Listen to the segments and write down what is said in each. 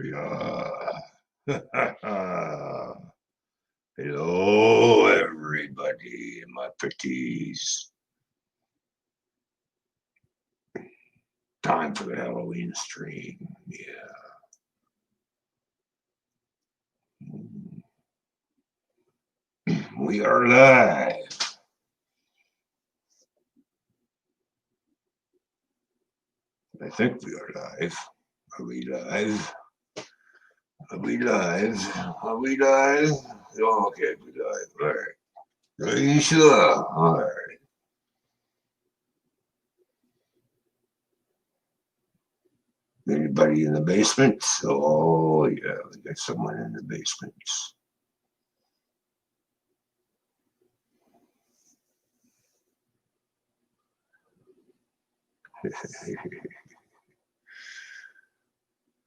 Yeah. Hello, everybody, my pretties. Time for the Halloween stream. Yeah. We are live. I think we are live. Are we live? Are we live? Are we live? Oh, okay, we live. All right. Are you sure? All right. Anybody in the basement? Oh, yeah, we got someone in the basement.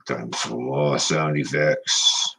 Time for more sound effects.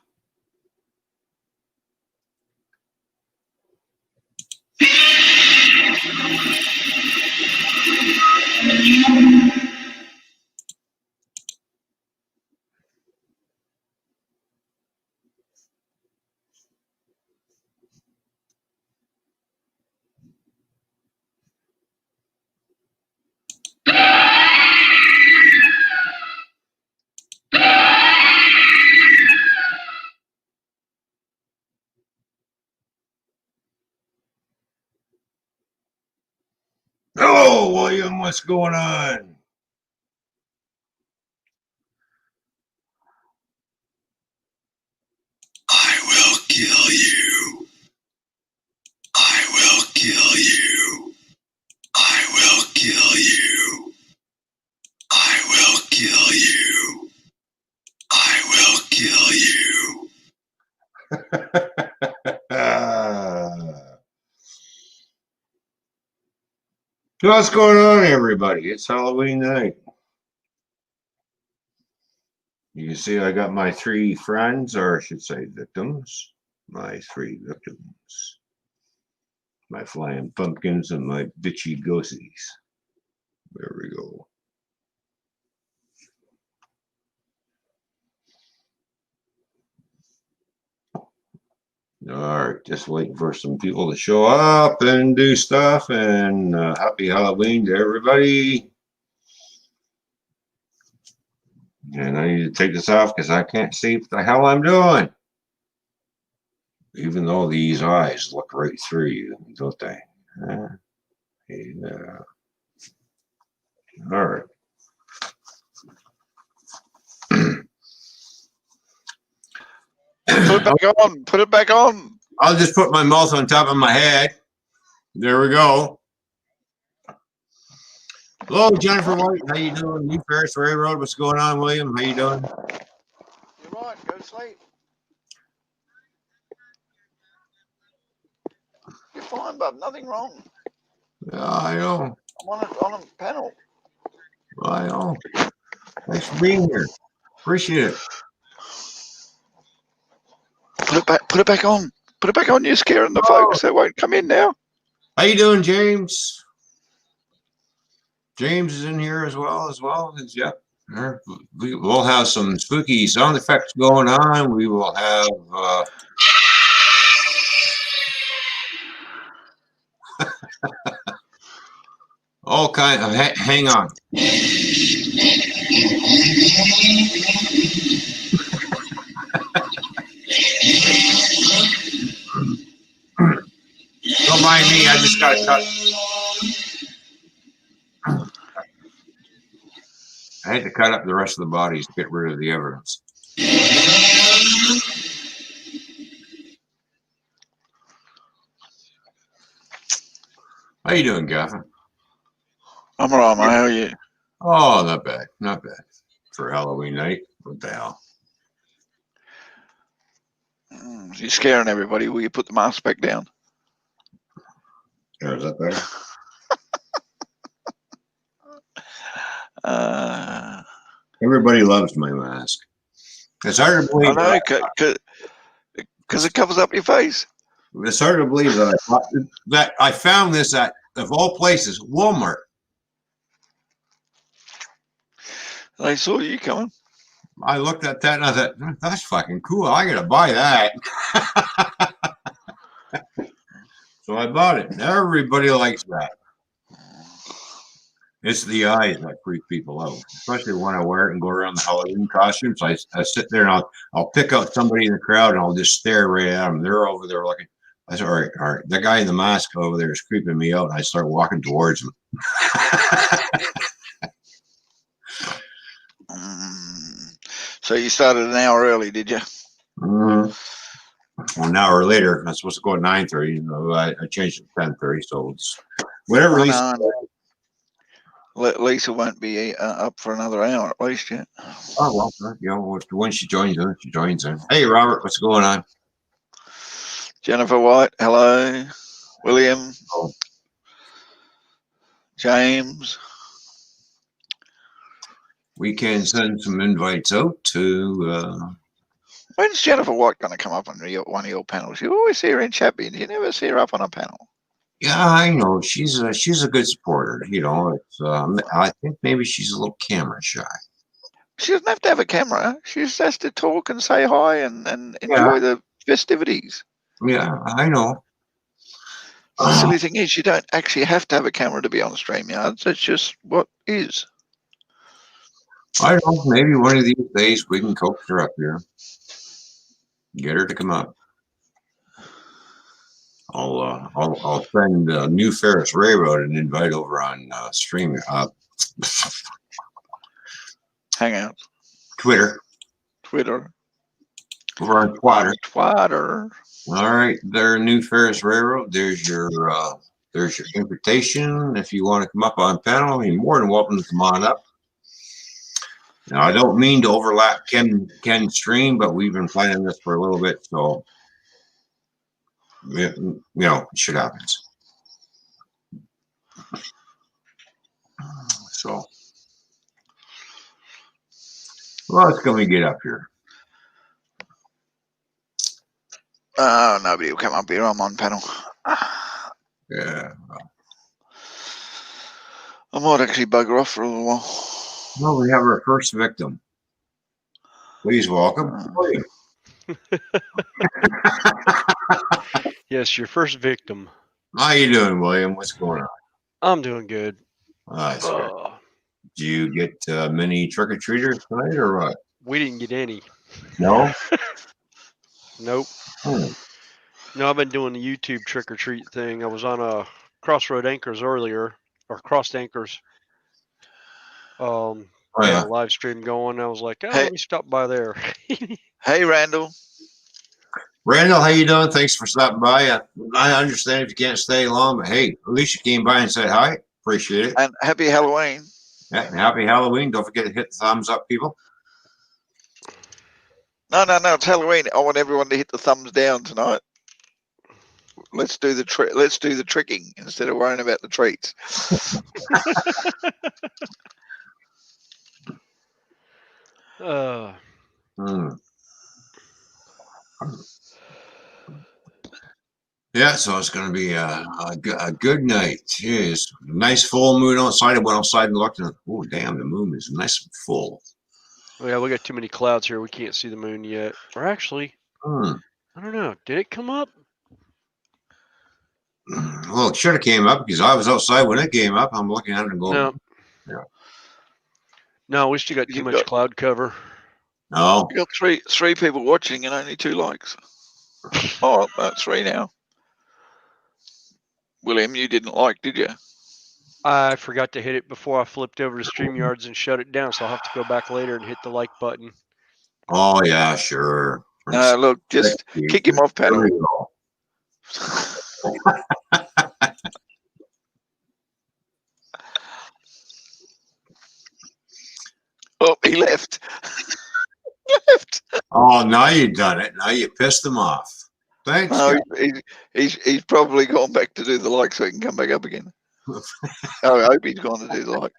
Oh, William, what's going on? I will kill you. I will kill you. I will kill you. I will kill you. I will kill you. What's going on, everybody? It's Halloween night. You can see I got my three friends, or I should say victims. My three victims. My flying pumpkins and my bitchy ghosties. There we go. All right, just waiting for some people to show up and do stuff. And happy Halloween to everybody. And I need to take this off because I can't see what the hell I'm doing. Even though these eyes look right through you, don't they? Yeah. All right. Put it back on. Put it back on. I'll just put my mouth on top of my head. There we go. Hello, Jennifer White. How you doing? New Ferris Railroad. What's going on, William? How you doing? You're right. Go to sleep. You're fine, bub. Nothing wrong. Yeah, I know. I'm on a panel. I know. Thanks for being here. Appreciate it. Put it back. Put it back on. Put it back on. You're scaring the folks that won't come in now. How you doing, James? James is in here as well. Yep. We'll have some spooky sound effects going on. We will have all kinds of. Hang on. Don't mind me. I just got to cut. I had to cut up the rest of the bodies to get rid of the evidence. How you doing, Gavin? I'm all right, mate. How are you? Oh, not bad. Not bad. For Halloween night. What the hell? You're scaring everybody. Will you put the mask back down? Is that better? Everybody loves my mask. It's hard to believe. I know, because it covers up your face. It's hard to believe that I found this at, of all places, Walmart. They saw you coming. I looked at that and I thought, that's fucking cool. I gotta buy that. So I bought it. Everybody likes that. It's the eyes that freak people out, especially when I wear it and go around the Halloween costumes. I sit there and I'll pick out somebody in the crowd and I'll just stare right at them. They're over there looking. I said, all right. The guy in the mask over there is creeping me out. And I start walking towards him. So you started an hour early, did you? Well, an hour later, I'm supposed to go at 9:30. You know, I changed it to 10:30. So it's whatever. Lisa won't be up for another hour at least yet. Oh, well, you know, when she joins in. Hey, Robert, what's going on? Jennifer White, hello. William. Oh. James. We can send some invites out to. When's Jennifer White going to come up on one of your panels? You always see her in Champions. You never see her up on a panel. Yeah, I know she's a good supporter. You know, it's I think maybe she's a little camera shy. She doesn't have to have a camera. She just has to talk and say hi and enjoy the festivities. Yeah, I know. The silly thing is, you don't actually have to have a camera to be on StreamYards. That's just what is. I don't know. Maybe one of these days we can coax her up here. Get her to come up. I'll send New Ferris Railroad an invite over on stream. Hangout. Twitter. Over on Twitter. Twitter. All right, there, New Ferris Railroad. There's your invitation. If you want to come up on panel, you're more than welcome to come on up. Now, I don't mean to overlap Ken's stream, but we've been planning this for a little bit, so you know, shit happens. So, what else can we get up here? Nobody will come up here. I'm on panel. Yeah. I might actually bugger off for a little while. Well, we have our first victim. Please welcome. Yes, your first victim. How you doing, William? What's going on? I'm doing good. That's good. Do you get many trick-or-treaters tonight or what? We didn't get any. No? Nope. No, I've been doing the YouTube trick-or-treat thing. I was on a Crossroad Anchors earlier, or Crossed Anchors. Yeah. Live stream going. I was like, Hey. Let me stop by there. Hey, Randall. Randall, how you doing? Thanks for stopping by. I understand if you can't stay long, but hey, at least you came by and said hi. Appreciate it. And happy Halloween. Yeah, happy Halloween. Don't forget to hit the thumbs up, people. No, it's Halloween. I want everyone to hit the thumbs down tonight. Let's do the tricking instead of worrying about the treats. Yeah, so it's going to be a good night. Jeez, nice full moon outside. I went outside and looked, and oh, damn, the moon is nice and full. Yeah, we got too many clouds here. We can't see the moon yet. Or actually, I don't know. Did it come up? Well, it should have came up because I was outside when it came up. I'm looking at it and going, No. Yeah. No, we still got too much cloud cover. No. You got three people watching and only 2 likes. Oh, that's 3 now. William, you didn't like, did you? I forgot to hit it before I flipped over to StreamYards and shut it down, so I'll have to go back later and hit the like button. Oh, yeah, sure. Look, just kick him off panel. Oh, he left. Oh, now you've done it. Now you pissed him off. Thanks. No, he's probably gone back to do the like so he can come back up again. I hope he's gone to do the like.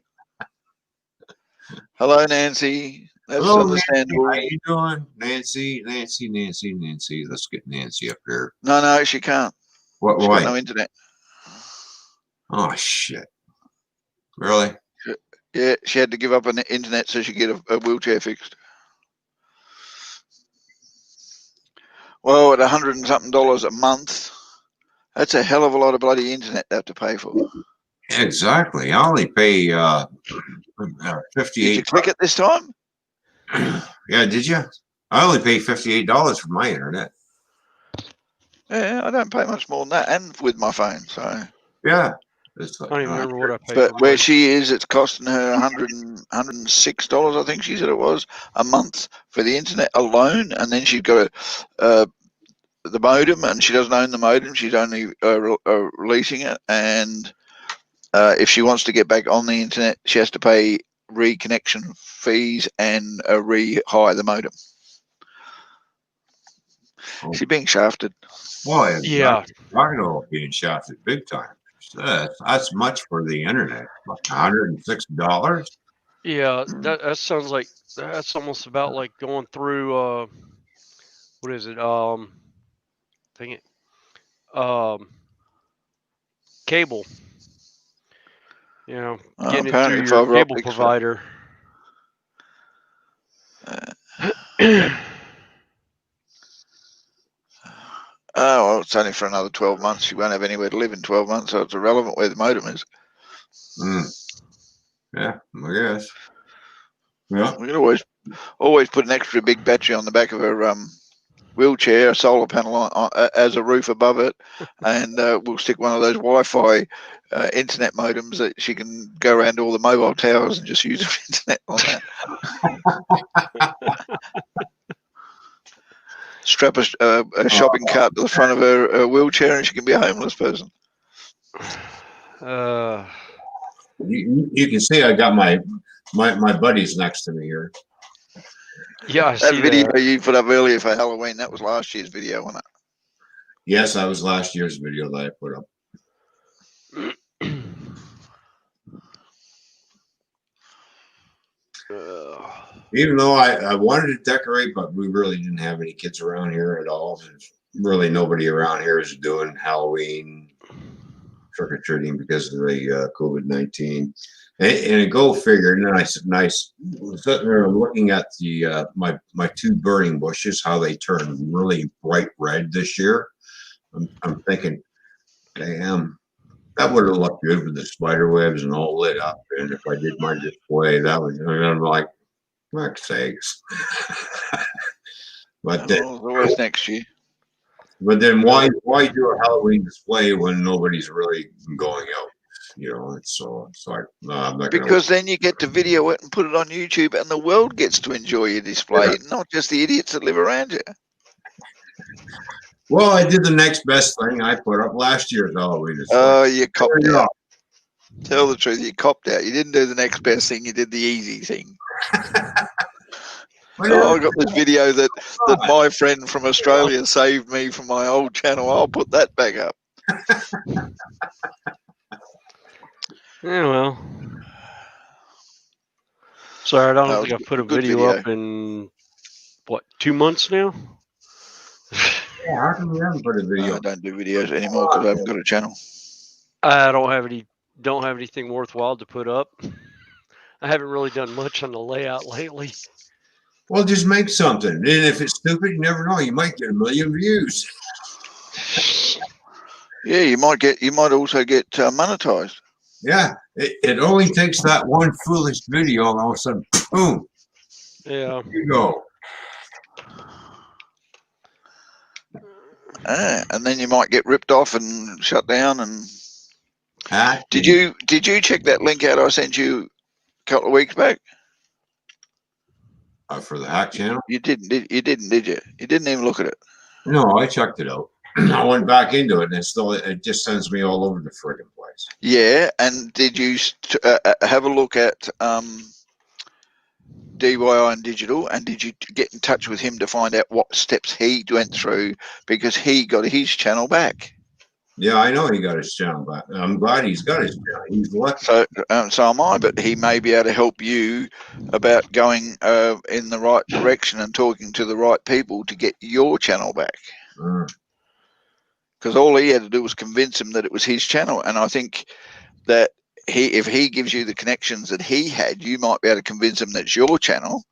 Hello, Nancy. That's Hello, understandable. Nancy. How you doing? Nancy. Let's get Nancy up here. No, she can't. What? She's Why? got no internet. Oh, shit. Really? Yeah, she had to give up on the internet so she could get a wheelchair fixed. Well, at $100 and something a month, that's a hell of a lot of bloody internet to have to pay for. Exactly. I only pay Did you 58. click it this time? Yeah, did you? I only pay $58 for my internet. Yeah, I don't pay much more than that, and with my phone. So, Yeah. It's I like, don't even remember what I paid but for where mine. she is, it's costing her $106. I think she said it was a month for the internet alone, and then she's got the modem, and she doesn't own the modem. She's only releasing it, and if she wants to get back on the internet, she has to pay reconnection fees and rehire the modem. Oh. She's being shafted. Boy, Yeah. Rockefeller being shafted big time. That's much for the internet. Like $106. Yeah, that sounds like that's almost about like going through what is it? Dang it. Cable. You know, getting it Apparently through your fiber cable optics. provider. Oh, well, it's only for another 12 months. She won't have anywhere to live in 12 months, so it's irrelevant where the modem is. Yeah, I guess. Yeah. We can always put an extra big battery on the back of her wheelchair, a solar panel on as a roof above it, and we'll stick one of those Wi-Fi internet modems that she can go around to all the mobile towers and just use her internet on that. Strap a shopping cart to the front of her wheelchair, and she can be a homeless person. You can see I got my buddies next to me here. Yeah, I That see video that. you put up earlier for Halloween, that was last year's video, wasn't it? Yes, that was last year's video that I put up. Even though I wanted to decorate, but we really didn't have any kids around here at all. There's really nobody around here is doing Halloween trick or treating because of the COVID-19. And go figure. And then I said, nice. Sitting there looking at the my two burning bushes, how they turned really bright red this year. I'm thinking, damn, that would have looked good with the spider webs and all lit up. And if I did my display, that was, and I'm like, fuck sakes. But then, always next year. But then why do a Halloween display when nobody's really going out? You know, it's like, no, I'm not gonna. Because then you get to video it and put it on YouTube, and the world gets to enjoy your display, Yeah. not just the idiots that live around you. Well, I did the next best thing. I put up last year's Halloween display. Oh, you copped There you out. Tell the truth, you copped out. You didn't do the next best thing. You did the easy thing. Oh, I got this video that my friend from Australia saved me from my old channel. I'll put that back up. Yeah, well. Sorry, I don't No, think I've put a good video up in, what, 2 months now? Yeah, how come you haven't put a video? I don't do videos anymore because I haven't got a channel. I don't have anything worthwhile to put up. I haven't really done much on the layout lately. Well, just make something. And if it's stupid, you never know. You might get 1 million views. Yeah, you might also get monetized. Yeah, it only takes that one foolish video, and all of a sudden, boom. Yeah. Here you go. And then you might get ripped off and shut down. And did you check that link out I sent you a couple of weeks back? For the hack channel? You didn't, did you? You didn't even look at it. No, I checked it out. I went back into it, and it just sends me all over the friggin' place. Yeah, and did you have a look at DIY and Digital, and did you get in touch with him to find out what steps he went through, because he got his channel back? Yeah, I know he got his channel back. I'm glad he's got his channel. He's lucky. So am I, but he may be able to help you about going in the right direction and talking to the right people to get your channel back. Because all he had to do was convince him that it was his channel, and I think that if he gives you the connections that he had, you might be able to convince him that it's your channel,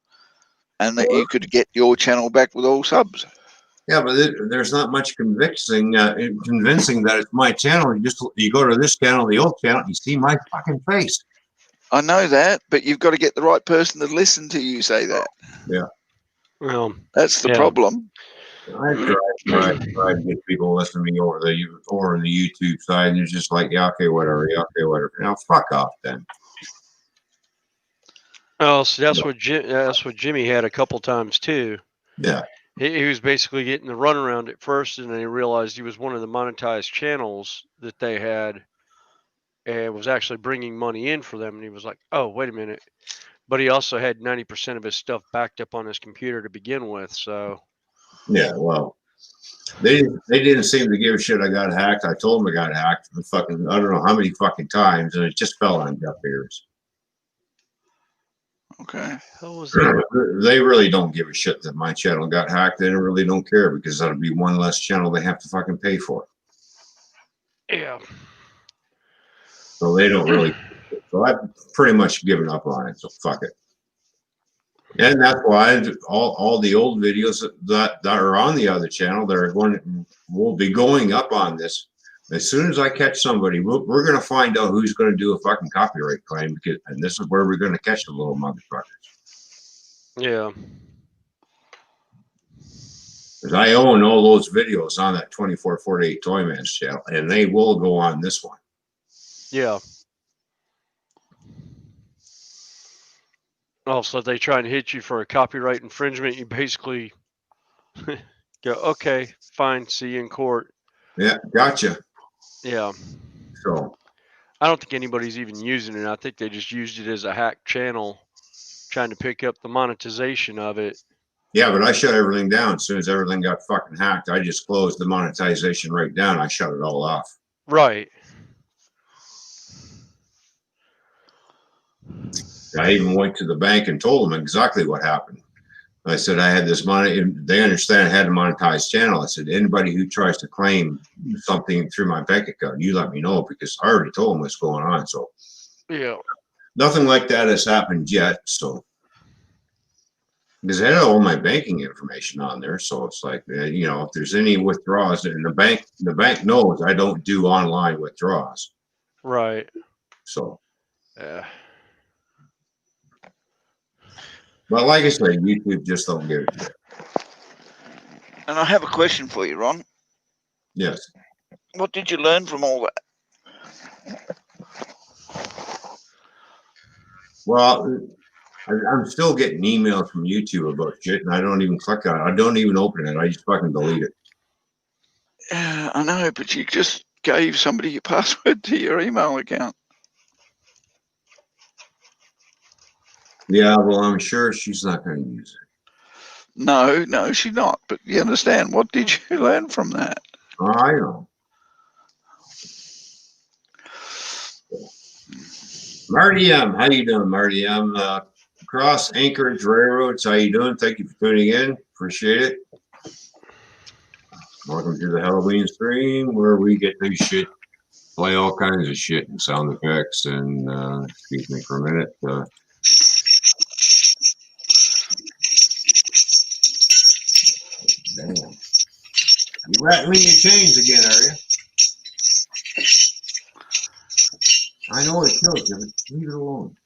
and that you could get your channel back with all subs. Yeah, but there's not much convincing that it's my channel. You go to this channel, the old channel, you see my fucking face. I know that, but you've got to get the right person to listen to you say that. Well, That's the Yeah. problem. I try to get people to listen to me over the YouTube side, and it's just like, yeah, okay, whatever. Now, fuck off then. oh, so that's what Jimmy had a couple times too. Yeah. He was basically getting the runaround at first, and then he realized he was one of the monetized channels that they had, and was actually bringing money in for them. And he was like, "Oh, wait a minute!" But he also had 90% of his stuff backed up on his computer to begin with. So Yeah, well, they didn't seem to give a shit. I got hacked. I told them I got hacked. I don't know how many fucking times, and it just fell on deaf ears. Okay. how was that? They really don't give a shit that my channel got hacked. They really don't care because that'll be one less channel they have to fucking pay for. Yeah. So they don't really. So I've pretty much given up on it. So fuck it. And that's why all the old videos that are on the other channel will be going up on this. As soon as I catch somebody, we're going to find out who's going to do a fucking copyright claim, and this is where we're going to catch the little motherfuckers. Yeah. Because I own all those videos on that 2448 Toyman's channel, and they will go on this one. Yeah. Also, if they try and hit you for a copyright infringement, you basically go, "Okay, fine, see you in court." Yeah, gotcha. Yeah. So I don't think anybody's even using it. I think they just used it as a hack channel, trying to pick up the monetization of it. yeah, but I shut everything down as soon as everything got fucking hacked. I just closed the monetization right down. I shut it all off. Right. I even went to the bank and told them exactly what happened. I said I had this money, and they understand I had a monetized channel. I said, anybody who tries to claim something through my bank account, you let me know, because I already told them what's going on. So Yeah. nothing like that has happened yet. So because I had all my banking information on there, so it's like, if there's any withdrawals, and the bank knows I don't do online withdrawals. Right. So, Yeah. but like I said, YouTube just don't give a shit. And I have a question for you, Ron. Yes. What did you learn from all that? Well, I'm still getting emails from YouTube about shit, and I don't even click on it. I don't even open it. I just fucking delete it. Yeah, I know, but you just gave somebody your password to your email account. Yeah, well, I'm sure she's not going to use it. No, she's not. But you understand, what did you learn from that? I know. Marty M, how you doing, Marty M? Cross Anchorage Railroads, how you doing? Thank you for tuning in. Appreciate it. Welcome to the Halloween stream, where we get to shit, play all kinds of shit and sound effects. And excuse me for a minute. Damn. You rattling your chains again, are you? I know it kills you, but leave it alone.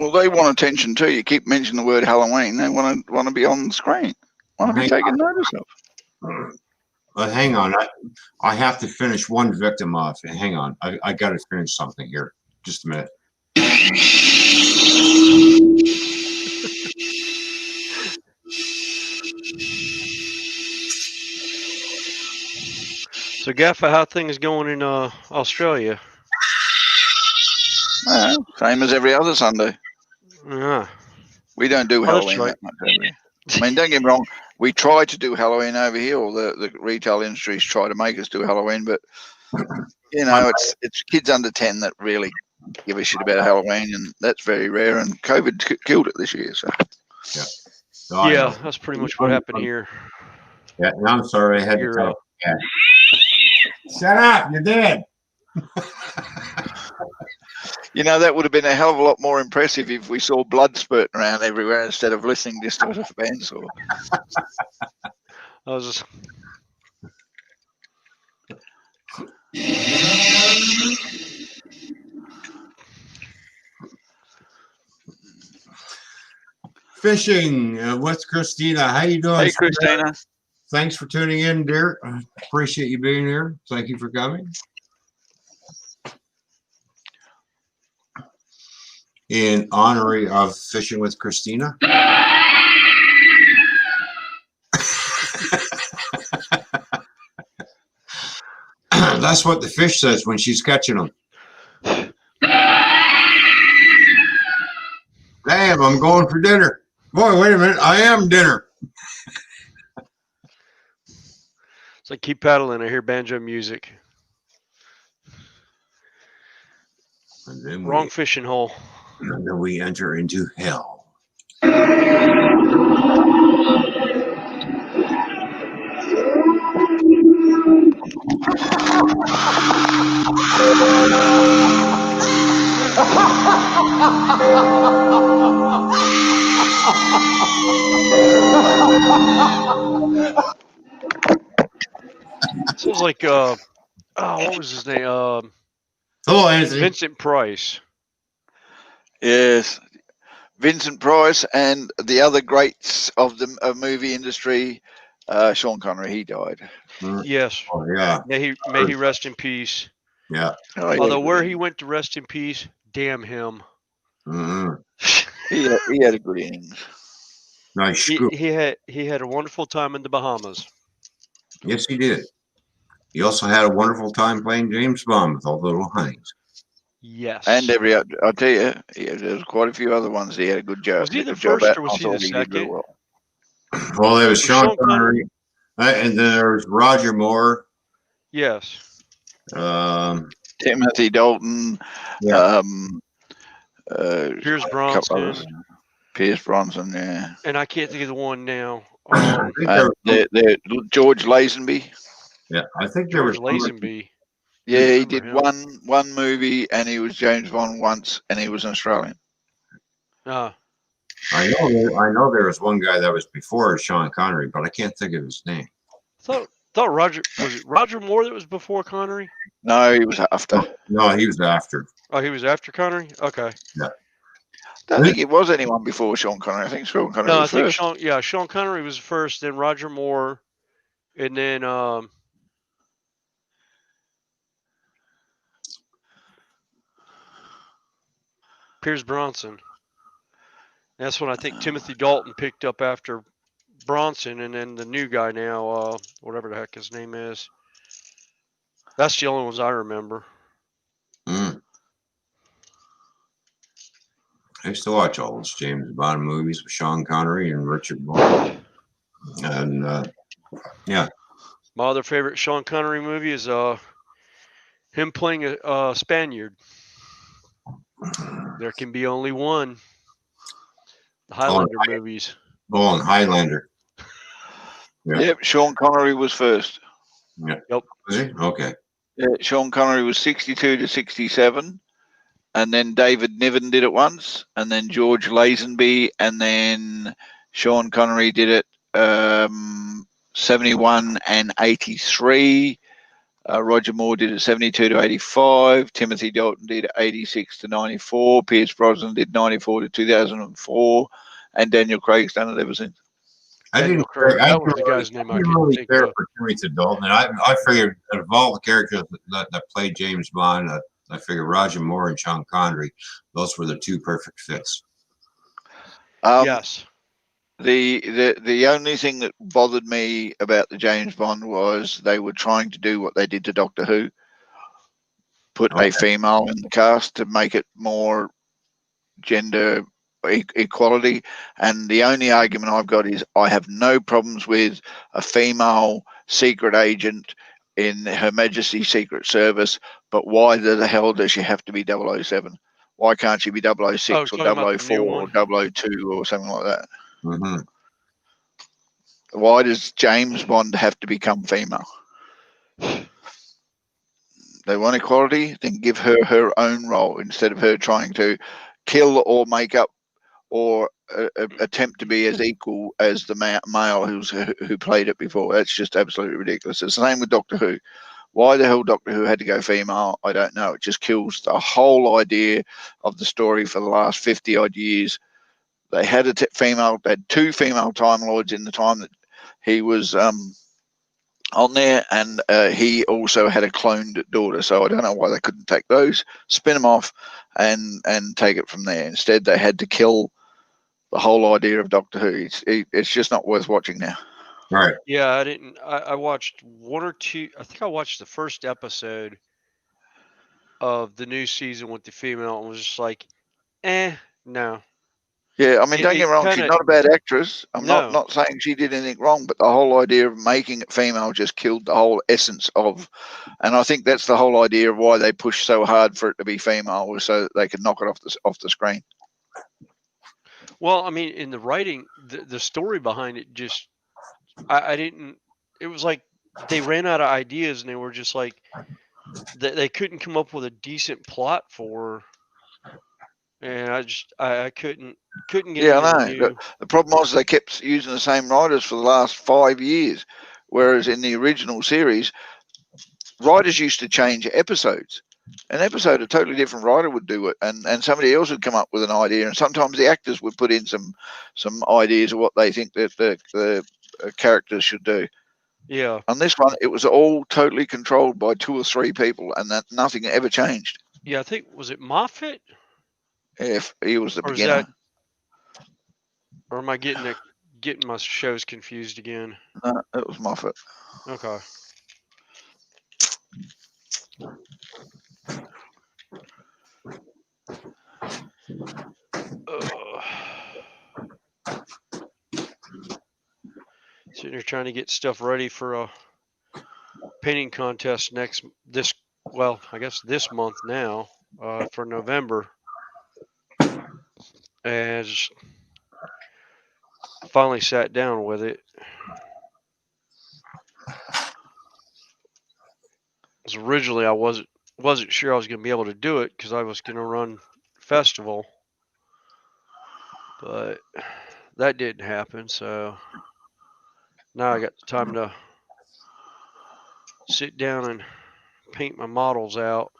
Well, they want attention too. You keep mentioning the word Halloween. They want to be on the screen. Want to be taken notice of. But hang on, I have to finish one victim off. Hang on, I got to finish something here. Just a minute. So, Gaffa, how things going in Australia? Same as every other Sunday. Yeah. We don't do Halloween right. that much over here. I mean, don't get me wrong. We try to do Halloween over here, or the retail industries try to make us do Halloween, but it's kids under 10 that really give a shit about Halloween, and that's very rare. And COVID killed it this year. So Yeah, that's pretty much what happened here. Yeah, and I'm sorry I had to tell you. Shut up, you're dead. that would have been a hell of a lot more impressive if we saw blood spurting around everywhere instead of listening just to a bandsaw. I was just Fishing with Christina. How you doing? Hey, sweetheart? Christina. Thanks for tuning in, dear. I appreciate you being here. Thank you for coming. In honor of Fishing with Christina. That's what the fish says when she's catching them. Damn, I'm going for dinner. Boy, wait a minute. I am dinner. it's like keep paddling. I hear banjo music. And then Wrong fishing hole. and then we enter into hell. Sounds like what was his name? Hello, Anthony. Vincent Price. Yes, Vincent Price and the other greats of the movie industry, Sean Connery. He died. Yes. Oh, yeah. May he rest in peace. Yeah. Oh, he Although had a where good he innings. went to rest in peace, damn him. Mm-hmm. He had a good innings. Nice He, scoop. he had a wonderful time in the Bahamas. Yes, he did. He also had a wonderful time playing James Bond with all the little honeys. Yes. And I'll tell you, there's quite a few other ones he had a good job. Was he the good job first at. or was I he thought the did real second? well. Well, there was Was Sean Sean Connery, and then there was Roger Moore. Yes. Timothy Dalton. Yeah. Pierce a couple others. Bronson. Pierce Bronson, yeah. And I can't think of the one now. I think there And was, George Lazenby. yeah, I think there was George somebody- Lazenby. Yeah, he remember did him. one movie, and he was James Bond once, and he was an Australian. Ah, I know there was one guy that was before Sean Connery, but I can't think of his name. thought Roger was it Roger Moore that was before Connery? No, he was after. No, he was after. Oh, he was after Connery. Okay. Don't think it was anyone before Sean Connery. I think Sean Connery No, I was think first. Sean Connery was first, then Roger Moore, and then Pierce Bronson. That's when I think Timothy Dalton picked up after Bronson, and then the new guy now, whatever the heck his name is. That's the only ones I remember. Mm. I used to watch all those James Bond movies with Sean Connery and Richard Moore. And yeah. My other favorite Sean Connery movie is him playing a Spaniard. There can be only one. The Highlander movies. Oh, and Highlander. Yeah. Yep, Sean Connery was first. Yeah. Yep. Was he? Okay. Yeah, Sean Connery was 62 to 67, and then David Niven did it once, and then George Lazenby, and then Sean Connery did it 71 and 83. Roger Moore did it 72 to 85. Timothy Dalton did it 86 to 94. Pierce Brosnan did 94 to 2004, and Daniel Craig's done it ever since. I Daniel didn't. Craig. I That was didn't the guy's name I didn't couldn't really think care of. for Timothy Dalton. And I figured of all the characters that played James Bond, I figured Roger Moore and Sean Connery, those were the two perfect fits. Yes. The only thing that bothered me about the James Bond was they were trying to do what they did to Doctor Who, put a female in the cast to make it more gender equality. And the only argument I've got is I have no problems with a female secret agent in Her Majesty's Secret Service, but why the hell does she have to be 007? Why can't she be 006 or talking about the new 004 or 002 or something like that? Mm-hmm. Why does James Bond have to become female? They want equality, then give her her own role instead of her trying to kill or make up or attempt to be as equal as the male who played it before. That's just absolutely ridiculous. It's the same with Doctor Who. Why the hell Doctor Who had to go female, I don't know. It just kills the whole idea of the story for the last 50 odd years. They had they had 2 female Time Lords in the time that he was on there, and he also had a cloned daughter. So I don't know why they couldn't take those, spin them off, and take it from there. Instead, they had to kill the whole idea of Doctor Who. It's just not worth watching now. Right. Yeah, I didn't. I watched 1 or 2. I think I watched the first episode of the new season with the female and was just like, no. Yeah, I mean, don't get me wrong, she's kinda, not a bad actress. I'm no. not saying she did anything wrong, but the whole idea of making it female just killed the whole essence of, and I think that's the whole idea of why they pushed so hard for it to be female, was so that they could knock it off the screen. Well, I mean, in the writing, the story behind it just, I didn't. It was like they ran out of ideas and they were just like, they couldn't come up with a decent plot for her, and I couldn't get Yeah, I anything know. new. The problem was they kept using the same writers for the last 5 years, whereas in the original series, writers used to change episodes. An episode, a totally different writer would do it, and somebody else would come up with an idea, and sometimes the actors would put in some ideas of what they think that the characters should do. Yeah, On this one, it was all totally controlled by 2 or 3 people, and that nothing ever changed. yeah. I think, was it Moffat, If he was the or is beginner, that, or am I getting my shows confused again? no, it was Moffat. Okay. Sitting here trying to get stuff ready for a painting contest I guess this month now, for November, and just finally sat down with it. Because originally I wasn't sure I was going to be able to do it because I was going to run festival, but that didn't happen. So now I got the time to sit down and paint my models out.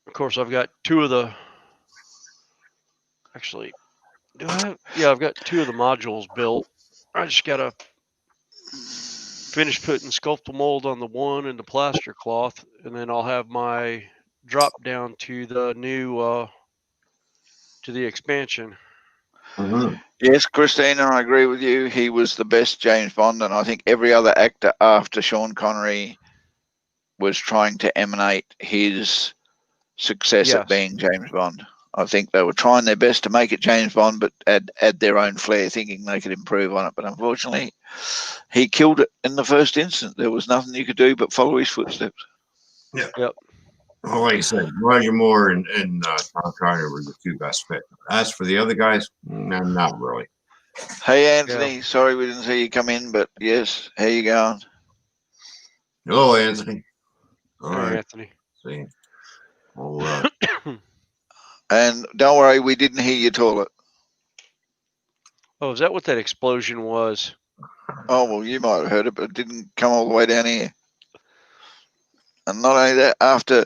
Of course, I've got 2 of the. Actually, do I have? Yeah, I've got 2 of the modules built. I just gotta finish putting sculptal mold on the one and the plaster cloth, and then I'll have my drop down to the new to the expansion. Mhm. Yes, Christina, I agree with you. He was the best James Bond, and I think every other actor after Sean Connery was trying to emanate his success Yes. at being James Bond. I think they were trying their best to make it James Bond, but add their own flair, thinking they could improve on it. But unfortunately, he killed it in the first instance. There was nothing you could do but follow his footsteps. Yep. Well, like I said, Roger Moore and Tom Conner were the 2 best fit. As for the other guys, not really. Hey, Anthony, sorry we didn't see you come in, but yes, how you going? Hello, Anthony. All Hey, right. Anthony. See. Well, And don't worry, we didn't hear your toilet. Oh, is that what that explosion was? Oh, well, you might have heard it, but it didn't come all the way down here. And not only that, after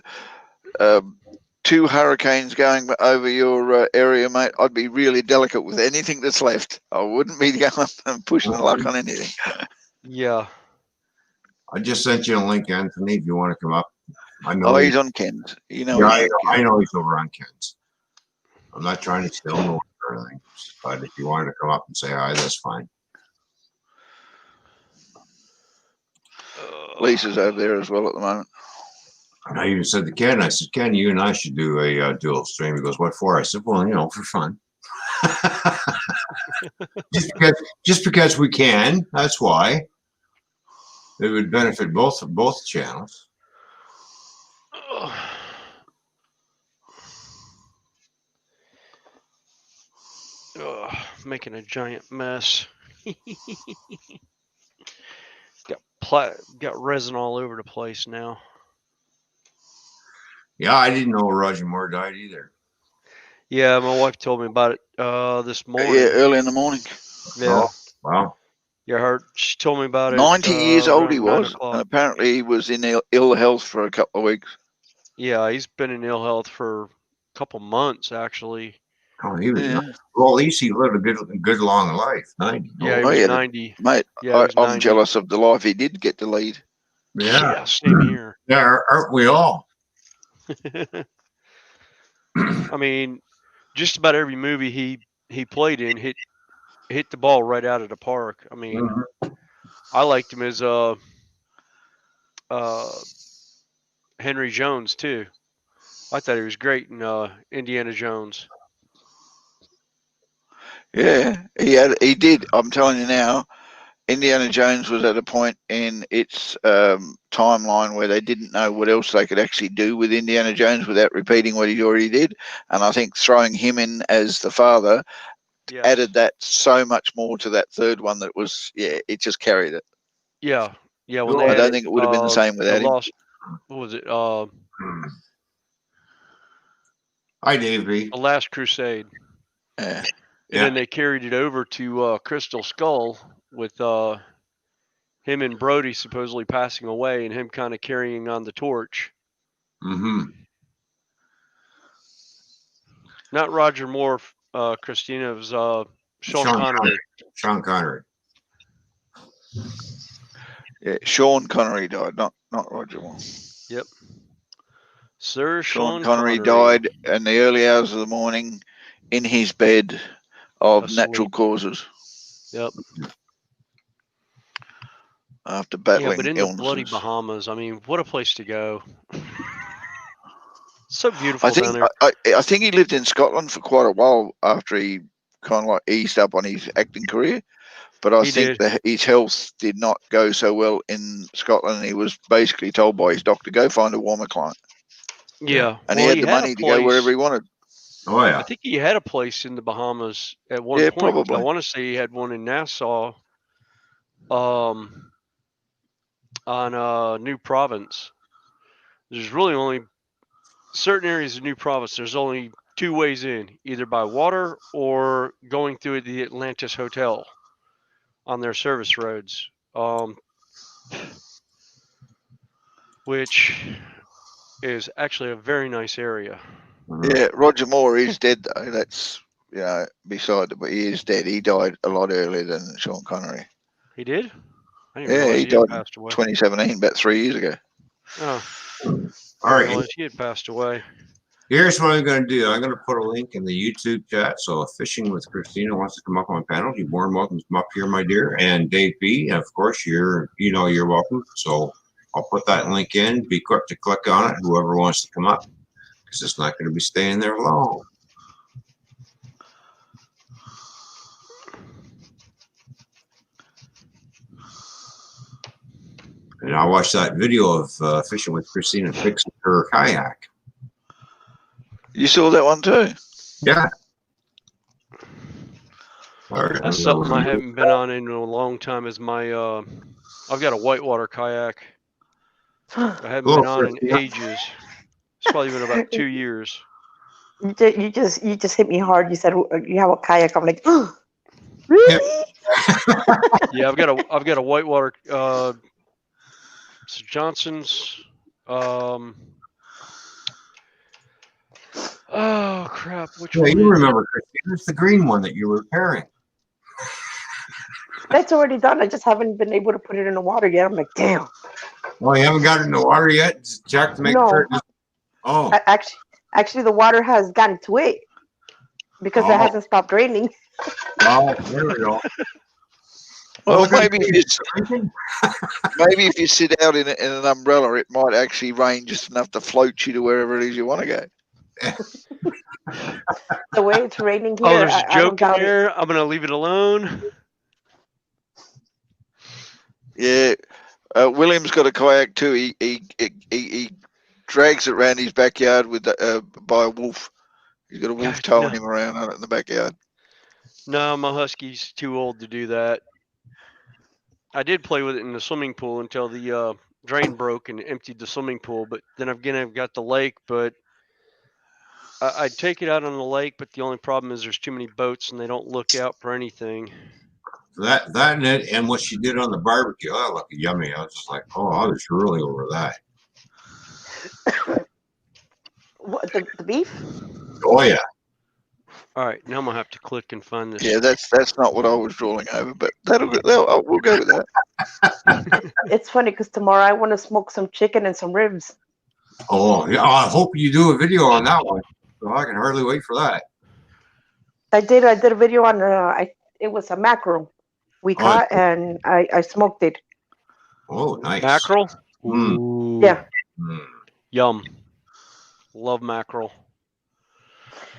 2 hurricanes going over your area, mate, I'd be really delicate with anything that's left. I wouldn't be going and pushing the luck on anything. Yeah. I just sent you a link, Anthony, if you want to come up. I know. Oh, he's on Ken's. You know. Yeah, I know he's over on Ken's. I'm not trying to steal no or anything, but if you wanted to come up and say hi, that's fine. Lisa's over there as well at the moment. And I even said to Ken, I said, Ken, you and I should do a dual stream. He goes, what for? I said, well, for fun. just because we can, that's why. It would benefit both channels. Making a giant mess. Got resin all over the place now. Yeah, I didn't know Roger Moore died either. Yeah, my wife told me about it this Yeah, morning. early in the morning. Yeah, Oh, wow. yeah, she told me about it 90 years old he around 9 was, and o'clock. apparently he was in ill health for a couple of weeks. Yeah, he's been in ill health for a couple months actually. Oh, he was Yeah. well. At least he lived a good long life. 90. Yeah, he Oh, was yeah, 90. mate, Yeah, he was I'm 90. jealous of the life he did get to lead. Yeah. Same here. Yeah, aren't we all? I mean, just about every movie he played in hit the ball right out of the park. I mean, Mhm. I liked him as uh Henry Jones too. I thought he was great in Indiana Jones. Yeah, he did. I'm telling you now, Indiana Jones was at a point in its timeline where they didn't know what else they could actually do with Indiana Jones without repeating what he already did. And I think throwing him in as the father Yes. added that so much more to that third one that was, yeah, it just carried it. Yeah. Yeah, when Well, they I had don't think it would have been the same without him. lost what was it? Hi, Davey. The Last Crusade. Yeah. And Yeah. then they carried it over to Crystal Skull with him and Brody supposedly passing away and him kind of carrying on the torch. Mm-hmm. Not Roger Moore, Christina. It was Sean Sean Connery. Sean Connery. Yeah, Sean Connery died, not Roger Moore. Yep. Sir Sean Sean Connery died in the early hours of the morning in his bed of Asleep. natural causes Yep. after Yeah, battling but in the bloody illnesses. Bahamas, I mean, what a place to go. So beautiful I think down there. I think he lived in Scotland for quite a while after he kind of like eased up on his acting career. But I He think did. that his health did not go so well in Scotland. He was basically told by his doctor, "Go find a warmer climate," Yeah. and Well, he had he the had a money to go wherever place. he wanted. Oh I yeah. think he had a place in the Bahamas at one Yeah, point. I probably. want to say he had one in Nassau, on New Province. There's really only certain areas of New Province. There's only two ways in, either by water or going through the Atlantis Hotel on their service roads, which is actually a very nice area. Mhm. Yeah, Roger Moore is dead though. That's beside it, but he is dead. He died a lot earlier than Sean Connery. He did? I didn't Yeah, realize he he had died in passed away. 2017, about 3 years ago. Oh, All I didn't right. realize he had passed away. Here's what I'm going to do. I'm going to put a link in the YouTube chat. So if Fishing with Christina wants to come up on panel, you're more than welcome to come up here, my dear. And Dave B, of course, you're welcome. So I'll put that link in. Be quick to click on it, whoever wants to come up, because it's not going to be staying there long. And I watched that video of Fishing with Christina fixing her kayak. You saw that one too? Yeah. All right. That's something I haven't been on in a long time. Is my I've got a whitewater kayak. I haven't Hello, been on in Christina. ages. It's probably been about 2 years. You just hit me hard. You said you have a kayak. I'm like, oh, really? Yeah, I've got a whitewater it's Johnson's oh crap, which Yeah, one you is it? remember, Christina. It's the green one that you're repairing. That's already done. I just haven't been able to put it in the water yet. I'm like, damn. Well, you haven't got it in the water yet? Just check to make No. sure. Oh. Actually, the water has gotten to it because it Oh. hasn't stopped raining. Oh, there we go. Well, look at maybe this. maybe if you sit out in an umbrella, it might actually rain just enough to float you to wherever it is you want to go. The way it's raining here, Oh, there's a I don't joke in doubt it. there. I'm gonna leave it alone. Yeah, William's got a kayak too. He drags it around his backyard with by a wolf. He's got a wolf towing him around on it in the backyard. No, my husky's too old to do that. I did play with it in the swimming pool until the drain broke and emptied the swimming pool. But then again, I've got the lake, but I'd take it out on the lake. But the only problem is there's too many boats and they don't look out for anything. That and it, and what she did on the barbecue, that looked yummy. I was just like, oh, I was really over that. What, the beef? Oh yeah. All right, now I'm gonna have to click and find this. Yeah, that's not what I was drooling over, but we'll go with that. It's funny because tomorrow I want to smoke some chicken and some ribs. Oh yeah. I hope you do a video on that one. So I can hardly wait for that. I did a video on it was a mackerel we caught and I smoked it. Oh, nice. Mackerel. Mm. Ooh, Yeah. Mm. yum. Love mackerel.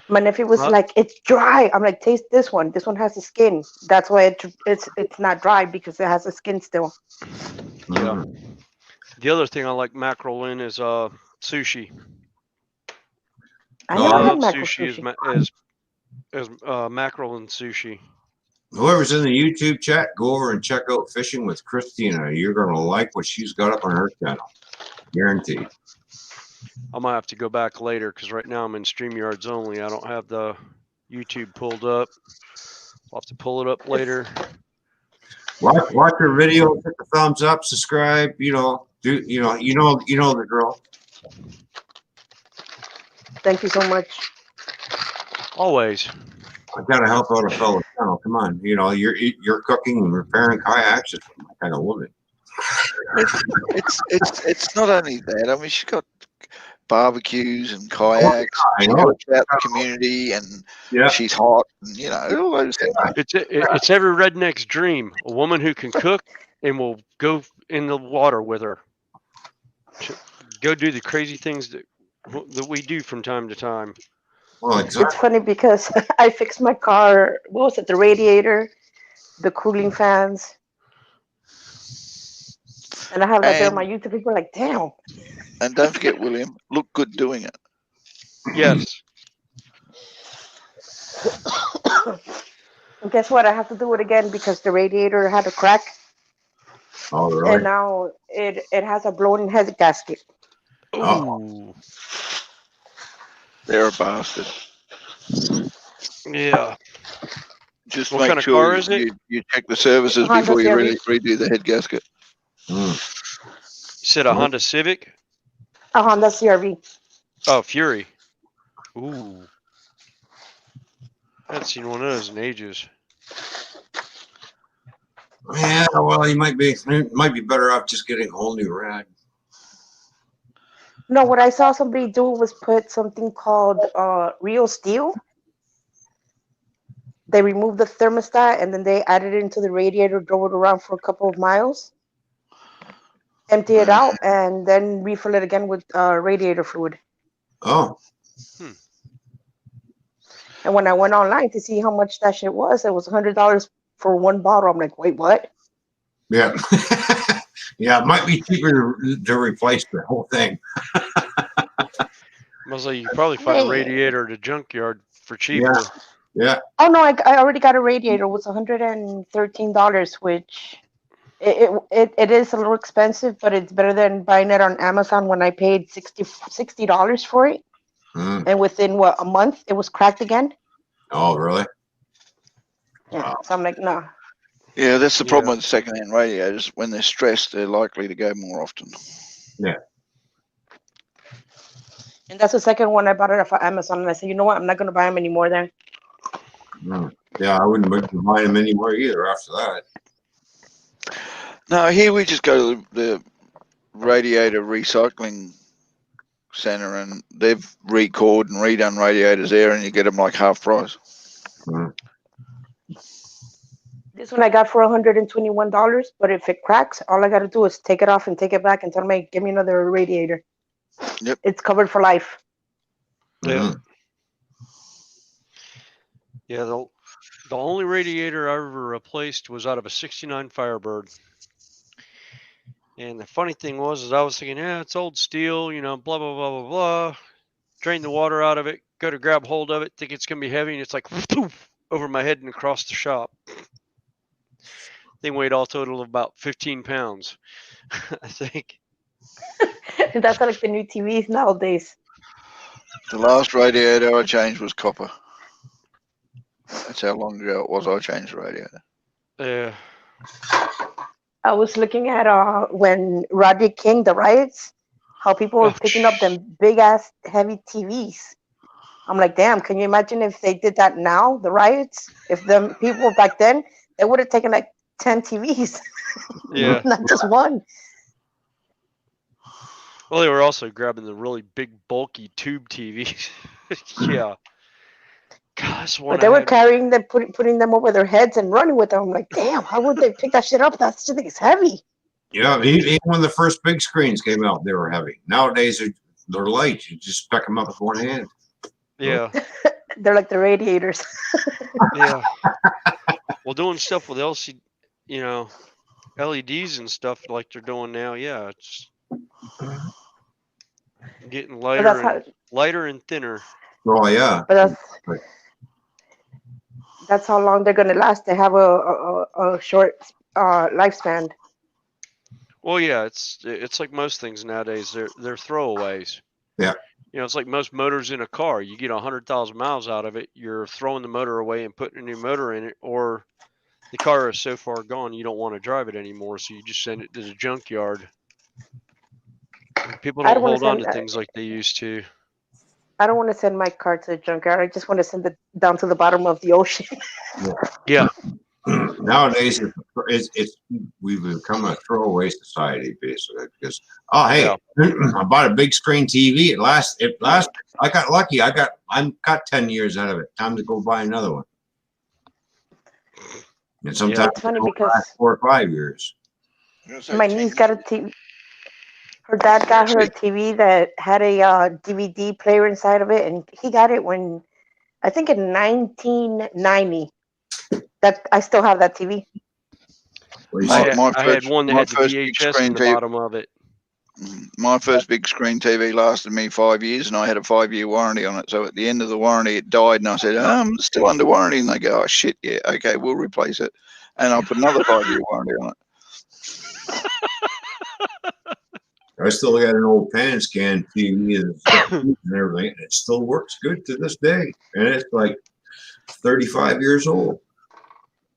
My nephew was Right. like, "It's dry." I'm like, "Taste this one. This one has a skin. That's why it's not dry because it has a skin still." Yeah. Mm. The other thing I like mackerel in is sushi. I Oh, never I had love mackerel sushi as mackerel and sushi. Whoever's in the YouTube chat, go over and check out Fishing with Christina. You're gonna like what she's got up on her channel. Guaranteed. I might have to go back later because right now I'm in StreamYards only. I don't have the YouTube pulled up. I'll have to pull it up later. Watch her video, hit the thumbs up, subscribe, you know the drill. Thank you so much. Always. I gotta help out a fellow channel. Come on, you're cooking and repairing kayaks. It's my kind of woman. It's not only that. I mean, she's got barbecues and kayaks. I She know. helps out the community, and Yeah. she's hot, and all those things. It's every redneck's dream. A woman who can cook and will go in the water with her. Go do the crazy things that we do from time to time. Well, It's exactly. funny because I fixed my car. What was it? The radiator, the cooling fans, and I have that there on my YouTube. People are like, "Damn." And don't forget, William, look good doing it. Yes. And guess what? I have to do it again because the radiator had a crack, Oh, and really? now it has a blown head gasket. Ooh. They're a bastard. Yeah. Just What make kind of sure car is it? you check the services Honda before you Civic. redo the head gasket. Mm. You said a Honda Civic? A Honda CRV. Oh, Fury. Ooh. I haven't seen one of those in ages. Yeah, well, you might be better off just getting a whole new rad. No, what I saw somebody do was put something called Real Steel. They removed the thermostat and then they added it into the radiator, drove it around for a couple of miles, empty it out, and then refill it again with radiator fluid. Oh, And when I went online to see how much that shit was, it was $100 for one bottle. I'm like, wait, what? yeah. Yeah, it might be cheaper to replace the whole thing. I was like, you could probably find a Man. radiator at a junkyard for cheaper. Yeah. Oh no, I already got a radiator. It was $113, which it is a little expensive, but it's better than buying it on Amazon when I paid $60 for it. Mm. And within a month it was cracked again. Oh, really? Yeah. Wow. So I'm like, nah. Yeah, that's the problem Yeah. with second-hand radiators. When they're stressed, they're likely to go more often. And that's the second one I bought it off of Amazon. And I said, you know what? I'm not going to buy them anymore then. Mm. Yeah, I wouldn't buy them anymore either after that. No, here we just go to the radiator recycling center, and they've recored and redone radiators there, and you get them like half price. Mm. This one I got for $121. But if it cracks, all I got to do is take it off and take it back and tell them, hey, give me another radiator. Yep. It's covered for life. Yeah. Mm. Yeah, the only radiator I ever replaced was out of a 69 Firebird. And the funny thing was I was thinking, yeah, it's old steel, blah, blah, blah, blah, blah. Drain the water out of it, go to grab hold of it, think it's going to be heavy, and it's like poof, over my head and across the shop. Thing weighed all total of about 15 pounds, I think. That's like the new TVs nowadays. The last radiator I changed was copper. That's how long ago it was I changed the radiator. Yeah. I was looking at when Rodney King, the riots, how people were Oh, picking up them big ass heavy TVs. I'm like, damn, can you imagine if they did that now, the riots? If the people back then, they would have taken like 10 TVs, Yeah. not just one. Well, they were also grabbing the really big, bulky tube TVs. Yeah. Gosh, one But they I were had. carrying them, putting them over their heads and running with them. I'm like, damn, how would they pick that shit up? That shit is heavy. Yeah, even when the first big screens came out, they were heavy. Nowadays, they're light. You just pick them up with one hand. Yeah. They're like the radiators. Yeah. Well, doing stuff with LCD, LEDs and stuff like they're doing now. Yeah, it's getting But that's lighter and thinner. Oh yeah. But that's how long they're gonna last. They have a short lifespan. Well, yeah, it's like most things nowadays. They're throwaways. Yeah. It's like most motors in a car. You get 100,000 miles out of it, you're throwing the motor away and putting a new motor in it, or the car is so far gone you don't want to drive it anymore, so you just send it to the junkyard. People I don't don't wanna hold on send- to things like they used to. I don't want to send my car to the junkyard. I just want to send it down to the bottom of the ocean. Yeah. Nowadays, we've become a throwaway society basically because hey, I bought a big screen TV. It lasts. I got lucky. I'm got 10 years out of it. Time to go buy another one. And sometimes It's funny it'll because last 4 or 5 years. my niece got a TV. Her dad got her a TV that had a DVD player inside of it, and he got it when I think in 1990. That I still have that TV. I had one that had the first big VHS screen in the TV. bottom of it. My first big screen TV lasted me 5 years, and I had a 5-year warranty on it. So at the end of the warranty, it died, and I said, "I'm still under warranty." And they go, "Oh shit, yeah, okay, we'll replace it." And I put another 5-year warranty on it. I still got an old pan scan TV and everything, and it still works good to this day. And it's like 35 years old.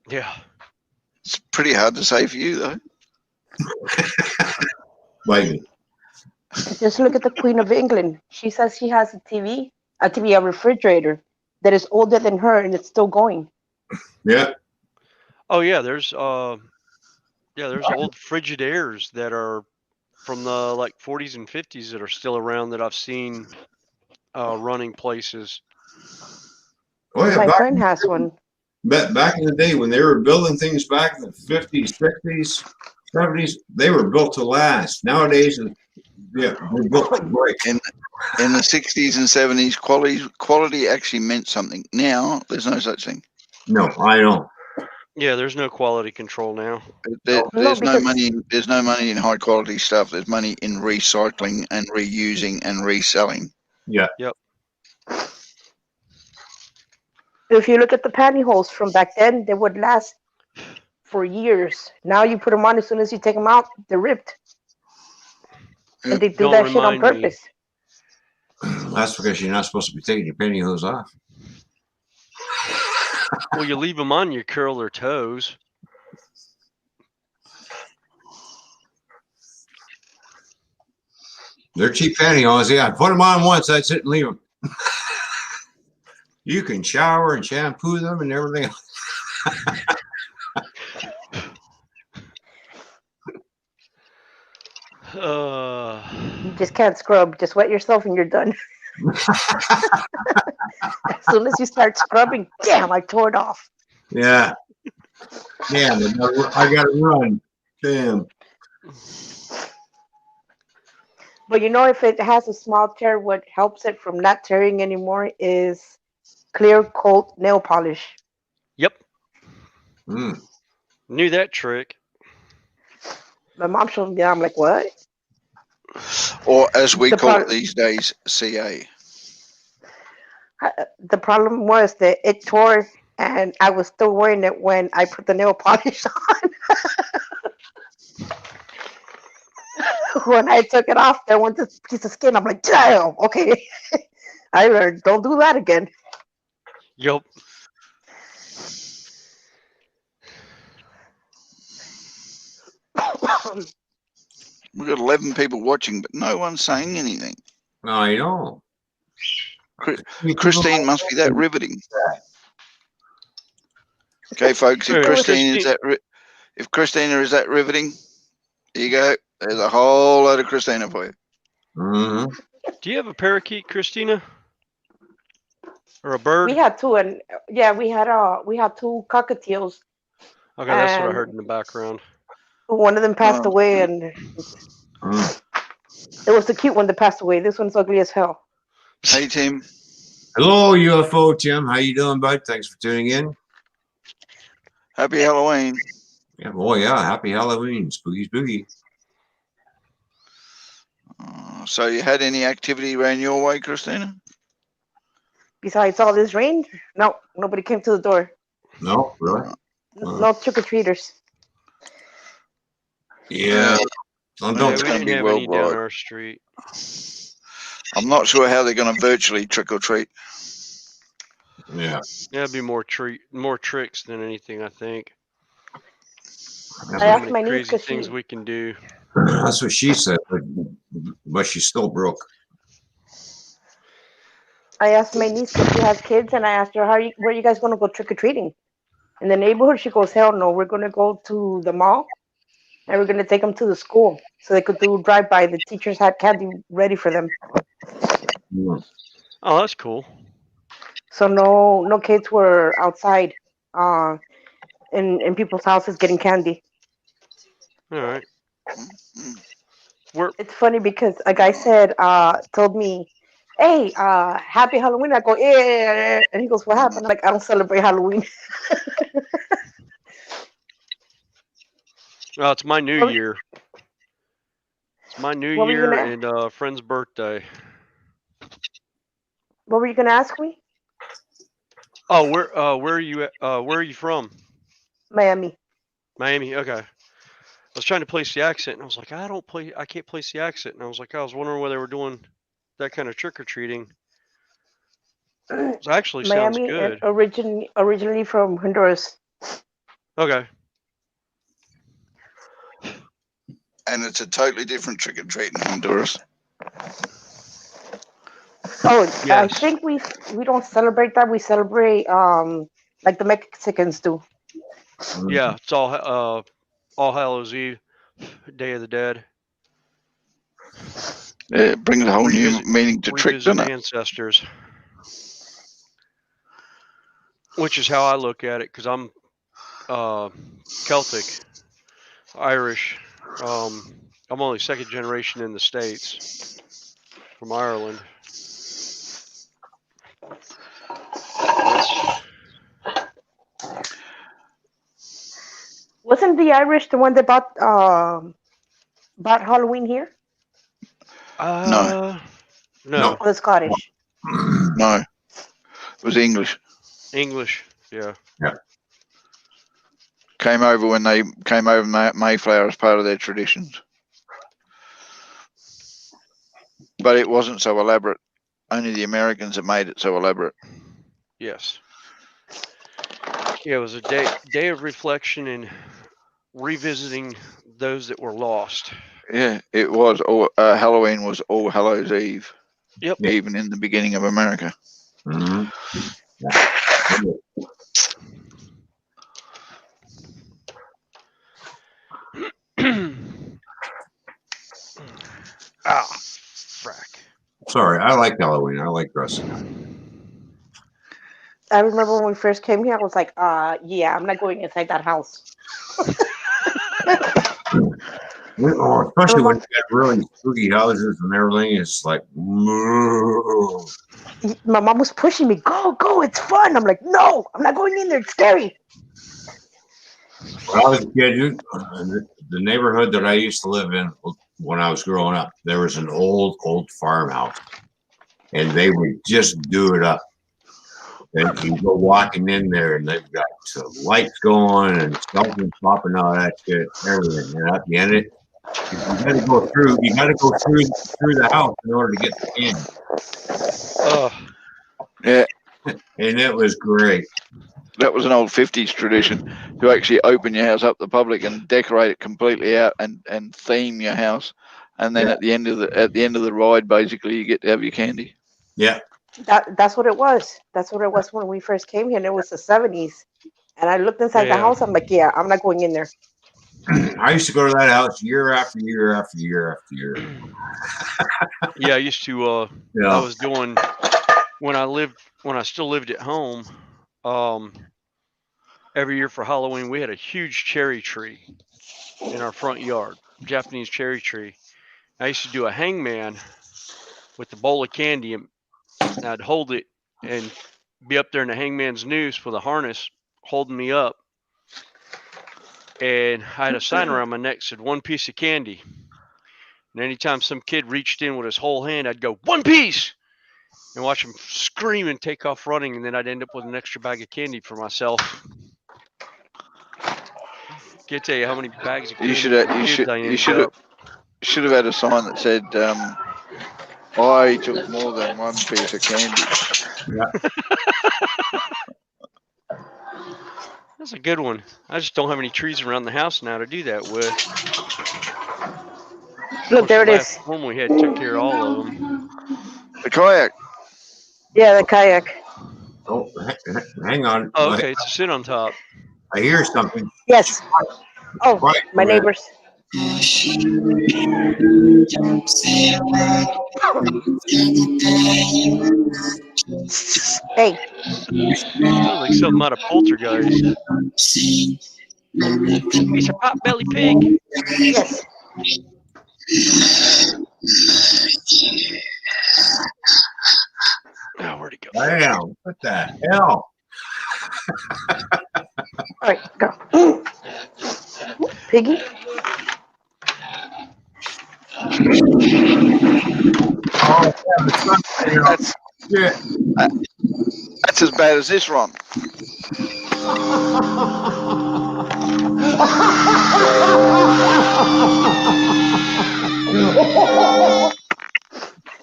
Yeah. It's pretty hard to say for you, though. Like, Just look at the Queen of England. She says she has a refrigerator that is older than her, and it's still going. yeah. Oh yeah, there's old Frigidaires that are from the like 40s and 50s that are still around that I've seen running places. Oh yeah. My friend has one. Back in the day when they were building things back in the 50s, 60s, 70s, they were built to last. Nowadays, they're built to break. In the 60s and 70s, quality actually meant something. Now there's no such thing. No, I know. Yeah, there's no quality control now. There's no money. There's no money in high quality stuff. There's money in recycling and reusing and reselling. Yeah. Yep. If you look at the pantyhose from back then, they would last for years. Now you put them on, as soon as you take them out, they're ripped. Yep. And they do Don't that shit on remind me. purpose. That's because you're not supposed to be taking your pantyhose off. Well, you leave them on, you curl their toes. They're cheap pantyhose. Yeah, put them on once. That's it, and leave them. You can shower and shampoo them and everything else. You just can't scrub. Just wet yourself and you're done. As soon as you start scrubbing, damn, I tore it off. Yeah. Damn, I gotta run. Damn. But if it has a small tear, what helps it from not tearing anymore is clear coat nail polish. Yep. Mm. Knew that trick. My mom showed me. I'm like, what? Or as we call it these days, CA. The problem was that it tore, and I was still wearing it when I put the nail polish on. when I took it off, there went this piece of skin. I'm like, damn, okay. I learned, don't do that again. Yup. We've got 11 people watching, but no one's saying anything. I know. Christine must be that riveting. Okay, folks, if Hey, Christine is if Christina is that riveting, here you go. There's a whole load of Christina for you. Mhm. Do you have a parakeet, Christina? Or a bird? We had two, and yeah, we had two cockatiels. Okay, that's what I and heard in the background. One of them passed Oh. away, and Mm. it was the cute one that passed away. This one's ugly as hell. Hey, Tim. Hello, UFO Tim. How you doing, bud? Thanks for tuning in. Happy Halloween. Yeah, oh yeah, happy Halloween, spooky, spooky. So you had any activity around your way, Christina? Besides all this rain, no, nobody came to the door. No, really? No trick or treaters. Yeah. Yeah, Don't it's we gonna didn't be have any down worldwide. our street. I'm not sure how they're going to virtually trick or treat. Yeah. Yeah, it'd be more tricks than anything, I think. I So asked many my niece crazy because things she, we can do. That's what she said, but she's still broke. I asked my niece because she has kids, and I asked her, where are you guys going to go trick or treating? In the neighborhood, she goes, hell no, we're going to go to the mall, and we're going to take them to the school so they could do drive-by. The teachers had candy ready for them. Mm. Oh, that's cool. So no kids were outside in people's houses getting candy. All right. Mm. It's funny because a guy told me, hey, happy Halloween. I go, yeah. And he goes, what happened? I'm like, I don't celebrate Halloween. Oh, it's my new What- year. It's my new What were you year gonna- and a friend's birthday. What were you going to ask me? Oh, where are you at? Where are you from? Miami. Miami. Okay. I was trying to place the accent, and I was like, I can't place the accent, and I was like, I was wondering whether they were doing that kind of trick or treating. It actually sounds Miami, good. originally from Honduras. Okay. And it's a totally different trick or treat in Honduras. Oh, I Yes. think we don't celebrate that. We celebrate like the Mexicans do. Yeah, it's All Hallows Eve, Day of the Dead. Yeah, it brings a whole new meaning to trick, Revisit doesn't it? ancestors. Which is how I look at it, because I'm Celtic, Irish. I'm only second generation in the States from Ireland. Wasn't the Irish the one that bought Halloween here? No. No. Or the Scottish? No. It was English. English, yeah. Came over when they came over Mayflower as part of their traditions. But it wasn't so elaborate. Only the Americans have made it so elaborate. Yes. Yeah, it was a day of reflection and revisiting those that were lost. Yeah, it was. Halloween was All Hallows Eve. Yep. Even in the beginning of America. Mhm. Yeah. Ah, frack. Sorry, I like Halloween. I like dressing up. I remember when we first came here, I was like, yeah, I'm not going inside that house. Oh, especially when you got really spooky houses and everything. It's like, moo. My mom was pushing me, go, it's fun. I'm like, no, I'm not going in there. It's scary. When I was a kid, the neighborhood that I used to live in when I was growing up, there was an old farmhouse, and they would just do it up. And you go walking in there, and they've got lights going and something popping out of that shit, everything. And at the end of it, You got to go through. You got to go through the house in order to get the candy, Yeah, and it was great. that was an old 50s tradition to actually open your house up to the public and decorate it completely out and theme your house. And then Yeah. at the end of the ride, basically, you get to have your candy. Yeah. That's what it was. That's what it was when we first came here, and it was the 70s. And I looked inside the Yeah. house. I'm like, yeah, I'm not going in there. I used to go to that house year after year after year after year. Yeah, I used to. I Yeah. was doing when I still lived at home. Every year for Halloween, we had a huge cherry tree in our front yard, Japanese cherry tree. I used to do a hangman with a bowl of candy, and I'd hold it and be up there in the hangman's noose with a harness holding me up. And I had a sign around my neck that said 1 piece of candy. And anytime some kid reached in with his whole hand, I'd go, 1 piece! And watch him scream and take off running. And then I'd end up with an extra bag of candy for myself. Can't tell you how many bags of candy You should have had a sign that said, "I took more than 1 piece of candy." That's a good one. I just don't have any trees around the house now to do that with. Look, there it The is. last one we had took care of all of them. The kayak. Yeah, the kayak. Oh, hang on. Oh, okay, it's a sit on top. I hear something. Yes. Oh, Quiet my for a minute. neighbors. Hey, Sounds like something out of Poltergeist. Piece of pot belly pig. yes. Oh, where'd it go? Damn, what the hell? All right, go. Piggy. Oh, yeah, the sun's coming up. That's Shit. that's as bad as this, Ron.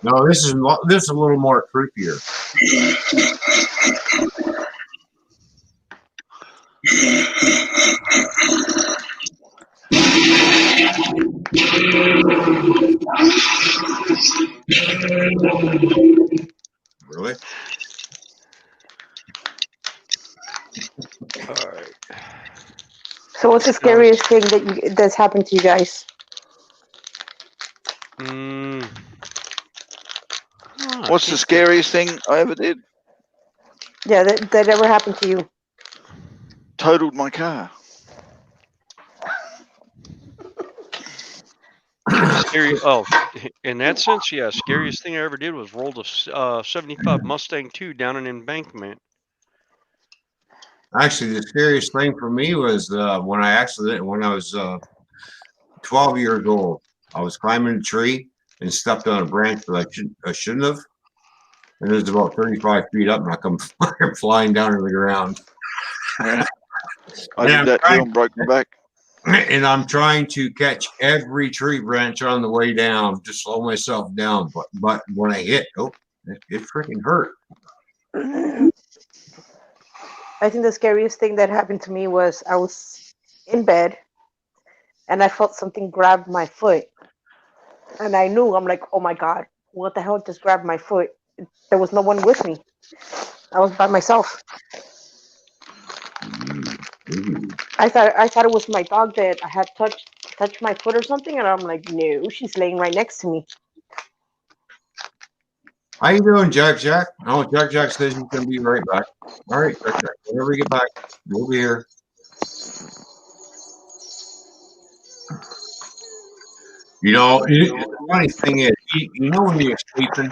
No, this is a little more creepier. Really? All right. So, what's the scariest thing that's happened to you guys? What's the scariest thing I ever did? Yeah, that ever happened to you? Totaled my car. Oh, in that sense, yeah. Scariest thing I ever did was rolled a 75 Mustang 2 down an embankment. Actually, the scariest thing for me was when I was 12 years old. I was climbing a tree and stepped on a branch that I shouldn't have. And it was about 35 feet up, and I come flying down to the ground. I did that too and broke my back. And I'm trying to catch every tree branch on the way down to slow myself down. But when I hit, it freaking hurt. I think the scariest thing that happened to me was I was in bed and I felt something grab my foot. And I knew, I'm like, oh my God, what the hell just grabbed my foot? There was no one with me. I was by myself. I thought it was my dog that I had touched my foot or something, and I'm like, no, she's laying right next to me. How you doing, Jack? Oh, Jack says he's gonna be right back. All right, Jack. Whenever we get back, we'll be here. You know, the funny thing is, you know when you're sleeping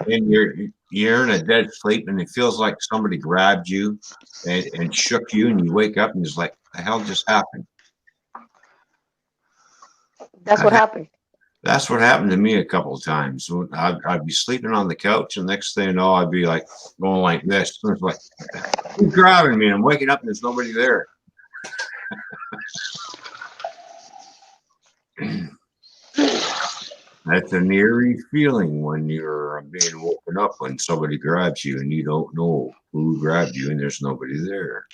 and you're in a dead sleep and it feels like somebody grabbed you and shook you, and you wake up and it's like, the hell just happened? That's what happened. That's what happened to me a couple of times. So I'd be sleeping on the couch, and next thing you know, I'd be like going like this. And it's like, who's grabbing me? And I'm waking up and there's nobody there. That's an eerie feeling when you're being woken up when somebody grabs you and you don't know who grabbed you and there's nobody there.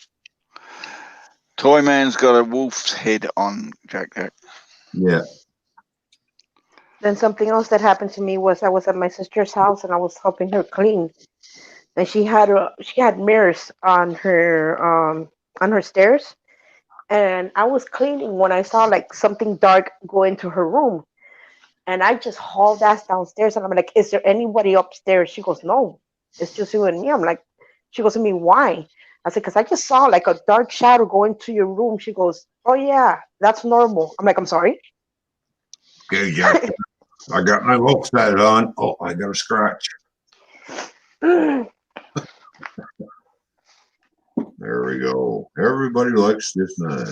Toyman's got a wolf's head on Jack. Yeah. Then something else that happened to me was I was at my sister's house and I was helping her clean, and she had mirrors on her stairs, and I was cleaning when I saw like something dark go into her room, and I just hauled ass downstairs and I'm like, "Is there anybody upstairs?" She goes, "No, it's just you and me." I'm like, she goes to me, "Why?" I said, "Because I just saw like a dark shadow go into your room." She goes, "Oh yeah, that's normal." I'm like, "I'm sorry." Okay, Jack. I got my wolf hat on. Oh, I got a scratch. There we go. Everybody likes this man.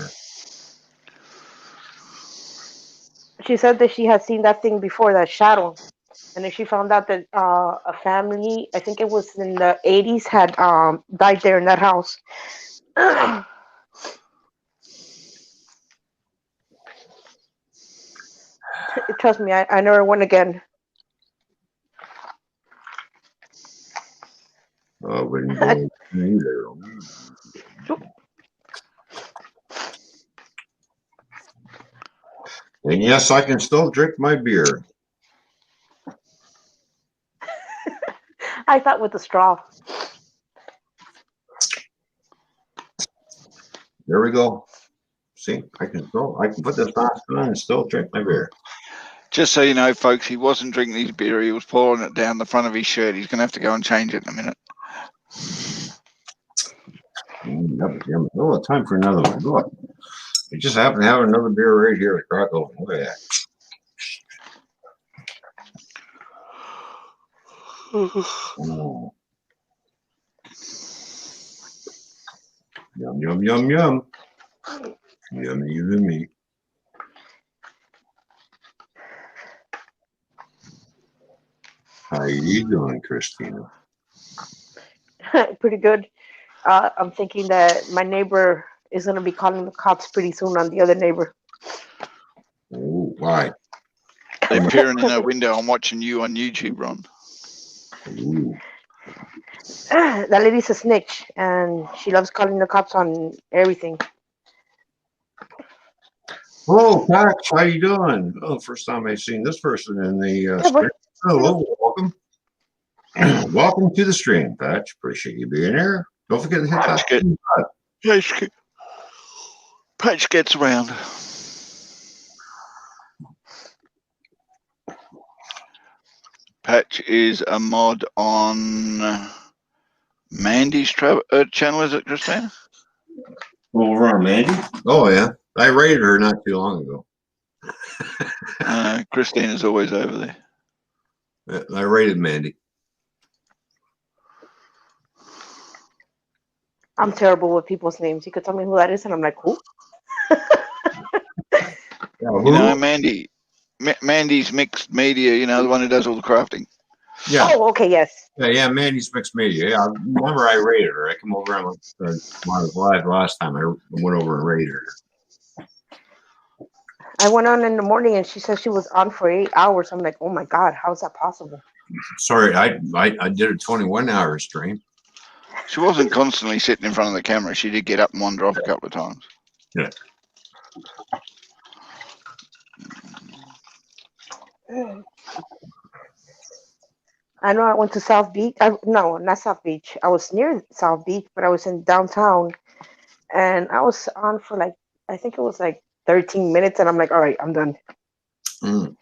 She said that she had seen that thing before, that shadow, and then she found out that a family, I think it was in the 80s, had died there in that house. Trust me, I never went again. Wouldn't go either. And yes, I can still drink my beer. I thought with the straw. There we go. See, I can put this mask on and still drink my beer. Just so you know, folks, he wasn't drinking his beer. He was pouring it down the front of his shirt. He's going to have to go and change it in a minute. Oh, time for another one. Look, I just happen to have another beer right here at Crackle. Look at that. Oh. Yum, yum, yum, yum. Yummy, yummy. How you doing, Christina? Pretty good. I'm thinking that my neighbor is going to be calling the cops pretty soon on the other neighbor. Oh, why? They're peering in their window and watching you on YouTube, Ron. Ooh. That lady's a snitch, and she loves calling the cops on everything. Oh, Patch, how you doing? Oh, first time I've seen this person in the stream. Hello, welcome. Welcome to the stream, Patch. Appreciate you being here. Don't forget to hit that. Patch gets around. Patch is a mod on Mandy's channel, is it, Christina? Over on Mandy? Oh, yeah. I rated her not too long ago. Christina's always over there. Yeah, I rated Mandy. I'm terrible with people's names. You could tell me who that is, and I'm like, who? You know, Mandy's Mixed Media, you know, the one who does all the crafting. Yeah. Oh, okay, yes. Yeah, Mandy's Mixed Media. Yeah, I remember I rated her. I come over and when I was live last time. I went over and rated her. I went on in the morning, and she said she was on for 8 hours. I'm like, oh my God, how is that possible? Sorry, I did a 21-hour stream. She wasn't constantly sitting in front of the camera. She did get up and wander off a couple of times. Yeah. I know I went to South Beach. No, not South Beach. I was near South Beach, but I was in downtown, and I was on for like, I think it was like 13 minutes, and I'm like, all right, I'm done. Mm.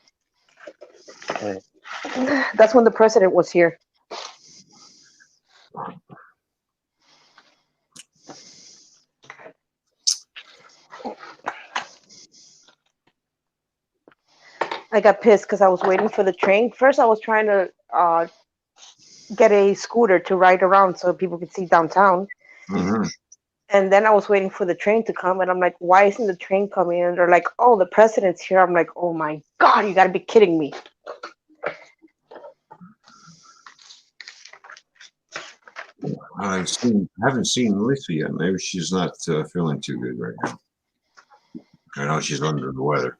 That's when the president was here. I got pissed because I was waiting for the train. First, I was trying to get a scooter to ride around so people could see downtown. Mm-hmm. And then I was waiting for the train to come, and I'm like, why isn't the train coming? And they're like, oh, the president's here. I'm like, oh my God, you gotta be kidding me. I haven't seen Lisa yet. Maybe she's not feeling too good right now. I know she's under the weather.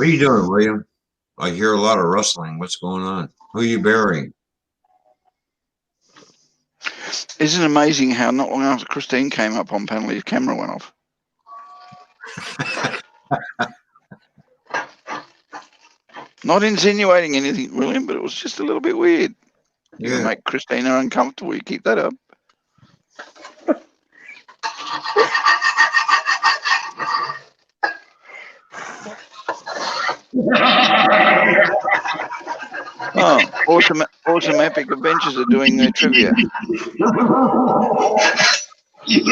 What are you doing, William? I hear a lot of rustling. What's going on? Who are you burying? Isn't it amazing how not long after Christine came up on panel, his camera went off? Not insinuating anything, William, but it was just a little bit weird. You're going to make Christina uncomfortable. You keep that up. Oh, awesome Epic Adventures are doing their trivia. You're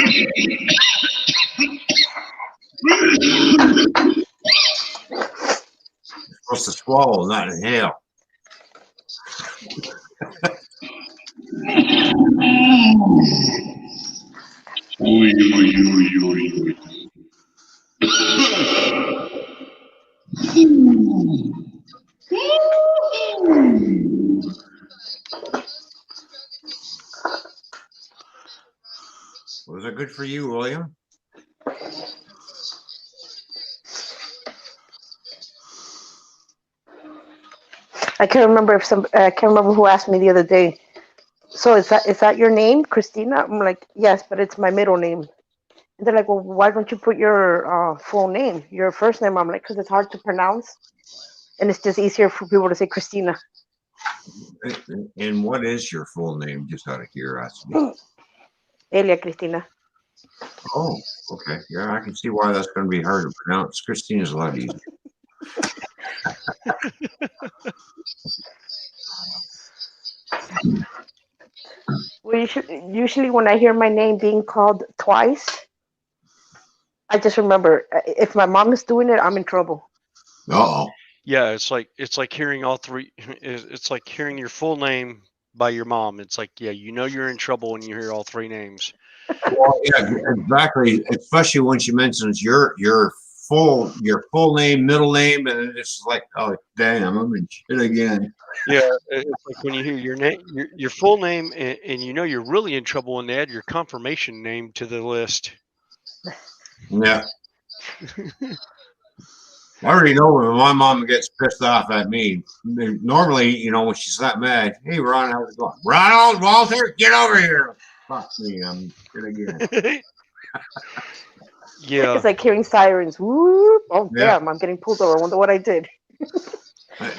supposed to swallow, not inhale. Was it good for you, William? I can't remember I can't remember who asked me the other day. So is that your name, Christina? I'm like, yes, but it's my middle name. And they're like, well, why don't you put your full name, your first name? I'm like, because it's hard to pronounce, and it's just easier for people to say Christina. And what is your full name, just out of curiosity? Elia Cristina. Oh, okay. Yeah, I can see why that's going to be hard to pronounce. Christina's a lot easier. Well, usually when I hear my name being called twice, I just remember if my mom is doing it, I'm in trouble. Uh-oh. Yeah, it's like hearing all three. It's like hearing your full name by your mom. It's like, yeah, you know you're in trouble when you hear all three names. Well, yeah, exactly. Especially when she mentions your full name, middle name, and it's like, oh damn, I'm in shit again. Yeah, it's like when you hear your name, your full name, and you know you're really in trouble when they add your confirmation name to the list. Yeah. I already know when my mom gets pissed off at me. Normally, you know, when she's not mad, hey Ron, how's it going? Ronald, Walter, get over here. Fuck me, I'm shit again. Yeah. It's like hearing sirens. Whoop. Oh, Yeah. damn, I'm getting pulled over. I wonder what I did.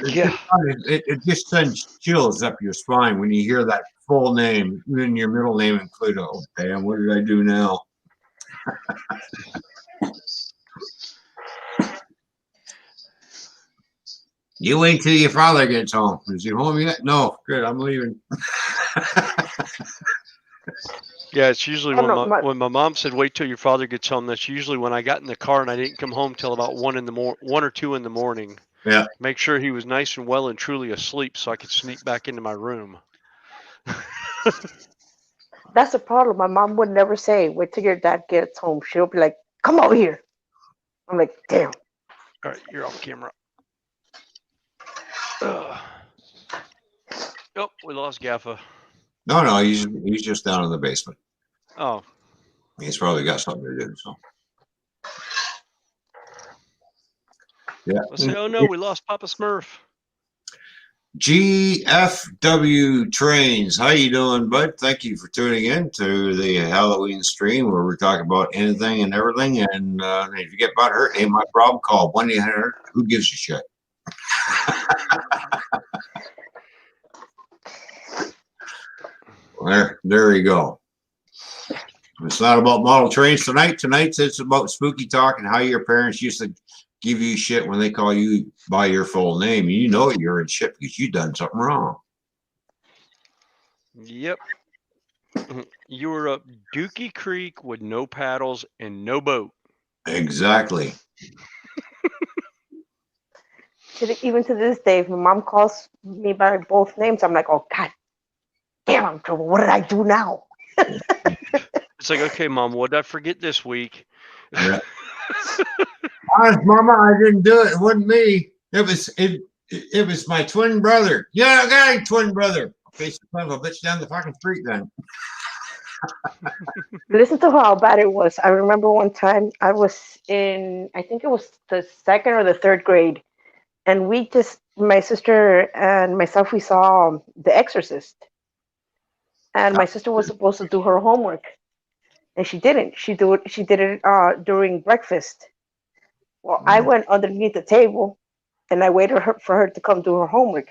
Yeah. It just sends chills up your spine when you hear that full name, even your middle name included. Oh, damn, what did I do now? You wait till your father gets home. Is he home yet? No. Good, I'm leaving. Yeah, it's usually Oh, when my mom said, "Wait till your father gets home." That's usually when I got in the car and I didn't come home till about 1 or 2 in the morning. Yeah. Make sure he was nice and well and truly asleep, so I could sneak back into my room. That's the problem. My mom would never say, wait till your dad gets home. She'll be like, come over here. I'm like, damn. All right, you're off camera. Oh, we lost Gaffa. No, he's just down in the basement. Oh. He's probably got something to do, so. Yeah. Let's say, oh no, we lost Papa Smurf. GFW Trains, how you doing, bud? Thank you for tuning in to the Halloween stream where we talk about anything and everything. And if you get butthurt, ain't my problem. Call 1-800. Who gives a shit? There you go. It's not about model trains tonight. Tonight's it's about spooky talk and how your parents used to give you shit when they call you by your full name. You know you're in shit because you done something wrong. Yep. You were up Dookie Creek with no paddles and no boat. Exactly. Even to this day, if my mom calls me by both names, I'm like, oh, God damn, I'm in trouble. What did I do now? It's like, okay, Mom, what did I forget this week? Yeah. Honest, Mama, I didn't do it. It wasn't me. It was my twin brother. Yeah, I got a twin brother. Okay, so son of a bitch down the fucking street then. Listen to how bad it was. I remember one time I was in, I think it was the second or the third grade, and my sister and myself, we saw The Exorcist, and my sister was supposed to do her homework, and she didn't. She did it during breakfast. Well, I went underneath the table, and I waited for her to come do her homework,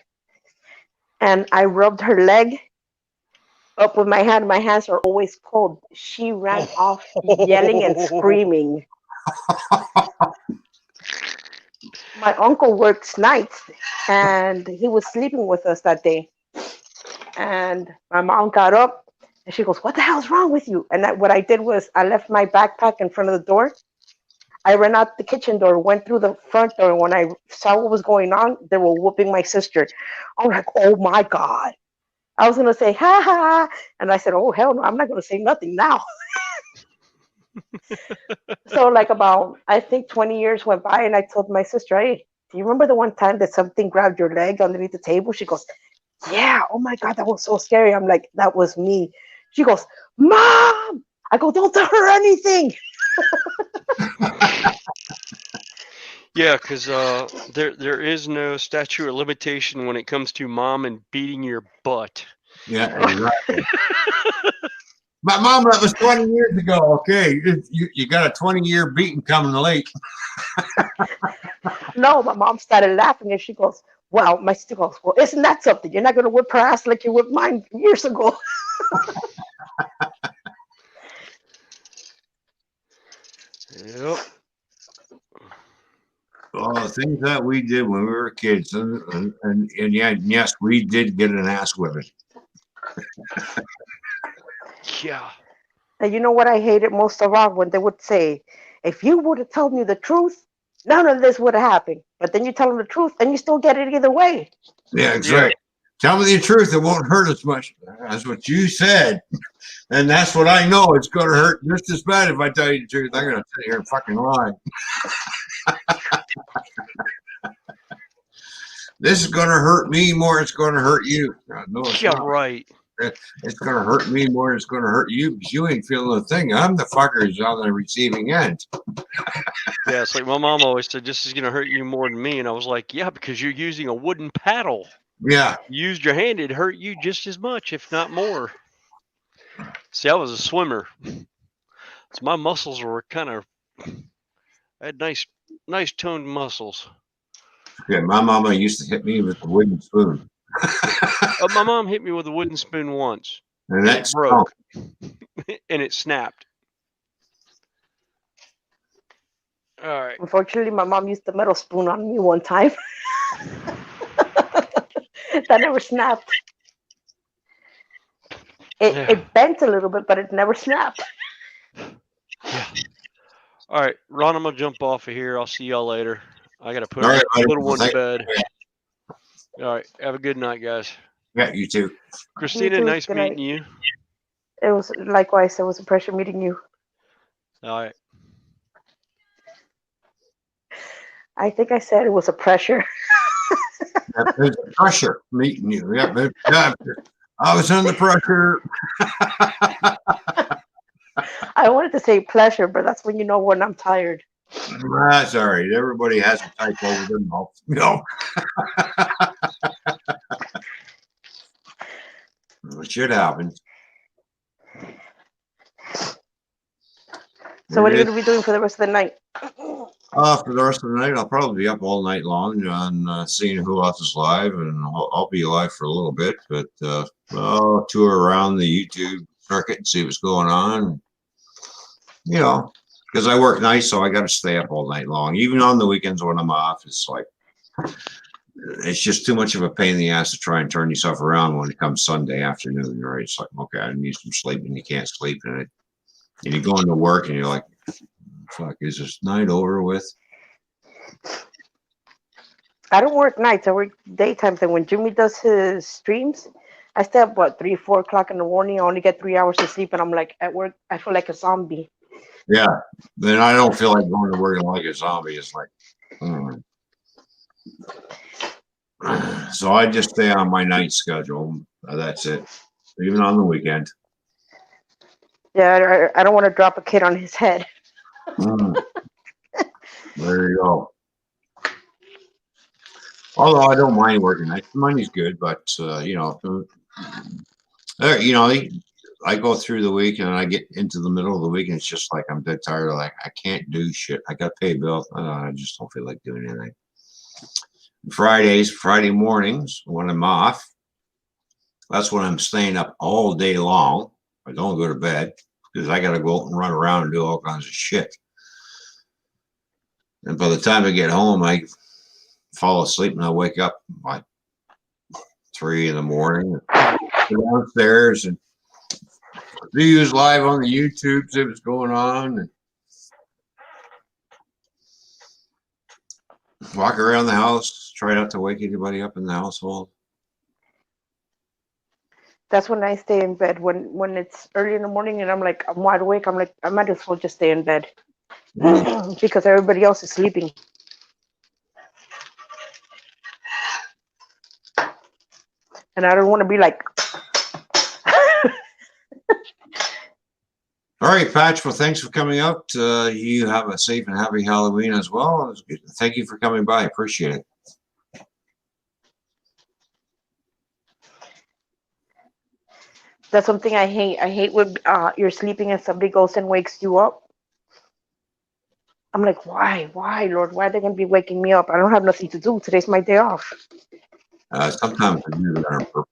and I rubbed her leg up with my hand. My hands are always cold. She ran off yelling and screaming. My uncle works nights, and he was sleeping with us that day. And my mom got up, and she goes, "What the hell's wrong with you?" And what I did was I left my backpack in front of the door. I ran out the kitchen door, went through the front door. And when I saw what was going on, they were whooping my sister. I was like, "Oh my God." I was going to say, "Ha ha." And I said, "Oh, hell no, I'm not going to say nothing now." So, like, about, I think 20 years went by, and I told my sister, "Hey, do you remember the one time that something grabbed your leg underneath the table?" She goes, "Yeah, oh my God, that was so scary." I'm like, "That was me." She goes, "Mom!" I go, "Don't tell her anything." Yeah, because there is no statute of limitation when it comes to mom and beating your butt. Yeah, exactly. But Mom, that was 20 years ago. Okay, you got a 20-year beating coming late. No, my mom started laughing, and she goes, "Well," my sister goes, "Well, isn't that something? You're not going to whip her ass like you whipped mine years ago." Yep. Oh, things that we did when we were kids, and yeah, yes, we did get an ass whipping. Yeah. And you know what I hated most of all? When they would say, "If you would have told me the truth, none of this would have happened." But then you tell them the truth, and you still get it either way. Yeah, exactly. Tell me the truth; it won't hurt as much. That's what you said, and that's what I know. It's going to hurt just as bad if I tell you the truth. I'm going to sit here and fucking lie. This is going to hurt me more. It's going to hurt you. No, it's Yeah, not. right. It's going to hurt me more. It's going to hurt you because you ain't feeling a thing. I'm the fucker who's on the receiving end. Yeah, it's like my mom always said, "This is gonna hurt you more than me," and I was like, "Yeah, because you're using a wooden paddle. Yeah. You used your hand, it'd hurt you just as much, if not more." See, I was a swimmer, so my muscles were kind of, I had nice toned muscles. Yeah, my mama used to hit me with a wooden spoon. My mom hit me with a wooden spoon once, And and that's it broke, and it snapped. All right. Unfortunately, my mom used the metal spoon on me one time. That never snapped. Yeah. It bent a little bit, but it never snapped. Yeah. All right, Ron, I'm gonna jump off of here. I'll see y'all later. I gotta put all right. a little one to Thank- bed. All right, have a good night, guys. Yeah, you too. Christina, too. nice Good meeting night. you. It was likewise. It was a pleasure meeting you. All right. I think I said it was a pressure. There's pressure meeting you. Yeah, I was under pressure. I wanted to say pleasure, but that's when you know when I'm tired. That's all right. Everybody has a type over their mouth. No. Shit happens. So what are you going to be doing for the rest of the night? For the rest of the night, I'll probably be up all night long on seeing who else is live, and I'll be live for a little bit, but I'll tour around the YouTube circuit and see what's going on. You know, because I work nights, so I got to stay up all night long. Even on the weekends when I'm off, it's like it's just too much of a pain in the ass to try and turn yourself around when it comes Sunday afternoon, right? It's like, okay, I need some sleep, and you can't sleep, and you go into work, and you're like, fuck, is this night over with? I don't work nights. I work daytime. And when Jimmy does his streams, I stay up, 3, 4 o'clock in the morning. I only get 3 hours of sleep, and I'm like, at work, I feel like a zombie. Yeah, then I don't feel like going to work like a zombie. It's like, so I just stay on my night schedule. That's it. Even on the weekend. Yeah, I don't want to drop a kid on his head. There you go. Although I don't mind working nights, money's good, but you know, you know, I go through the week and I get into the middle of the week and it's just like I'm dead tired. Like I can't do shit. I got to pay bills. I just don't feel like doing anything. Friday mornings when I'm off, that's when I'm staying up all day long. I don't go to bed because I got to go out and run around and do all kinds of shit. And by the time I get home, I fall asleep and I wake up like 3 in the morning. Go downstairs and do use live on the YouTube, see what's going on, and walk around the house, try not to wake anybody up in the household. That's when I stay in bed. When it's early in the morning and I'm like, I'm wide awake, I'm like, I might as well just stay in bed because everybody else is sleeping. And I don't want to be like, All right, Patch. Well, thanks for coming out. You have a safe and happy Halloween as well. Thank you for coming by. Appreciate it. that's something I hate. I hate when you're sleeping and somebody goes and wakes you up. I'm like, why, Lord? Why are they going to be waking me up? I don't have nothing to do. Today's my day off. Sometimes I do that on purpose.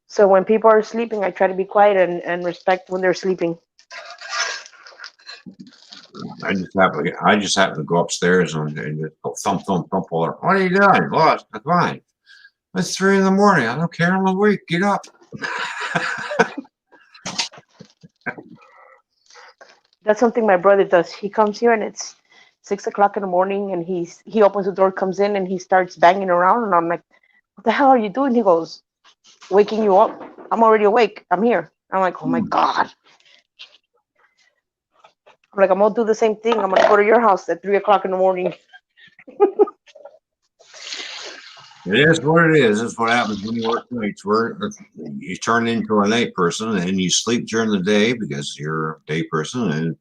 So when people are sleeping, I try to be quiet and respect when they're sleeping. I just happen to go upstairs and just go thump. What are you doing? Well, it's fine. It's 3 in the morning. I don't care. I'm awake. Get up. That's something my brother does. He comes here and it's 6 o'clock in the morning and he opens the door, comes in and he starts banging around and I'm like, what the hell are you doing? He goes, waking you up. I'm already awake. I'm here. I'm like, oh my God. I'm like, I'm gonna do the same thing. I'm gonna go to your house at 3 o'clock in the morning. It is what it is. It's what happens when you work nights. You turn into a night person and you sleep during the day because you're a day person.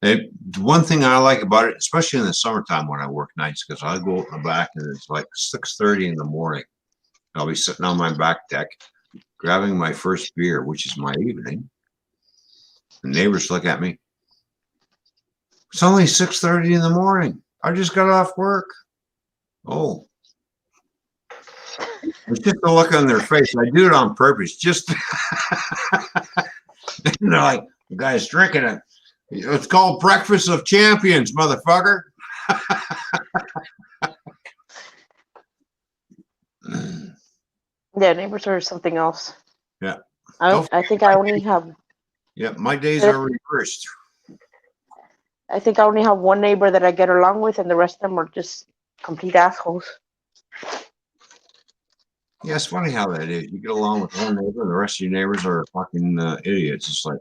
And one thing I like about it, especially in the summertime when I work nights, because I go out in the back and it's like 6:30 in the morning. I'll be sitting on my back deck, grabbing my first beer, which is my evening. The neighbors look at me. It's only 6:30 in the morning. I just got off work. Oh. It's just the look on their face. I do it on purpose. Just you know, like the guy's drinking it. It's called Breakfast of Champions, motherfucker. Yeah, neighbors are something else. Yeah. I think I only have. Yeah, my days are reversed. I think I only have one neighbor that I get along with, and the rest of them are just complete assholes. Yeah, it's funny how that is. You get along with one neighbor, and the rest of your neighbors are fucking idiots. It's like,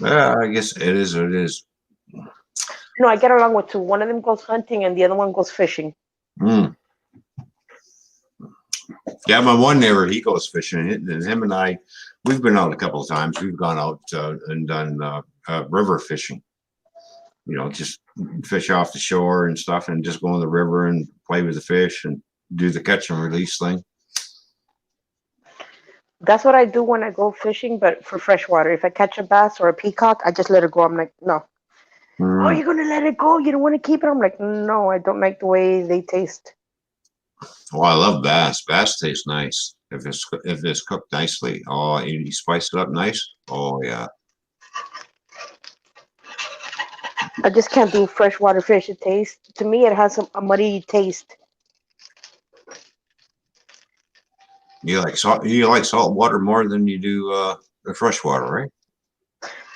I guess it is what it is. No, I get along with two. One of them goes hunting, and the other one goes fishing. Mm. Yeah, my one neighbor, he goes fishing, and him and I, we've been out a couple of times. We've gone out and done river fishing. You know, just fish off the shore and stuff, and just go in the river and play with the fish and do the catch and release thing. That's what I do when I go fishing, but for freshwater. If I catch a bass or a peacock, I just let it go. I'm like, no. Oh, you're gonna let it go? You don't want to keep it? I'm like, no, I don't like the way they taste. Oh, I love bass. Bass tastes nice if it's cooked nicely. Oh, you spice it up nice. Oh yeah. I just can't do freshwater fish. It tastes, to me, it has a muddy taste. You like salt water more than you do the freshwater, right?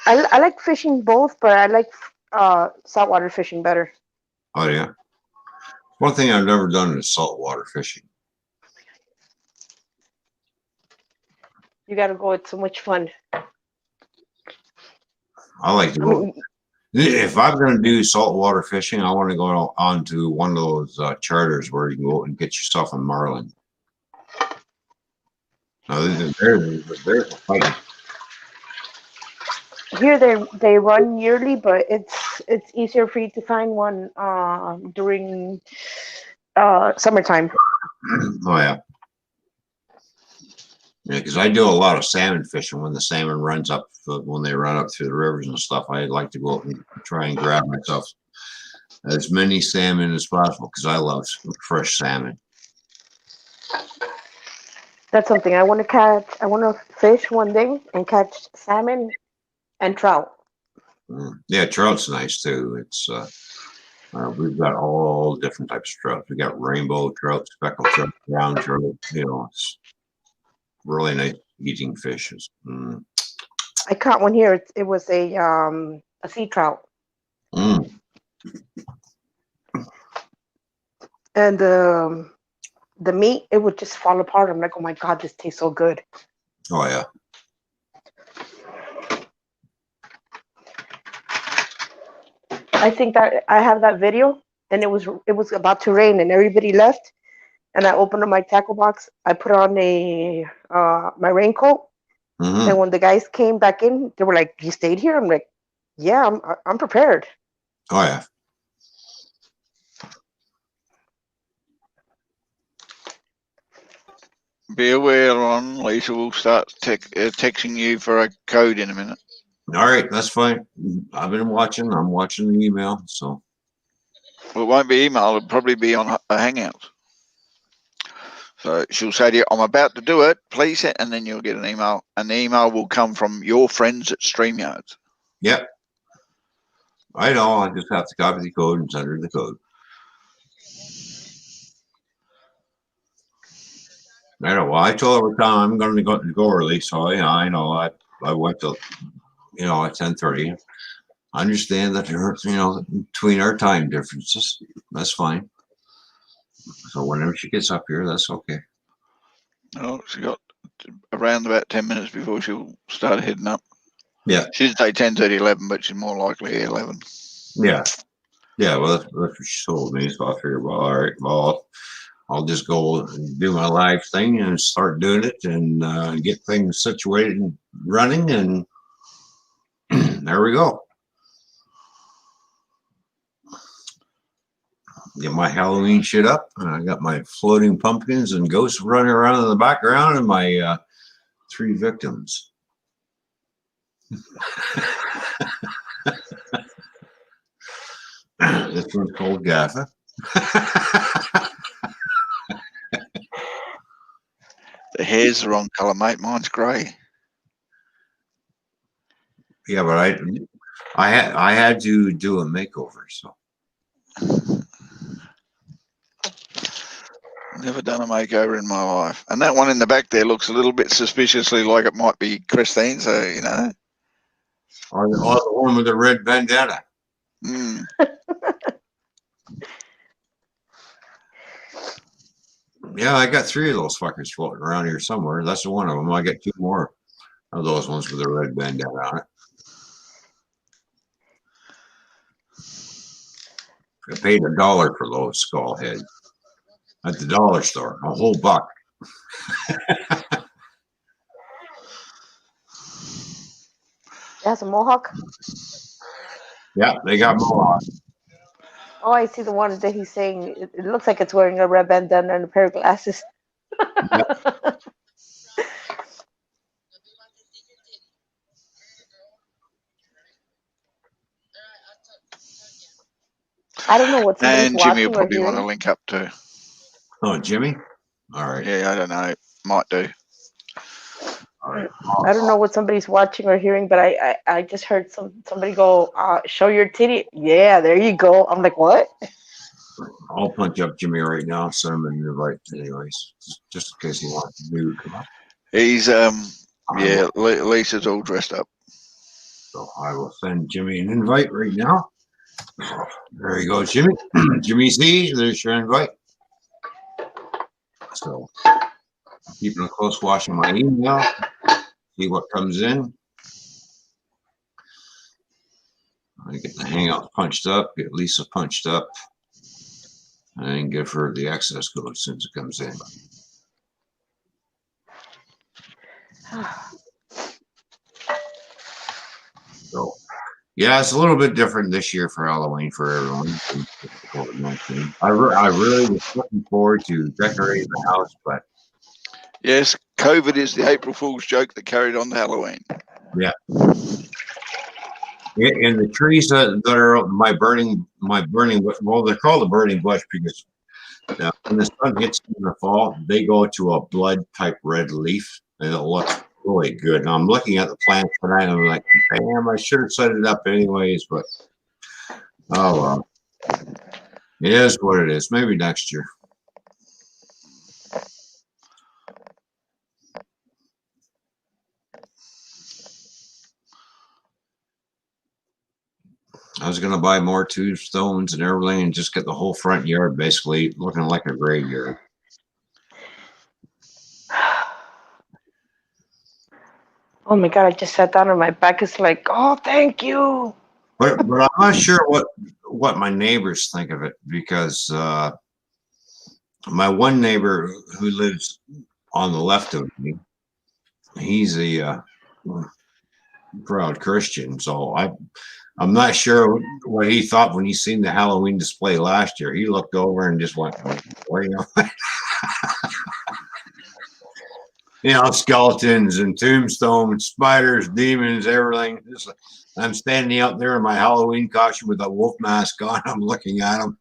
I like fishing both, but I like saltwater fishing better. Oh yeah. One thing I've never done is saltwater fishing. You gotta go. It's so much fun. I like to go. If I'm going to do saltwater fishing, I want to go on to one of those charters where you can go and get yourself a marlin. Now, they're fighting. Here they run yearly, but it's it's easier for you to find one during summertime. Oh yeah. Yeah, because I do a lot of salmon fishing when the salmon runs up, when they run up through the rivers and stuff. I like to go up and try and grab myself as many salmon as possible because I love fresh salmon. That's something I want to catch. I want to fish one day and catch salmon and trout. Yeah, trout's nice too. It's we've got all different types of trout. We got rainbow trout, speckled trout, brown trout. You know, it's really nice eating fishes. I caught one here. It was a sea trout, Mm. and the meat, it would just fall apart. I'm like, oh my god, this tastes so good. Oh yeah. I think that I have that video, and it was about to rain, and everybody left, and I opened up my tackle box. I put on my raincoat, Mhm. and when the guys came back in, they were like, "You stayed here?" I'm like, "Yeah, I'm prepared." Oh yeah. Be aware, Ron. Lisa will start texting you for a code in a minute. All right, that's fine. I've been watching. I'm watching the email. So Well, it won't be email. It'll probably be on a Hangout. So she'll say to you, "I'm about to do it. Please," and then you'll get an email, and the email will come from your friends at StreamYard. yep. I know. I just have to copy the code and send her the code. I know. Well, I told her I'm going to go early, so yeah, I know. I went to at 10:30. I understand that between our time differences, that's fine. So whenever she gets up here, that's okay. Oh, she got around about 10 minutes before she'll start heading up. Yeah. She'd say 10:30, 11, but she's more likely 11. Yeah. Yeah. Well, that's what she told me. So I figured, well, all right, well, I'll just go and do my live thing and start doing it and get things situated and running, and there we go. Get my Halloween shit up. I got my floating pumpkins and ghosts running around in the background, and my 3 victims. This one's called Gaffa. The hair's the wrong colour, mate. Mine's grey. Yeah, but I had to do a makeover, so. Never done a makeover in my life. And that one in the back there looks a little bit suspiciously like it might be Christine, so, Or the one with the red bandana. Mm. Yeah, I got 3 of those fuckers floating around here somewhere. That's one of them. I got 2 more of those ones with the red bandana on it. I paid $1 for those skull heads at the dollar store, a whole buck. That's a mohawk. Yeah, they got mohawk. Oh, I see the one that he's saying. It looks like it's wearing a red bandana and a pair of glasses. I don't know what somebody's And Jimmy will watching or probably want to hearing. link up too. Oh, Jimmy? All right. Yeah, I don't know. Might do. All right. I don't know what somebody's watching or hearing, but I just heard somebody go, "Show your titty." Yeah, there you go. I'm like, what? I'll punch up Jimmy right now, send him an invite anyways, just in case he wants to do come up. He's Lisa's all dressed up. So I will send Jimmy an invite right now. There you go, Jimmy. Jimmy C, there's your invite. So keeping a close watch on my email, see what comes in. I get the Hangout punched up, get Lisa punched up, and give her the access code as soon as it comes in. So Yeah, it's a little bit different this year for Halloween for everyone. I really was looking forward to decorating the house, but Yes, COVID is the April Fool's joke that carried on to Halloween. in the trees that are my burning, well, they're called a burning bush because when the sun hits them in the fall, they go to a blood type red leaf, and it looks really good. And I'm looking at the plants tonight, and I'm like, damn, I should have set it up anyways, but oh well. It is what it is. Maybe next year. I was gonna buy more tombstones and everything and just get the whole front yard basically looking like a graveyard. Oh my God, I just sat down and my back is like, oh, thank you. But I'm not sure what my neighbors think of it because my one neighbor who lives on the left of me, he's a proud Christian, so I'm not sure what he thought when he seen the Halloween display last year. He looked over and just went, well, skeletons and tombstones, spiders, demons, everything. I'm standing out there in my Halloween costume with a wolf mask on. I'm looking at him.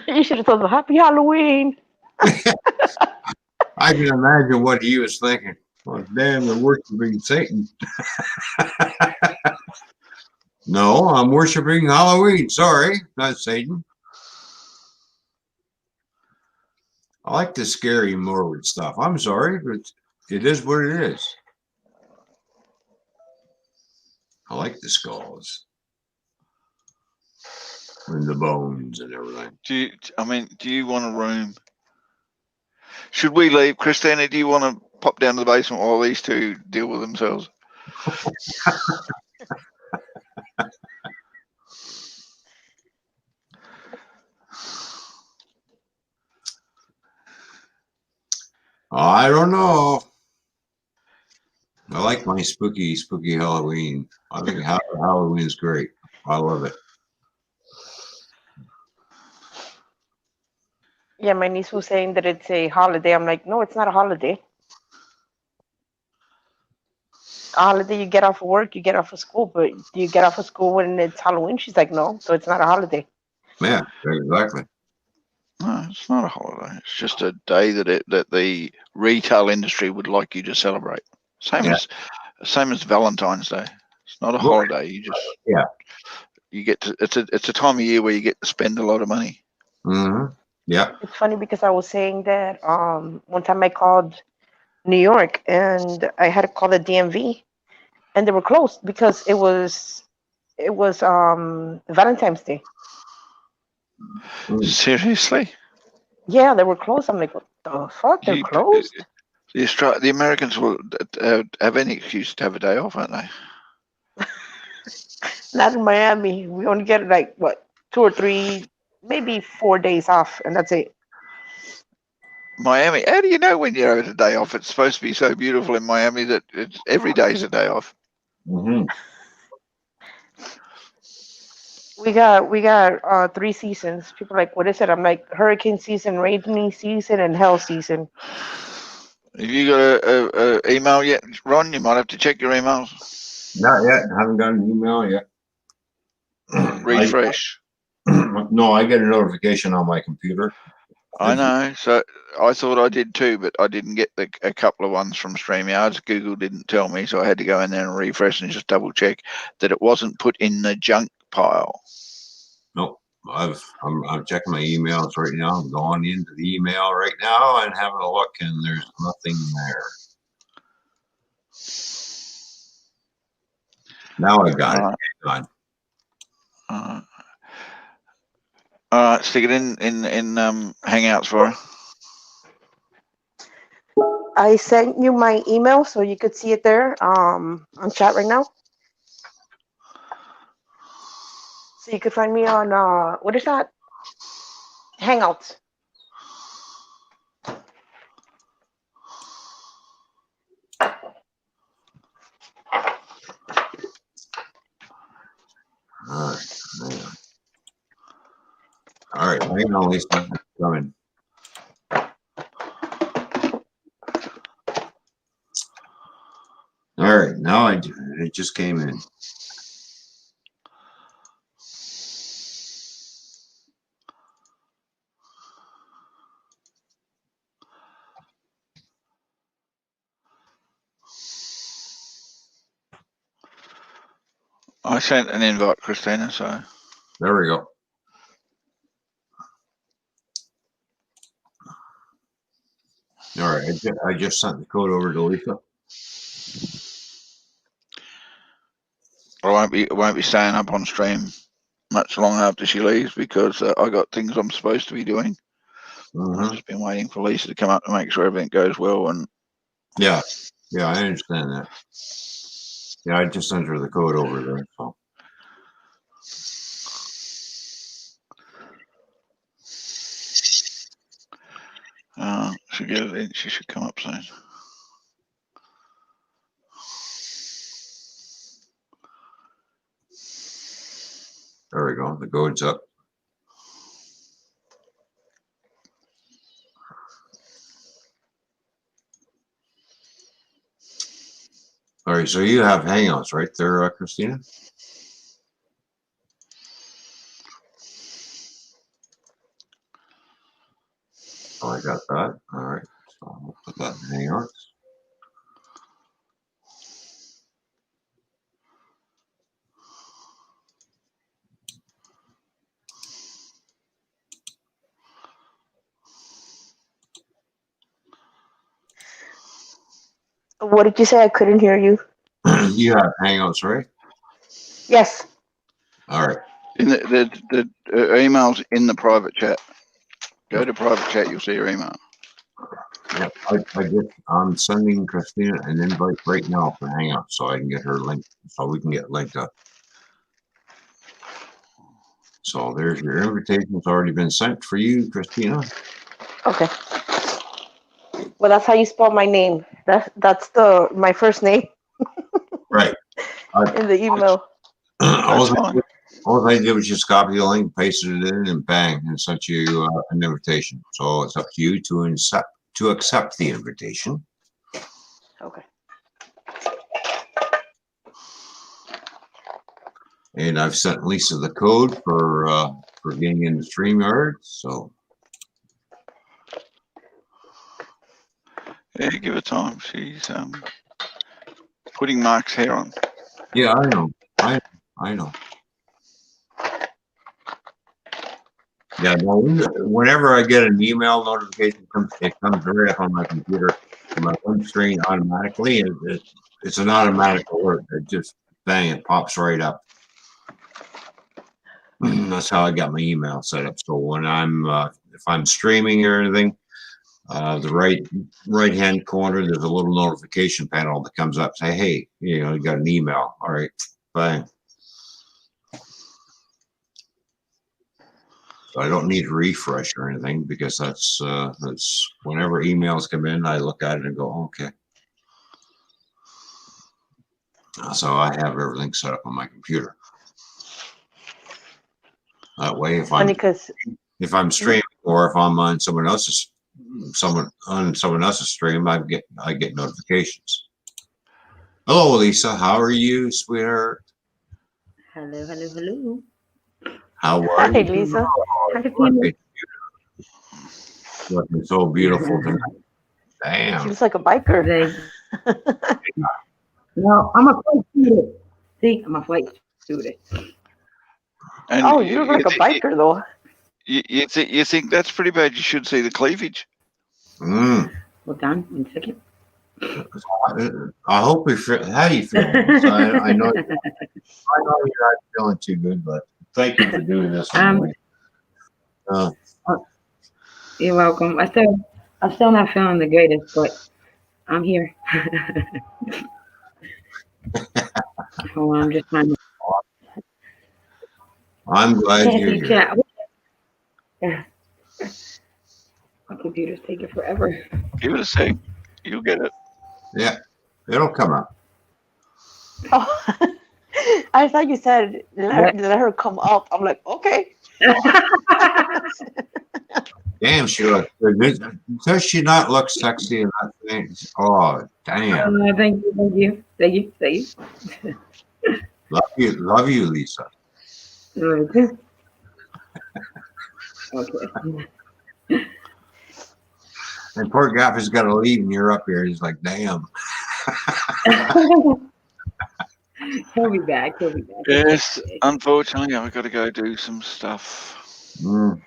You should have told them Happy Halloween. I can imagine what he was thinking. Well, damn, they're worshiping Satan. No, I'm worshiping Halloween. Sorry, not Satan. I like the scary morbid stuff. I'm sorry, but it is what it is. I like the skulls and the bones and everything. Do you want a room? Should we leave? Christina, do you want to pop down to the basement while these two deal with themselves? I don't know. I like my spooky Halloween. I think Halloween is great. I love it. Yeah, my niece was saying that it's a holiday. I'm like, no, it's not a holiday. A holiday, you get off of work, you get off of school, but do you get off of school when it's Halloween? She's like, no, so it's not a holiday. Yeah, exactly. No, it's not a holiday. It's just a day that the retail industry would like you to celebrate. Same as Valentine's Day. It's not a holiday. You just you get to. It's a time of year where you get to spend a lot of money. Mm-hmm. Yeah. It's funny because I was saying that one time I called New York and I had to call the DMV and they were closed because it was Valentine's Day. Seriously? Yeah, they were closed. I'm like, what the fuck? They're closed? The Americans will have any excuse to have a day off, aren't they? Not in Miami. We only get like what 2 or 3, maybe 4 days off, and that's it. Miami. How do you know when you're having a day off? It's supposed to be so beautiful in Miami that every day's a day off. Mm-hmm. We got 3 seasons. People are like, what is it? I'm like, hurricane season, rainy season, and hell season. Have you got a email yet, Ron? You might have to check your emails. Not yet. I haven't got an email yet. Refresh. No, I get a notification on my computer. I know. So I thought I did too, but I didn't get a couple of ones from StreamYards. Google didn't tell me, so I had to go in there and refresh and just double check that it wasn't put in the junk pile. Nope. I'm checking my emails right now. I'm going into the email right now and having a look, and there's nothing there. Now I got it. Hang on. All right, stick it in Hangouts for her. I sent you my email so you could see it there on chat right now. So you could find me on what is that? Hangouts. All right, hang on, Lisa. I'm coming. All right, now it just came in. I sent an invite, Christina, so There we go. All right, I just sent the code over to Lisa. I won't be staying up on stream much longer after she leaves because I got things I'm supposed to be doing. Mhm. I've just been waiting for Lisa to come up to make sure everything goes well. And Yeah, I understand that. Yeah, I just sent her the code over there. So she get it in. She should come up soon. there we go. The code's up. All right, so you have Hangouts right there, Christina? Oh, I got that. All right, so I'll put that in Hangouts. What did you say? I couldn't hear you. You have Hangouts, right? Yes. All right. In the emails in the private chat. Go to private chat. You'll see your email. Yeah, I'm sending Christina an invite right now for Hangouts so I can get her link, so we can get linked up. So there's your invitation. It's already been sent for you, Christina. Okay. Well, that's how you spell my name. That's my first name Right. in the email. That's fine. All I did was just copy the link, pasted it in, and bang, and sent you an invitation. So it's up to you to accept the invitation. Okay. And I've sent Lisa the code for getting into StreamYard. So Yeah, give her time. She's putting Mark's hair on. yeah, I know. I know. Yeah, no, whenever I get an email notification, it comes right up on my computer, on my home screen automatically. And it's an automatic alert. It just, bang, it pops right up. That's how I got my email set up. So when if I'm streaming or anything, the right-hand corner, there's a little notification panel that comes up, say, hey, you got an email. All right, bang. So I don't need to refresh or anything because that's whenever emails come in, I look at it and go, okay. So I have everything set up on my computer. That way, if I'm streaming or if I'm on someone else's stream, I get notifications. Hello, Lisa. How are you, sweetheart? Hello. How are Hi, you? Lisa. Looking so beautiful tonight. Damn. She looks like a biker. No, I'm a flight student. See, I'm a flight student. And Oh, you look like a biker, though. You think that's pretty bad? You should see the cleavage. Mm. Hold on 1 second. I hope you feel. How do you feel? So I know you're not feeling too good, but thank you for doing this. Anyway. You're welcome. I'm still not feeling the greatest, but I'm here. Hold on, I'm just trying to. I'm glad you're here. Chat. My computer's taking forever. Give it a sec. You'll get it. Yeah, it'll come up. Oh. I thought you said let her come up. I'm like, okay. Damn, she looks good. Does she not look sexy in that thing? Oh, damn. Thank you. Love you, Lisa. Okay. And poor Gaffy's got to leave, and you're up here. He's like, damn. He'll be back. Yes, unfortunately, I've got to go do some stuff. Mm.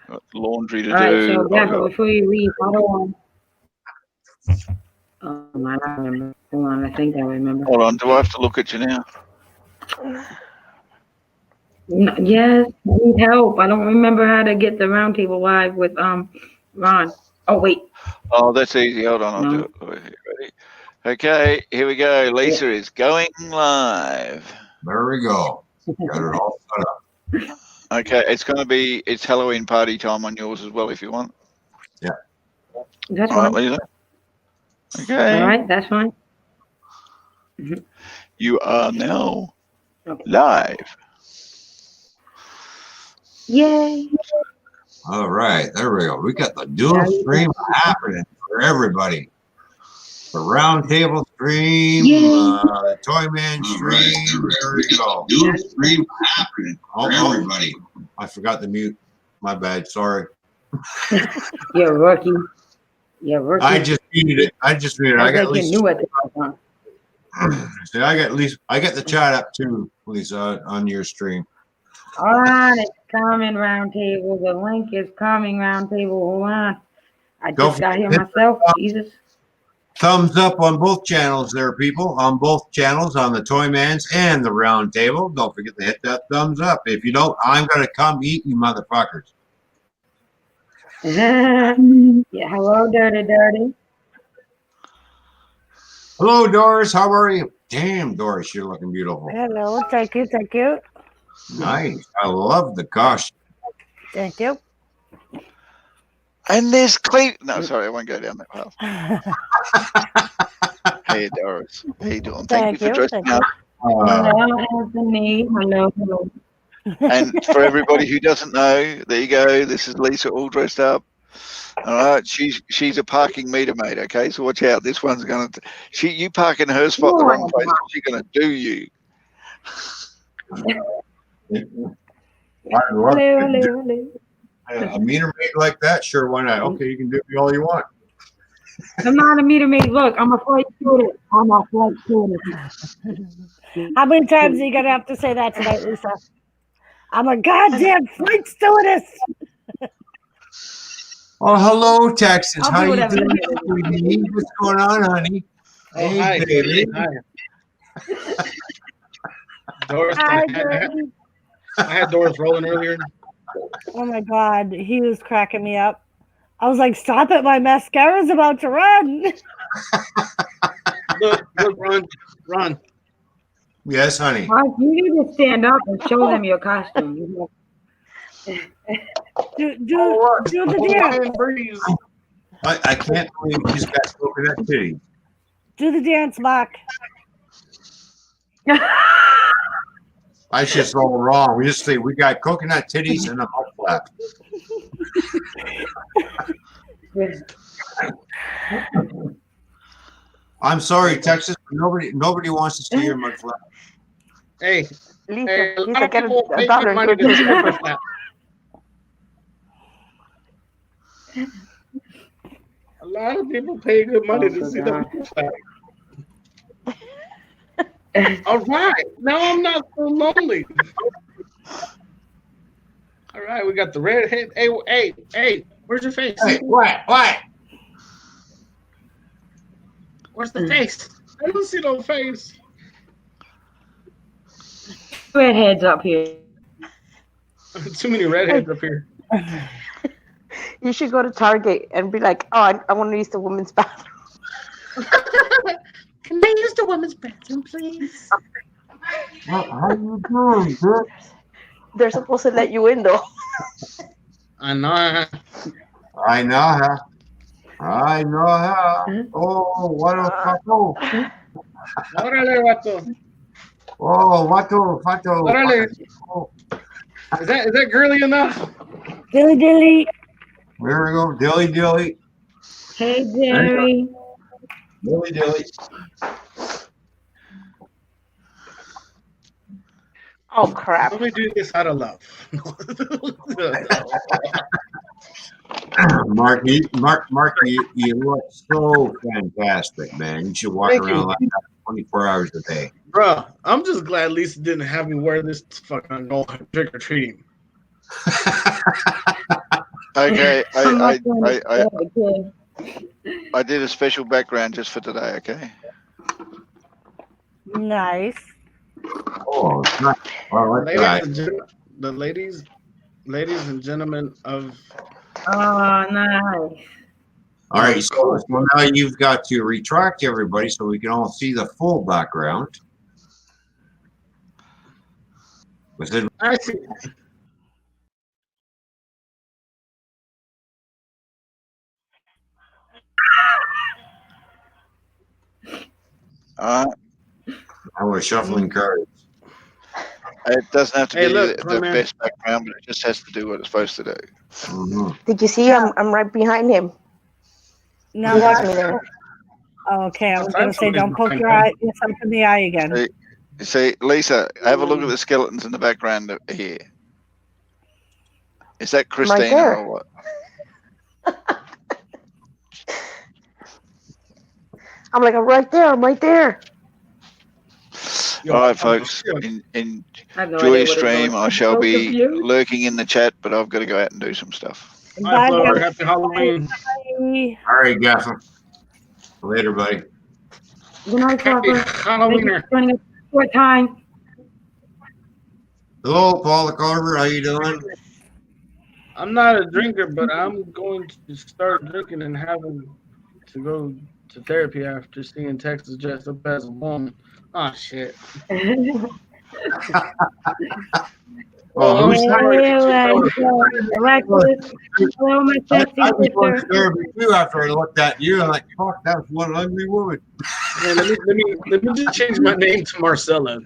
Got laundry to All right, do. so I've Gaffer, got- before you leave, I don't want. I don't remember. Hold on, I think I remember. Hold on, do I have to look at you now? Yes, I need help. I don't remember how to get the roundtable live with Ron. Oh wait, Oh, that's easy. Hold on, I'll No. do it. Ready? Okay, here we go. Lisa is going live. There we go. Got it all set up. Okay, it's Halloween party time on yours as well if you want. that's All right, fine. Lisa. Okay. All right, that's fine. You are now Okay. live. Yay! All right, there we go. We got the dual stream happening for everybody. The round table stream, Yay. the Toy Man stream. There we go. Dual stream happening for everybody. I forgot to mute. My bad. Sorry. You're rookie. You're rookie. I just muted it. I got like you Lisa. knew at the time. See, I got the chat up too, Lisa, on your stream. All right, it's coming roundtable. The link is coming roundtable. Hold on. I Go just for got it. here Hit myself. Jesus. Thumbs up on both channels there, people. On both channels, on the Toy Man's and the Round Table. Don't forget to hit that thumbs up. If you don't, I'm going to come eat you motherfuckers. Yeah, hello, Dirty. Hello, Doris. How are you? Damn, Doris, you're looking beautiful. Hello, thank you. Nice. I love the costume. Thank you. And there's Cleve. No, sorry, I won't go down that path. Hey, Doris. How you doing? Thank you for dressing thank up. Hello, Anthony. Hello. And for everybody who doesn't know, there you go. This is Lisa all dressed up. All right, she's a parking meter maid. Okay, so watch out. This one's gonna. You park in her spot the wrong place. She's gonna do you. I love Hello. a meter maid like that. Sure, why not? Okay, you can do me all you want. I'm not a meter maid. Look, I'm a flight student. How many times are you gonna have to say that tonight, Lisa? I'm a goddamn flight stewardess. Oh, hello, Texas. I'll How do you whatever doing, you sweetie? What's going on, honey? Oh, Hey, hi, baby. Hi. Doris, Hi, I had Doris rolling earlier. Oh my god, he was cracking me up. I was like, stop it, my mascara's about to run. Look, run. Yes, honey. Mark, you need to stand up and show them your costume. Do the dance. Breeze. I can't believe she's got coconut titties. Do the dance, Mark. I just all wrong. We just say we got coconut titties and a butt flap. I'm sorry, Texas, but nobody wants to see your mud flap. Hey, Lisa, hey, a lot Lisa, of get people a pay dollar good and money go to do see it. my flap. A lot of people pay good money to see the flap. All right, now I'm not so lonely. All right, we got the red head. Hey, where's your face? Hey, what? Where's the face? I don't see no face. Redheads up here. Too many redheads up here. You should go to Target and be like, oh, I want to use the women's bathroom. Can I use the women's bathroom, please? How you doing, bitch? They're supposed to let you in, though. I know. I know how. Oh, what a couple. Órale, vato. Oh, Vato. Órale. Is that girly enough? Dilly dilly. There we go. Dilly. Hey, Jerry. Dilly. Oh crap. Let me do this out of love. Mark, you look so fantastic, man. You should walk Thank you. around like that 24 hours a day. Bro, I'm just glad Lisa didn't have me wear this fucking go trick or treating. Okay, I'm I not going to I kid. I did a special background just for today. Okay. Nice. Oh, nice. I like that. The ladies and gentlemen of Oh, nice. All right, so now you've got to retract everybody so we can all see the full background. Was it? I see. All right. I was shuffling cards. It doesn't have to Hey, be look, the man. best background, but it just has to do what it's supposed to do. Mhm. Did you see? I'm right behind him. No, He has me there. okay, I was I gonna say, don't poke yourself in the eye again. Hey. See, Lisa, have a look at the skeletons in the background here. Is that Christina there. or what? I'm like, I'm right there. I'm right there. Yo, All right, folks. I have no Enjoy idea your what it's stream. going. I shall So be confused. lurking in the chat, but I've got to go out and do some stuff. Hi, Bye, Flower. guys. Happy Halloween. Bye. All right, Gaffer. Later, buddy. Good night, Happy Flopper. Thank you Halloweener. for joining us for time. Hello, Paula Carver. How you doing? I'm not a drinker, but I'm going to start drinking and having to go to therapy after seeing Texas dressed up as a woman. Oh shit. Oh, who's that? Alexis. Hello, my I sexy was going to sister. therapy too after I looked at you. I'm like, fuck, that was one ugly woman. Man, let me just change my name to Marcella.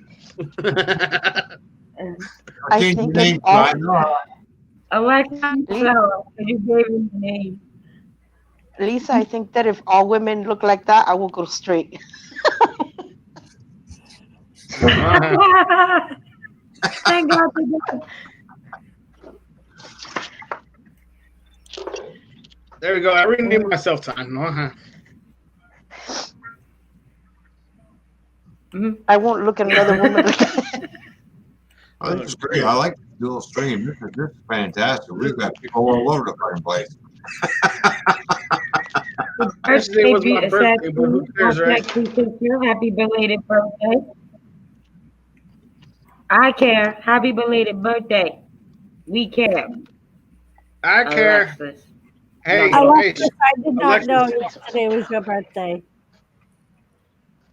I Change think your it's name, all- I know. Alexis, you gave him the name. Lisa, I think that if all women look like that, I will go straight. Thank God for that. There we go. I renamed myself time. I won't look at another woman like that. Oh, this is great. I like the dual stream. This is fantastic. We've got people all over the fucking place. Yesterday was my birthday, but who cares, right? Sexy sister, happy belated birthday. I care. Happy belated birthday. We care. I care. Alexis. Hey, Alexis, hey, I did not Alexis. know yesterday was your birthday.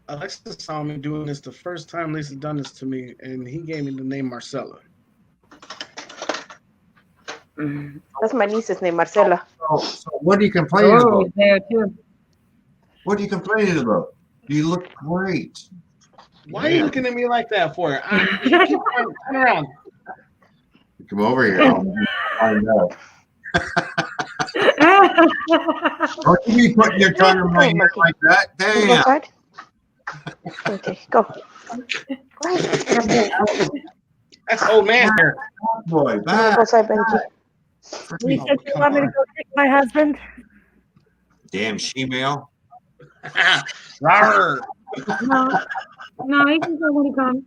Alexis saw me doing this the first time Lisa done this to me, and he gave me the name Marcella. That's my niece's name, Marcela. So what are you complaining Oh, about? he's there too. What are you complaining about? You look great. Why are you looking at me like that for? Turn around. Come over here. I'll find out. Don't you be putting your tongue in my ear like that. Can you go Damn. outside? Okay, go. Go ahead. That's old man hair. Boy, Go back. outside, Benji. Lisa, do you want me to go kick my husband? Damn she-male. Rawr. No, he can go when he comes.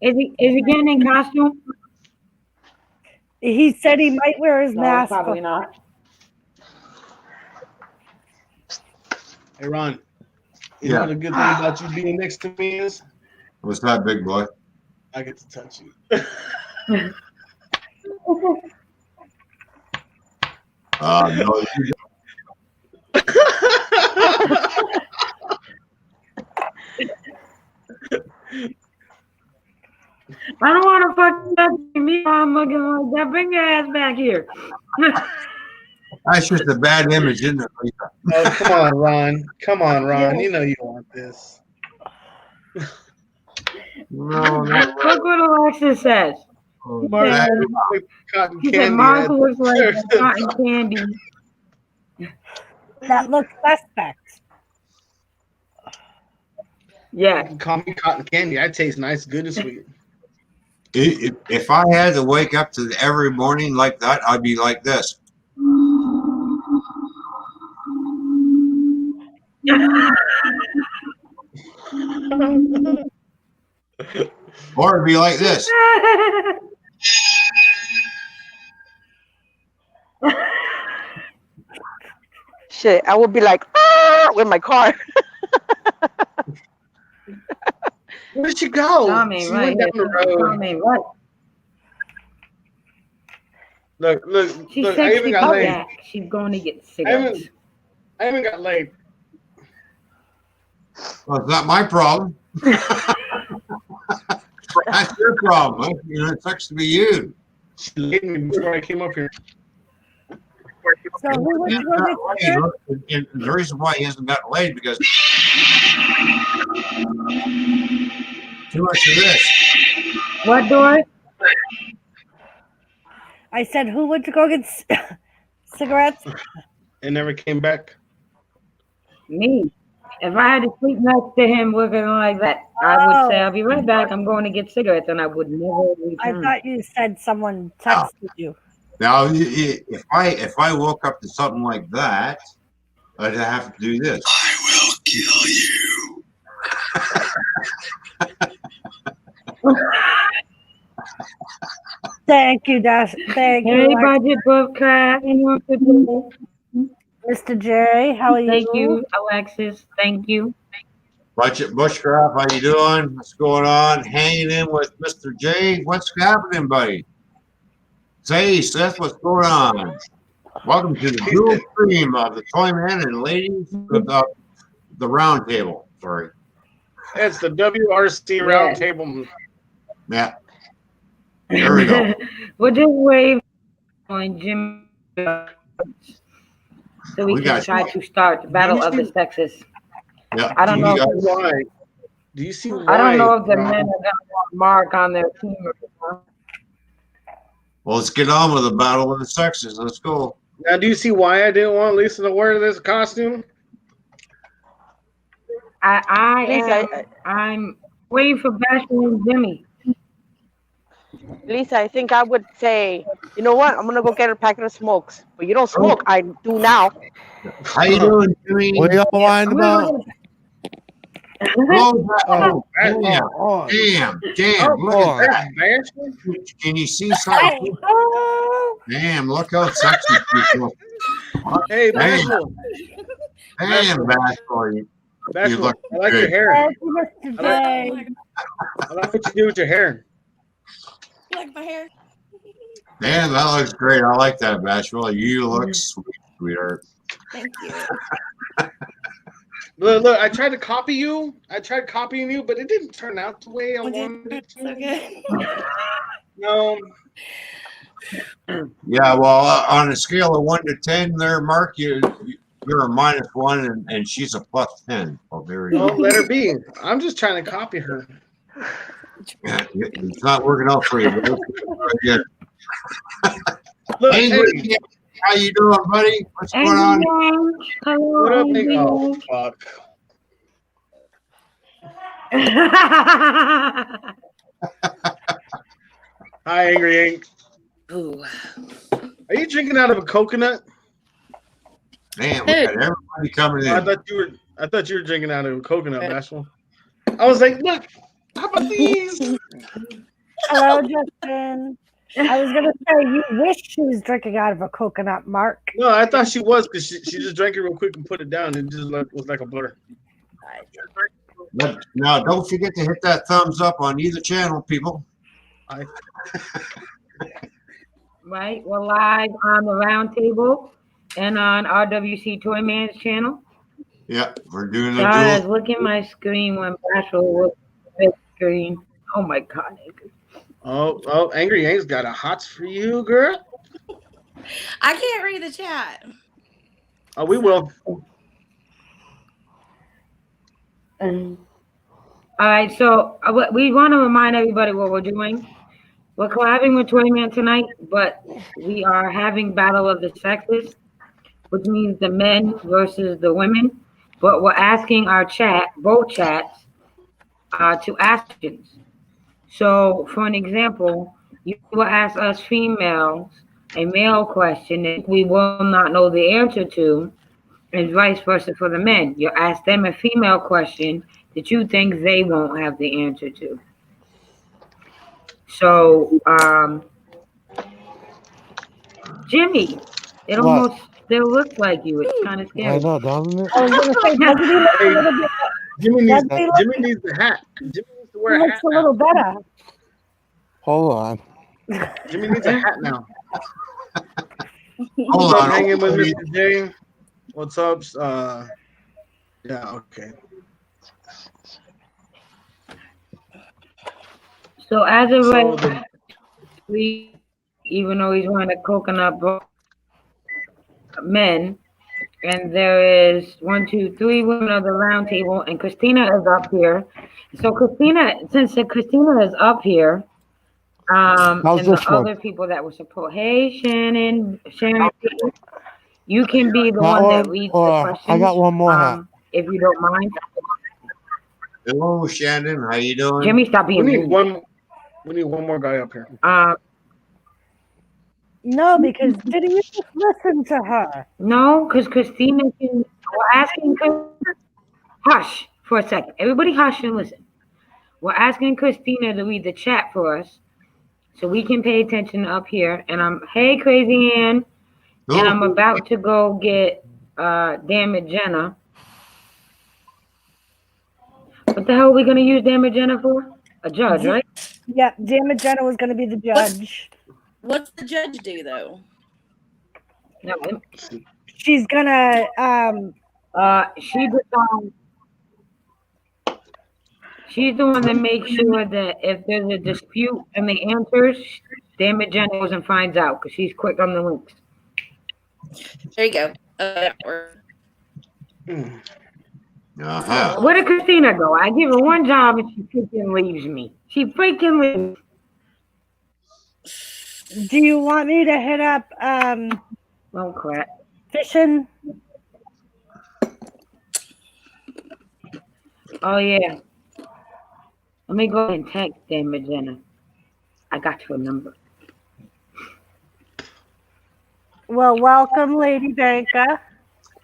Is he getting in costume? He said he might wear his mask. probably not. Hey, Ron. You know Yeah. what the good thing about you being next to me is? What's that, big boy? I get to touch you. No, you I don't want to fucking touch me. I'm looking like that. Bring your ass back here. That's just a bad image, isn't it, Lisa? Oh, come on, Ron. Come on, Ron. You know you want this. No, not Look what Alexis says. really. Mark That- looks like cotton She said candy. Mark had- looks like cotton candy. That looks suspect. Yeah. You can call me cotton candy. I taste nice, good, and sweet. If I had to wake up to every morning like that, I'd be like this. Or it'd be like this. Shit, I would be like, "Ah," with my car. Where did she go? Tommy, She right. went down the road. Tommy, right. Look, She look. said I even she'd got come laid. back. She's going to get cigarettes. I even got laid. Well, it's not my problem. That's your problem. You know, it sucks to be you. She laid me before I came up here. So who went to go get cigarettes? And the reason why he hasn't gotten laid because too much of this. What, Doris? I said, who went to go get cigarettes? And never came back. Me. If I had to sleep next to him looking like that, I would say, I'll be right back. I'm going to get cigarettes, and I would never I return. thought you said someone texted you. Now, if I woke up to something like that, I'd have to do this. I will kill you. Thank you, Dash. Thank Hey, you, budget book crack. Mr. Jerry. How are you? Thank you, Alexis. Thank you. Budget Bushcraft, how you doing? What's going on? Hanging in with Mr. J. What's happening, buddy? Say, Seth, what's going on? Welcome to the dual stream of the Toy Man and Ladies of the Round Table. Sorry. It's the WRC round table. Yeah. There we go. We'll just wave on Jim so we We can got try to start the Battle of the Sexes. Yeah. I don't know. You got- Why? Do you see why? I don't know if the Rob? men are gonna want Mark on their team or not. Well, let's get on with the Battle of the Sexes. Let's go. Now, do you see why I didn't want Lisa to wear this costume? I'm waiting for Bashful and Jimmy. Lisa, I think I would say, you know what? I'm gonna go get a packet of smokes. But you don't smoke. I do now. How you doing, Jimmy? What y'all whining about? Oh, Oh, damn, oh, damn, Oh, look at that. Bashful? Can you see something? Damn, look how sexy she looks. Hey, Damn. Bashful. Damn, Bashful. You Bashful, look I like your good. hair. Thank you, Mr. J. I like what you do with your hair. You like my hair? Damn, that looks great. I like that, Bashful. You look sweet, sweetheart. Thank you. Look, I tried to copy you. I tried copying you, but it didn't turn out the way I wanted it It's to. okay. No. Yeah, well, on a scale of 1 to 10 there, Mark, you're a -1 and she's a +10. Oh, there we Well, go. let her be. I'm just trying to copy her. Yeah, it's not working out for you. But it's right here. Look, Hey, hey, how you doing, buddy? What's going on? Hello, what up, Angel. Nick? Oh, fuck. Hi, Angry Ink. Ooh. Are you drinking out of a coconut? Man, we got everybody coming I in. thought you were drinking out of a coconut, Bashful. I was like, look, how about these? Hello, Justin. I was gonna say you wish she was drinking out of a coconut, Mark. No, I thought she was because she just drank it real quick and put it down and it just was like a blur. But now, don't forget to hit that thumbs up on either channel, people. Right, we're live on the round table and on RWC Toy Man's channel. Yeah, we're doing a Guys, duel. look at my screen when Bashful was big screen. Oh my god. Oh, Angry Ink's got a hots for you, girl. I can't read the chat. Oh, we will. All right, so we want to remind everybody what we're doing. We're collabing with Toyman tonight, but we are having Battle of the Sexes, which means the men versus the women. But we're asking our both chats, to ask questions. So, for an example, you will ask us females a male question that we will not know the answer to, and vice versa for the men. You ask them a female question that you think they won't have the answer to. So, Jimmy, it What? almost still looks like you. It's kind of I scary. know, doesn't it? I was gonna say, doesn't he look a little bit? Jimmy Doesn't he look? needs the hat. Jimmy needs to He wear a looks hat a now. little better. Hold on. Jimmy needs a hat now. Hold What's up, on. hanging with Mr. J? What's up? Yeah, okay. So as of So right the, now, even though he's wearing a coconut bra, men, and there is 1, 2, 3 women of the round table, and Christina is up here. So Christina, since Christina is up here, How's and the this one? other people that were support, hey Sharon, you can be the That one that one? reads the Or questions. I got one more hat. If you don't mind. Hello, Shannon. How you doing? Jimmy, stop we being need rude. one more guy up here. No, because didn't you just listen to her? No, because Christina can. We're asking. Hush for a second. Everybody, hush and listen. We're asking Christina to read the chat for us, so we can pay attention up here. And hey, Crazy Ann, and I'm about to go get Damn It Jenna. What the hell are we gonna use Damn It Jenna for? A judge, right? Yeah, Damn It Jenna was gonna be the judge. What's the judge do though? No, She's gonna she's the one that makes sure that if there's a dispute and the answers, Damn It Jenna goes and finds out because she's quick on the links. There you go. That worked. Uh-huh. Where did Christina go? I give her one job and she freaking leaves me. She freaking leaves. do you want me to hit up Oh crap. fishing? Oh yeah. Let me go and text Damn It Jenna. I got your number. Well, welcome, Lady Banka.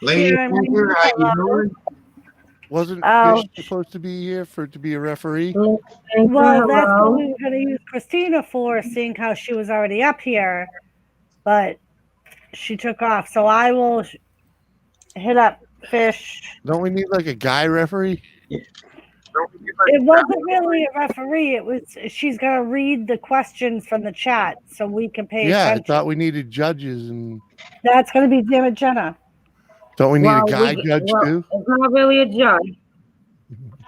Lady Sharon, Banker, how you hello. doing? Wasn't Oh. Fish supposed to be here to be a referee? Well, that's what Hello. we were going to use Christina for, seeing how she was already up here, but she took off. So I will hit up Fish. Don't we need like a guy referee? It wasn't really a referee. It was she's going to read the questions from the chat so we can pay Yeah, I attention. thought we needed judges, and That's going to be Damn It Jenna. don't we need Well, a guy judge too? It's not really a judge.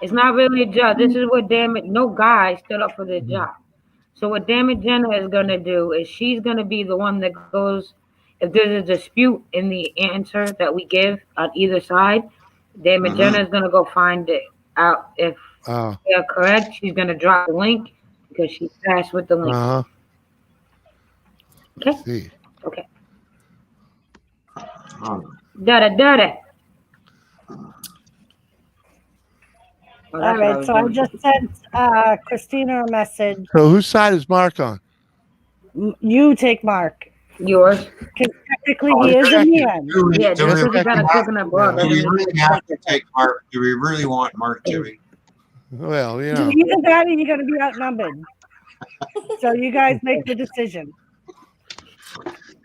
It's not really a judge. This is what Damn It. No guy stood up for their job. So what Damn It Jenna is going to do is she's going to be the one that goes. If there's a dispute in the answer that we give on either side, Damn It Jenna is going to go find it out. If they're correct, she's going to drop the link because she's fast with the link. Okay. See. Okay. Da-da. All right, so I just sent Christina a message. So whose side is Mark on? You take Mark. Yours. Because technically he is in the end. Yeah, just because he got a coconut bra Do doesn't we mean really have to take Mark? Do we really want Mark, Jimmy? Well, you know. Either that or you're going to be outnumbered. So you guys make the decision.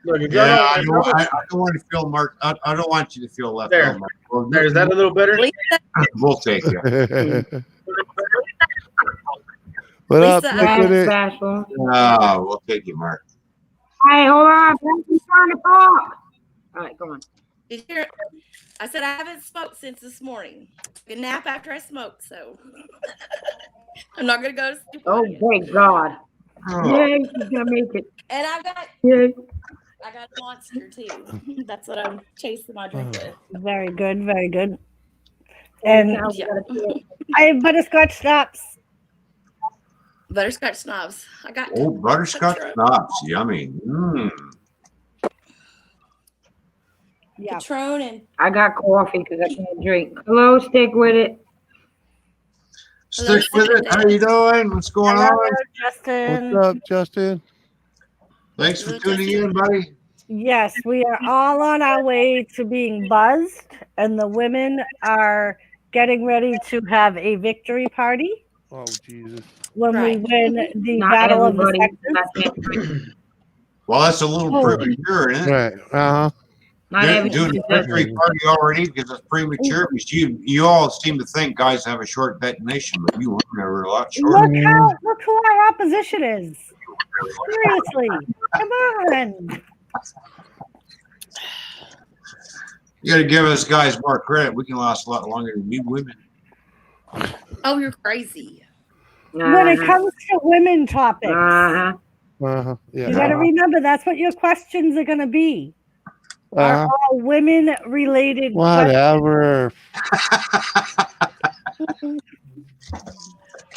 Look, if Yeah, I y'all don't want to feel Mark. I don't want you to feel left There. out, Mark. Well, There, is that a little better? We'll take you. What up, Lisa, Nick with it? Bashful. We'll take you, Mark. Hey, hold on. I'm trying to talk. All right, go on. Did you hear? I said I haven't smoked since this morning. Took a nap after I smoked, so I'm not gonna go to sleep. Oh, thank God. Yay, she's gonna make it. And I got Yay. a monster too. That's what I'm chasing my drink with. Very good, very good. And Yeah. I have butterscotch schnapps. Butterscotch snobs. I got Oh, butterscotch Patron. schnapps, yummy. Mm. Yeah. Patron and I got coffee because I can't drink. Hello, stick with it. Stick with it. How you doing? What's going Hello, on? Justin. What's up, Justin? Thanks for Hello, tuning Justin. in, buddy. Yes, we are all on our way to being buzzed, and the women are getting ready to have a victory party Oh, Jesus. when Right. we win the Not Battle of the everybody. Sexes. Well, that's a little Oh. premature, isn't it? Right. Uh-huh. Not Doing everybody. a victory party already because it's premature. Because you all seem to think guys have a short detonation, but you women are a lot shorter. Look who our opposition is. Seriously, come on. You got to give us guys more credit. We can last a lot longer than you women. oh, you're crazy. When it comes to women topics, Uh-huh. Uh-huh. Yeah. you got to remember that's what your questions are going to be. Are Uh-huh. all women related? Whatever.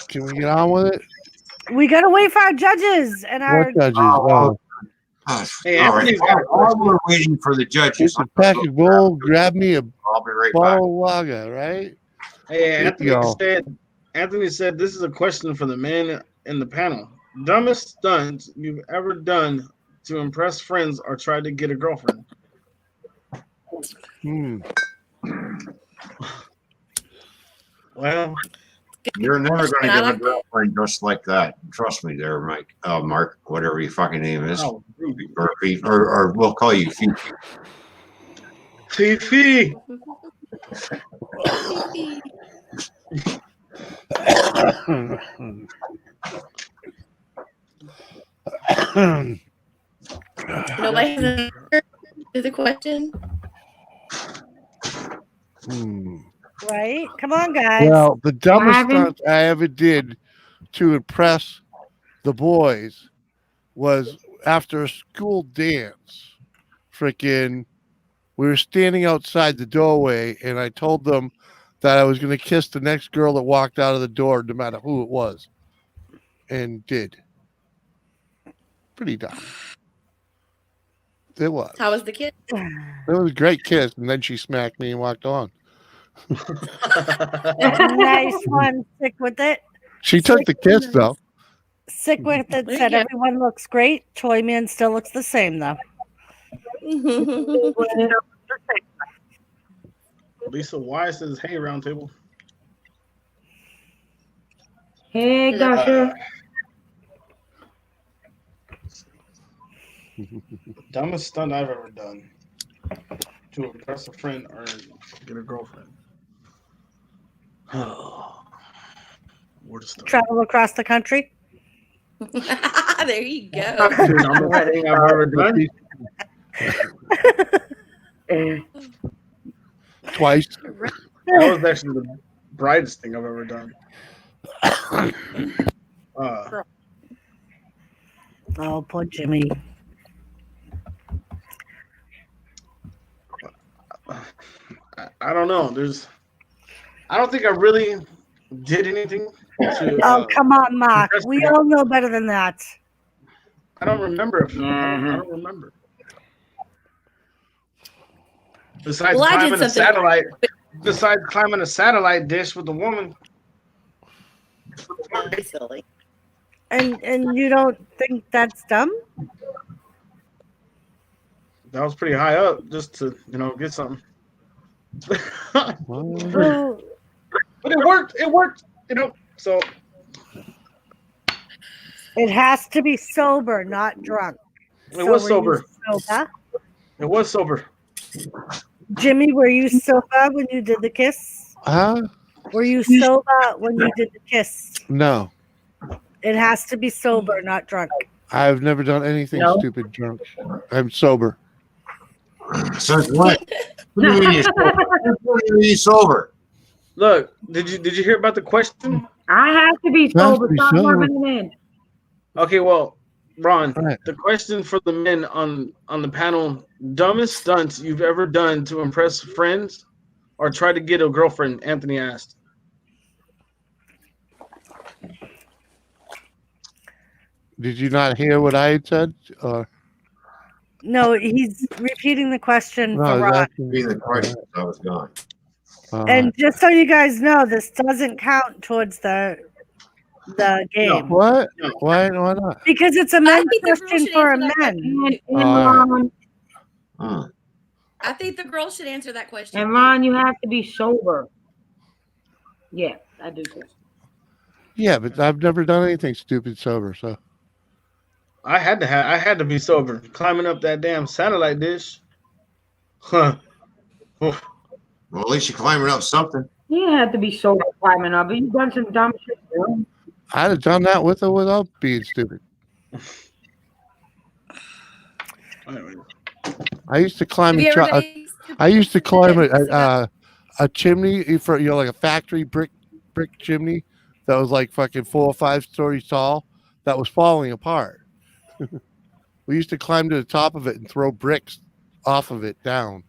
Can we get on with it? We got to wait for our judges and our. What judges? Oh, Hey, All right. Anthony's got a While question. we're waiting for the judges, just a package bowl, grab me a I'll be right back. bottle of lager, right? Hey, There you go. Anthony said this is a question for the men in the panel. Dumbest stunt you've ever done to impress friends or try to get a girlfriend? Well, You're never going to And I get a like that. girlfriend just like that. Trust me there, Mike. Mark, whatever your fucking name is. oh, Or we'll call you Fifi. Fifi. Nobody has an answer to the question. Right? Come on, guys. Well, the dumbest happened? stunt I ever did to impress the boys was after a school dance. Freaking, we were standing outside the doorway, and I told them that I was going to kiss the next girl that walked out of the door, no matter who it was, and did. Pretty dumb. It was. How was the kid? It was a great kiss, and then she smacked me and walked on. Nice one. Stick with it. She took the kiss, though. Stick with it. There Said you go. everyone looks great. Toy Man still looks the same, though. Lisa Y says, "Hey, roundtable." Hey, Gusher. Dumbest stunt I've ever done to impress a friend or get a girlfriend. Oh, where to start? Travel across the country. There you go. Dumbest thing I've ever done. Twice. That was actually the brightest thing I've ever done. Oh, poor Jimmy. I don't know. I don't think I really did anything. Oh, come on, Mark. We all know better than that. I don't remember. I don't remember. Besides Well, I did climbing a something- satellite, besides climbing a satellite dish with a woman. Very silly. And you don't think that's dumb? That was pretty high up just to, get something. Who- But it worked. It worked. So It has to be sober, not drunk. it was So were sober. you sober? It was sober. Jimmy, were you sober when you did the kiss? Huh? Were you sober when you did the kiss? No. It has to be sober, not drunk. I've never done anything No. stupid drunk. I'm sober. So what? What do you mean you're sober? What do you mean you're sober? Look, did you hear about the question? I have to be Has to sober. be Stop sober. rubbing it in. Okay, well, Ron, Right. the question for the men on the panel: dumbest stunts you've ever done to impress friends or try to get a girlfriend? Anthony asked. Did you not hear what I had said? No, he's repeating the question No, for I was Ron. asking. Being the question, I was gone. And just so you guys know, this doesn't count towards the game what? No. Why not? because it's a I men's think the girl question should for a answer that men. And Huh. I think the girl should answer that question. And Ron, you have to be sober. Yeah, I do too. Yeah, but I've never done anything stupid sober, so. I had to be sober. Climbing up that damn satellite dish. Huh. Oof. Well, at least you're climbing up something. You have to be sober climbing up, but you've done some dumb shit, bro. I'd have done that with or without being stupid. I used to climb. Have you ever done anything I used to stupid climb that was about- a chimney for like a factory brick chimney that was like fucking 4 or 5 stories tall that was falling apart. We used to climb to the top of it and throw bricks off of it down.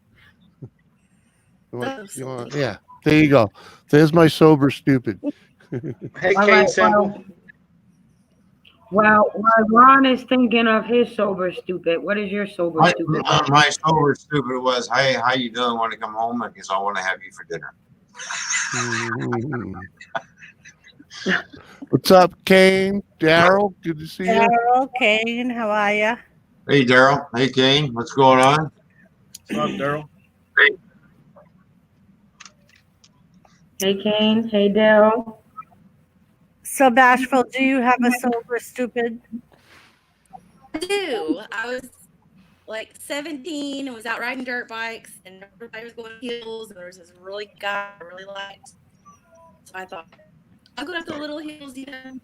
Yeah, there you go. There's my sober stupid. Hey, All Kane right, Sample. Well, while Ron is thinking of his sober stupid, what is your sober My, stupid? my sober stupid was, hey, how you doing? Want to come home? Because I want to have you for dinner. What's up, Kane? Daryl, good to see you. Daryl, Kane, how are you? Hey, Daryl. Hey, Kane. What's going on? What's up, Daryl? Hey, Kane. Hey, Daryl. So Bashful, do you have a sober stupid? I do. I was like 17 and was out riding dirt bikes, and everybody was going hills, and there was this really guy I really liked. So I thought, I'll go up the little hills, you know.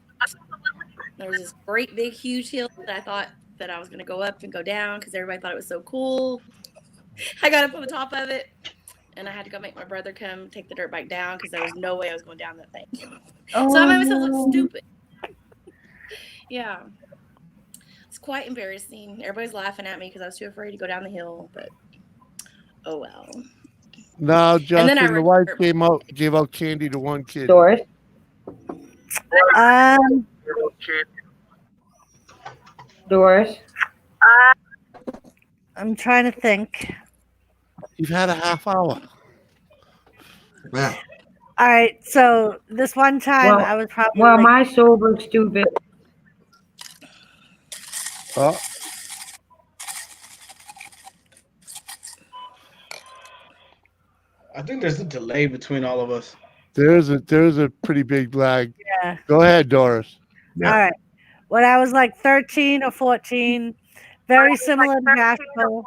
There was this great big huge hill that I thought that I was going to go up and go down because everybody thought it was so cool. I got up on the top of it, and I had to go make my brother come take the dirt bike down because there was no way I was going down that thing. Oh, So I made myself look stupid. Yeah. It's quite embarrassing. Everybody's laughing at me because I was too afraid to go down the hill, but oh well. No, then Justin, I the wife remember- gave out candy to one kid. Doris. Doris. I'm trying to think. You've had a half hour. Yeah. All right, so this one time Well- I was probably Well, like, my sober stupid. Oh, I think there's a delay between all of us. there's a pretty big lag. yeah. Go ahead, Doris. Yeah. All right. When I was like 13 or 14, very similar to Nashville,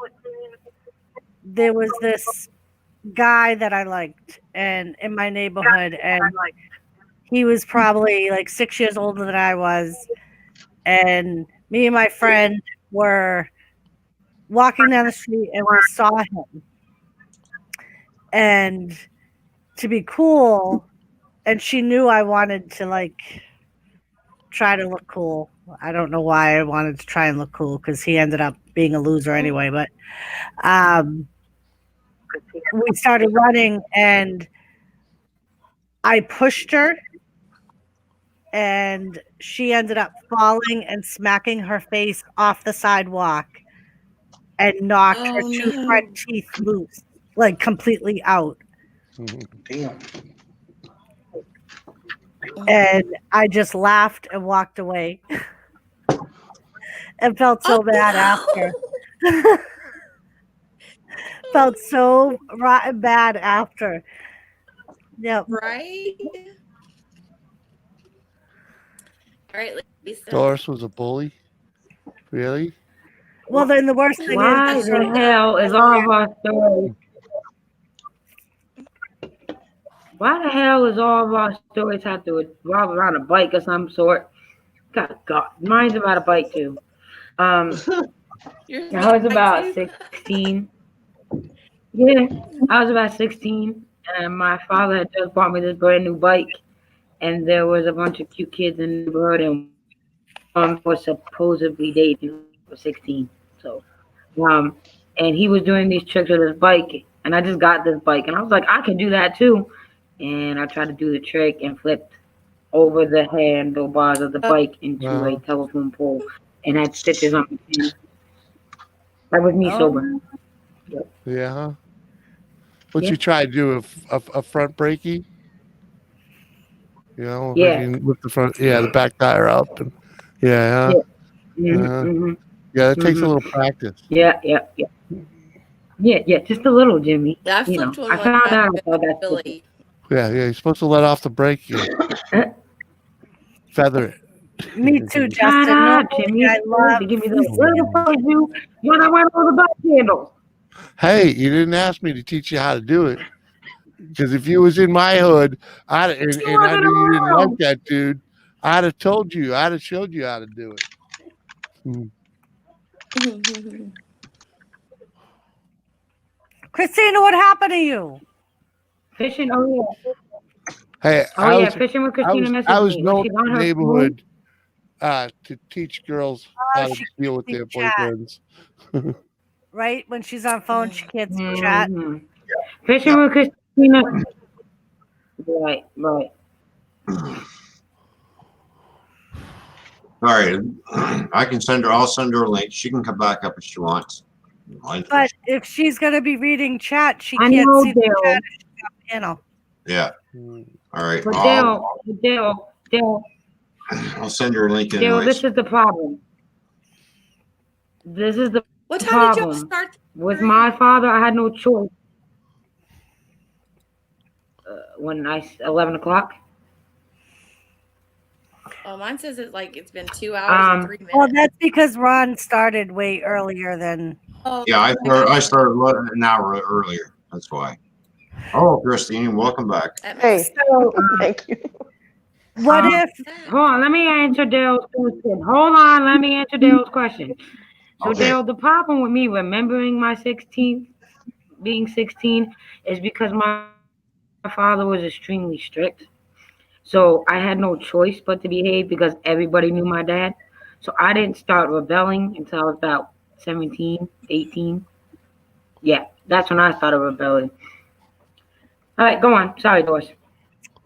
there was this guy that I liked and in my neighborhood, and he was probably like 6 years older than I was. And me and my friend were walking down the street and we saw him. And to be cool, and she knew I wanted to like try to look cool. I don't know why I wanted to try and look cool because he ended up being a loser anyway. But we started running and I pushed her and she ended up falling and smacking her face off the sidewalk and knocked her Oh, two no. front teeth loose, like completely out. Damn. And I just laughed and walked away and felt so Oh, bad no. after. Felt so rotten bad after. Yep. Right? All right, Lisa. Doris was a bully. Really? Well, then the worst thing Why is, the hell is all of our stories? Why the hell is all of our stories have to revolve around a bike of some sort? God, mine's about a bike too. Yours I was like about too? 16. Yeah, I was about 16, and my father had just bought me this brand new bike, and there was a bunch of cute kids in the neighborhood, and was supposedly dating for 16. So, and he was doing these tricks with his bike, And I just got this bike, and I was like, I can do that too. And I tried to do the trick and flipped over the handlebars of the bike into a telephone pole and had stitches on my hand. That was me sober. Yeah. Huh? What Yeah. you try to do a front brakey? You know, Yeah. with the front, the back tire up, and yeah. Yeah, it takes a little practice. Yeah, just a little, Jimmy. Yeah, I You know, flipped one I one found time out with about that. Billy. Yeah, you're supposed to let off the brake. Feather it. Me too, Shut Justin. up, Normally Jimmy. I love. Give me the where the fuck is you when I went on the back handle. Hey, you didn't ask me to teach you how to do it. Because if you was in my hood, and I knew you didn't like that dude, I'd have told you. I'd have showed you how to do it. Christina, what happened to you? Fishing, oh yeah. Hey, Fishing with Christina. I was messaged me. known Was she in on the her neighborhood to teach girls how to she deal with their chat. boyfriends. Right? When she's on phone, she can't see chat. Fishing with Christina. Right. All right, I'll send her a link. She can come back up if she wants. But if she's going to be reading chat, she I can't know, see the Dale. chat if she's on panel. Yeah. All right. But Dale, I'll send her a link Dale, anyways. this is the problem. This is the What time did you problem. start? With my father, I had no choice. When 11 o'clock. Oh, mine says it's been 2 hours and 3 minutes. Well, that's because Ron started way earlier than. Oh, Yeah, I started an hour earlier. That's why. Oh, Christine, welcome back. Hey, thank you. What if? Hold on, let me answer Dale's question. Let me answer Dale's question. So, Okay. Dale, the problem with me remembering my 16th, being 16, is because my father was extremely strict. So I had no choice but to behave because everybody knew my dad. So I didn't start rebelling until I was about 17, 18. Yeah, that's when I started rebelling. All right, go on. Sorry, Doris.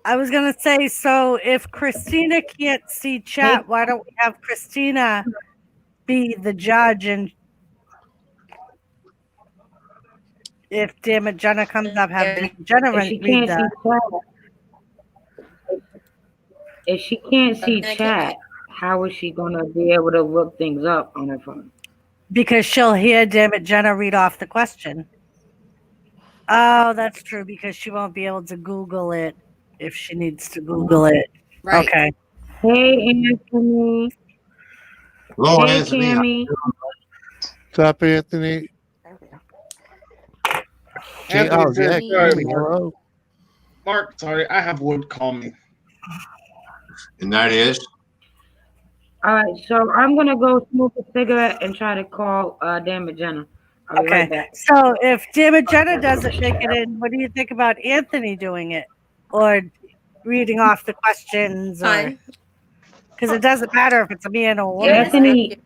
I was going to say, so if Christina can't see chat, why don't we have Christina be the judge? And if damn it, Jenna comes up, have Jenna read that. If she can't see chat, how is she going to be able to look things up on her phone? Because she'll hear damn it, Jenna read off the question. Oh, that's true, because she won't be able to Google it if she needs to Google it. Right. Okay. Hey, Anthony. Hello, Hey, Anthony. Cammy. What's up, Anthony? Anthony said, Cammy, hello. Mark, sorry, I have wood call me. And that is? All right, so I'm going to go smoke a cigarette and try to call damn it, Jenna. I'll be right back. So if damn it, Jenna doesn't make it in, what do you think about Anthony doing it? Or reading off the questions? Because it doesn't matter if it's a man or a woman. Anthony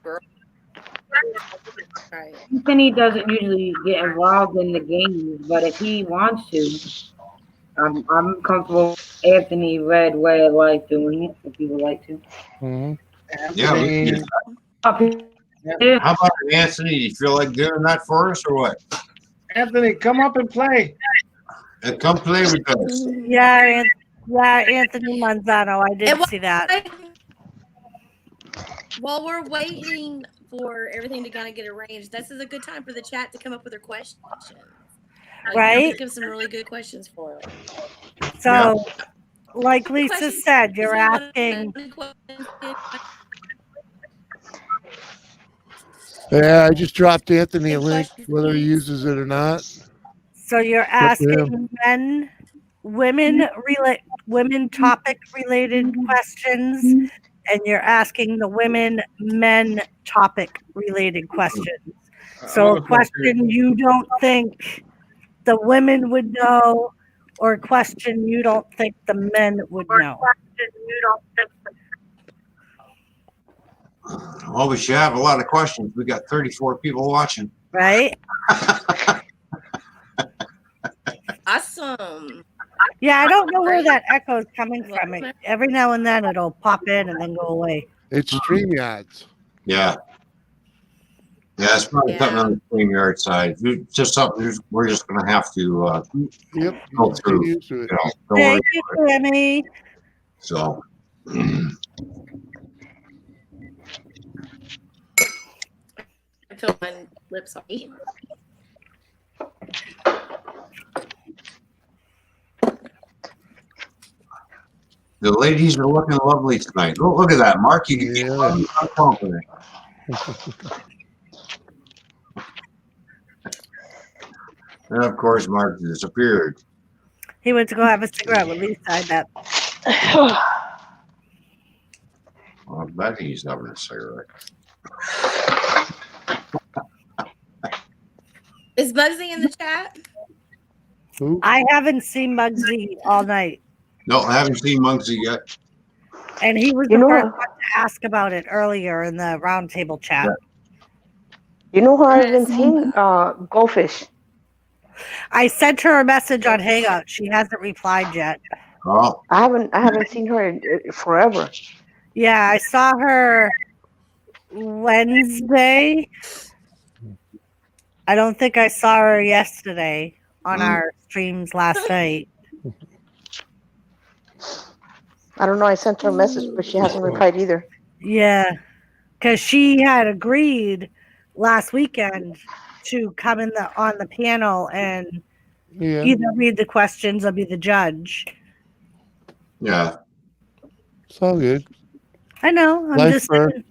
doesn't usually get involved in the games, but if he wants to, I'm comfortable with Anthony Red Way of Life doing it, if he would like to. Mm-hmm. Yeah, we can do that. How about it, Anthony? Do you feel like doing that for us or what? Anthony, come up and play. And come play with us. Yeah, Anthony Manzano. I did see that. While we're waiting for everything to kind of get arranged, this is a good time for the chat to come up with their questions. Right? Think of some really good questions for them. So, like Lisa said, you're asking. Yeah, I just dropped Anthony a link, whether he uses it or not. So you're asking women topic related questions, and you're asking the men topic related questions. So a question you don't think the women would know, or a question you don't think the men would know. Well, we should have a lot of questions. We got 34 people watching. Right? Yeah, I don't know where that echo is coming Well, from. Every now and then it'll pop in and then go away. It's StreamYards. Yeah. Yeah, it's probably something on the StreamYard side. Just something we're just going to have to Yep. go Get through. used to it. Don't Thank worry. you, Tammy. So, Until my lips are eaten. the ladies are looking lovely tonight. Look at that, Mark. You can get Yeah. confident. And of course, Mark disappeared. He went to go have a cigarette with Lisa, I bet. Well, I bet he's having a cigarette. Is Bugsy in the chat? Who? I haven't seen Muggsy all night. No, I haven't seen Muggsy yet. And he was You the know first what? one to ask about it earlier in the roundtable chat. You know who I haven't seen? Goldfish. I sent her a message on Hangout. She hasn't replied yet. Oh, I haven't seen her in forever. Yeah, I saw her Wednesday. I don't think I saw her yesterday on our streams last night. I don't know. I sent her a message, but she hasn't replied either. Yeah, because she had agreed last weekend to come on the panel and Yeah. either read the questions or be the judge. yeah. It's all good. I know. I'm Life just for- saying.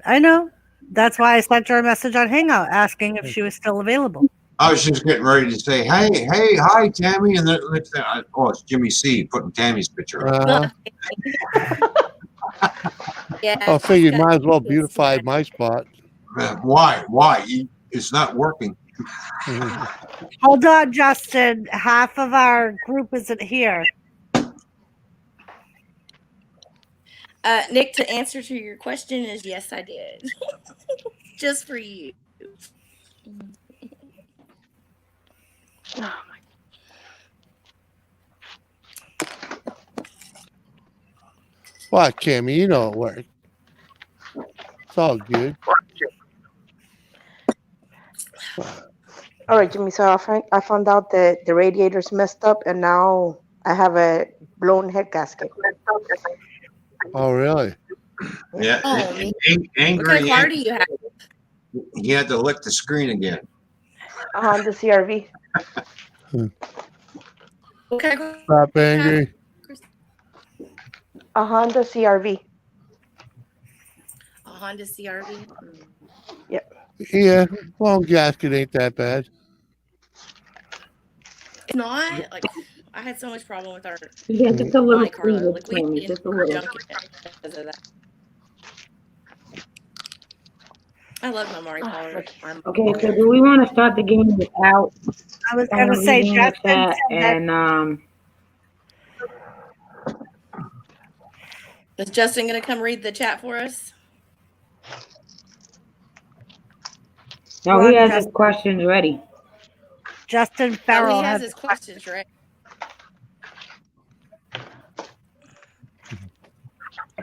I know. That's why I sent her a message on Hangout asking if she was still available. I was just getting ready to say, hey, hi, Tammy. And then, oh, it's Jimmy C putting Tammy's picture up. Yeah. I figured might as well beautify my spot. Why? It's not working. Hold on, Justin. Half of our group isn't here. Nick, to answer to your question is yes, I did. Just for you. What, Cammy? You know it worked. It's all good. All right, Jimmy. So I found out that the radiator's messed up, and now I have a blown head gasket. Oh, really? Yeah. Oh, and- What angry. kind of car do you have? He had to lick the screen again. A Honda CRV. What kind of Stop angry. A Honda CRV. A Honda CRV? Yeah, blown gasket ain't that bad. It's not. Like, I had so much problem with our Yeah, just a little Monte Carlo. cleaver, Like, we Tammy, just a little. junk it because of that. I love my Mari Carlo. Okay, so do we want to start the game without I was going to say, reading the Justin chat said that and Is Justin going to come read the chat for us? no, he has his questions ready. Justin Oh, Farrell he has has his questions, right?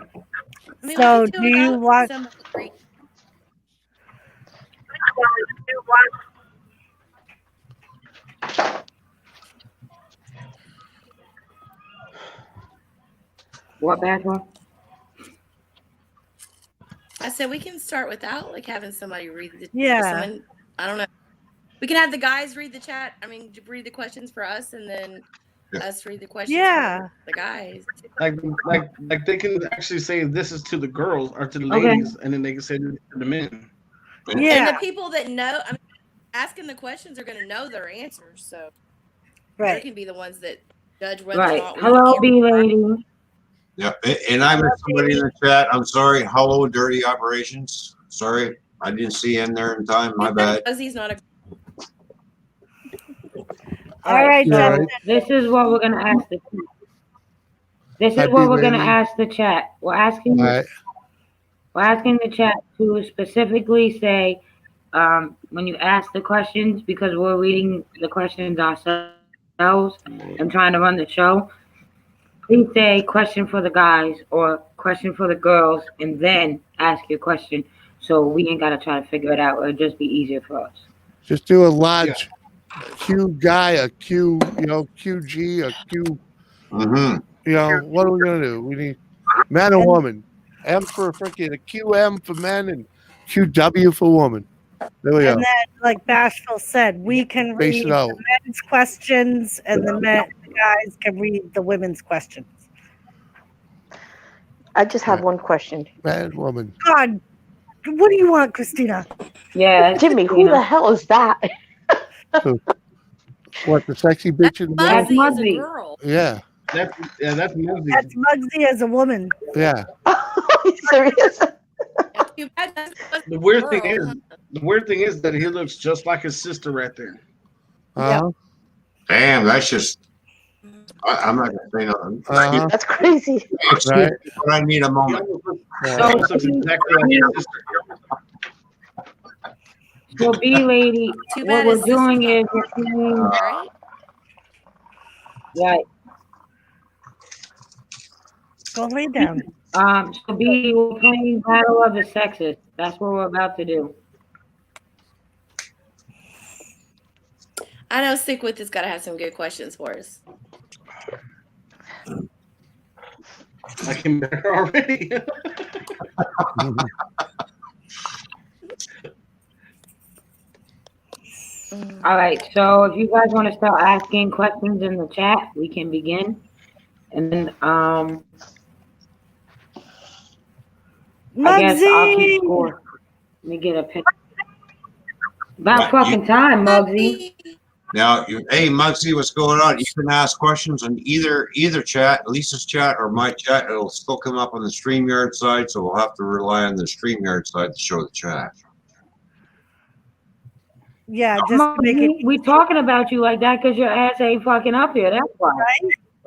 I mean, So we can do you without want- somebody. What bad one? I said we can start without like having somebody read the Yeah. I don't know. We can have the guys read the chat. I mean, read the questions for us, and then us read the questions Yeah. for the guys. Like they can actually say this is to the girls or to the Okay. ladies, and then they can say this to the men. And Yeah, the people that know, I mean, asking the questions are going to know their answers, so they right. can be the ones that judge whether or Right. not. we Hello, can- B lady. Yeah, and I missed somebody in the chat. I'm sorry. Hello, Dirty Operations. Sorry, I didn't see in there in time. My bad. Fuzzy's not a. All right, Yeah, Justin. This is what we're gonna ask the chat. This is Happy what we're gonna lady. ask the chat. We're asking All right. the chat to specifically say when you ask the questions, because we're reading the questions ourselves, else and trying to run the show, please say question for the guys or question for the girls and then ask your question so we ain't got to try to figure it out. It'll just be easier for us. Just do a large Q guy, a Q, QG, a Q. Mm-hmm. What are we gonna do? We need man and woman. M for freaking a QM for men and QW for woman. There we And go. then, like Bashful said, we can Space read it out. the men's questions, and the guys can read the women's questions. I just have one question. Man and woman. God, what do you want, Christina? Yeah, Jimmy, who the hell is that? What, the sexy bitch in the That's middle? Muggsy is a Muggsy. girl. Yeah. That's Muggsy. That's Muggsy as a woman. Yeah. Are you serious? Too bad that's a The weird thing girl. is that he looks just like his sister right there. Damn, that's just. I'm not gonna say nothing. That's crazy. Right. But I need a moment. He almost looks exactly like his sister. So, B lady, Too what bad we're his doing sister's is we're playing, right? right. Go lay down. So B, we're playing Battle of the Sexes. That's what we're about to do. I know Stick With has got to have some good questions for us. I can better already. All right. So if you guys want to start asking questions in the chat, we can begin. And then I guess I'll keep Muggsy! score. Let me get a picture. About Right, fucking time, Muggsy. Now, hey, Muggsy, what's going on? You can ask questions on either chat, Lisa's chat or my chat. It'll still come up on the StreamYard side, so we'll have to rely on the StreamYard side to show the chat. Yeah, just to make it. We talking about you like that because your ass ain't fucking up here. That's why.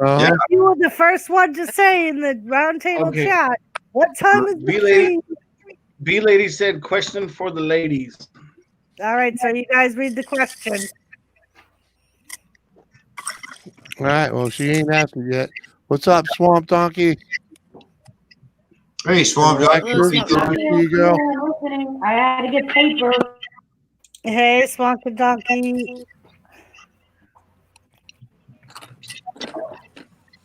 Yeah. You were the first one to say in the roundtable Okay. chat, what time is the B-Lady. stream? B lady said question for the ladies. All right, so you guys read the question. All right. Well, she ain't asking yet. What's up, Swamp Donkey? Hey, Swamp Dog. Hello, Swamp Donkey. You girl. I had to get paper. Hey, Swanky Donkey.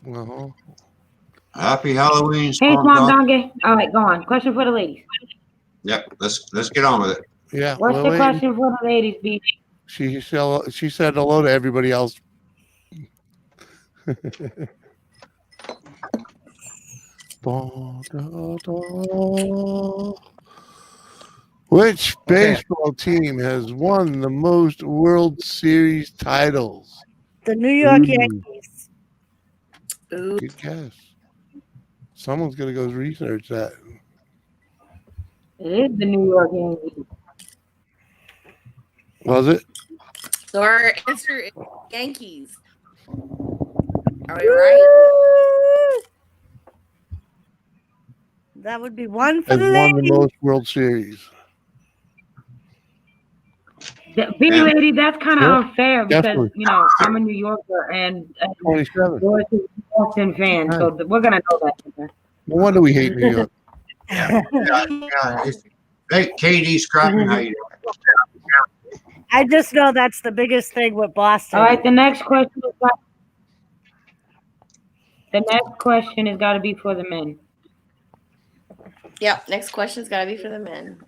Uh-huh. Happy Halloween, Hey, Swamp Swamp Dog. Donkey. All right, go on. Question for the ladies. Yep, let's get on with it. Yeah. What's we're the waiting. question for the ladies, B? She said hello to everybody else. Which baseball team has won the most World Series titles? The New York Ooh. Yankees. Ooh. Good guess. Someone's gonna go research that. It is the New York Yankees. Was it? So our answer is Yankees. Are we right? That would be one for Has the won the ladies. most World Series. B Yeah. lady, that's kind of Yeah, unfair because definitely. I'm a New Yorker and 27. Doris is a Boston fan, so we're gonna know that. No wonder we hate New York. Yeah, hey, KD's cracking. How you doing? I just know that's the biggest thing with Boston. All right, the next question is got to be for the men. Yep. Next question's got to be for the men.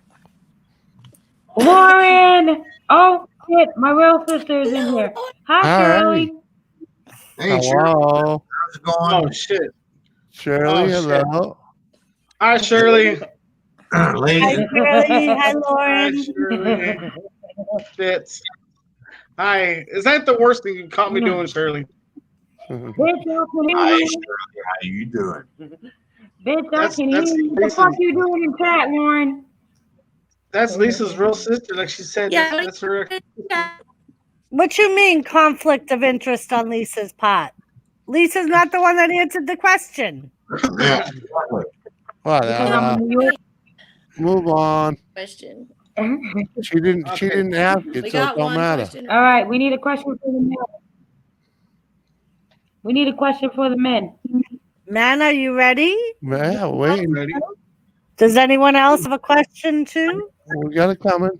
Lauren! Oh shit, my real sister is in here. Hi, All Shirley. Hey, Shirley, Hello, how's it going? Oh shit. Shirley. Oh, shit. Hello. Hi Shirley. Hi, Lady, Shirley. Hi, Hi Lauren. Shirley. Fits. Hi. Is that the worst thing you caught me doing, Shirley? Bitch, I can hi, hear Shirley. you. How you doing? Bitch, I That's- can hear that's you. What the Lisa's- fuck you doing in chat, Lauren? That's Lisa's real sister, like she said. Yeah, That's her. What you mean conflict of interest on Lisa's part? Lisa's not the one that answered the question. Yeah, exactly. Because Whatever. I'm a New York. Move on. Question. She didn't. She Okay. didn't ask We it, so it got don't one matter. question. All right, we need a question for the men. We need a question for the men. Man, are you ready? Yeah, wait. Ready? Does anyone else have a question too? We got it coming.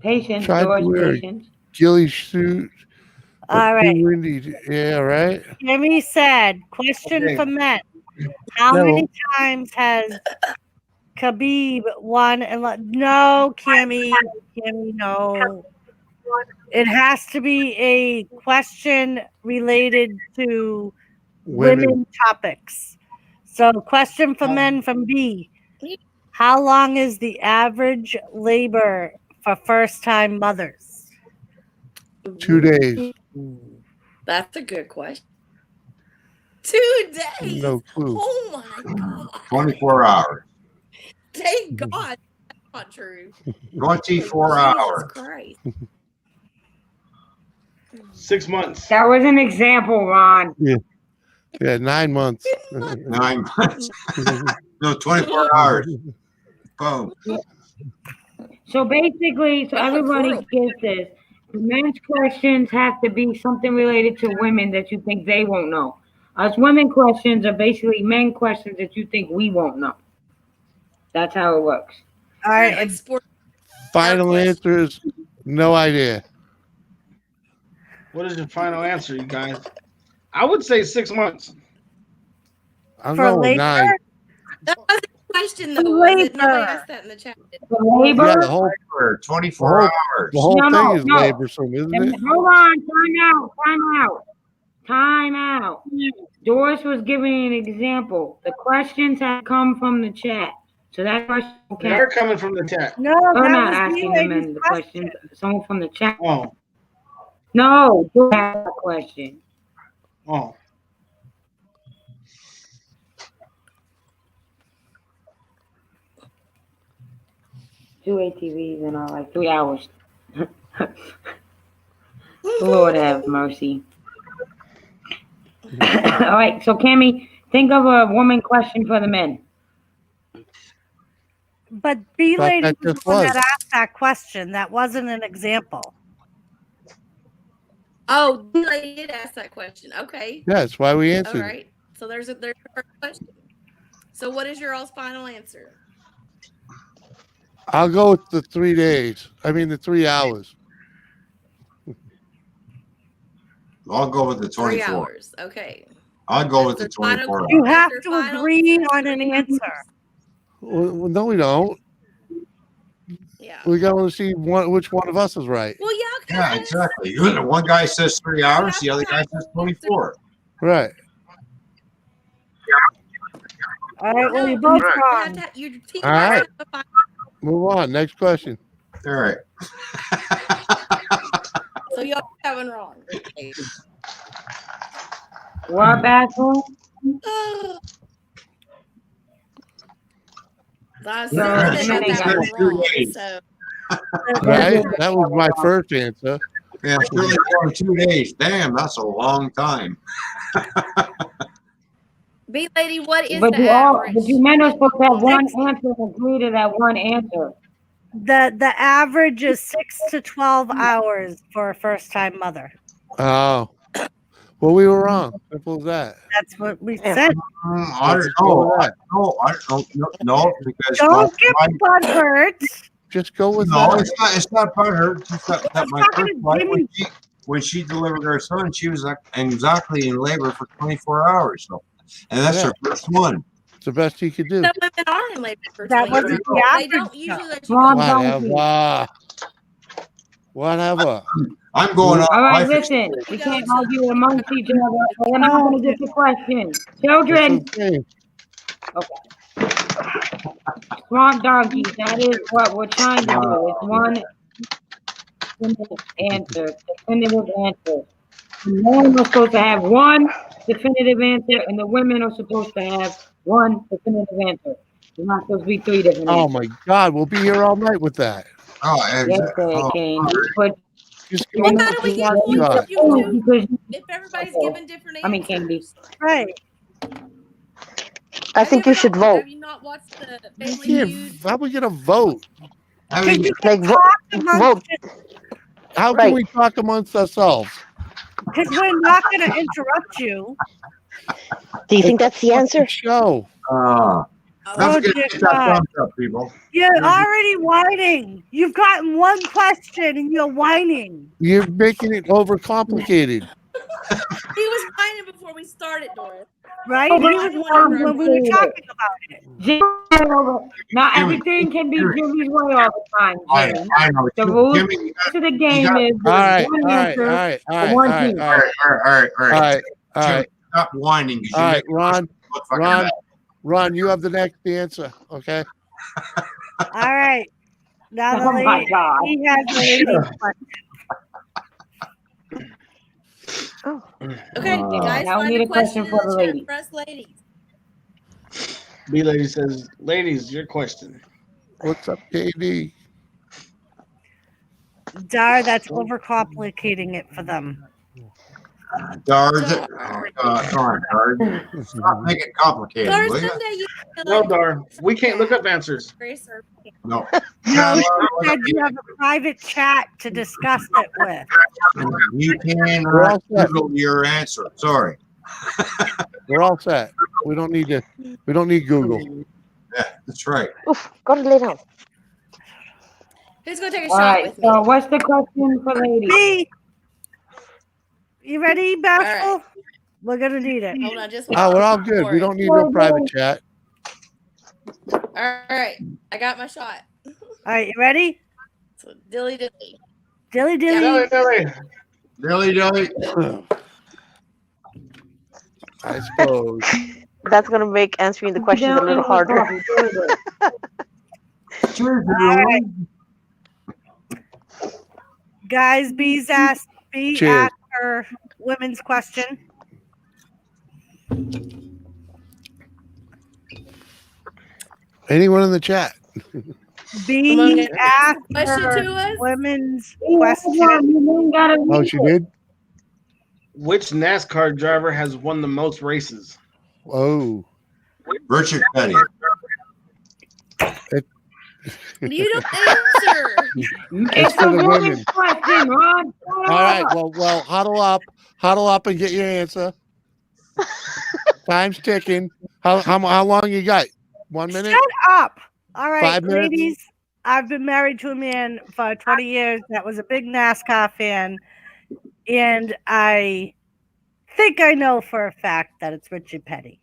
Patience, Try to Doris, wear- patience. Ghillie suit. All right. Too windy. Yeah, right. Jimmy said, question Okay. for men. How Yeah, many times has Khabib won? And no, Kimmy, no. It has to be a question related to women topics. So, question for men from B. How long is the average labor for first-time mothers? 2 days. That's a good question. 2 days. No clue. Oh my god. 24 hours. Thank God. That's not true. 24 Jesus hours. Christ. 6 months. That was an example, Ron. Yeah, 9 months. 9 months. No, 24 hours. Boom. So basically, so What a everybody girl. gets this. The men's questions have to be something related to women that you think they won't know. Us women questions are basically men questions that you think we won't know. That's how it works. All right. Like sport. Final question. answer is no idea. What is your final answer, you guys? I would say 6 months. I'm For going with labor? 9. That wasn't a question though. Was it? Nobody Labor. asked that in the chat. The labor. Yeah, the whole 24 hours. the whole No, thing is no. labor, isn't it? Hold on, time out. Doris was giving an example. The questions have come from the chat. So that question They're can't. coming from the chat. No, We're that not was asking the the men lady's the question. questions. Someone from the chat. Oh, No, you have a question. oh. Two ATVs in like 3 hours. Lord have mercy. All right, so Cammy, think of a woman question for the men. But B Thought lady that was the just one was. that asked that question. That wasn't an example. Oh, the lady did ask that question. Okay. Yeah, that's why we All answered. right. So there's a first question. So what is your all's final answer? I'll go with the 3 days. I mean, the 3 hours. I'll go with the 3 24. hours. Okay. I'll go with the That's their final 24 You hours. have That's to their final agree answer. on an answer. Well, no, we don't. Yeah. We got to see which one of us is right. Well, yeah. Okay. Yeah, exactly. One guy says 3 hours, the other guy says 24. Right. All right, well, No, you're both you have wrong. to- your team All has right. to have a final- Move on. Next question. All right. So y'all having wrong. Okay. What bathroom? I So, said and they then they got that got- one wrong. So Right? That was my first answer. Yeah, it's really going 2 days. Damn, that's a long time. B lady, what is But the you all, average? but you men are supposed to have one answer and agree to that one answer. The average is 6 to 12 hours for a first time mother. Oh. Well, we were wrong. Simple as that. That's what we said. I don't know. I don't know because Don't get butt hurt. Just go with no, that. it's not about her. It's just that my talking first to wife, Jimmy. when she delivered her son, she was exactly in labor for 24 hours. So, and that's her first one. It's the best he could do. Some women are in labor for That 24 wasn't hours. the They don't average, usually though. let you go. Whatever. I'm going on. All right, life listen. We can't argue amongst each other. So we're not going to get the question. Children, swamp donkeys. That is what we're trying to do. It's one definitive answer. The men are supposed to have one definitive answer, and the women are supposed to have one definitive answer. It's not supposed to be 3 different Oh answers. my God, we'll be here all night with that. Oh, Yes, they can. But Just Well, how do we get points if you do? because If everybody's given different answers. I mean, Candy. Right. I think you should vote. Have you not watched the Family Yeah, Feud? how we gonna vote? I mean, Like vote. How can Right. we talk amongst ourselves? Because we're not going to interrupt you. Do you think that's the answer? Show. Don't Oh, forget dear to hit that God. thumbs up, people. You're already whining. You've gotten one question and you're whining. You're making it overcomplicated. He was whining before we started, Doris. Right? Oh, He was but- whining when we were talking about it. Jimmy, not Jimmy, everything can be Jimmy. Jimmy's way all the time, Jimmy. I know. The rules Jimmy, you got- to the game got- is All right, one all right, all answer right, all for right, one all right, team. all right, all right. all right, all Jimmy, right, stop whining. 'cause all you right, make Ron, us look fucking Ron, bad. Ron, you have the next answer, okay? All right. Now the Oh my lady, God. he has the ladies question. Okay, Uh, guys, now we find need a a question question for in the the chat ladies. for us ladies. B lady says, ladies, your question. What's up, KD? Dar, that's overcomplicating it for them. Dards. Come on, Dard. Stop making it complicated, Doris, will you? someday you feel No, like Dar, we can't look up answers. Chris or No. No, she said you have a private chat to discuss it with. You We're all cannot set. Google your answer. Sorry. We're all set. We don't need to. We don't need Google. Yeah, that's right. Oof, go to lay down. who's gonna take a All shot right, with me? so what's the question for ladies? Me, you ready, Bashful? All right. We're gonna need it. Hold on, just Oh, we're all good. We don't need no private chat. All right, I got my shot. All right, you ready? So, dilly dilly. Dilly dilly. Dilly, dilly. Dilly dilly. I suppose. That's gonna make answering the questions a little harder. Guys, B's asked B Cheers. asked her women's question. Anyone in the chat? B Among us. asked Question her to us. women's Hold question. on, you ain't gotta Oh, read she it. did. Which NASCAR driver has won the most races? Oh, Richard Petty. You don't answer. It's for a the women's women. question, Ron. All right. Well, huddle up, and get your answer. Time's ticking. How long you got? 1 minute? Shut up. All right, 5 minutes? ladies. I've been married to a man for 20 years that was a big NASCAR fan. And I think I know for a fact that it's Richard Petty.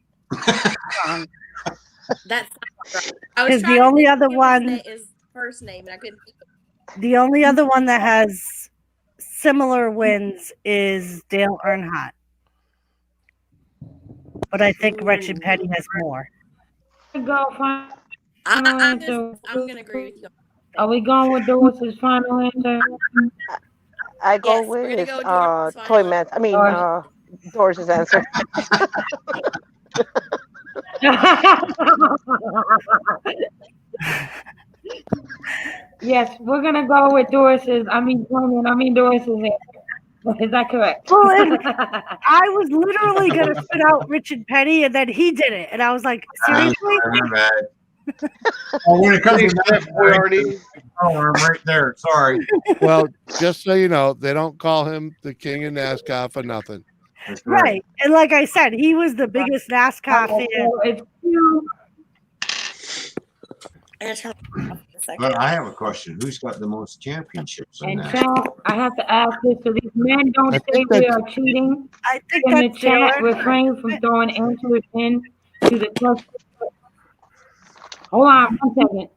That's I was Because trying the to only think other of his one, his first name, and I couldn't think of it. the only other one that has similar wins is Dale Earnhardt. But I think Richard Petty has more. Go find. I'm answer. gonna agree with you. Are we going with Doris's final answer? I go Yes, we're gonna with go Doris' Toy final. Man. I mean Doris. Doris's answer. Yes, we're gonna go with Doris's. Doris's answer. Is that correct? Well, I was literally going to spit out Richard Petty, and then he did it. And I was like, seriously? I'm bad. Oh, when it comes to Jeff Boyardi. oh, I'm right there. Sorry. Well, just so you know, they don't call him the king of NASCAR for nothing. That's Right. And like I said, he was the biggest NASCAR fan. It's you. I gotta turn it off in a second. But I have a question. Who's got the most championships in And that? chat, I have to ask this so these men don't I say think we that's- are cheating. I think Can the that's chat Taylor. refrain from throwing answers in to the test? Hold on 1 second.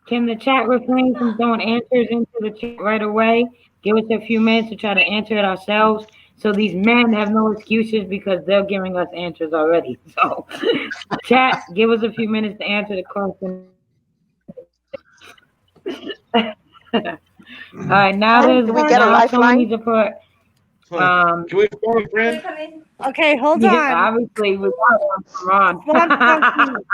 Can the chat refrain from throwing answers into the chat right away? Give us a few minutes to try to answer it ourselves. So these men have no excuses because they're giving us answers already. So, chat, give us a few minutes to answer the question. All right, now there's Do we get a now someone lifeline? needs to put Can we phone a friend? Okay, hold yeah, on. obviously we want one from Swamp Ron. Jockey.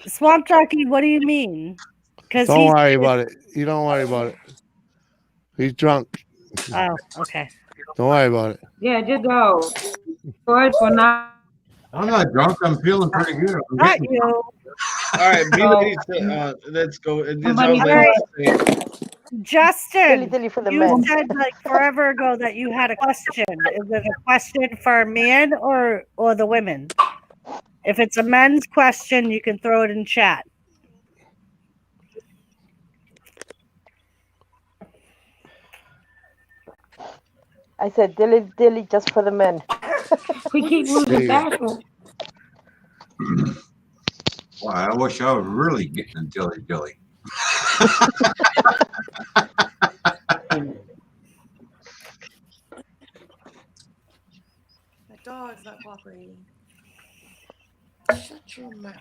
Swamp Jockey, what do you mean? Because Don't he's. worry about it. You don't worry about it. He's drunk. Oh, okay. Don't worry about it. Yeah, just go. Good for now. I'm not drunk. I'm feeling pretty good. I'm Not getting- you. All right, B lady, let's go. This Somebody Jose All right. said, Dilly Justin, dilly for the you men. said like forever ago that you had a question. Is it a question for a man or the women? If it's a men's question, you can throw it in chat. I said dilly dilly just for the men. We keep losing basketball. Wow, I wish I was really getting a dilly dilly. My dog's not cooperating. Shut your mouth.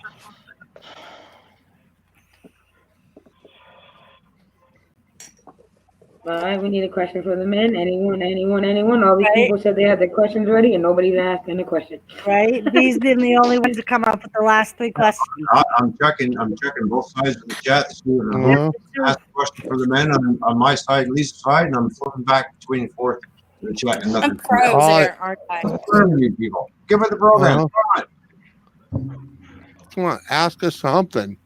All right, we need a question for the men. Anyone? All these Right. people said they had their questions ready, and nobody's asking a question. Right? These been the only ones to come up with the last 3 questions. I'm checking both sides of the chat to see if I Uh-huh. ask a question for the men on my side, Lisa's side, and I'm flipping back between and forth to the chat and I'm nothing. pro All there, aren't I? Confirm you people. Give it the program. Uh-huh. Come on, ask us something.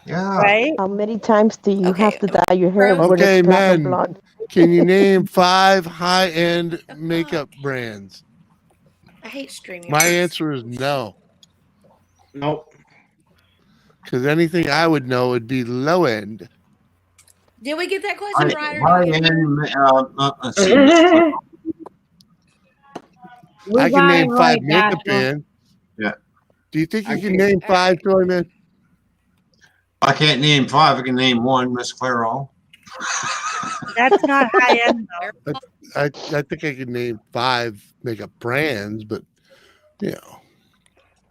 Yeah. Right? How many times do you Okay, have to dye your hair Rose- when Okay, it's platinum men. blonde? Can you name 5 high-end makeup brands? I hate streaming. My answer is no, Nope. because anything I would know would be low end. Did we get that question right? Or High did we get it? end, let's see. We I can got name it 5 right, makeup Joshua. brands. Yeah. Do you think you I can can- name 5, Toyman? I can't name 5. I can name 1, Miss Clairol. That's not high end though. I think I can name 5 makeup brands, but you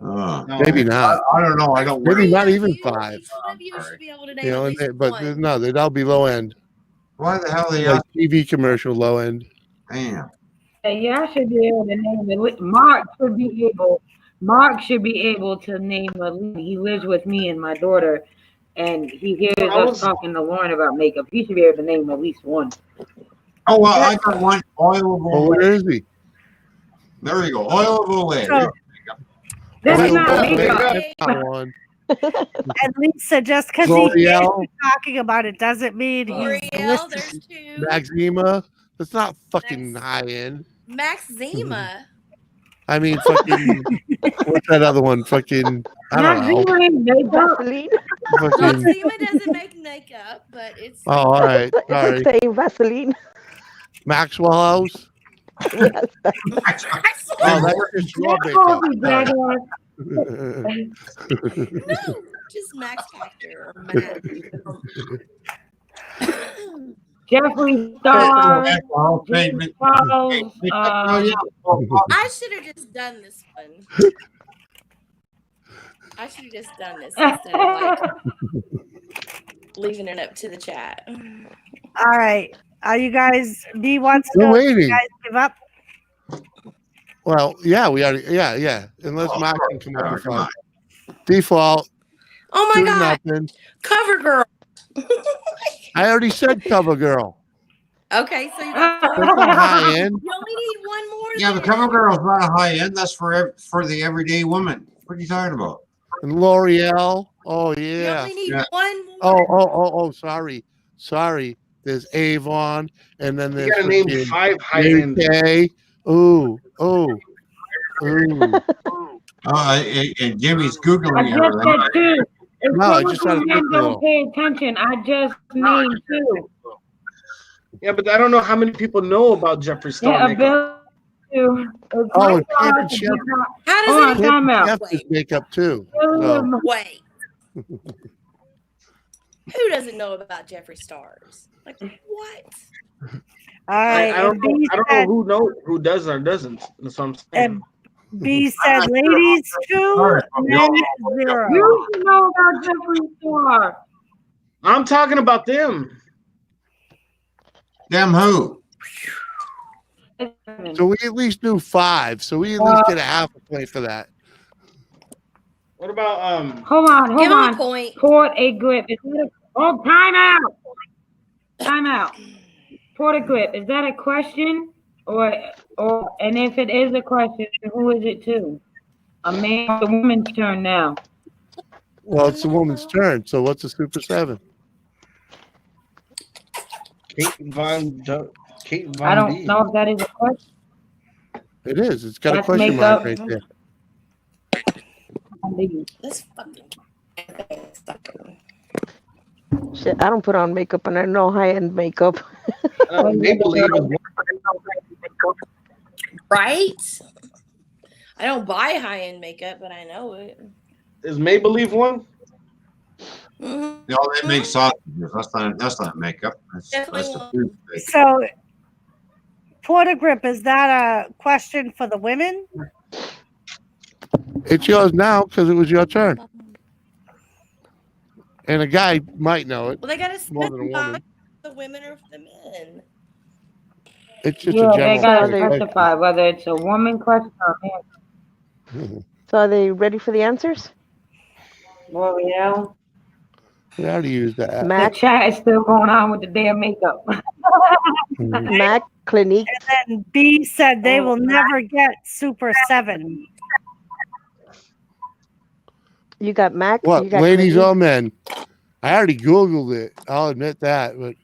know, maybe not. I don't know. I don't wear. Maybe not Three of even you, 5. each one of you should be able to name You know, at and least but one. no, that'll be low end, Why the hell are they like out? TV commercial low end. Damn. Hey, yeah, I should be able to name it. Mark should be able to name he lives with me and my daughter, and he hears I us was- talking to Lauren about makeup. He should be able to name at least one. Oh well, I got one. Oil of Oh, Olay. where is he? There you go. Oil of Olay. So- That's Oil not of makeup. Olay, that's not one. And Lisa, just because he hears L'Oreal, you talking about it doesn't mean he's L'Oreal, listening. there's two. Maxima. That's not fucking Max- high end. Max Zima. I mean, fucking. What's that other one? Fucking. I Not don't know. doing makeup. Vaseline? Max Fucking. Zima doesn't make makeup, but it's. Oh, all right. It's Sorry. like saying Vaseline. Maxwell House. Yes. Oh, that's just your That's coffee, makeup. jackass. No, just Max Factor or Max. Jeffree Star. Alcohol, James pavement. Charles. Oh, yeah. I should have just done this one. I should have just done this instead of like leaving it up to the chat. All right. Are you guys, B wants to We're know if waiting. you guys give up? Well, yeah, we already. Yeah. Unless Oh, Mark can come up with come one. on. Default. Oh my 2 god, nothing. cover girl. I already said cover girl. Okay, so you got That's not high end. you only need one more. Yeah, the then. cover girl's not a high end. That's for the everyday woman. What are you talking about? And L'Oreal. Oh You yeah. only need Yeah. one more. Oh. Sorry. There's Avon, and then You there's gotta name fucking 5 high Mary end. Kay. Ooh. And Jimmy's I Googling just everything. said 2. If No, I some just of had you a men quick don't little. pay attention, I just named 2. Yeah, but I don't know how many people know about Jeffree Star Yeah, a makeup. bill. Oh, and Campbell Chef. How Hold on, does it? time out. Chef is makeup too. So, Wait. Who doesn't know about Jeffree Stars? Like what? All right. I don't and know. B I don't know who does or doesn't. That's what I'm saying. And B said ladies 2, men 0. You should know about Jeffree Star. I'm talking about them. Them who? so we at least do 5. So we at least get a half a point for that. What about Hold Give him a on. point. Port a grip. Is that time out. Time out. Port a grip. Is that a question or and if it is a question, who is it to? A man or a woman's turn now. Well, it's the woman's turn. So what's a Super 7? Kate Von I don't D. know if that is a question. It is. It's got a That's question mark makeup. right there. This fucking Shit, I don't put on makeup and I know high-end makeup. Maybelline is right. I don't buy high-end makeup, but I know it. Is Maybelline one? Mhm. No, they make sausages. That's not makeup. That's Definitely the won't. food thing. So, Porter Grip, is that a question for the women? It's yours now because it was your turn. And a guy might know it Well, they gotta more than a specify woman. the women or the men. It's just Yeah, a they general gotta question. specify whether it's a woman question or a man. question. So are they ready for the answers? L'Oreal. We already used that. The Mac, chat is still going on with the damn makeup. Mhm. Clinique. And B said they Oh, will never get Super 7. You got Mac. What, You got ladies Clinique. or men? I already Googled it. I'll admit that. But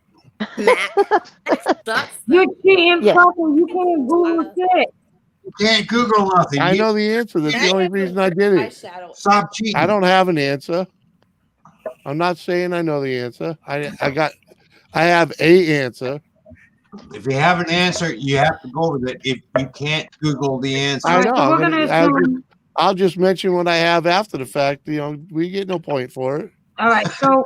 Mac. That sucks. You're Though. cheating, Yeah. fucker. You can't Google shit. You can't Google nothing. I You know the answer. That's the Mac only is a reason I did it. eyeshadow. stop cheating. I don't have an answer. I'm not saying I know the answer. I have a answer. If you have an answer, you have to go with it. If you can't Google the answer, I Alright, know. so we're gonna assume. I'll just mention what I have after the fact. You know, we get no point for it. All right, so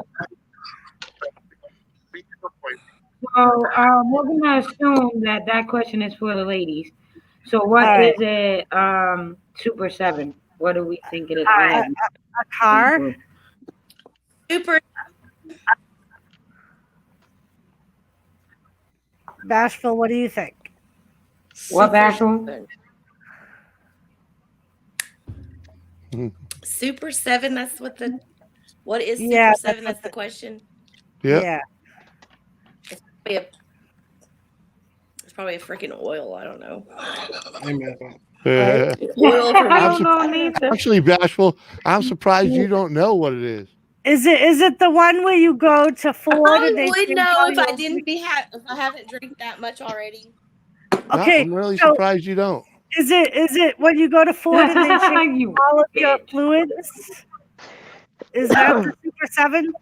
we're gonna assume that that question is for the ladies. So what All right. is it? Super 7. What do we think it is? A car? Super. Bashful, what do you think? What, Bashful? Super 7. That's what the. What is Super Yeah, 7? that's That's the question. Yeah. It's probably a freaking oil. I don't know. Oil from I don't know neither. Actually, Bashful, I'm surprised you don't know what it is. Is it the one where you go to Ford I and they would change know all if I your- didn't if I haven't drank that much already. No, Okay, I'm really so- surprised you don't. Is it when you go to Ford and they change You all of your bitch. fluids? Is that the Super 7?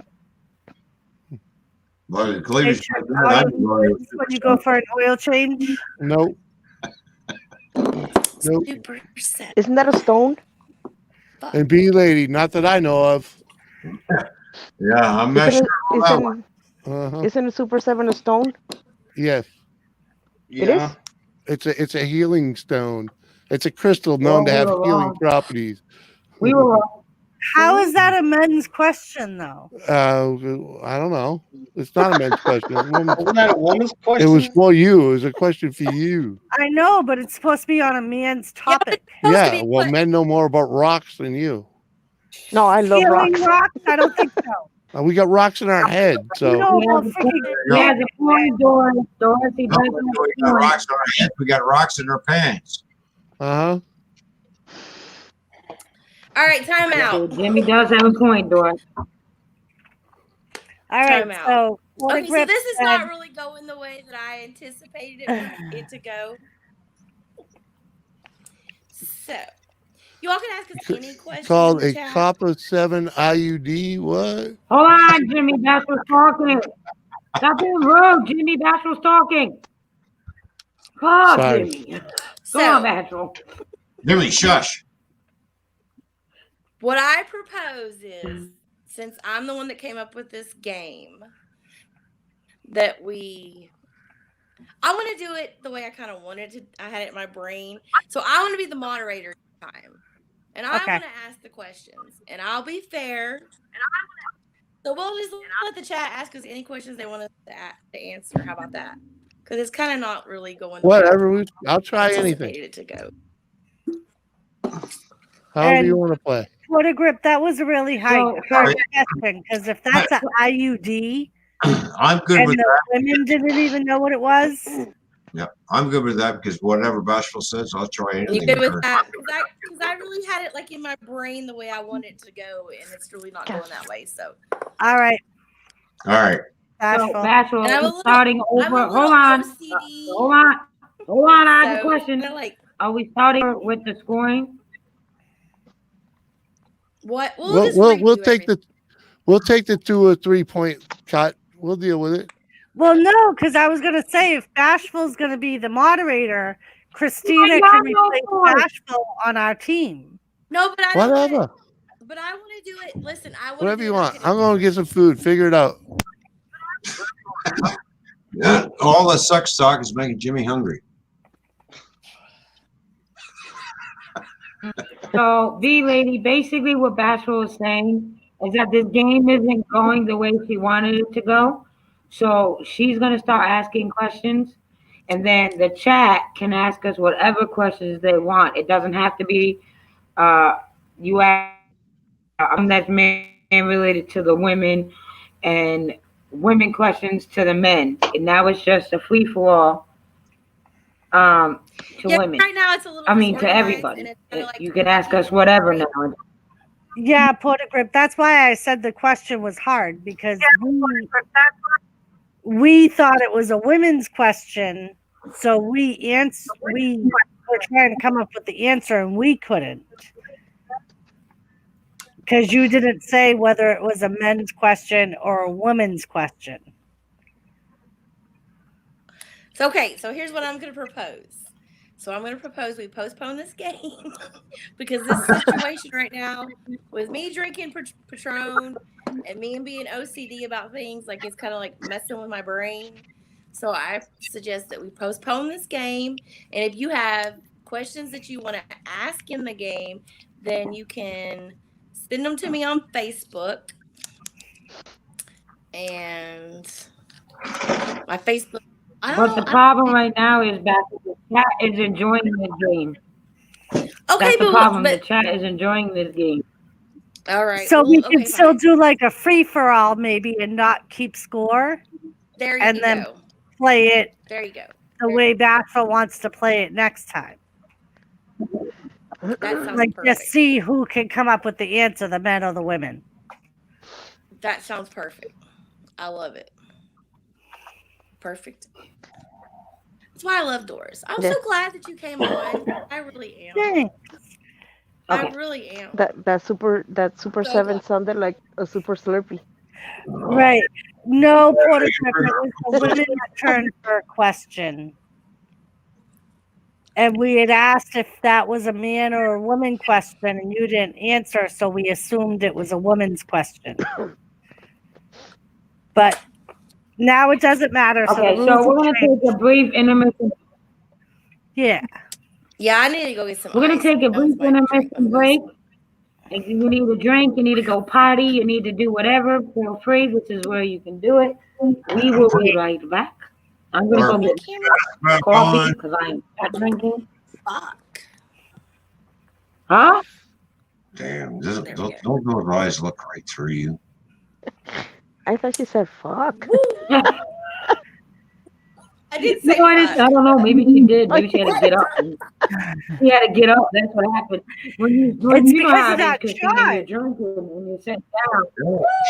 well, They Cleaver's check like all that. your fluids when you go for an oil change? Nope. Nope. Super 7. Isn't that a stone? And B lady, not that I know of. Yeah, I'm not Isn't, sure about that one. Uh-huh. isn't a Super 7 a stone? Yes. It is? It's a healing stone. It's a crystal known to Well, have we were healing wrong. properties. We were wrong. How is that a men's question though? I don't know. It's not a men's question. It's a woman's- Wasn't that a woman's It question? was for you. It was a question for you. I know, but it's supposed to be on a man's topic. Supposed to Yeah. be Well, what? men know more about rocks than you. No, I love Healing rocks. rocks? I don't think so. We got rocks in our head. You So know Yeah, about the freaking He has a point, Doris. Doris, he No, does we have a got point. rocks in our heads. We got rocks in our pants. uh-huh. All right, time So out. Jimmy does have a point, Doris. All right, Time out. so Porter Okay, so Grip this is said- not really going the way that I anticipated it to go. So, you all can ask us any questions. Called in a the chat. copper 7 IUD. What? Hold on, Jimmy. That's what's talking. Stop being rude, Jimmy. That's what's talking. God, Sorry. Jimmy. Go So, on, Bashful. Jimmy, shush. what I propose is, since I'm the one that came up with this game, that I want to do it the way I kind of wanted to. I had it in my brain. So I want to be the moderator this time. And I Okay. want to ask the questions. And I'll be fair. So we'll just let the chat ask us any questions they want us to answer. How about that? Because it's kind of not really going the way I Whatever. I'll try anything. anticipated it to go. However you And- want to play. Porter Grip, that was a really hard question because if that's an IUD I'm good and with the that. women didn't even know what it was, Yeah, I'm good with that because whatever Bashful says, I'll try You anything. good with that? Because I really had it like in my brain the way I want it to go, and it's really not going that way. So all right. All right. So Bashful. Bashful And I'm a is little- starting I'm over. a Hold little on. OCD. Hold on. Hold on. I have a So, question. kinda like, Are we starting with the scoring? what? We'll We'll just we'll, redo we'll take everything. we'll take the 2 or 3 point cut. We'll deal with it. Well, no, because I was gonna say if Bashful's gonna be the moderator, Christina I can know, replace boy. Bashful on our team. No, but I don't want Whatever. to. But I want to do it. Listen, I want Whatever to do you it. want. Like I'm gonna get some food. Figure it out. Yeah, all the sucks talk is making Jimmy hungry. So, V Lady, basically what Bashful is saying is that this game isn't going the way she wanted it to go. So she's gonna start asking questions, and then the chat can ask us whatever questions they want. It doesn't have to be you ask that's man related to the women and women questions to the men. And now it's just a free for all to Yeah, women. right now it's a little I mean to disorganized, everybody. and it's kinda like You can ask us whatever now. Yeah, Portagrip. That's why I said the question was hard because we thought it was a women's question, so we were trying to come up with the answer and we couldn't because you didn't say whether it was a men's question or a woman's question. So, okay, so here's what I'm going to propose. So I'm going to propose we postpone this game because this situation right now with me drinking Patron and me being OCD about things, like it's kind of like messing with my brain. So I suggest that we postpone this game. And if you have questions that you want to ask in the game, then you can send them to me on Facebook. And my Facebook. But the problem right now is that the chat is enjoying this game. Okay, That's the problem. but The chat is enjoying this game. all right. So well, we could okay, still fine. do like a free for all maybe and not keep score There and you then go. play it There you go. the way Bashful wants to play it next time. That sounds Like perfect. just see who can come up with the answer, the men or the women. That sounds perfect. I love it. Perfect. That's why I love Doris. I'm so glad that you came on. I really am. Dang. I Okay. really am. That super So 7 glad. sounded like a super Slurpee. Right. No, Portagrip, it was the women's turn for a question. And we had asked if that was a man or a woman question, and you didn't answer, so we assumed it was a woman's question. But now it doesn't matter. So the Okay, rules so we're have gonna changed. take a brief intermission. Yeah. Yeah, I need to go get some We're gonna ice. take a That was brief my drink. intermission break. If you need a drink, you need to go potty, you need to do whatever, feel free. This is where you can do it. We will be right back. I'm gonna go My get camera. coffee because I'm not drinking. Fuck. Huh? Damn, There we go. don't those eyes look right through you? I thought she said fuck. I did say No, I fuck. don't know. Maybe she did. Maybe she had to get up. She had to get up. That's what happened. When It's you know because how of it is, that Christina, you're shot. drinking and you sit down.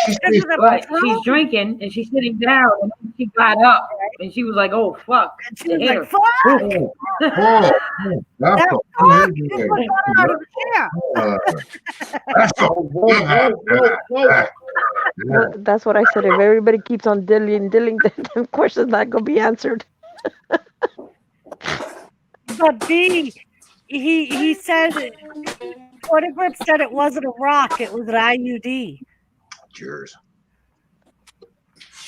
Because of the Right. Patron. She's drinking and she's sitting down and then she got up and she was like, "Oh fuck!" And she was It hit like, her. fuck. That That's fuck. It was out of the chair. Well, that's what I said. If everybody keeps on dilling, the question's not gonna be answered. But B, he said, Portagrip said it wasn't a rock, it was an IUD. Cheers.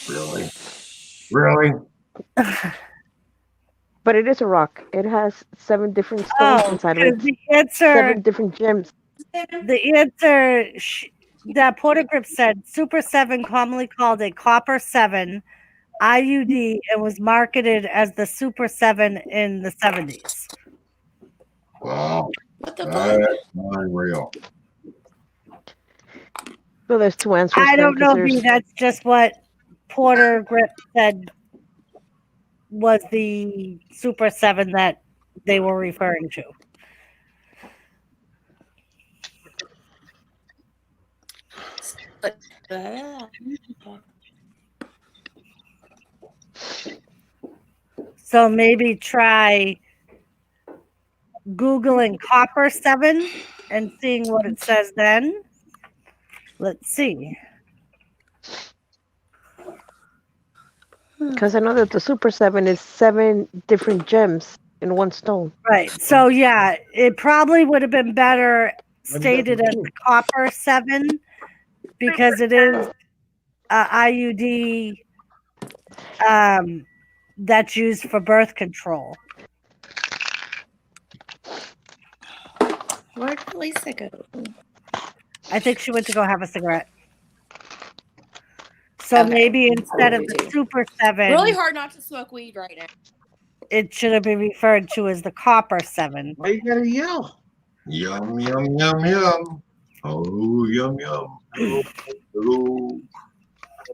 Really? Really? But it is a rock. It has 7 different stones Oh, inside of because it. the answer, 7 different gems. the answer that Portagrip said, Super 7, commonly called a Copper 7 IUD, and was marketed as the Super 7 in the 70s. Wow. What the fuck? That's unreal. So there's 2 answers. I then, don't 'cause know, B, there's- that's just what Portagrip said was the Super 7 that they were referring to. So maybe try Googling Copper 7 and seeing what it says then. Let's see. Because I know that the Super 7 is 7 different gems in one stone. Right. So yeah, it probably would have been better stated as the Copper 7 because it is IUD that's used for birth control. Where'd Lisa go? I think she went to go have a cigarette. So Okay. maybe instead of the Super 7, Really hard not to smoke weed right now. it should have been referred to as the Copper 7. Why you gotta yell? Yum, yum, yum, yum. Oh, yum, yum. Oh, oh.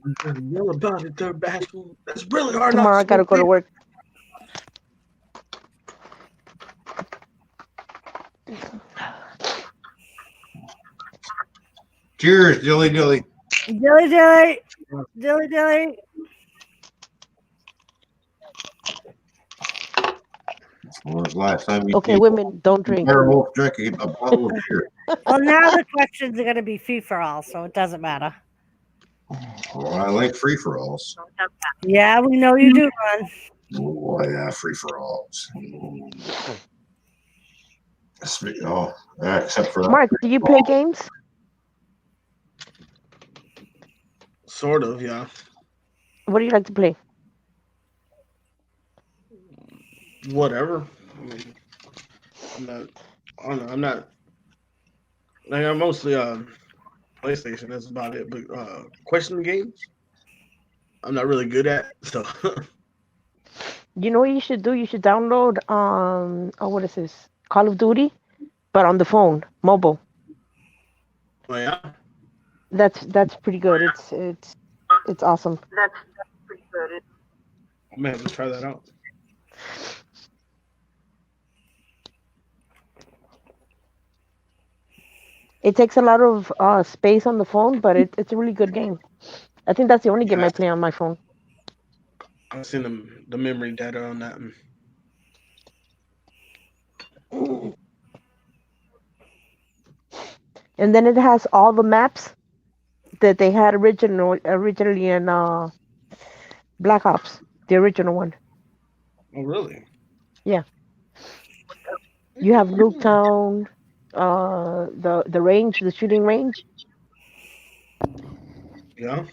You gotta yell about it, third bastard. That's really hard. Tomorrow I not gotta go to smoke work. Cheers, dilly dilly. Dilly dilly. Dilly dilly. When was the last time you Okay, women, don't drink. Werewolf drinking a bottle of beer? Well, now the questions are going to be free for all, so it doesn't matter. Well, I like free for alls. Yeah, we know you do, Ron. Oh, yeah, free for alls. Oh, except for that. Mark, do you play games? Sort of, yeah. What do you like to play? Whatever. I mean, I'm not. I don't know. I'm not. Like I'm mostly PlayStation. That's about it. But question games, I'm not really good at. So You know what you should do? You should download what is this? Call of Duty, but on the phone, mobile. oh, yeah. That's pretty good. It's awesome. I may have to try that out. It takes a lot of space on the phone, but it's a really good game. I think that's the only game I play on my phone. I've seen the memory data on that. And then it has all the maps that they had originally in Black Ops, the original one. Oh, really? You have Nuketown, the range, the shooting range, Yeah.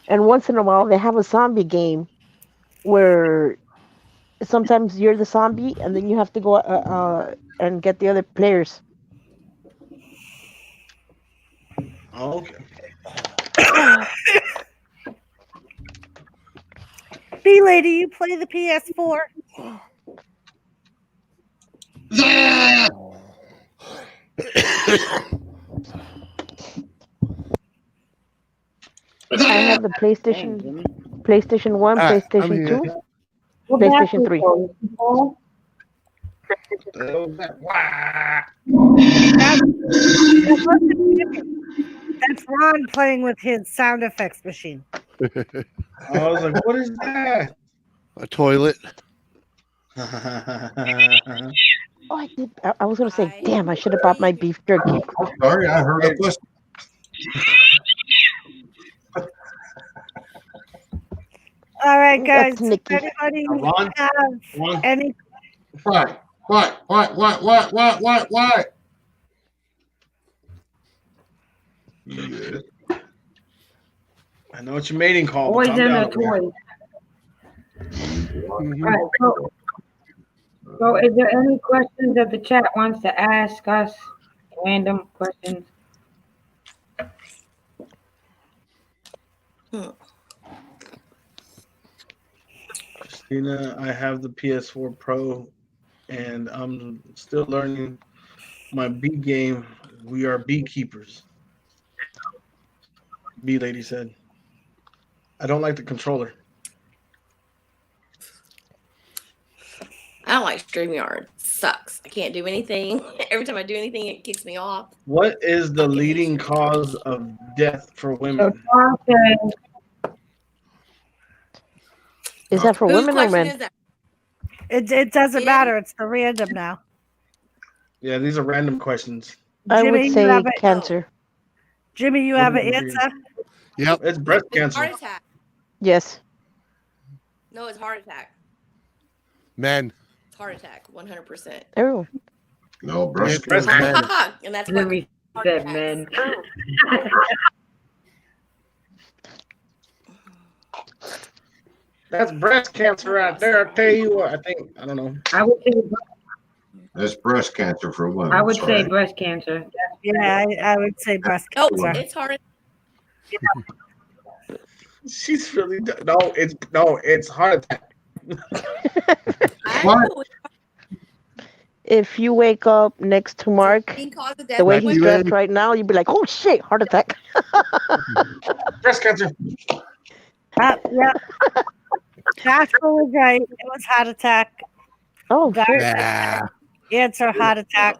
and once in a while they have a zombie game where sometimes you're the zombie and then you have to go and get the other players. Oh, okay. B lady, you play the PS4? I have the PlayStation 1, All right, PlayStation I'm 2, here. PlayStation 3. That's Ron playing with his sound effects machine. I was like, what is that? A toilet. Oh, I did. I was gonna say, damn, I should have bought my beef jerky. I'm sorry, I heard a question. All right, guys. That's Nikki. Anybody Ron? have Ron? any? What? Yeah. I know it's your mating call. but Always calm in down. a toy. Mhm. Right. So is there any questions that the chat wants to ask us? Random questions? Christina, I have the PS4 Pro, and I'm still learning my bee game. We are beekeepers. Bee lady said, I don't like the controller. I don't like StreamYard. Sucks. I can't do anything. Every time I do anything, it kicks me off. What is the leading cause of death for So women? Tom said, Is that for Whose women or question men? is that? It doesn't Yeah. matter. It's the random now. Yeah, these are random questions. I Jimmy, would you say have it. cancer. Jimmy, you What have do an you agree? answer? Yep. It's breast It's cancer. heart attack. Yes. No, it's heart attack. Men. It's heart attack. 100%. Oh. No, breast Breast cancer. cancer. And that's what Jimmy said, men. That's breast cancer right there. I tell you what, I don't know. I would say That's breast cancer for women. I would say sorry. breast cancer. Yeah, I would say breast Oh, cancer. it's heart. She's really it's heart attack. I What? know If you wake up next to Mark, it's being caused of death. the way Like he's you, dressed Ed? right now, you'd be like, "Oh shit, heart attack." Breast cancer. Yeah. Bashful was right. It was heart attack. Oh That shit. Yeah. answer heart attack.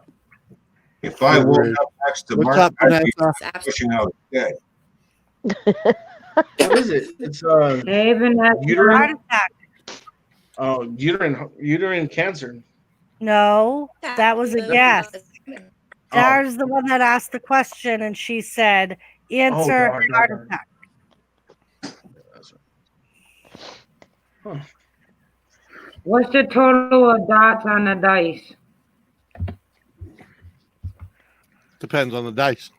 If I woke up next to What's Mark, up, I'd be Vanessa? It's absolutely- pushing out dead. What is it? It's Hey, Vanessa. uterine. Heart attack. Oh, uterine cancer. No, that was a guess. Oh. Dara's the one that asked the question, and she said, answer darn, heart darn. attack. What's the total of dots on the dice? Depends on the dice.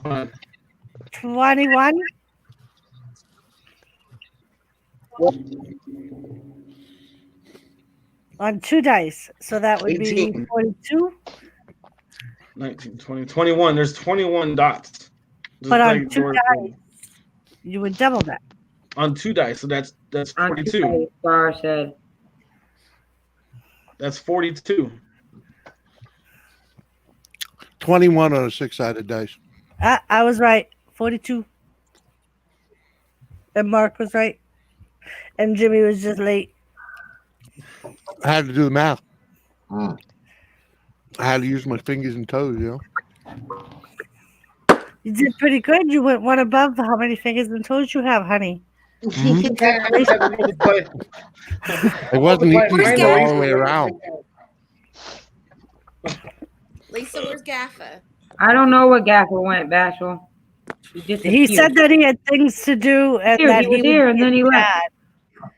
Uh, 21. On 2 dice. So that would 18. be 42. 19, 20, 21. There's 21 dots. Just But on like 2 Doris dice, said. you would double that. On 2 dice, so that's On 42. two, Star said. That's 42. 21 on a 6-sided dice. I was right. 42. And Mark was right. And Jimmy was just late. I had to do the math. Hmm. I had to use my fingers and toes, you know. You did pretty good. You went one above how many fingers and toes you have, honey. It wasn't easy to Where's go all the way around. Lisa, where's Gaffa? I don't know what Gaffer went, Bashful. He said that he had things to do and Here, that he was would here and get then he left. mad.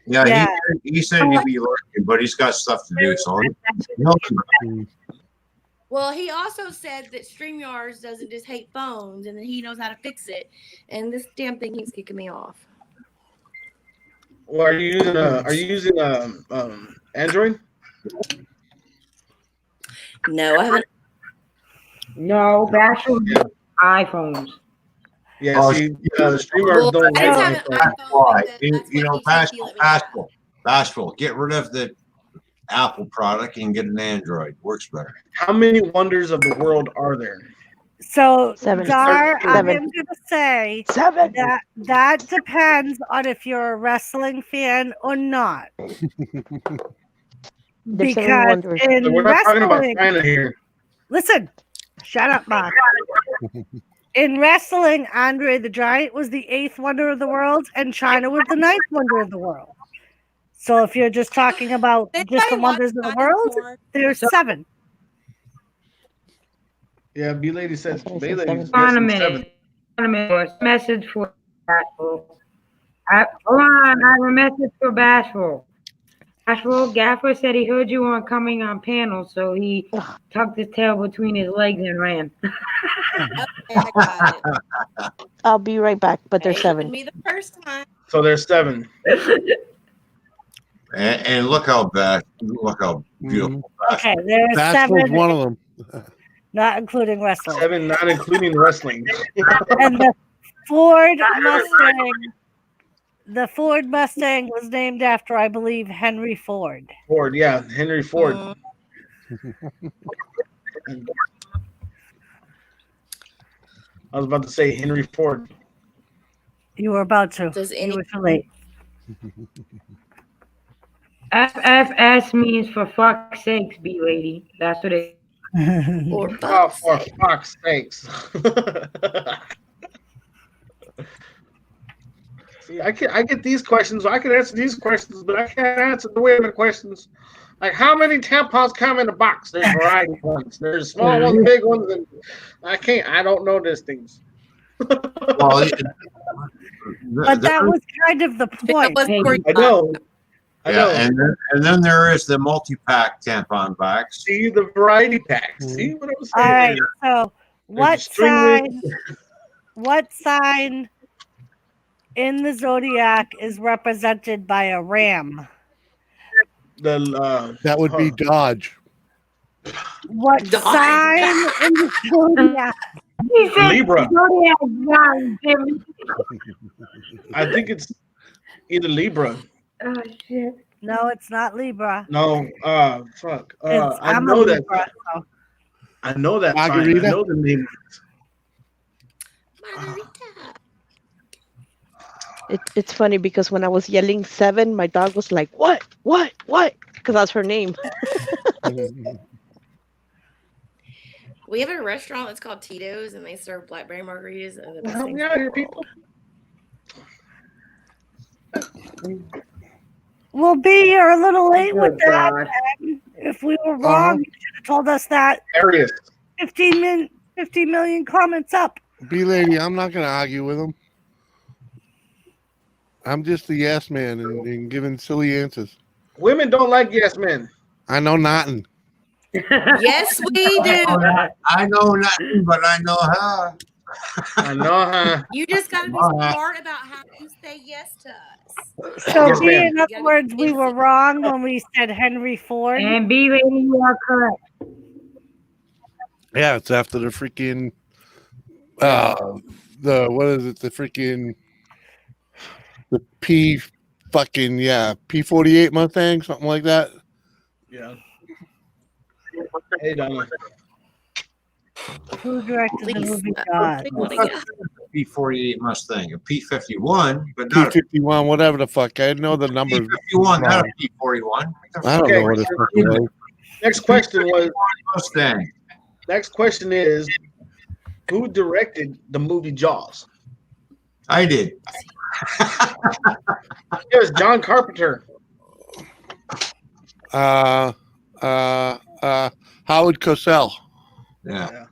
Yeah, Yeah. he said he'd be lurking, but he's got stuff to do. So Well, he also said that StreamYards doesn't just hate phones and that he knows how to fix it. And this damn thing keeps kicking me off. Well, are you using Android? No, I haven't. No, Bashful iPhones. Yeah, Oh, see, Well, StreamYards don't I just like have an iPhone. iPhone. why but you, that's you what know, he said he let me have. Bashful, get rid of the Apple product and get an Android. Works better. How many wonders of the world are there? So, 7. Dar, I'm 7. going to say 7. that depends on if you're a wrestling fan or not. There's 7 Because wonders. in So we're not talking about wrestling, China here. listen, shut up, Mark. In wrestling, Andre the Giant was the 8th wonder of the world, and China was the 9th wonder of the world. So if you're just talking about They just the probably wonders of watch the world, more. there's 7. Yeah, B Lady says That's what I B said, Lady's 7. Hold on a guessing minute. 7. Hold on a minute. Message for Bashful. Hold on, I have a message for Bashful. Bashful, Gaffer said he heard you weren't coming on panel, so he tucked his tail between his legs and ran. Okay, I got it. I'll be right back, but there's It 7. wouldn't be the first time. So there's 7. And look how beautiful. Okay, there's Bashful's 7, one of them. not including wrestling. 7, not including wrestling. And the Ford Mustang. The Ford Mustang was named after, I believe, Henry Ford. Ford, yeah, Henry Ford. I was about to say Henry Ford. You were about to. Does You any were too late. FFS means for fuck's sakes, B lady. That's what it. or Oh, fuck's for sake. fuck's sakes. See, I get these questions. I can answer these questions, but I can't answer the women questions. Like, how many tampons come in a box? There's variety ones. There's small ones, big ones, and I don't know these things. Well, But that was kind of the point. I know. I know. and then there is the multi-pack tampon packs. See the variety packs. See what I was All saying? right. So what string sign? What sign in the zodiac is represented by a ram? That would be Dodge. What Dog. sign in the zodiac? He said Libra. zodiac sign, Jimmy. I think it's either Libra. Oh shit. No, it's not Libra. No, fuck. I I'm know a that. Libra. So. I know that. Sign. I Margarita? know the name. It's funny because when I was yelling 7, my dog was like, "What? What? What?" Because that's her name. We have a restaurant that's called Tito's, and they serve blackberry margaritas. And the best Help things me out here, people. We'll be here a little late with Good that. God. And if we were wrong, you should have told us that Arius. 15 million comments up. B lady, I'm not gonna argue with him. I'm just the yes man and giving silly answers. Women don't like yes men. I know nothing. Yes, we do. I know nothing, but I know how. I know, huh? You just got to be smart about how you say yes to us. So, Yes, B, ma'am. in other words, we were wrong when we said Henry Ford. And B lady, you are correct. Yeah, it's after the freaking what is it? The freaking the P48 Mustang, something like that. Yeah. Hey, Donna. Who directed the Please, movie uh, God? P48 Mustang, a P51, but not a P51, whatever the fuck. I know the number. P51, not a P41. I don't Okay. know what it's fucking was. Next question was. Mustang. Next question is, who directed the movie Jaws? I did. It was John Carpenter. Howard Cosell. Yeah.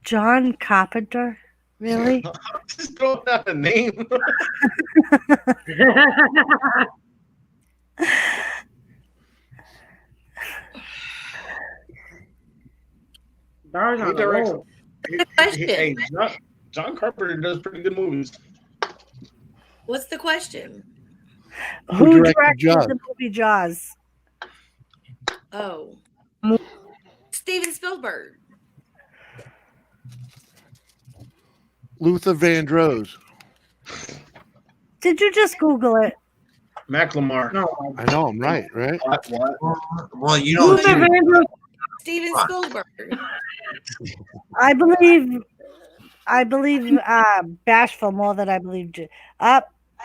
John Carpenter? Really? Just throwing out a name. Bars He on the directs. roll. Hey, John Carpenter does pretty good movies. What's the question? Who directed directed Jaws? the movie Jaws? Oh, Steven Spielberg. Luther Vandross. Did you just Google it? Macklemore. No. I know I'm right? What? Well, you know, Luther Vandross. Steven Spielberg. I believe Bashful more than I believe.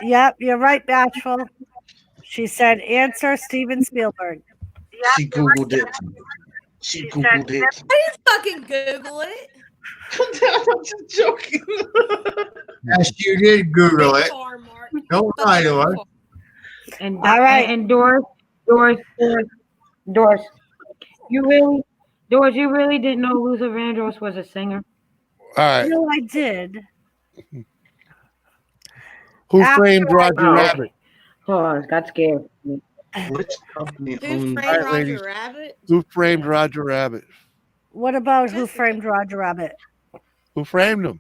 Yep, you're right, Bashful. She said, answer Steven Spielberg. She Googled it. She Googled it. I didn't fucking Google it. I'm just joking. yes, you did Google it. Far, Mark. Don't lie to us. And All right. and Doris. You really didn't know Luther Vandross was a singer? All right. No, I did. Who After framed Roger Oh. Rabbit? Oh, I got scared. Which company Who owns? framed right, Roger ladies. Rabbit? Who framed Roger Rabbit? What about Who Framed Roger Rabbit? Who framed him?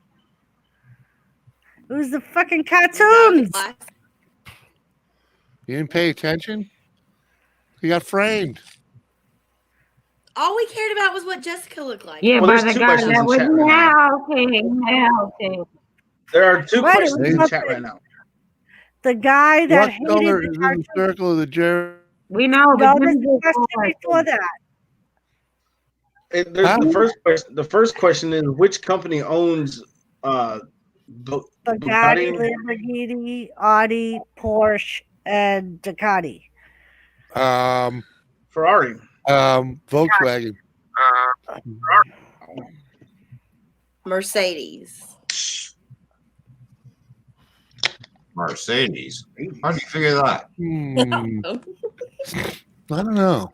It was the fucking cartoons. You didn't pay attention? He got framed. All we cared about was what Jessica looked like. Yeah, Well, by there's the two guy questions that in was chat right melting. There are two Right, questions in what chat about right now. The guy that What hated color the is in cartoons. the circle of the Jerry? We know, No, but this this is the question before that. There's Huh? the first question. The first question is, which company owns Bugatti, Bugatti? Lamborghini, Audi, Porsche, and Ducati. Ferrari? Volkswagen. Mercedes. Mercedes. How'd you figure that? I don't know.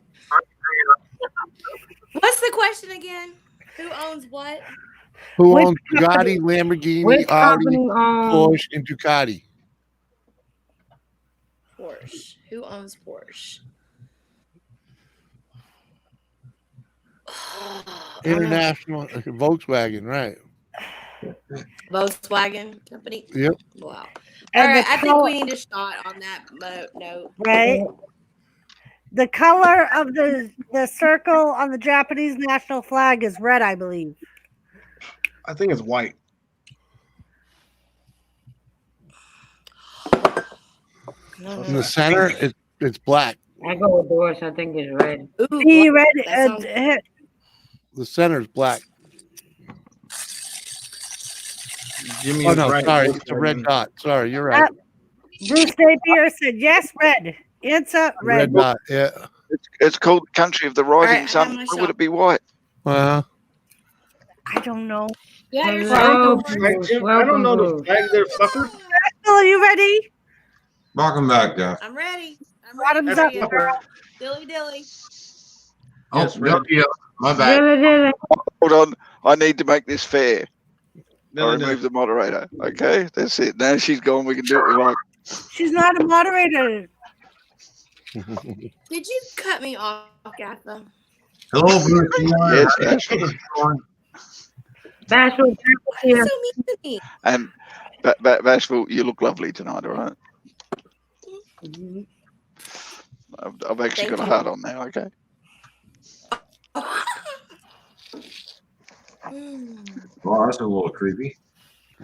What's the question again? Who owns what? Who Which owns company- Bugatti, Lamborghini, Which Audi, company owns? Porsche, and Ducati? Porsche. Who owns Porsche? International Volkswagen, right? Volkswagen Company. Yep. Wow. All And right, the I think color- we need a shot on that note. Right. The color of the circle on the Japanese national flag is red, I believe. I think it's white. No, In the center, it's black. I go with Doris. I think it's red. Ooh, He red. that sounds- The center's black. Jimmy Oh is no, right. sorry, it's a red dot. Sorry, you're right. Bruce Napier said yes, red. Answer Red red. dot. Yeah. It's called Country of the Rising Alright, Sun. have my Why would shot. it be white? Well, I don't know. Yeah, you're Well, right. Right, Jim, I don't know the flag there, fucker. Phil, are you ready? Welcome back, Jeff. I'm ready. I'm Bottoms ready. up, for you. girl. Dilly dilly. Oh, Yes, red. yeah, my bad. Dilly. Hold on. I need to make this fair. I No, remove the moderator. Okay, that's it. Now she's gone. We can do what we like. She's not a moderator. Did you cut me off, Gatha? Hello, Bruce. Yes, Bashful. Bashful. You're so mean to me. And Bashful, you look lovely tonight. All right. I've actually Thank got a you. heart on now. Okay. Well, that's a little creepy.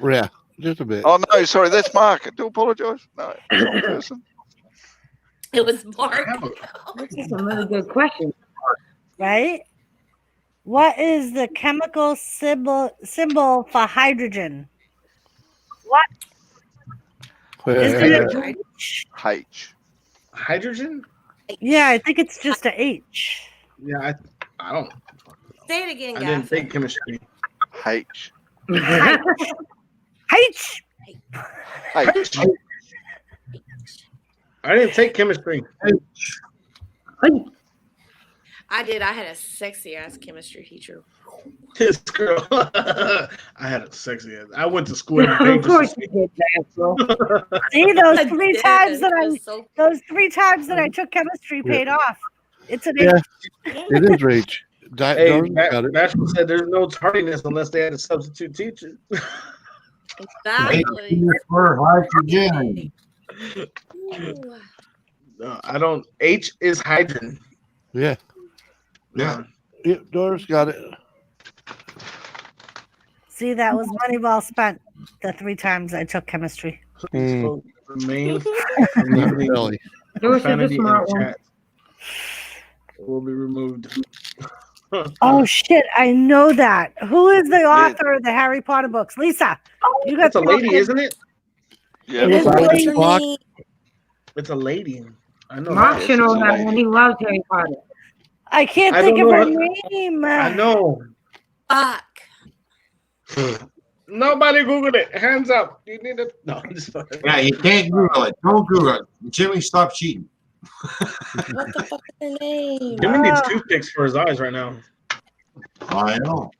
yeah, just a bit. Oh no, sorry, that's Mark. I do apologise. No, it's the wrong person. It was Mark. This is some really good questions. Right? What is the chemical symbol for hydrogen? Isn't it? H. Hydrogen? Yeah, I think it's just a H. Yeah, I don't. Say it again, I didn't Gatha. take chemistry. H. H. H. I didn't take chemistry. I did. I had a sexy ass chemistry teacher. This girl. I had a sexy ass. I went to school every day. Of course you did, Bashful. See those I three did. times that It I was so- those 3 times that I took chemistry paid off. It's an Yeah. H. It is Rach. Hey, Jordan got it. Bashful said there's no tardiness unless they had a substitute teacher. Exactly. For hydrogen. Ooh. No, I don't. H is hydrogen. Yeah. Yeah. Yeah, Doris got it. See, that was money well spent. The 3 times I took chemistry. Please folks remain Not really. Doris is a profanity in smart the one. chat. It will be removed. Oh shit! I know that. Who is the author of the Harry Potter books? Lisa. You got That's a lady, isn't it? Yeah. It is a What's lady. the clock? It's a lady. I know. Mark that. should know it's a that lady. one. He loves Harry Potter. I can't I think of don't her know name. I know. Fuck. Nobody Googled it. Hands up. You need it. No, I'm just fucking. Yeah, you can't Google it. Don't Google it. Jimmy, stop cheating. What the fuck is her name? Jimmy needs toothpicks for his eyes right now. I know.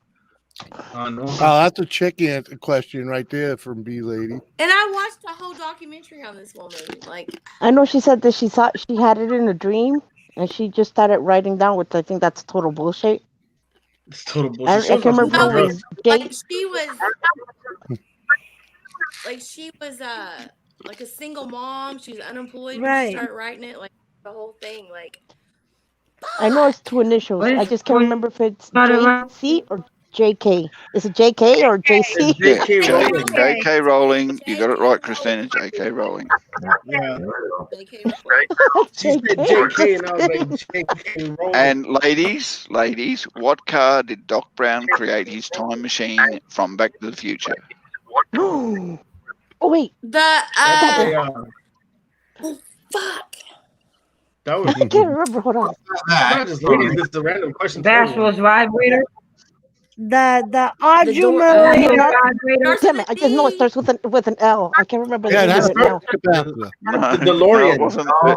I know. Oh, that's a chick question right there from B Lady. And I watched a whole documentary on this woman. Like, I know she said that she thought she had it in a dream and she just started writing down, which I think that's total bullshit. It's total I bullshit. can't remember No, if it was like Jake. she was like a single mom. She was unemployed. When Right. she started writing it, like the whole thing. Like, I know it's 2 initials. What is- I just can't what- remember if it's Not a lot. JC or JK. Is it JK or JC? It's J.K. J- Rowling. J.K. Rowling. You got it right, Christina. J.K. Rowling. Yeah. JK. She said J.K. and I was like, J.K. Rowling. And ladies, what car did Doc Brown create his time machine from Back to the Future? Oh wait, The That's a, fuck. that was I can't remember. Hold on. not just ladies. It's a random question. Bashful's vibrator. The Audrey door- Maria. Damn it! I just know it starts with an L. I can't remember Yeah, it the name has of it now. capacitor. The No, DeLorean. it wasn't. Oh.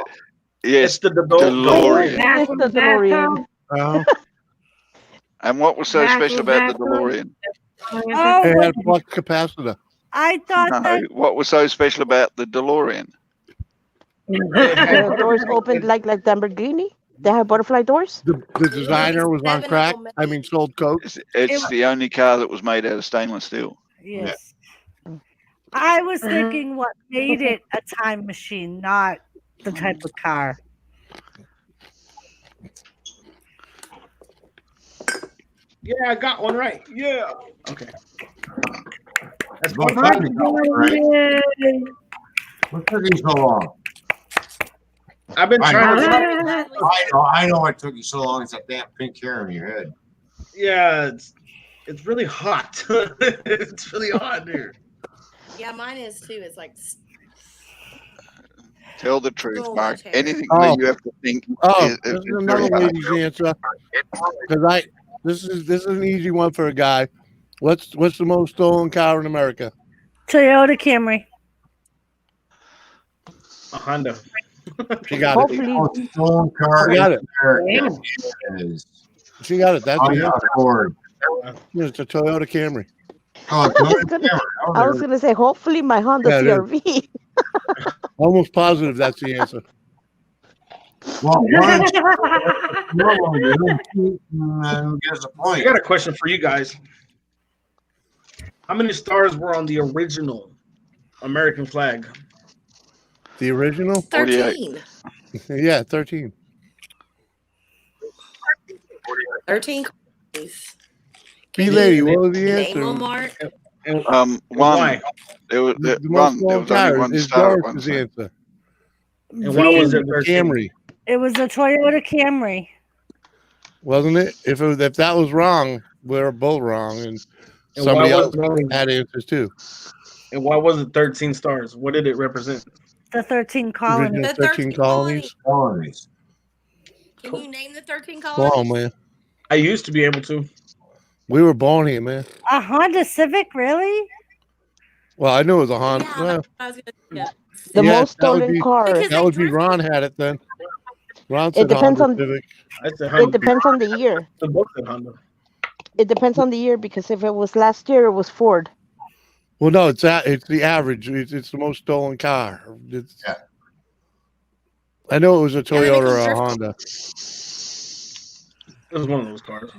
Yes, It's the DeLorean. It's the DeLorean. Oh, And what was so That's special what about the that was. DeLorean? Oh, it had flux capacitor. I thought No, that what was so special about the DeLorean? The doors opened like Lamborghini. They have butterfly doors. The designer was on Seven of crack. them I mean, sold coke. It's the only car that was made out of stainless steel. yes. I was thinking what made it a time machine, not the type of car. Yeah, I got one right. Yeah. Okay. That's Well, fun. finally got one right. Yay. What took you so long? I've been I trying to. I know it took you so long. It's that damn pink hair in your head. Yeah, it's really hot. It's really hot here. Yeah, mine is too. It's like Tell the truth, So Mark. much hair. Anything Oh. that you have to think. Oh, is this is very another hard. lady's answer. Because this is an easy one for a guy. What's the most stolen car in America? Toyota Camry. A Honda. She got it. Hopefully, Most stolen car She got it. in America is She got it. That's Honda the Accord. it's a Toyota Camry. Oh, Toyota Camry. I was gonna say, hopefully my Honda Yeah, it is. CRV. Almost positive that's the answer. Well, why don't you who gets a I point? got a question for you guys. How many stars were on the original American flag? The original? 13. Yeah, 13. 13 coins. B lady, what was the Name them, answer? Mark. And One. why? There was The one. most There stolen was only car one is star at one Doris's time. answer. And why was it The 13? Camry, It was a Toyota Camry. wasn't it? If that was wrong, we're both wrong, and And somebody why else was- had answers too. And why was it 13 stars? What did it represent? The 13 colonies. Original The 13 colonies. Colonies. Can you name the 13 Come colonies? on, man. I used to be able to. We were born here, man. A Honda Civic, really? Well, I knew it was a Honda. Yeah, Well, that's what I was gonna say. The yeah, most that would stolen be- car. Because that would be Ron had it then. Ron said depends Honda on- Civic. I said It Honda. depends on the year. The both said Honda. It depends on the year because if it was last year, it was Ford. Well, no, it's the average. It's the most stolen car. It's, Yeah. I know it was a Yeah, they make Toyota them or a drift- Honda. It was one of those cars.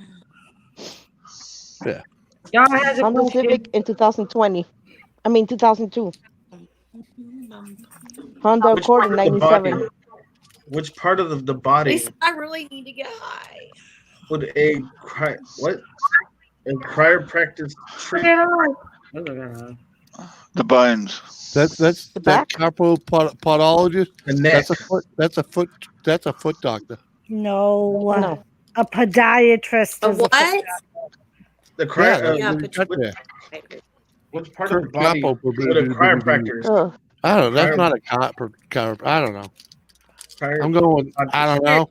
Y'all has a Honda question. Civic in 2020. I mean 2002. Honda Which Accord in part of the body- 97. Which part of the body Lisa, I really need to get high. would a chiropractic treat? The bones. That's The that back? podologist. The neck. That's a foot doctor. No. No. A podiatrist. A is a what? The Yeah, cri- Yeah, that's but- right there. which part of the Kurt body Capo would a chiropractor? Ugh. I don't know. That's Chiro- not a I don't know. Chiro- I'm going. I don't know.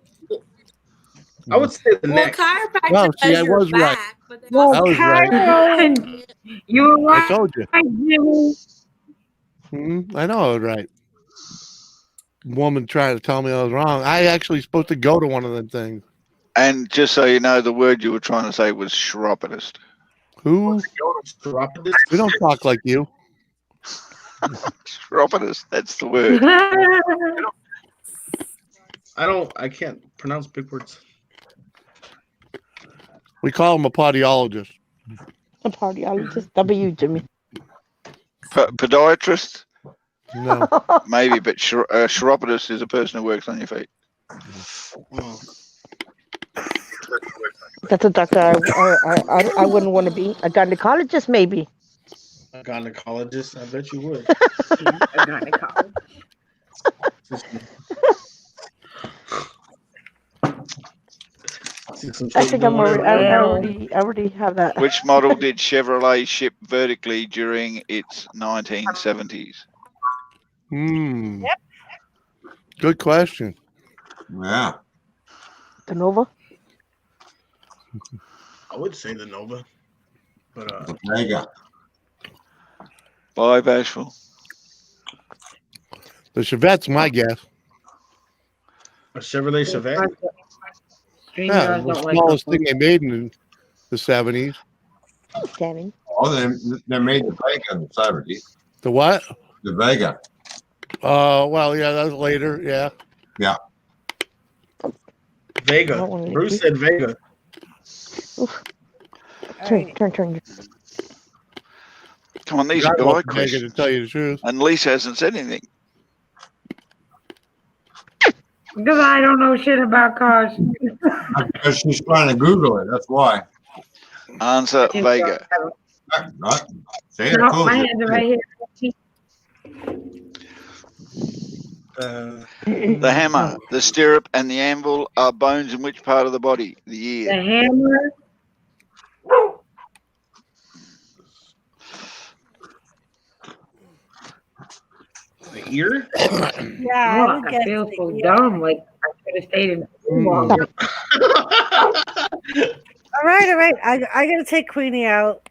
I would say the Well, neck. chiropractor No, see, does I your was right. back, but then Well, I was right. Cairo. You were I right, told you. Jimmy. I know I was right. Woman trying to tell me I was wrong. I actually supposed to go to one of them things. And just so you know, the word you were trying to say was chiropodist. Who? Chiropodist? We don't talk like you. Chiropodist. That's the word. I can't pronounce big words. We call him a podiologist. A cardiologist. W, Jimmy. Podiatrist, No. maybe, but chiropodist is a person who works on your feet. Oh. That's a doctor I wouldn't want to be. A gynecologist, maybe. A gynecologist, I bet you would. I think I already have that. Which model did Chevrolet ship vertically during its 1970s? Good question. Yeah. The Nova. I would say the Nova. But The Vega. Bye, Bashful. The Chevette's my guess. a Chevrolet Chevette. Yeah, StreamYard the don't like smallest my thing they made in the 70s. Danny. Oh, they made the Vega in the 70s. The what? The Vega. Well, yeah, that was later. Yeah. Vega. I wanted to Bruce keep- said Vega. Turn. Come on, these are I guy love Vega, to questions. tell you the truth. And Lisa hasn't said anything. Because I don't know shit about cars. Because she's trying to Google it. That's why. Answer Vega. Right? Say it, No, told my you. hands are right here. The hammer, the stirrup, and the anvil are bones in which part of the body? The The ear. hammer. The ear. Yeah, I would I guess feel the so ear. dumb. Like I could have stayed in school longer. All right. I gotta take Queenie out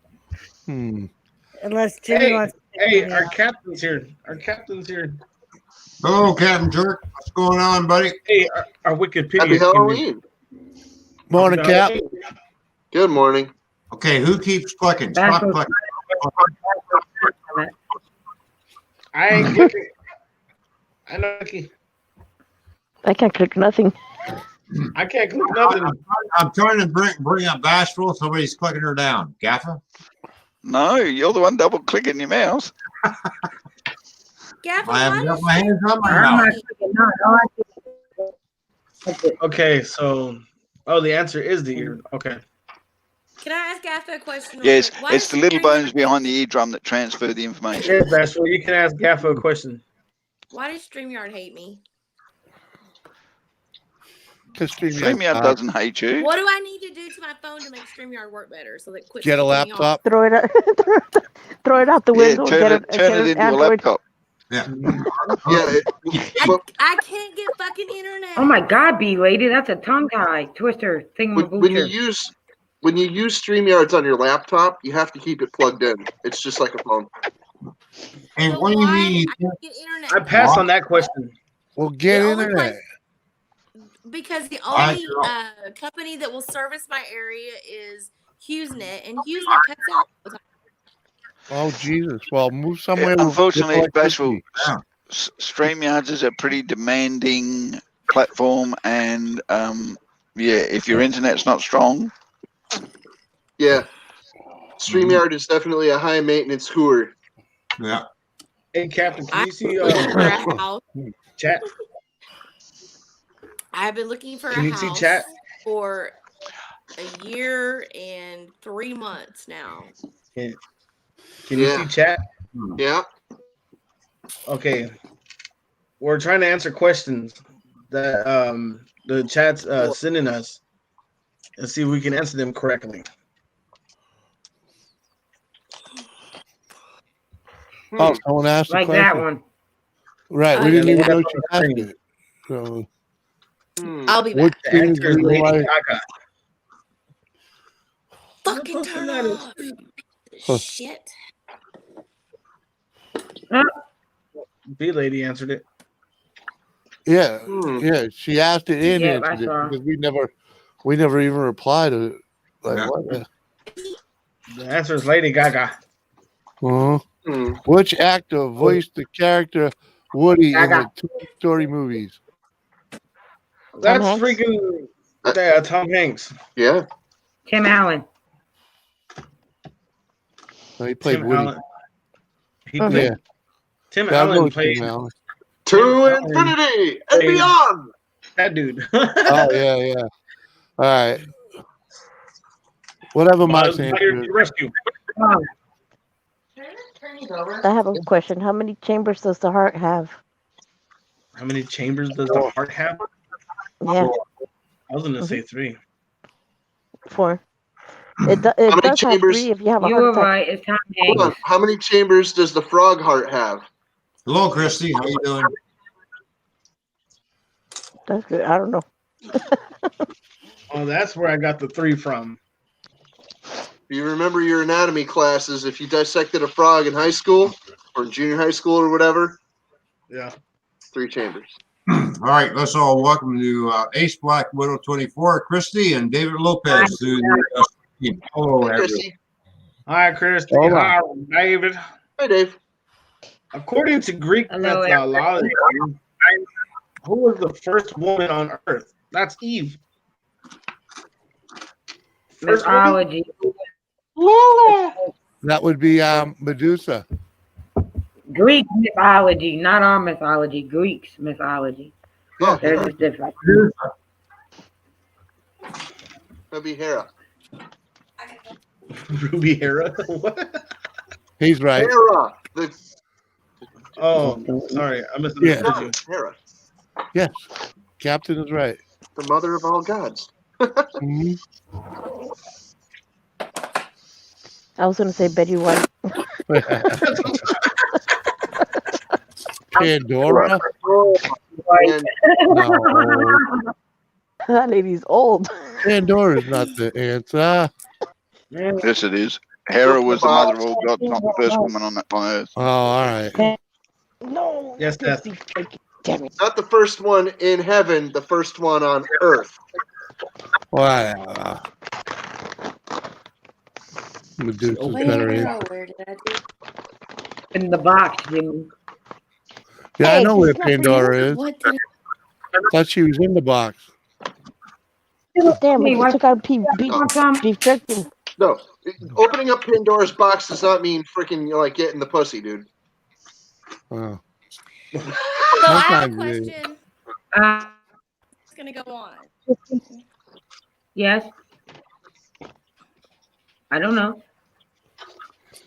unless Jimmy Hey, wants to take Hey, Queenie our out. captain's here. Our captain's here. Hello, Captain Jerk. What's going on, buddy? Hey, our Wikipedia. Happy Halloween. Morning, Cap. Good morning. Okay, who keeps clicking? Stop Backwards. clicking. I ain't clicking. I know. I can't click nothing. I can't click nothing. I'm trying to bring up Bashful. Somebody's clicking her down. Gaffer? No, you're the one double clicking your mouse. Gavin, I haven't why got does my hands on my I'm mouth. not clicking none. All I do- That's it. Okay, so the answer is the ear. Okay. Can I ask Gaffa a question? real Yes, quick? Why it's does the little StreamYard bones hate behind the me? eardrum that transfer the information. Yes, Bashful, you can ask Gaffa a question. Why does StreamYard hate me? Because StreamYard doesn't hate you. What do I need to do to my phone to make StreamYard work better so that quit Get a pissing me off? laptop. Throw it out. Throw it out the Yeah, window. turn it get an into a Android. laptop. Yeah. I can't get fucking internet. Oh my God, B lady, that's a tongue tie twister When you thingamaboocher. use StreamYards on your laptop, you have to keep it plugged in. It's just like a phone. And So what do you why mean? I can't get internet? I passed on that question. Well, get The only internet. Because the I only know. company that will service my area is HughesNet, and HughesNet cuts out. all the time. Oh, Jesus. Well, move somewhere. with Unfortunately, electricity. Bashful, StreamYards is a pretty demanding platform, and if your internet's not strong, Yeah. StreamYard is definitely a high maintenance hooer. Yeah. Hey, Captain, can I'm you see looking for a house. chat? I've been looking for Can a you see house chat? for a year and 3 months now. Can you Yeah. see chat? Yeah. Okay. We're trying to answer questions that the chat's sending us and see if we can answer them correctly. Oh, someone asked a Like question. that one. Right. We Oh, didn't yeah, even that's know on she the asked screen. it. So, I'll be what back. The things answer is do you Lady like? Gaga. Fucking turn off. Huh. Shit. B lady answered it. Yeah. Hmm. Yeah. She asked it and Yeah, answered I it saw. because we never even replied to it. Like, Yeah. what the? The answer is Lady Gaga. Uh-huh. Hmm. Which actor voiced the character Woody in the Gaga. Toy Story movies? That's Hanks? freaking Tom Hanks. Yeah. Tim Allen. No, he played Tim Woody. Allen. He Mhm. played, Yeah. Tim Yeah, I'll go Allen with played Tim Allen. To Allen infinity and played- beyond. that dude. Oh, yeah, yeah. All right. Whatever Mike's Fire answer is. to rescue. Oh, I have a question. How many chambers does the heart have? How many chambers does the heart have? Yeah, I was gonna say 3. 4. It How many does have chambers? 3 if you have a you heart were attack. right. It's Tom Hold Hanks. on. How many chambers does the frog heart have? Hello, Christy. How you doing? That's good. I don't know. Oh, that's where I got the 3 from. you remember your anatomy classes, if you dissected a frog in high school or in junior high school or whatever, Yeah. 3 chambers. All right, let's all welcome to Ace Black Widow 24, Christy and David Lopez. To the, hello, Hi, everyone. Chrissy. Hi, Christy. Hold on. Hi, David. Hi, Dave. According to Greek Hello, mythology, who was the first woman on Earth? That's Eve. First woman? Mythology. That would be Medusa. Greek mythology, not our mythology. Greek's mythology. Yeah, There's a difference. that'd be Hera. Ruby Hera. What? He's right. Hera. Oh, sorry. I misunderstood you. Hera. Yes, Captain is right. The mother of all gods. Mhm. I was gonna say Betty White. Pandora? And No. That lady's old. Pandora's not the answer. Yes, it is. Hera was the mother of all gods, not the first woman on Earth. Oh, all right. No. Yes, Death. Damn it. not the first one in heaven, the first one on earth. Whatever. Medusa's Wait, better no, answer. where did I do? In the box, Jimmy. Yeah, I Hey, know where it's not for you. Pandora is. What did Thought she was in the box. Damn it. Hey, You what- took out beef Some- jerky. No, opening up Pandora's box does not mean freaking like getting the pussy, dude. Oh. So I have a Sometimes it- question. Uh, It's gonna go on. yes. I don't know.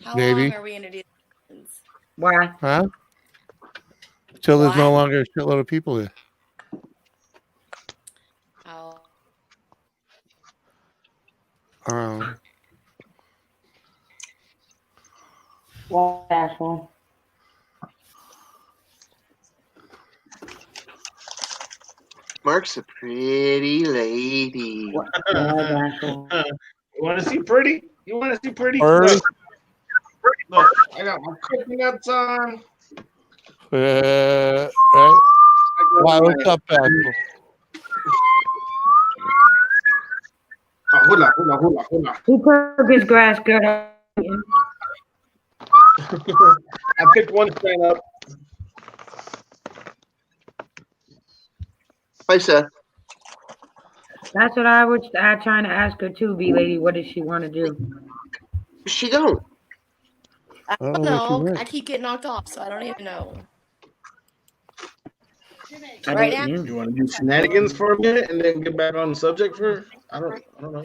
How Maybe. long are we gonna do this? Why? Huh? Till there's no What? longer a shitload of people there. Oh, What asshole? Mark's a pretty lady. What asshole? You want to see pretty? You want to see pretty? Bird? Look, I got my cooking nuts on. Right? I got Why? my- What's up, Pastor? Oh, hold on. He took his grass skirt off. I picked one stand up. Hi, Seth. That's what I was trying to ask her too, B lady. What does she want to do? She don't. I Oh, don't where she know. went. I keep getting knocked off, so I don't even know. I Right don't now? know. You want to do shenanigans for a minute and then get back on the subject for? I don't know.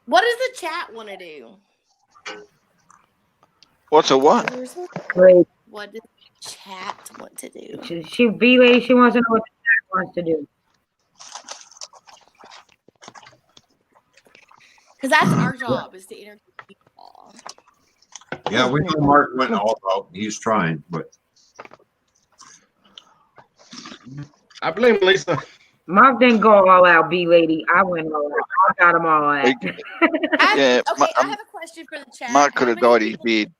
What does the chat want to do? What's a what? Great. What does the chat want to do? She B lady. She wants to know what the chat wants to do. Because that's our job is to interview people. Yeah, we know Mark went all out. He's trying, but I blame Lisa. Mark didn't go all out, B lady. I went all out. I got them all out. Yeah, Okay, I have a question for the chat. Mark could How have many dyed his people in beard.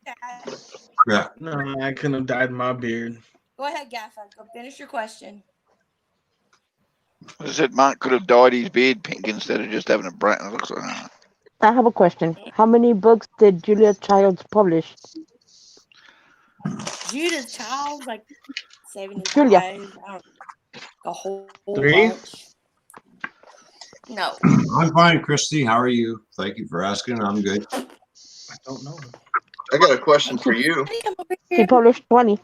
the chat- yeah. No, I couldn't have dyed my beard. Go ahead, Gaffa. Go finish your question. I said Mark could have dyed his beard pink instead of just having a brown. It looks like I have a question. How many books did Julia Childs publish? Judith Childs, like 75. Julia. I don't know, a whole 3? bunch. No. I'm fine, Christy. How are you? Thank you for asking. I'm good. I don't know. I got a question for you. Come over She here. published 20.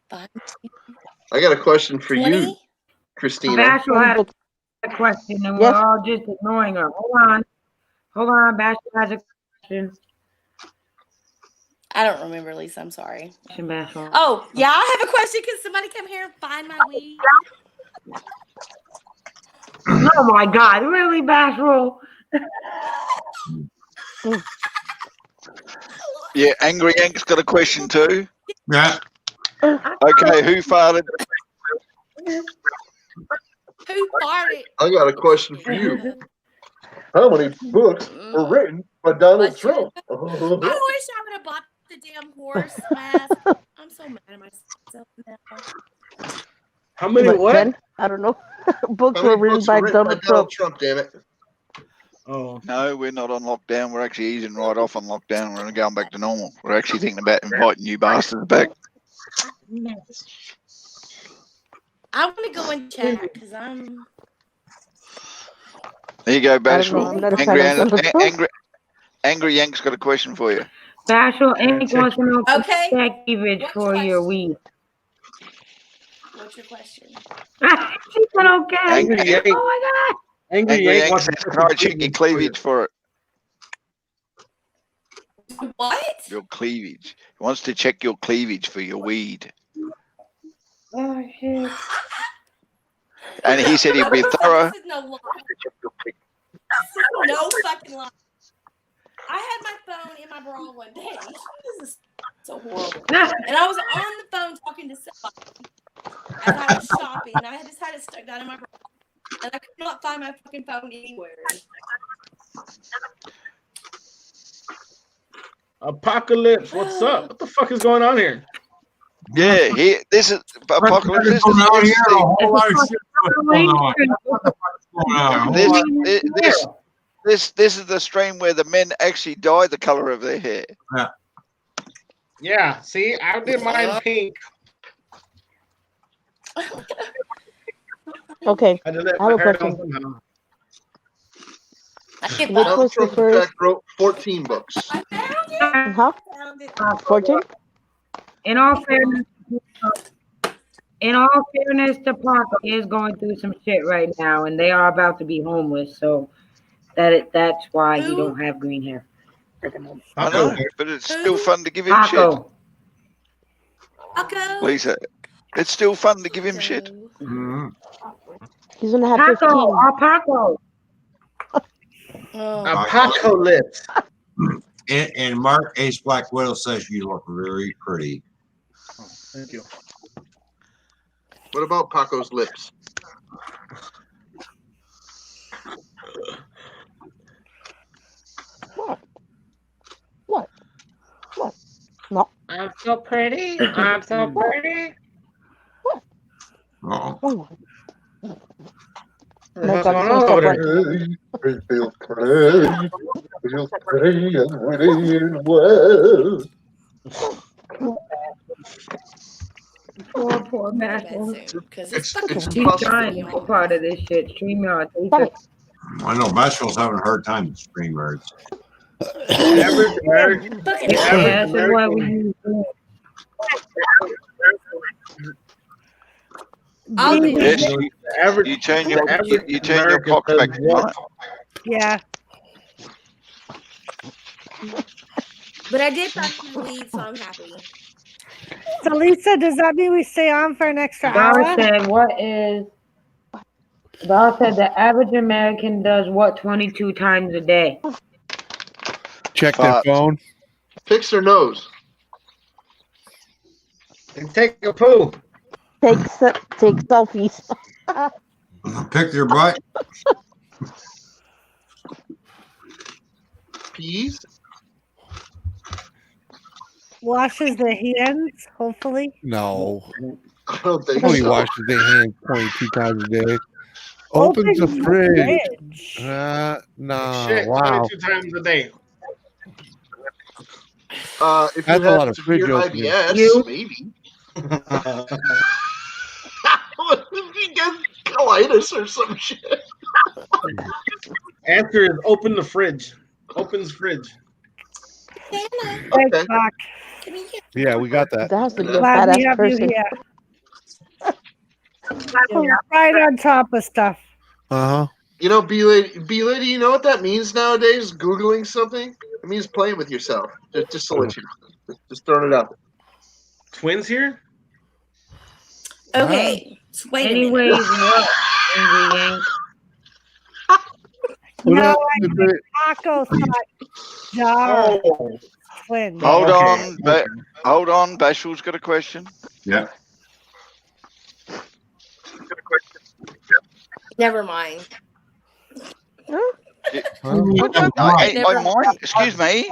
Fine. I got a question for you, 20? Christina. Bashful 20 had books. a question, and Yes. we're all just ignoring her. Hold on. Bashful has a question. I don't remember, Lisa. I'm sorry. Bashful. Oh, yeah, I have a question. Can somebody come here and find my weed? Oh my God! Really, Bashful? yeah, Angry Yank's got a question too. Yeah. Okay, who farted? Who farted? I got a question for you. How many books were written by Donald Trump? I wish I would have bought the damn horse mask. I'm so mad at myself now. How many what? 10? I don't know. Books How many were written books by were written by Donald Donald Trump. Trump? Damn it! Oh, No, we're not on lockdown. We're actually easing right off on lockdown. We're going back to normal. We're actually thinking about inviting you bastards back. I want to go and check because I'm. There you go, I don't know. Bashful. I'm not a fan Angry, of Donald Trump. Angry Yank's got a question for you. Bashful Inc. wants to know Okay. check cleavage What's for your your question? weed. What's your question? She said okay. Angry Yank. Oh my Angry Angry Yank Yank wants says, to can I check your cleavage for it? What? Your cleavage. He wants to check your cleavage for your weed. God. Oh shit. And he said he'd be thorough. This is no lie. This is no fucking lie. I had my phone in my bra one day. This is so horrible. And I was on the phone talking to somebody as I was shopping. And I just had it stuck down in my bra. And I could not find my fucking phone anywhere. Apocalypse, what's up? What the fuck is going on here? Yeah, this is Apocalypse. This Going on here, a is whole lot of shit going on. What the fuck's going on? A whole lot of- this is the stream where the men actually dye the color of their hair. Yeah, see, I did mine pink. Okay. I did let I have my a hair question. down somehow. I get Which that. was Donald the Trump, in first? fact, wrote 14 books. I found it. Huh? Found it. 14? In all fairness, to Parker is going through some shit right now, and they are about to be homeless. So that's why he Who? don't have green hair. I know, but it's still fun to give him shit. Paco. Paco. Lisa, it's still fun to give him shit. Mhm. He's gonna have Paco. 15. Our Paco. Oh. Apocalypse. And Mark Ace Black Widow says you look very pretty. Thank you. What about Paco's lips? What? No. I'm so pretty. I'm so pretty. Oh, Oh. What's God, going it's on so over bright. there? It feels pretty. Feels pretty and witty and well. Poor Bashful. Because It's fucking He's possible. trying to be part of this shit. StreamYard. Stop it. I know Bashful's having a hard time with screen words. Average American. fucking Yeah, this is why we use I'll do it. Yes, Average. you turn your average you turn your American clock does back. what? Yeah. But I did find my weed, so I'm happy. So Lisa, does that mean we stay on for an extra Val hour? said, Val said the average American does what 22 times a day? Check their Fuck. phone. Picks their nose. And take a poo. Take selfies. Pick your butt. Peas. Washes their hands, hopefully. No. I don't think Nobody so. washes their hands 22 times a day. Opens the fridge. No. Shit, Wow. 22 times a day. If That's you a have lot of severe fridge openers. IBS, You? maybe. What if he gets colitis or some shit? Answer is open the fridge. Opens fridge. Santa, Thanks, Okay. Doc. come here. Yeah, we got that. That has to be a Glad we badass have you person. here. Right on top of stuff. Uh huh. You know, B-Lady, you know what that means nowadays? Googling something? It means playing with yourself. Just to let you know. Just throwing it out. Twins here? Okay, so wait a minute. Anyways, what? Angry Yank. What No, else I is it? Paco thought Jar Oh. twins. Hold Okay. on, hold on. Bashful's got a question. Yeah. Never mind. I mind. Excuse me.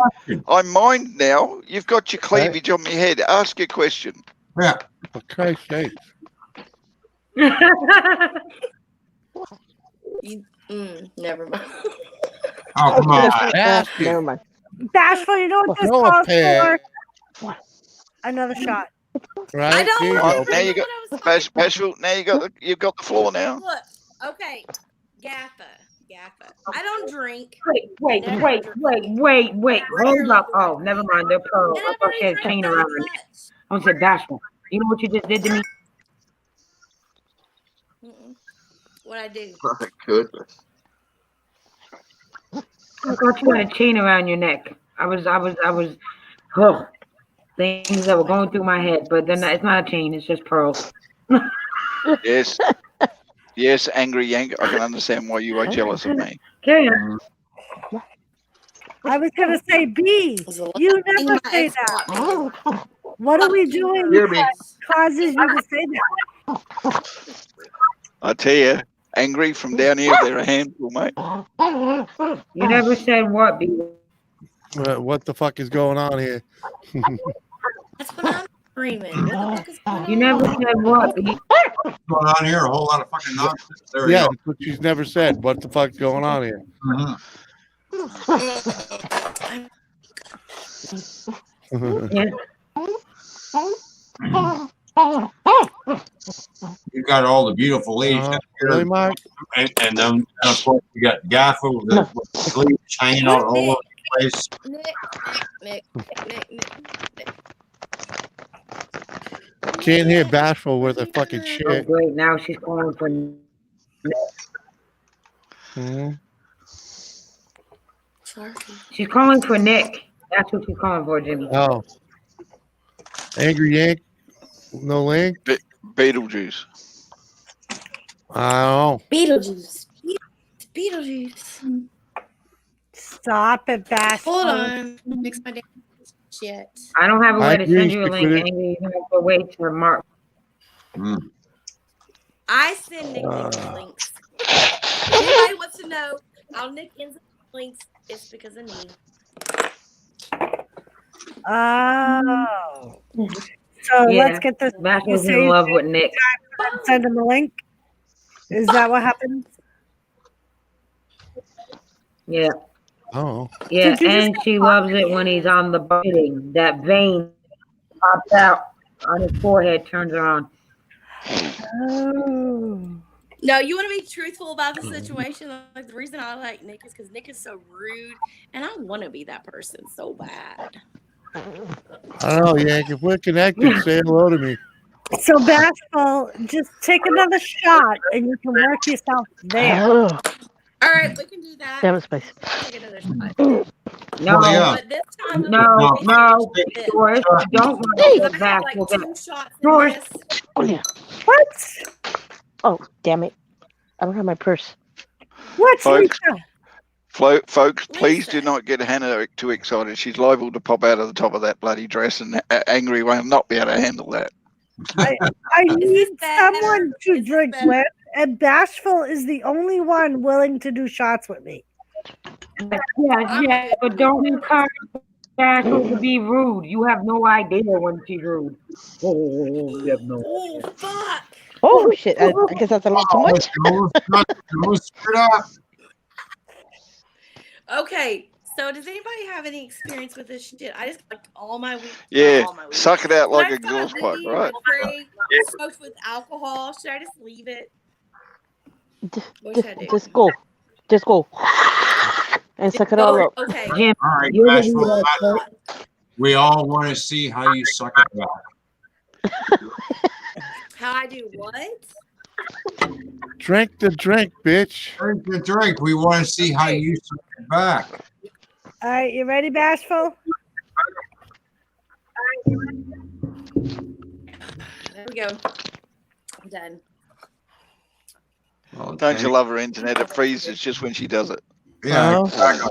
I mind now. You've got your cleavage on my head. Ask your question. Yeah. For Christ's sake. Never mind. Oh, come on. Ask it. Never mind. Bashful, you know what this Go calls ahead. for? Another shot. Right? I don't There you want go. Now you got Bashful. Now you've got the floor now. Look, okay, Gaffa. I don't drink. Wait. Hold up. Oh, never mind. They're pearls. I thought she had a chain around her neck. I said, Bashful. You know what you just did to me? What I do? My goodness. I thought you had a chain around your neck. I was, things that were going through my head, but then it's not a chain. It's just pearls. Yes, angry Yank. I can understand why you are jealous of me. Okay. I was gonna say B. You never say that. What are we doing that causes you to say that? I tell you, angry from down here, they're a handful, mate. You never said what, B. What the fuck is going on here? That's what I'm screaming. What the fuck is going on? You never said what, B. What's going on here? A whole lot of fucking nonsense. There we Yeah, go. that's what she's never said. What the fuck's going on here? You got all the beautiful leaves down here. Really, Mark? And then, of course, you got Gaffa with the leaves hanging out all over the place. Nick. Can't hear Bashful with her fucking Oh, shit. great. Now she's calling for. Sorry. She's calling for Nick. That's what she's calling for, Jimmy. Oh. Angry Yank? No link? Beetlejuice. I don't know. Beetlejuice. Stop it, Bashful. Hold on. Mix my damn shit. I don't have a I way to agree, send you a stick link. with it. Angry, you have to wait to Mark. I send Nick links. If anybody wants to know how Nick ends up with links, it's because of me. Oh. So let's get this. Bashful's you say in love with Nick. Send him a link. Is that what happens? Yeah. Oh. Yeah, Did you just and she loves it when he's on the biting. That vein pops out on his forehead, turns her on. Oh. No, you want to be truthful about the situation. Like the reason I like Nick is because Nick is so rude, and I want to be that person so bad. I don't know, Yank. If we're connected, say hello to me. So Bashful, just take another shot and you can work yourself there. All right, we can do that. Damn it, Spice. Take another shot. No, But this time, no, Doris, don't I run have back. like We'll 2 get shots in Doris. this. Oh, yeah. What? Oh, damn it. I don't have my purse. What's Folks. Lisa? Folks, please do not get Hannah too excited. She's liable to pop out of the top of that bloody dress, and Angry will not be able to handle that. I need someone to drink with, and Bashful is the only one willing to do shots with me. Yeah, but don't encourage Bashful to be rude. You have no idea when she's rude. Oh, you have no. Oh, fuck. Oh, shit. I guess that's a little too much. Okay, so does anybody have any experience with this shit? I just like all my weed. Yeah, all my weed. suck it out like a Next time girl's fuck, weed right? with free, smoked with alcohol. Should I just leave it? What should I do? Just go. Just go. And suck it all up. Okay. Jim, All right, you're the Bashful, leader. we all want to see how you suck it back. How I do what? Drink the drink, bitch. Drink the drink. We want to see how you suck it back. All right, you ready, Bashful? There we go. I'm done. Well, Don't you love her internet? It freezes just when she does it. Yeah, Uh-huh. exactly.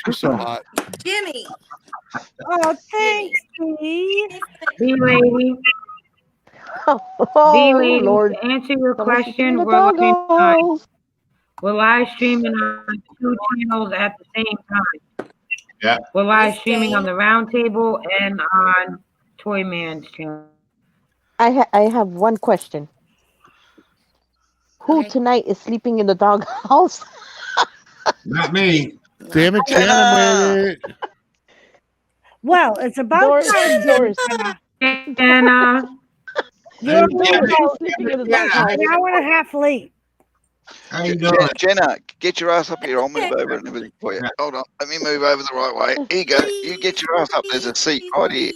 She's so hot. Jimmy. Oh, thanks, Dee. Be lady. Oh, Be lady. Lord. To answer your Someone should question, do the we're looking doggos. We're live streaming on 2 channels at the same time. Yeah. We're live This streaming on game- the Round Table and on Toy Man's channel. I have one question. Who Okay. tonight is sleeping in the doghouse? Not me. Damn it, Jenna made it. Well, it's about Doris, time. Doris. And You're Jenna, sleeping in the Jenna, doghouse. An hour and a half late. How you doing? Jenna, get your ass up here. I'll move over and everything for you. Hold on. Let me move over the right way. Here you go. You get your ass up. There's a seat right here.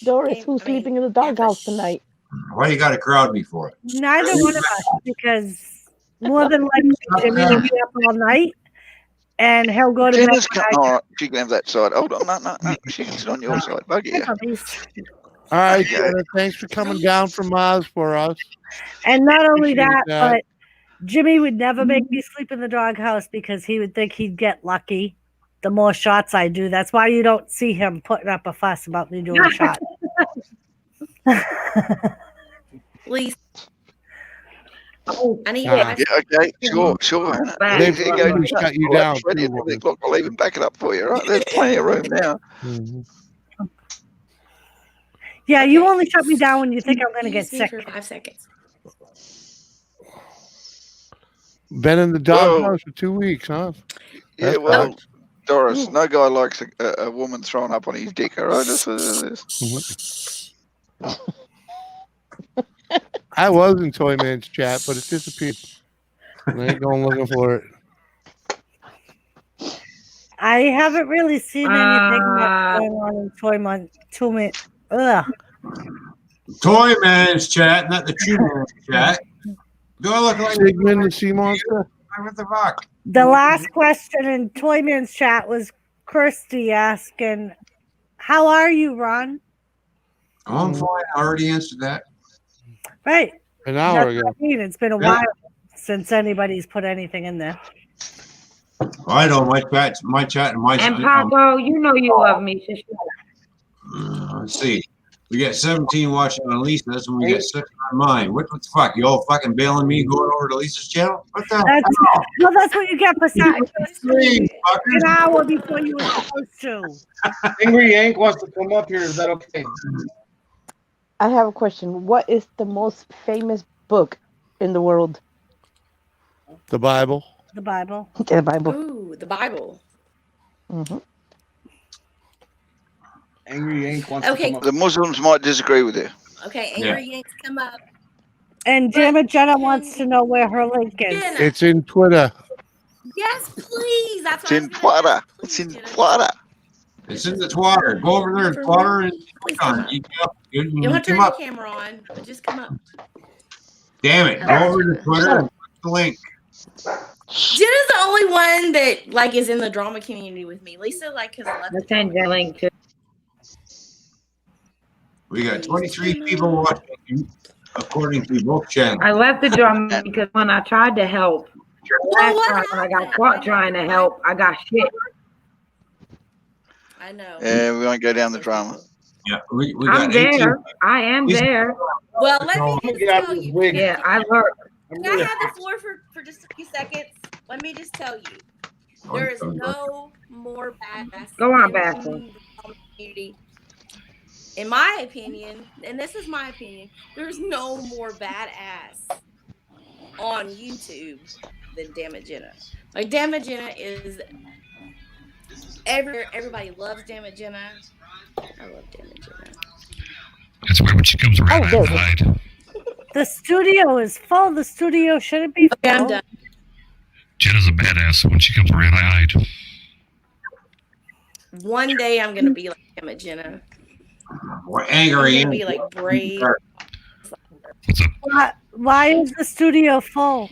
Doris, who's sleeping in the doghouse tonight? Why you got to crowd me for it? Neither one of us, because more than likely Jimmy will be up all night, and he'll go to bed. Jenna's when all right. She can have that side. Hold on. No. She can sit on your side. Buggy you. All right, Okay. Jenna, thanks for coming down from Mars for us. And not only Appreciate that, that. but Jimmy would never make me sleep in the doghouse because he would think he'd get lucky the more shots I do. That's why you don't see him putting up a fuss about me doing shots. Please. Oh, I need Yeah, Yeah, okay. Sure. Hannah. They've Here you go. probably shut you Well, down, that's ready at too. 3 o'clock. I'll even back it up for you. Right? There's plenty of room now. Mhm. Yeah, you only shut me down when you think I'm going to get Use me sick. for 5 seconds. Been in the doghouse for 2 weeks, huh? Yeah, That's well, nice. Doris, no guy likes a woman throwing up on his dick, all right? That's what it is. I was in Toy Man's chat, but it disappeared. I ain't going looking for it. I haven't really seen anything that's going on in Ugh. Toy Man's chat, not the True Man's chat. Do I look like Sigmund the Sea Monster? what the fuck? The last question in Toyman's chat was Kirsty asking, "How are you, Ron?" I'm fine. I already answered that. Right. An hour That's ago. what I mean. It's been a Yeah. while since anybody's put anything in there. I know my chat and my and Paco, you know you love me. So shut up. let's see. We got 17 watching on Lisa's and we got 6 on mine. What the fuck? You all fucking bailing me going over to Lisa's channel? What the hell? That's what you get for saying Three, an hour before you were supposed to. Angry Yank wants to come up here. Is that okay? I have a question. What is the most famous book in the world? The Bible. The Bible. The Bible. Ooh, the Bible. Mm-hmm. Angry Yank wants Okay. to come up. The Muslims might disagree with you. Okay, Angry Yanks come up. And Gemma Jenna wants to know where her link is. Jenna. It's in Twitter. Yes, please. That's It's what I in was gonna Twitter. ask. It's in Jenna. Twitter. It's in the Twitter. Go over there, Twitter, and Please click come on up. it. You don't have to Come turn your up. camera on, but just come up. Damn it. Go over to Twitter and click the link. Jenna's the only one that like is in the drama community with me. Lisa like has left. Let's send that link to. We got 23 people watching according to both channels. I left the drama because when I tried to help last what time, I got happened? caught trying to help. I got shit. I know. Yeah, we won't go down the drama. Yeah, we I'm got 18. there. I am He's- there. Well, let me just Get out tell of his you. wig. Yeah, I lurk. Can I have the floor for just a few seconds? Let me just tell you. There is no more badass Go on, in the Bassel. community. In my opinion, and this is my opinion, there's no more badass on YouTube than Dammit Jenna. Like Dammit Jenna is everybody loves Dammit Jenna. I love Dammit Jenna. That's why when she comes around, Oh, I hide. The studio is full. The studio shouldn't be full. Okay, I'm done. Jenna's a badass. When she comes around, I hide. One day I'm gonna be like Dammit Jenna. We're I'm angry. gonna be like brave. What's up? Why is the studio full?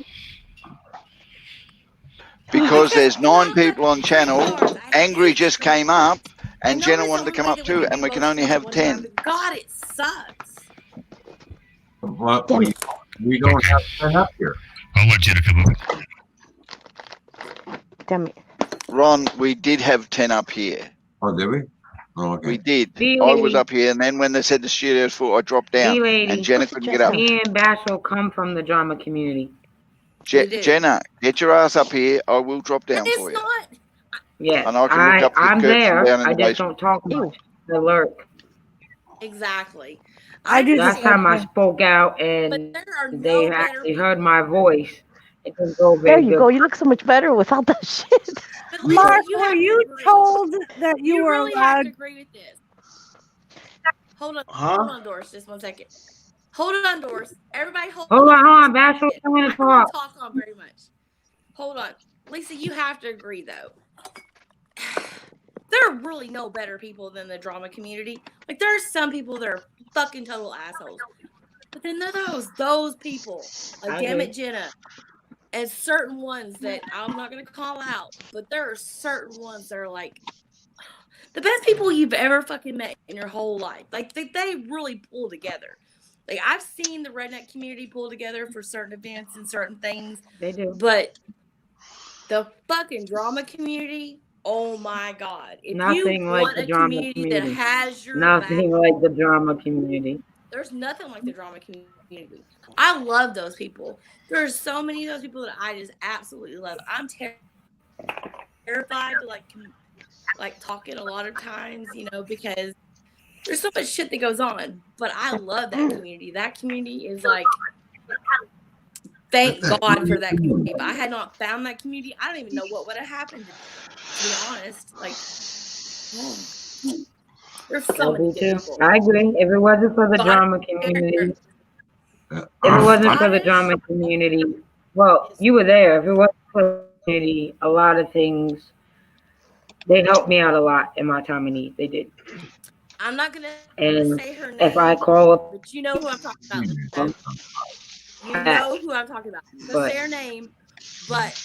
Because there's 9 people on channel. Angry just came up, and I know Jenna it's wanted to the come only up way too, that and we can both only do have one 10. round. God, it sucks. But we don't have to turn up here. I'll let Jenna come up. Damn it. Ron, we did have 10 up here. Oh, did we? Oh, okay. We did. See, I was lady. up here, and then when they said the studio's full, I dropped down, See, lady. and Jenna couldn't get up. Me and Bash will come from the drama community. We do. Jenna, get your ass up here. I will drop down It's for you. not. Yes, And I can look up the I'm curtain there. down in I the just don't talk much. I lurk. Exactly. I do the Last same time I thing. spoke out But and there are they no better actually people. heard my voice. It didn't go There very you good. go. You look so much better without that shit. But Lisa, Mark, you were have to you agree. told that you You were really have allowed? to agree with this. Hold on, Huh? hold on, Doris, just 1 second. Hold on, Doris. Everybody, hold Hold on. on, Bashful. I want I to don't want talk. to talk on very much. Hold on, Lisa. You have to agree though. There are really no better people than the drama community. Like there are some people that are fucking total assholes, but then there are those people like I damn agree. it, Jenna, and certain ones that I'm not gonna call out, but there are certain ones that are like the best people you've ever fucking met in your whole life. Like they really pull together. Like I've seen the redneck community pull together for certain events and certain things, They do. but the fucking drama community, oh my god! If Nothing you like want the a drama community that community. has your Nothing back, like the drama community. there's nothing like the drama community. I love those people. There's so many of those people that I just absolutely love. I'm terrified to like talking a lot of times, you know, because there's so much shit that goes on. But I love that community. That community is like, thank God for that community. If I had not found that community, I don't even know what would have happened. To be honest, like, there's so I many do good too. people. I agree. If it wasn't for the God, drama community, if it wasn't for the drama community, well, you were there. If it wasn't for the community, a lot of things, they helped me out a lot in my time of need. They did. I'm not gonna And say her name, if I call up, but you know who I'm talking about. Lisa. You know who I'm talking about. I'm gonna say her name, but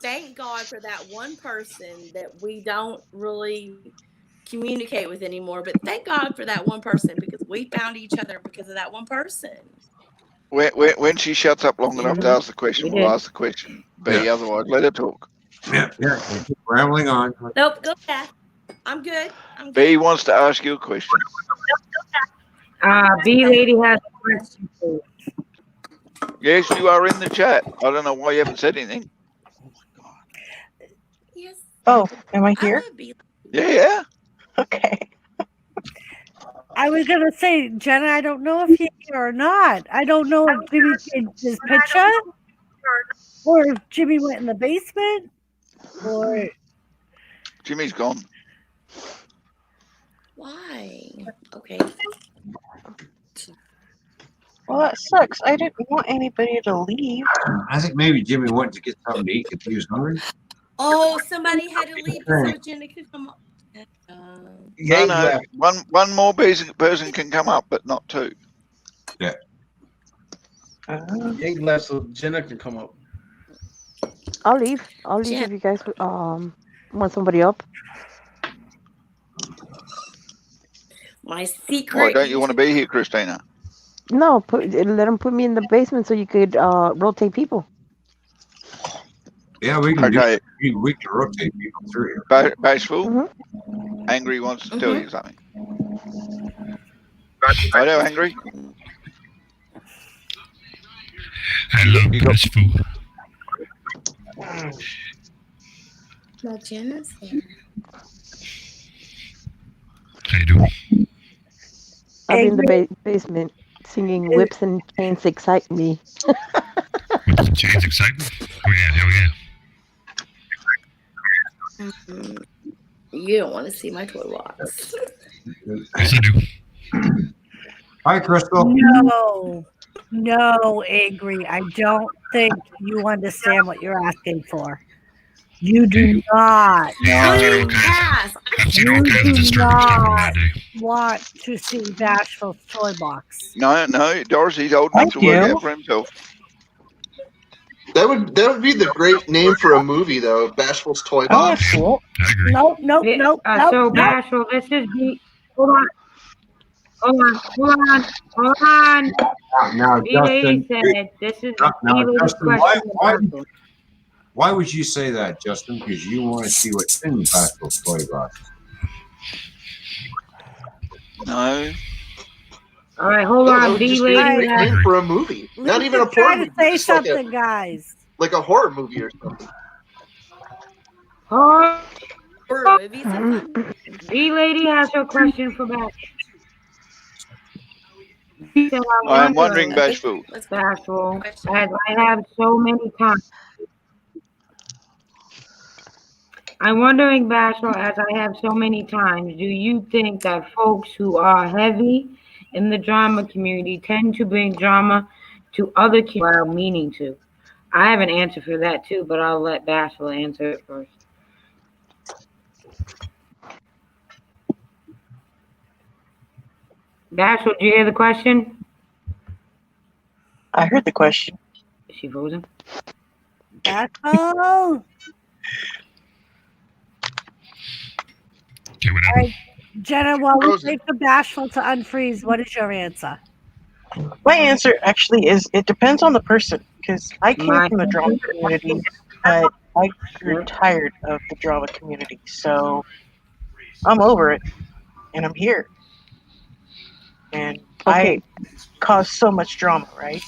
thank God for that one person that we don't really communicate with anymore. But thank God for that one person because we found each other because of that one person. When she shuts up long enough to ask the question, we'll ask the question. B, otherwise, let her talk. Yeah, keep rambling on. Nope, go back. I'm good. B wants to ask you a question. B lady has a question for you. Yes, you are in the chat. I don't know why you haven't said anything. Yes. Oh, am I here? Yeah. Okay. I was gonna say, Jenna, I don't know if you're here or not. I don't know if Jimmy changed his picture, or if Jimmy went in the basement, or Jimmy's gone. Why? Okay. Well, that sucks. I didn't want anybody to leave. I think maybe Jimmy went to get something to eat if he was hungry. Oh, somebody had to leave so Jenna could come up. No. One more person can come up, but not two. Yeah. Eight left, so Jenna can come up. I'll leave if you guys want somebody up. My secret. Why don't you want to be here, Christina? No, let them put me in the basement so you could rotate people. Yeah, we can. Okay. We can rotate people through here. Bashful. Angry wants to tell you something. I know, Angry. Hello, Bashful. No, Jenna's here. How you doing? I'm in the basement singing "Whips and Chains Excite Me." Whips and Chains excite me? Oh yeah, hell yeah. You don't want to see my toy box. Yes, I do. Hi, Crystal. No, Angry. I don't think you understand what you're asking for. You do not. You do not want to see Bashful's toy box. No, Dorothy's old enough to work out for himself. That would be the great name for a movie, though. Bashful's Toy Box. Oh, I agree. Nope. So Bashful, this is B. Hold on. Now, B lady said this is B lady's Justin, question. why would you say that, Justin? Because you want to see what's in Bashful's toy box. No. All right, hold Yeah, that on. would B just be a lady great name for a movie. Not even a Try porn to movie. say just like something, guys. like a horror movie or something. Oh, Horror movies are fun. B lady has her question for Bash. She said, I am wondering, Okay, Bashful. let's go. Bashful, Question. as I have so many times. I'm wondering, Bashful, as I have so many times, do you think that folks who are heavy in the drama community tend to bring drama to other communities without meaning to? I have an answer for that too, but I'll let Bashful answer it first. Bashful, did you hear the question? I heard the question. Is she frozen? Bashful. Okay, whatever. All right, Jenna, while we Frozen. wait for Bashful to unfreeze, what is your answer? My answer actually is it depends on the person because I came My from the drama answer- community, but I grew Yeah. tired of the drama community. So I'm over it and I'm here. And Okay. I caused so much drama, right?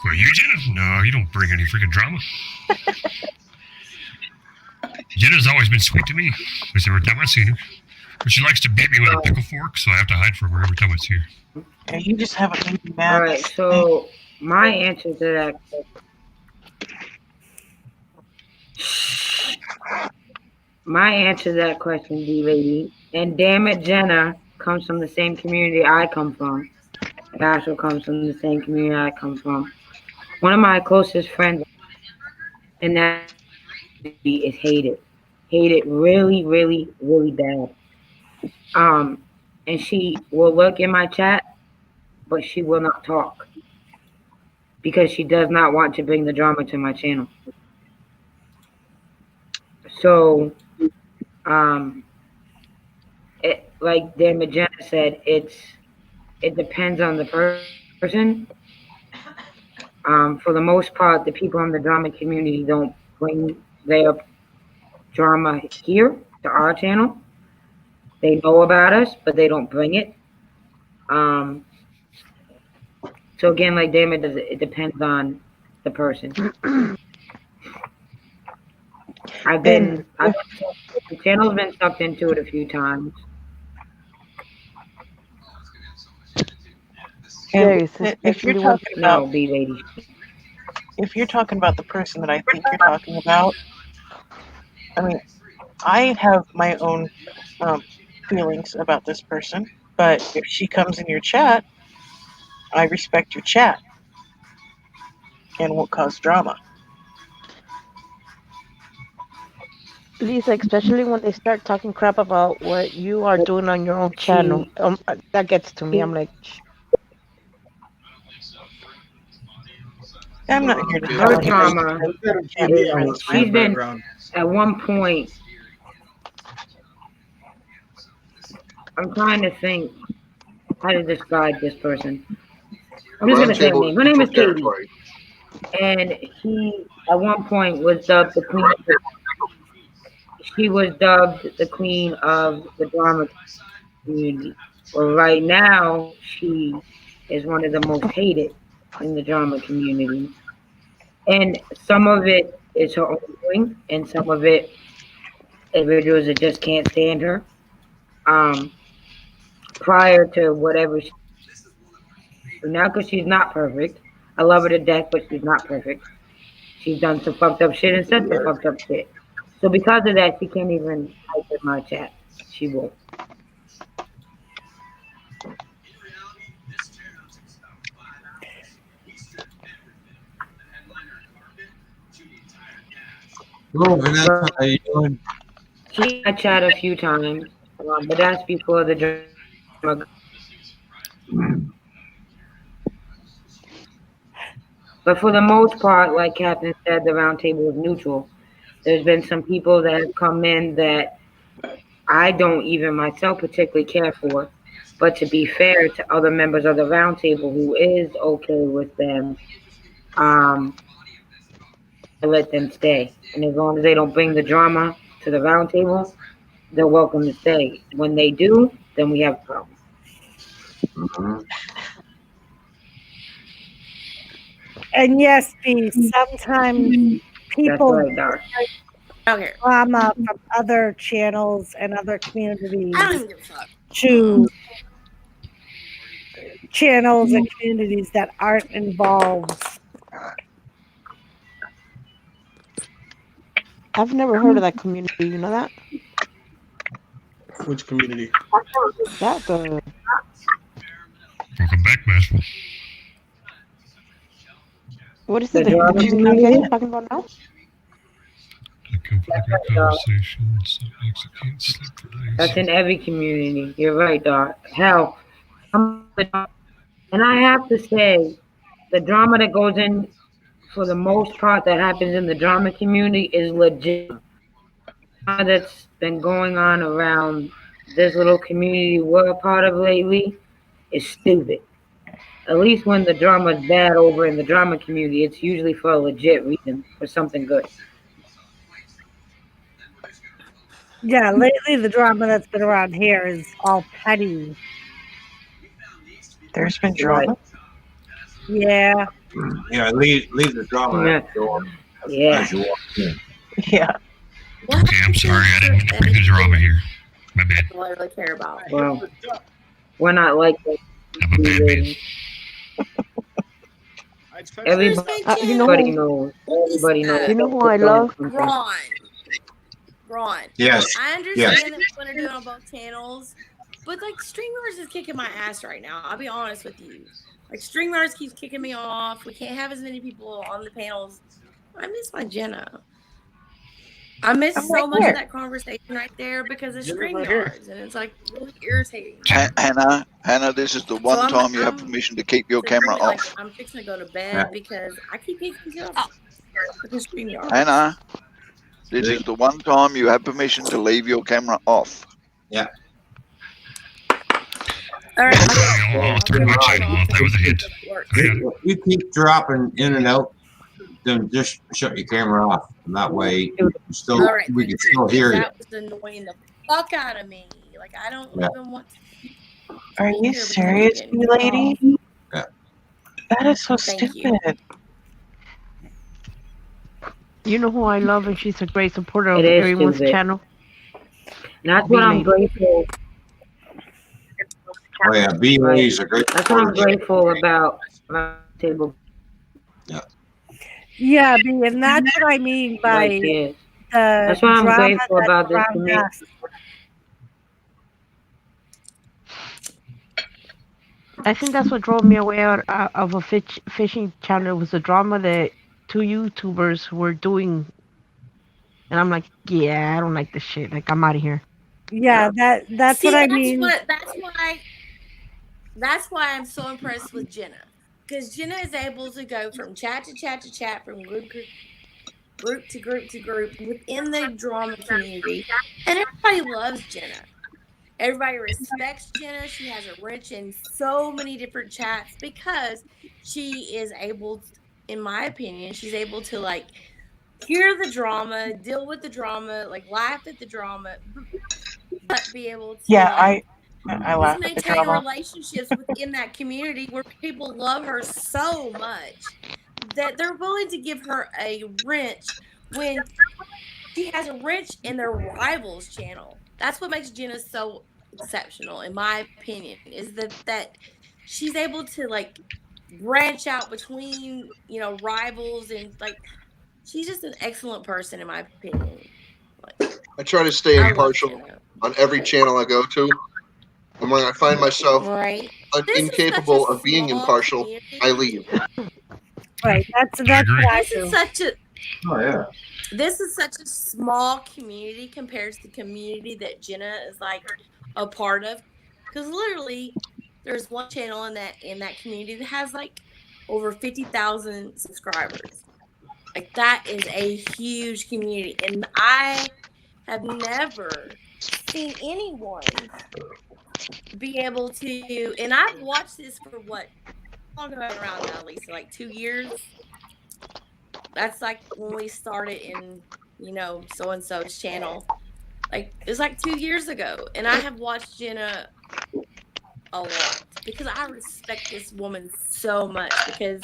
Well, you, Jenna? No, you don't bring any freaking drama. Jenna's always been sweet to me. At least every time I've seen her. But she likes to beat me with a pickle fork, so I have to hide from her every time I see her. And you just haven't made me mad. All right, so my answer to that. My answer to that question, D lady, and damn it, Jenna comes from the same community I come from. Bashful comes from the same community I come from. One of my closest friends, and that is hated really, really, really bad. And she will look in my chat, but she will not talk because she does not want to bring the drama to my channel. So, like Dan Magenta said, it depends on the person. For the most part, the people in the drama community don't bring their drama here to our channel. They know about us, but they don't bring it. So again, like Damon does, it depends on the person. The channel's been sucked into it a few times. And Yes, if you're especially when talking about No, B lady. if you're talking about the person that I think you're talking about, I mean, I have my own feelings about this person, but if she comes in your chat, I respect your chat and won't cause drama. Lisa, especially when they start talking crap about what you are doing on your own channel, that gets to me. I'm like, I'm not here to Her talk about drama it. she's been at one point. I'm trying to think how to describe this person. I'm just gonna say her name. Her name is Katie, and he at one point was dubbed the queen. She was dubbed the queen of the drama community. Well, right now she is one of the most hated in the drama community, and some of it is her own doing, and some of it individuals that just can't stand her. Prior to whatever she now, because she's not perfect. I love her to death, but she's not perfect. She's done some fucked up shit and said some fucked up shit. So because of that, she can't even type in my chat. She won't. Hello, Vanessa. How you doing? She I chat a few times, but that's before the drama. But for the most part, like Captain said, the round table is neutral. There's been some people that have come in that I don't even myself particularly care for. But to be fair to other members of the round table who is okay with them, I let them stay. And as long as they don't bring the drama to the round table, they're welcome to stay. When they do, then we have a problem. And yes, B, sometimes people right, Doc. Okay. drama from other channels and other communities I don't even give a fuck. to channels and communities that aren't involved. I've never heard of that community. You know that? Which community? That the Welcome back, Master. what is The it? The drama community community? you're talking about now? A conflicted conversation. Some makes it can't sleep for days. That's in every community. You're right, Doc. Hell, and I have to say, the drama that goes in, for the most part, that happens in the drama community is legit. That's been going on around this little community we're a part of lately is stupid. At least when the drama's bad over in the drama community, it's usually for a legit reason, for something good. Yeah, lately the drama that's been around here is all petty. There's been drama. Yeah. Yeah, leave the drama Yeah. at the door Yeah. as you walk in. Yeah. Okay, I'm sorry. I didn't mean to bring the drama here. My bad. That's all I really care about. Well, we're not like that. I'm a bad man. Everybody You know knows. Everybody knows. You know who I love? Ron. Ron. Yes. I understand Yes. that what they're doing on both channels, but like Streamers is kicking my ass right now. I'll be honest with you. Like Streamers keeps kicking me off. We can't have as many people on the panels. I miss my Jenna. I miss I'm so right much here. of that conversation right there because of Jenna's right here. StreamYards, and it's like really irritating. Hannah, this is the one I'm- time you have I'm- permission to keep your So camera really, like, off. I'm fixing to go to bed Yeah. because I keep getting kicked off because StreamYards. Hannah, this is the one time you have permission to leave your camera off. All right. I'll turn my channel off. That was a hint. If you keep dropping in and out, then just shut your camera off. And that way All right. we can still hear you. That was annoying the fuck out of me. Like I don't Yeah. even want to. Are you Here, serious, because you I'm lady? Yeah. That is so Thank you. stupid. You know who I love, and she's a great supporter of It is everyone's stupid. channel. And that's what I'm B-Lady. grateful. Oh yeah, B-Lady's a great That's what I'm supporter. grateful about my table. Yeah, B, and that's what I mean by Like this. the That's what I'm drama grateful that's about this around community. us. I think that's what drove me away out of a fishing channel was the drama that two YouTubers were doing, and I'm like, yeah, I don't like this shit. Like, I'm out of here. Yeah, that's See, what I mean. That's why I'm so impressed with Jenna. Because Jenna is able to go from chat to chat to chat, from group to group within the drama community. And everybody loves Jenna. Everybody respects Jenna. She has a wrench in so many different chats because she is able, in my opinion, she's able to like hear the drama, deal with the drama, like laugh at the drama, but be able to Yeah, like, I laugh at the maintain drama. relationships within that community where people love her so much that they're willing to give her a wrench when she has a wrench in their rivals channel. That's what makes Jenna so exceptional, in my opinion, is that she's able to like branch out between, you know, rivals, and like she's just an excellent person in my opinion. I try to stay I love impartial Jenna. on every channel I go to. And when I find myself Right. This is incapable such a of being small impartial, community. I leave. Right, that's agree. what I This is do. such a Oh yeah. this is such a small community compared to the community that Jenna is like a part of. Because literally, there's one channel in that community that has like over 50,000 subscribers. Like that is a huge community, and I have never seen anyone be able to. And I've watched this for what? How long have I been around now, Lisa? Like 2 years. That's like when we started in, you know, so and so's channel. Like it was like 2 years ago, and I have watched Jenna a lot because I respect this woman so much because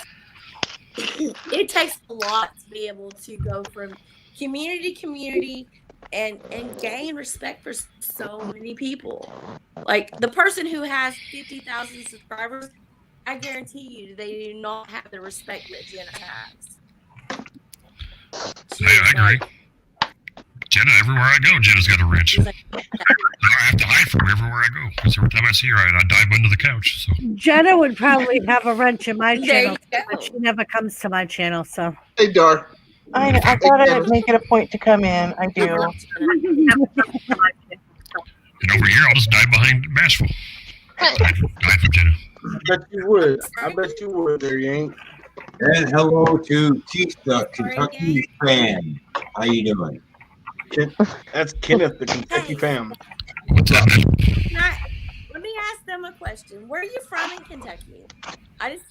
it takes a lot to be able to go from community to community and gain respect for so many people. Like the person who has 50,000 subscribers, I guarantee you they do not have the respect that Jenna has. I agree. Jenna, everywhere I go, Jenna's got a wrench. I have to hide from her everywhere I go. Because every time I see her, I dive under the couch. So Jenna would probably have a wrench in my There channel, you but go. she never comes to my channel. So Hey, Dar. I gotta make it a point to come in. I do. And over here, I'll just dive behind Bashful. Dive from Jenna. I bet you would. I bet you would there, Yank. And hello to Keith, the Kentucky fan. How you doing? That's Kenneth, the Kentucky fam. What's up, man? Let me ask them a question. Where are you from in Kentucky? I just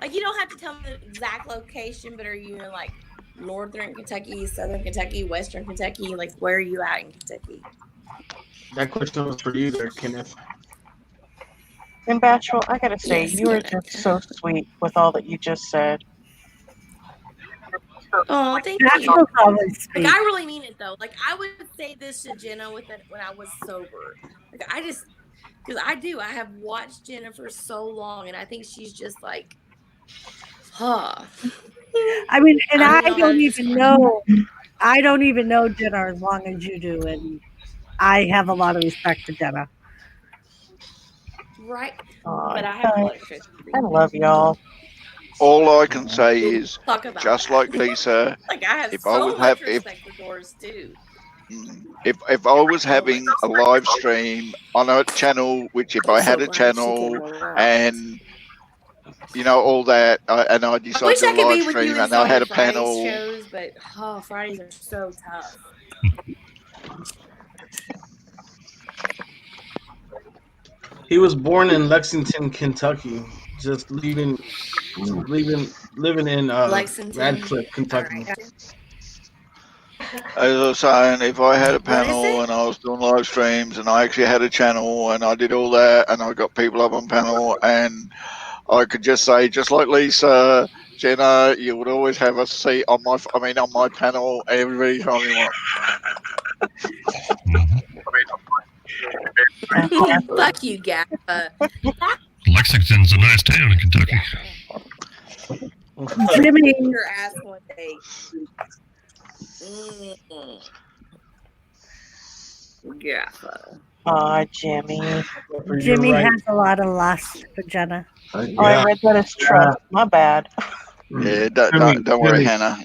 like you don't have to tell me the exact location, but are you in like northern Kentucky, southern Kentucky, western Kentucky? Like where are you at in Kentucky? That question was for you there, Kenneth. And Bashful, I gotta say, Yes, you were Kenneth. just so sweet with all that you just said. Oh, thank that's you. always Like sweet. I really mean it though. Like I would say this to Jenna with it when I was sober. Like I just because I have watched Jenna for so long, and I think she's just like, huh. I mean, and I I don't know, don't that's even know. I don't even know Jenna as long as you do, and I have a lot of respect for Jenna. Right. Aw, But I have a guys, lot of respect for I you. love y'all. All I can say is, Talk about just that. like Lisa, Like I have if I so was much if respect for Doris too. if I was having a live stream on a channel, which if I had a channel and you know all that, and I I decided wish to I could live be with stream you and I had a Fridays panel, shows, but Fridays are so tough. He was born in Lexington, Kentucky. Just living in Lexington. Radcliffe, Kentucky. as I was saying, if I had a What is panel it? and I was doing live streams and I actually had a channel and I did all that and I got people up on panel and I could just say, just like Lisa, Jenna, you would always have a seat on my panel every time you want. Fuck you, Gaffa. Lexington's a nice town in Kentucky. Jimmy, Your ass one day. Gaffa. Aw, Jimmy. Jimmy right. has a lot of lust for Jenna. Oh, I read that as trust. My bad. Yeah, don't worry, Hannah.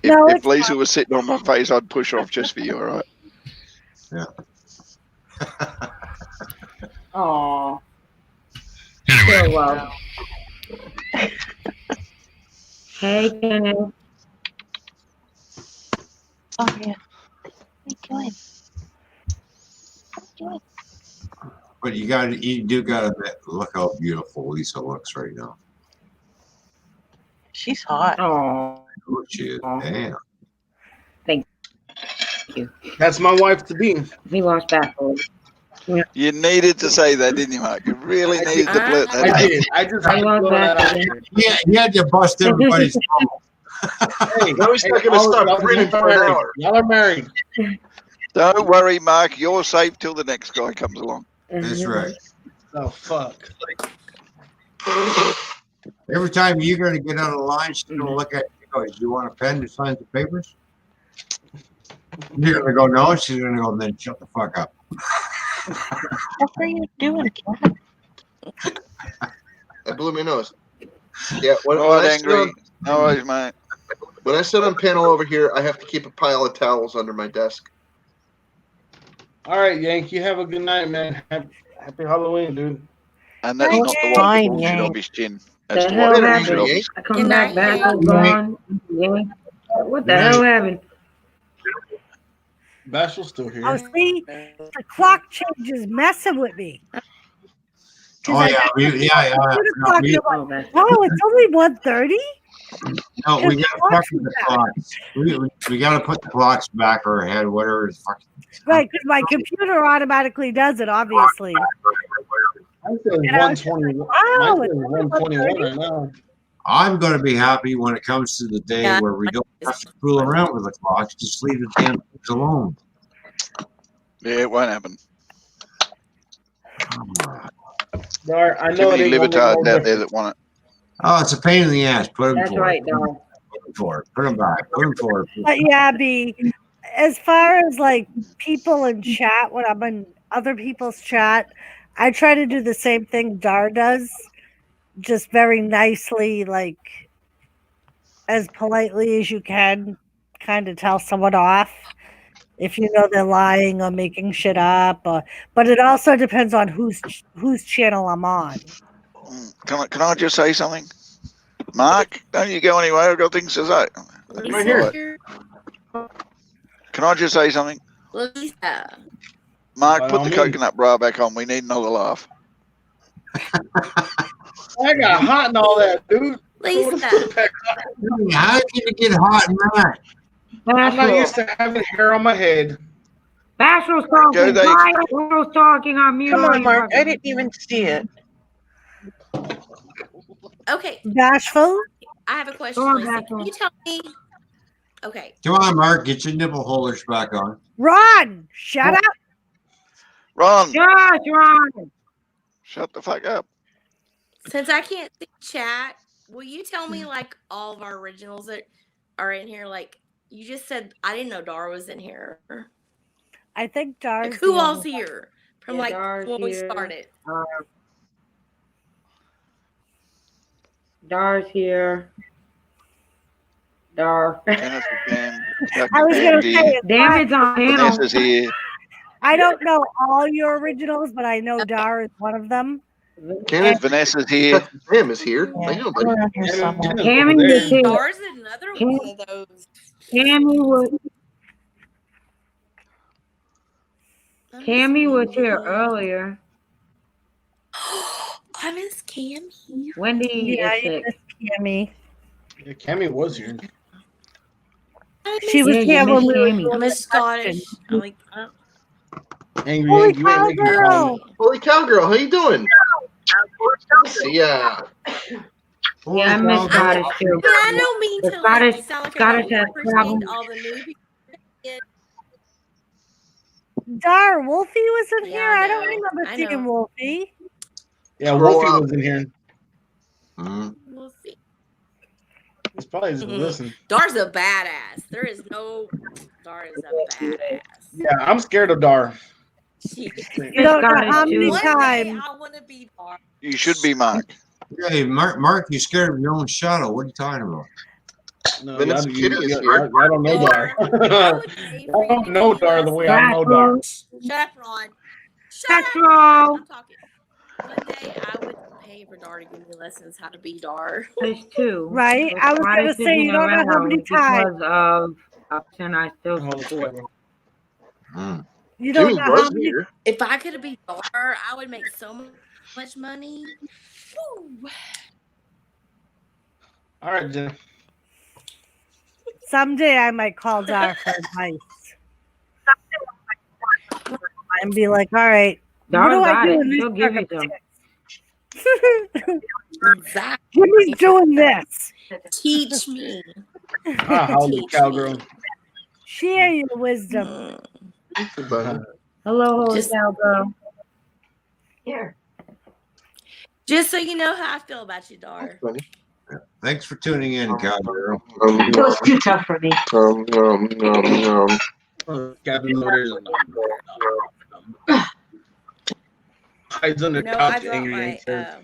No, If it's Lisa fine. was sitting on my face, I'd push her off just for you, all right? Yeah. Oh, Anyway, so well. Hey, Kenneth. Oh, yeah. How you doing? But you do gotta look how beautiful Lisa looks right now. She's hot. Oh, Look, she is. Damn. That's my wife to be. we lost Bashful. You needed to say that, didn't you, Mark? You really needed to blurt that I out. did. I just had to I throw lost that out Bashful. there. Yeah, you had to bust everybody's bubble. Hey, Now he's not gonna all stop y'all grinning for an married. hour. Y'all are married. Don't worry, Mark. You're safe till the next guy comes along. That's right. Oh fuck. Every time you're gonna get on the line, she's gonna look at you and go, "Do you want a pen to sign the papers?" You're gonna go, "No." She's gonna go, "Then shut the fuck up." What are you doing, cat? I blew my nose. Yeah, when All I right, sit on- angry. No worries, mate. when I sit on panel over here, I have to keep a pile of towels under my desk. All right, Yank. You have a good night, man. Happy Halloween, dude. And that's Thank not the you. one Fine, that bullshit Yank. off his chin. The That's the hell one that happened? bullshit off Yank? his I come Good back, night, Bashful gone. Yeah. What the hell happened? Bashful's still here. Oh, see, the clock change is messing with me. Oh yeah, yeah. No, Oh, it's only 1:30. no, we gotta fucking the clocks. We gotta put the clocks back or ahead, whatever is fucking. Right, because my computer automatically does it, obviously. I said And I was 121. oh, Mine it's says only 121 right now. I'm going to be happy when it comes to the day Yeah, where we don't have to fool around with the clocks. Just leave the damn things alone. Yeah, it won't happen. Dar, I Too know it many ain't gonna libertards make no out there difference. that want it. Oh, it's a pain in the ass. Put them That's forward. right, Dar. Put them forward. Put them back. Put them forward. But yeah, B, as far as like people in chat, when I'm in other people's chat, I try to do the same thing Dar does, just very nicely, like as politely as you can, kind of tell someone off if you know they're lying or making shit up. But it also depends on whose channel I'm on. Can I just say something? Mark, don't you go anywhere. I've got things to say. Right here. Can I just say something? Lisa. Mark, By put all the means. coconut bra back on. We need another laugh. I got hot and all that, dude. Lisa. How can you get hot in that? I'm not used to having hair on my head. Bashful's Go, talking. they- Bashful's talking on mute. Come on, Mark. I didn't even see it. Okay, Bashful? I have a question, Go on, Lisa. Bashful. Can you tell me? Okay, Come on, Mark. Get your nipple holders back on. Ron, shut up. Ron, Yes, Ron. shut the fuck up. since I can't see chat, will you tell me like all of our originals that are in here? Like you just said, I didn't know Dar was in here. I think Dar's Like, who the all's only- here from Yeah, like Dar's when we here. started? Dar's here. Dar. Jennifer Pam, Dr. I was Pam gonna D, say, David's on panel. Vanessa's here. I don't know all your originals, but I know Dar is one of them. Kenneth Vanessa's here. Pam is here. Yeah, How you doing, I'm buddy? around here somewhere. Cammy was See, here. Dar's another Cam- one of those. Cammy was I miss Cammy was here Cammy. earlier. I miss Cammy. Wendy Yeah, is you sick. missed Cammy. Yeah, Cammy was here. I She miss was Yeah, you here when missed we were Cammy. doing I miss the Scottish. question. I'm like, Angry Holy Yank, you ain't making me cowgirl! comment. Holy cowgirl, how you doing? See ya. Yeah, I miss Scottish too. but I don't mean The to Scottish- like, sound like Scottish I don't has appreciate problems. all the new people. Dar, Wolfie was in Yeah, here. I I don't know. remember I seeing know. Wolfie. Yeah, Scroll Wolfie up. was in here. Mm. We'll see. He's probably just Mhm. listening. Dar's a badass. There is no. Dar is a badass. Yeah, I'm scared of Dar. She, You don't know Scottish how too. many one day times. I want to be Dar. You should be Mark. Hey, Mark, you scared of your own shadow. What are you talking about? No, Vanessa y'all, Kitty is y'all, here. y'all don't know Dar. I would pay for I you don't to know give me Dar the way I know Bashful. Dar. Shut up, Ron. Shut That's up. all. I'm talking. One day I would pay for Dar to give me lessons how to be Dar. There's two. Right? The I was gonna Scottish is say, in you don't know how around many times. because of and I still Holy support. cow. Mm. You don't Jimmy know how was many. here. If I could be Dar, I would make so much money. Woo. All right, Jen. Someday I might call Dar for advice and be like, "All right, Dar what do I got do it. in He'll these give you some. circumstances?" Exactly. Jimmy's doing this. Teach me. Ah, holy Teach cowgirl. Share your wisdom. Hello, holy Just- cowgirl. Here. Just so you know how I feel about you, Dar. Thanks for tuning in, cowgirl. It was too tough for me. Captain Loaders. Hides under No, I couch, dropped angry my. Yank says.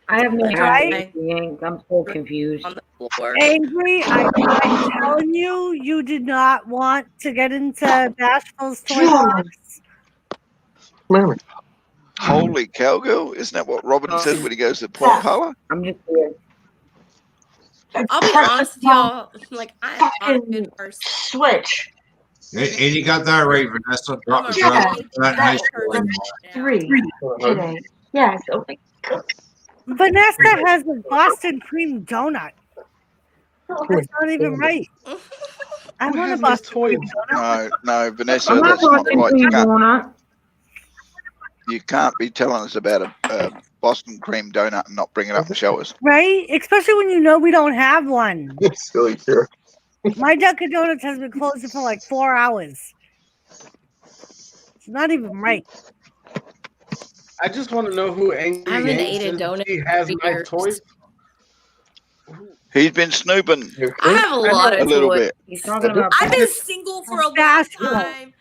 I have no Right? idea. I'm so confused. On the floor. Angry, I'm telling you, you did not want to get into Bashful's toy box. Holy cowgirl. Isn't that what Robin said when he goes to Plum Parlor? I'm just weird. I'll be honest with y'all. Like, I'm not a good person. Switch. And you got that right, Vanessa. Drop I'm a drop really that bad nice person boy. right now. Today. Yes. Vanessa has a Boston cream donut. That's not even right. I Who want a has this Boston toy? cream donut. No, Vanessa, I'm not that's not watching right. You Queen can't, Donut. You can't be telling us about a Boston cream donut and not bring it up and show us. Right? Especially when you know we don't have one. Silly jerk. My Dunkin' Donuts has been closed for like 4 hours. It's not even right. I just want to know who Angry I haven't Yank ate a says donut he has in my years. toys. He's been snooping I have a lot a of little toys. bit. He's talking about I've been single for a long Bashful. time.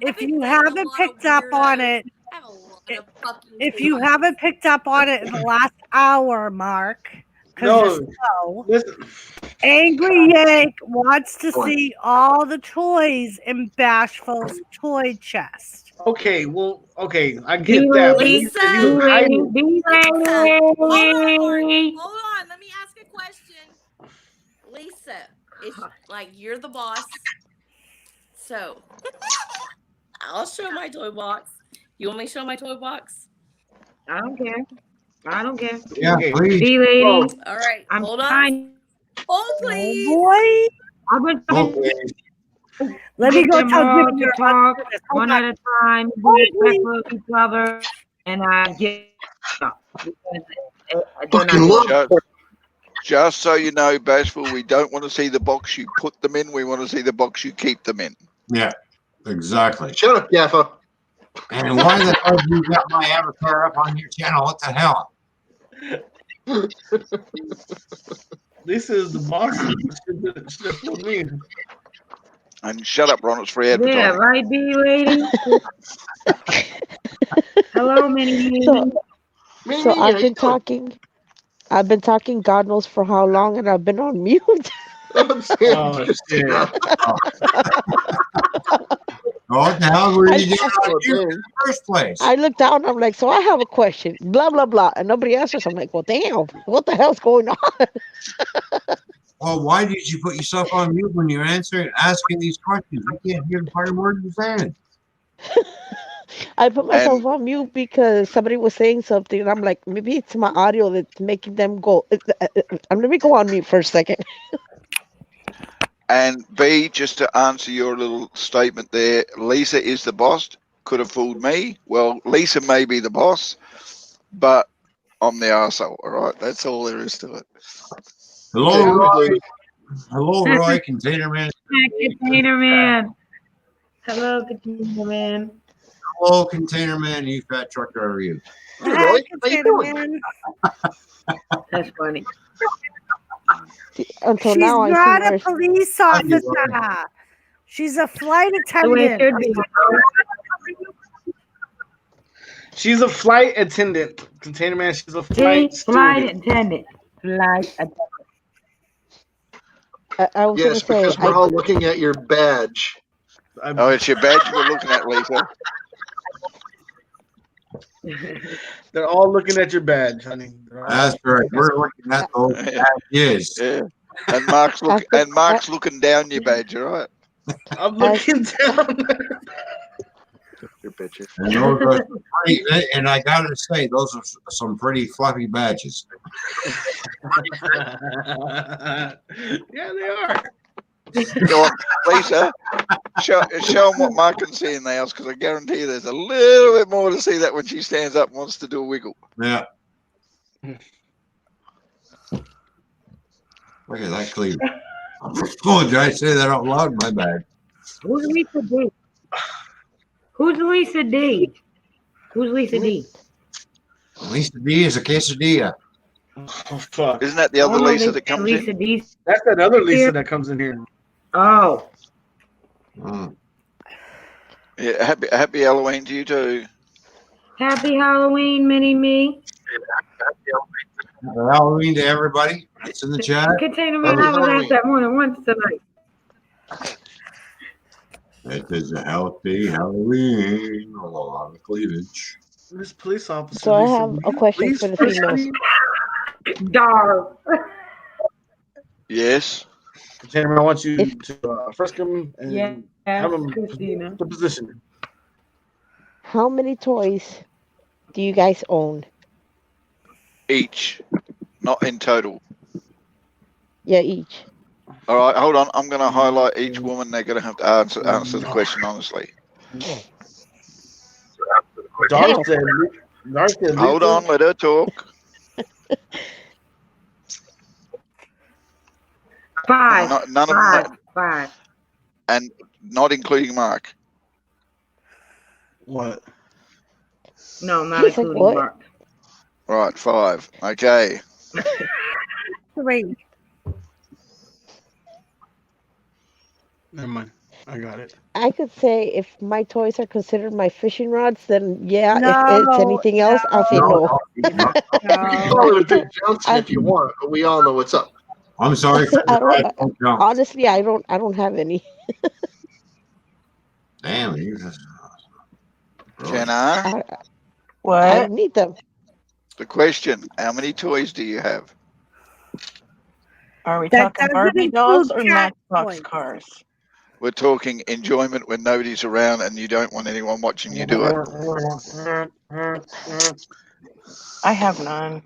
If you haven't picked up on it, I have a lot of fucking if you haven't picked up on it in the last hour, Mark, because No, you're slow, listen. Angry Yank wants to see all the toys in Bashful's toy chest. Okay, well, okay, I Be get that. But Lisa, you hide it. Be Hold on, ready. hold on. Let me ask a question. Lisa, it's like you're the boss. So I'll show my toy box. You want me to show my toy box? I don't care. I don't care. Yeah, Okay. please. Be lady. All right, I'm hold on. trying. Hold please. Boy, I've been trying Okay. let me get go them tell all Jimmy to you're talk on this. one Hold at on. a time, be Oh, respectful of each other, and I get up because they're Fucking not love. Just so you know, Bashful, we don't want to see the box you put them in. We want to see the box you keep them in. Yeah, exactly. Shut up, Gaffa. And why the hell you got my avatar up on your channel? What the hell? This is the boss. Should have told me. And shut up, Ron. It's free Yeah, advertising. right, B lady. Hello, Minnie. So, Me, so me, how I've you been doing? talking. I've been talking God knows for how long, and I've been on mute. Oh, shit. What the hell were I- you doing Oh, on you in dang. the first place? I looked down. I'm like, so I have a question. Blah blah blah, and nobody answers. I'm like, well, damn, what the hell's going on? Well, why did you put yourself on mute when you're asking these questions? I can't hear the fucking word you're saying. I put myself And on mute because somebody was saying something, and I'm like, maybe it's my audio that's making them go. Let me go on mute for a second. and B, just to answer your little statement there, Lisa is the boss. Could have fooled me. Well, Lisa may be the boss, but I'm the arsehole, all right? That's all there is to it. Hello, Okay, Roy. Hello, Roy. Container Man. Container Man. Hello, Container Man. Hello, Container Man. You fat truck driver, you. Hey, Roy, Hi, how you Container doing? Man. That's funny. See, until She's now, I not seen a her. police Thank you, officer. She's a flight The way it attendant. should be. She's a flight attendant. Container Man, she's a See? flight Flight stewardess. attendant. Flight attendant. I was Yes, gonna say, because we're all looking at your badge. Oh, it's your badge we're looking at, Lisa. They're all looking at your badge, honey. They're all- That's right. We're looking at those badges. Yeah. And Mark's looking down your badge, all right? I'm looking down. Your picture. And those are some pretty, and I gotta say, those are some pretty fluffy badges. Yeah, they are. Go on, Lisa, show them what Mark can see in the house, because I guarantee you there's a little bit more to see that when she stands up and wants to do a wiggle. Yeah. Look at that cleaver. Oh, did I say that out loud? My bad. Who's Lisa D? Who's Lisa D? Who's Lisa D? Lisa D is a quesadilla. Oh, fuck. Isn't that the other Oh, Lisa they that said comes Lisa in? D. That's that other Lisa Here. that comes in here. Oh. Mm. Yeah, happy Halloween to you too. Happy Halloween, Mini Me. Happy Halloween to everybody. It's in the chat. Container Man, Happy I was Halloween. asked that more than once tonight. It is a healthy Halloween. A lot of cleavage. This police officer. So I Lisa, have will a you question please for the first females. leave? Dog. Yes. Container Man, I want you to first come and Yeah, have him Christina. the position. How many toys do you guys own? Each, not in total. Yeah, each. All right, hold on. I'm going to highlight each woman. They're going to have to answer the question honestly. Darth said. Hold on, let her talk. 5. None of them, 5. and not including Mark. What? No, not He's like, including what? Mark. Right, 5. Okay. 3. Never mind. I got it. I could say if my toys are considered my fishing rods, then yeah. No, If it's anything else, I'll say no. You can call it a Dick Johnson if you want, but we all know what's up. I'm sorry. I don't. No. Honestly, I don't have any. Damn, you just. Jenna, I What? don't need them. the question: how many toys do you have? Are we That talking doesn't Barbie dolls or include cat Matchbox toys. cars? We're talking enjoyment when nobody's around and you don't want anyone watching you do it. I have none.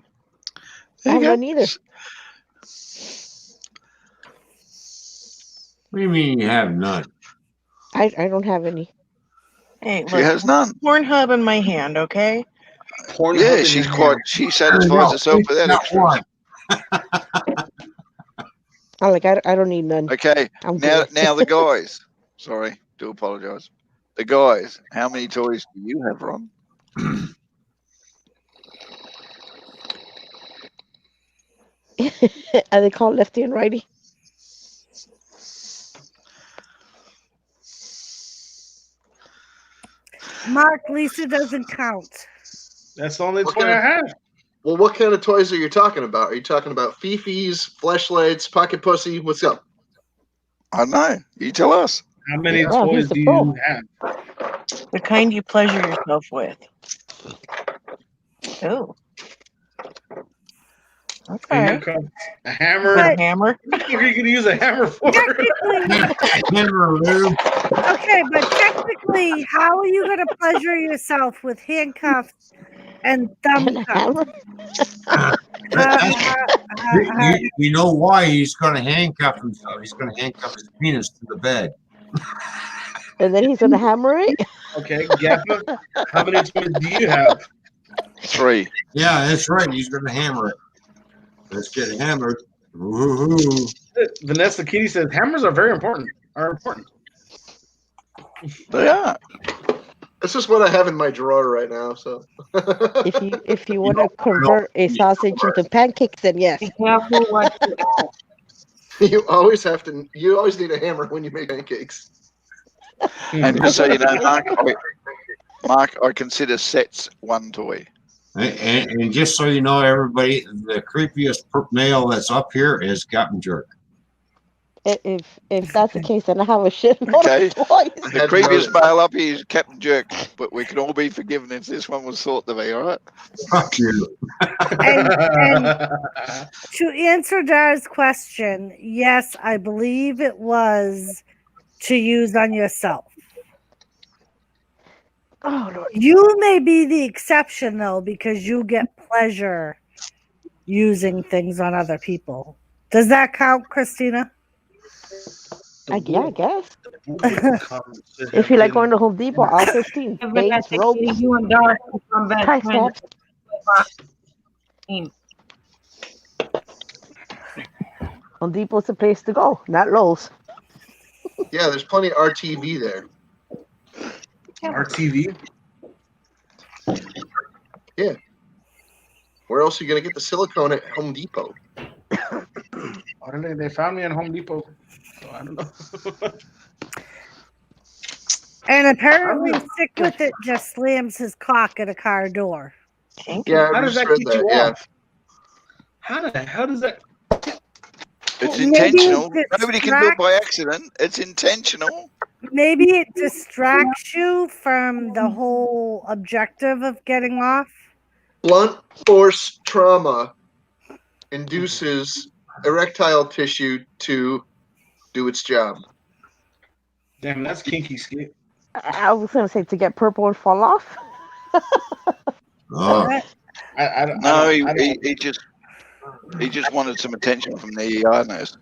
I have none either. What do you mean you have none? I don't have any. Hey, She look, has none. Pornhub in my hand, okay? Yeah, she satisfies herself with that Not extra. one. I don't need none. Okay, I'm now good. the guys. Sorry, do apologise. The guys, how many toys do you have, Ron? Are they called lefty and righty? Mark, Lisa doesn't count. That's the only What toy kind I of- have. Well, what kind of toys are you talking about? Are you talking about Fifi's, fleshlights, pocket pussy? What's up? I don't know. You tell us. How many Wow, toys he's the do pro. you have? The kind you pleasure yourself with. Oh. Okay. Handcuffs, a hammer. But- A hammer? What are you gonna use a hammer for? Hammer lube. Okay, but technically, how are you going to pleasure yourself with handcuffs and thumb And a cuffs? hammer? You know why he's going to handcuff himself? He's going to handcuff his penis to the bed. And then he's gonna hammer it. Okay, Gaffa, how many toys do you have? 3. Yeah, that's right. He's going to hammer it. Let's get hammered. Woo-hoo-hoo. Vanessa Kitty says hammers are very important. They are. That's just what I have in my drawer right now. So If you want to convert a sausage into pancakes, then yes. Be careful what you you always need a hammer when you make pancakes. And just so you know, Mark, I consider sets one toy. And just so you know, everybody, the creepiest male that's up here is Captain Jerk. If that's the case, then I have a shit load Okay. of toys. The previous male up here is Captain Jerk, but we can all be forgiven if this one was thought to be, all right? Fuck you. And to answer Dar's question, yes, I believe it was to use on yourself. Oh Lord. You may be the exception though, because you get pleasure using things on other people. Does that count, Christina? Yeah, I guess. If you like going to Home Depot, all 15 baits, ropes, you and Dar come back. tie straps. Home Depot's the place to go, not Lowe's. Yeah, there's plenty of RTV there. RTV. Yeah. Where else are you gonna get the silicone at Home Depot? I don't know. They found me at Home Depot. So I don't know. And apparently, Stick With It just slams his cock at a car door. Yeah, How I does just that read keep that. you Yeah. off? How the hell does that? It's Maybe intentional. it Nobody can do it by accident. It's intentional. Maybe it distracts you from the whole objective of getting off. Blunt force trauma induces erectile tissue to do its job. Damn, that's kinky skip. I was gonna say to get purple and fall off. Oh, No, he just wanted some attention from the ER nurse.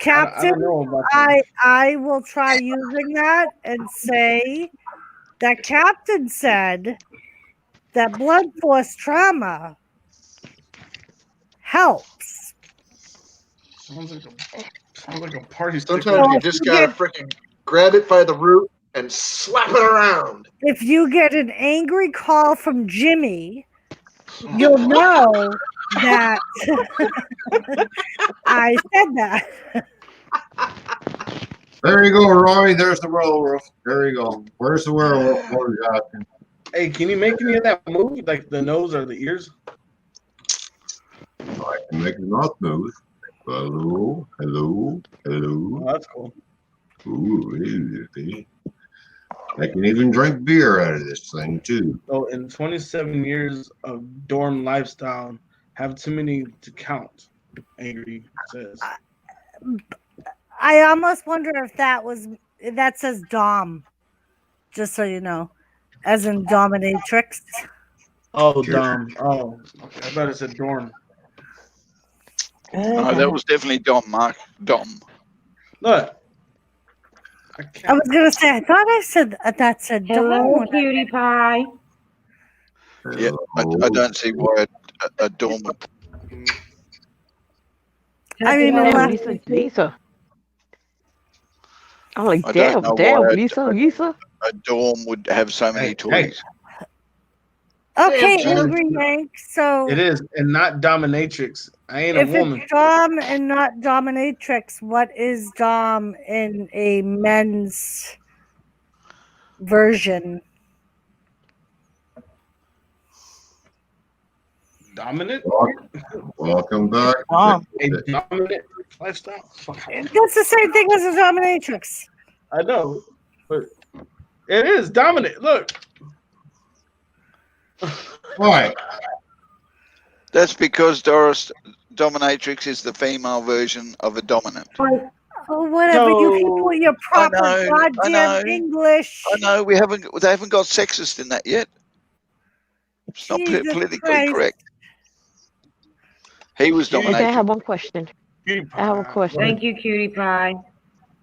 Captain, know about that. I will try using that and say that Captain said that blood force trauma helps. Sounds like a party. Sometimes you if just you gotta get- freaking grab it by the root and slap it around. If you get an angry call from Jimmy, you'll know that I said that. There you go, Roy. There's the werewolf. There you go. Where's the werewolf? What are you asking? Hey, can you make any of that move, like the nose or the ears? I can make the mouth move. Hello, hello, hello. Oh, that's cool. Ooh, hey. I can even drink beer out of this thing too. So in 27 years of dorm lifestyle, have too many to count. Angry says. I almost wonder if that says Dom, just so you know, as in dominatrix. Oh, Dom. Oh, okay. I thought it said dorm. No, that was definitely Dom, Mark. Dom. Look. I was gonna say, I thought that said Hello, Dom. cutie pie. Yeah, I don't see why a Dom would. I mean, Damn, unless Lisa. I'm like, I don't know damn, why Lisa. a dorm would have so many toys. okay, Damn, angry Yank. So It is, and not dominatrix. I ain't a if woman. it's Dom and not dominatrix, what is Dom in a men's version? Dominant? Welcome back. A dominant lifestyle? That's the same thing as a dominatrix. I know, but it is dominant. Look. Why? That's because dominatrix is the female version of a dominant. Oh, whatever. You can No, put your proper I goddamn know. English. I know they haven't got sexist in that yet. It's not Jesus politically Christ. correct. He was Okay, I dominatrix. have one question. I have a question. Thank you, cutie pie.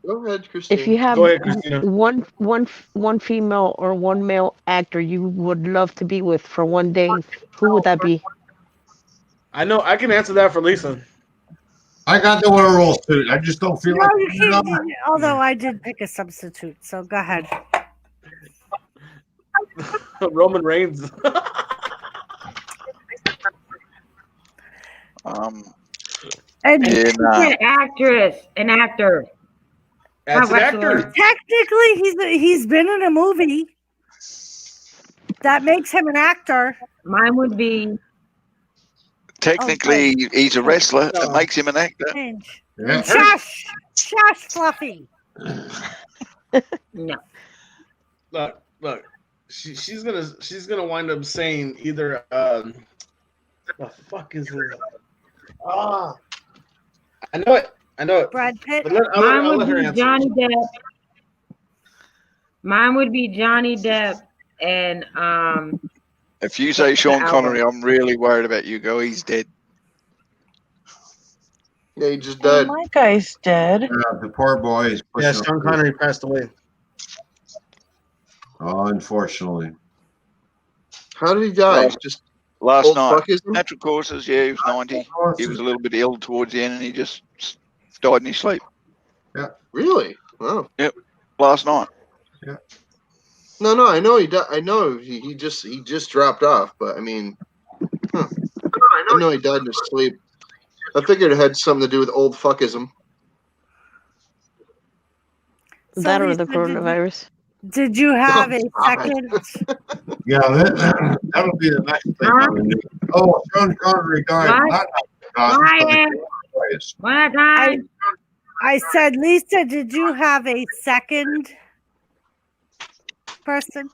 Go ahead, Christine. If you have Go ahead, Christina. one female or one male actor you would love to be with for one day, who would that be? I know. I can answer that for Lisa. I got the werewolf suit. I just don't feel No, like you putting it can't. on. Although I did pick a substitute, so go ahead. Roman Reigns. And Yeah, nah. An actress, an actor. That's an Not actor. wrestler. technically, he's been in a movie. That makes him an actor. Mine would be Technically, he's a wrestler. That makes him an actor. Change. Yeah. Shush, Fluffy. no. Look. She's gonna wind up saying either the fuck is it? Ah, I know it. Brad Pitt. But I'll Mine let would her be answer. Johnny Depp. Mine would be Johnny Depp and If you say Sean Albert. Connery, I'm really worried about you. Go, he's dead. Yeah, he just Oh, died. my guy's dead. The poor boy is Yeah, pushing. Sean Connery passed away. Oh, unfortunately. How did he die? Last- Just Last old night, fuckism? natural causes. Yeah, he was 90. He was a little bit ill towards the end, and he just died in his sleep. Really? Wow. Last night. No, I know he died. I know he just dropped off, but I mean, I know he died in his sleep. I figured it had something to do with old fuckism. So That or Lisa, the coronavirus? Did you have a Stop it. second? Yeah, that'll be the next thing. Huh? Oh, Sean Connery died. What? Not Quiet. One at a time. I said, Lisa, did you have a second person?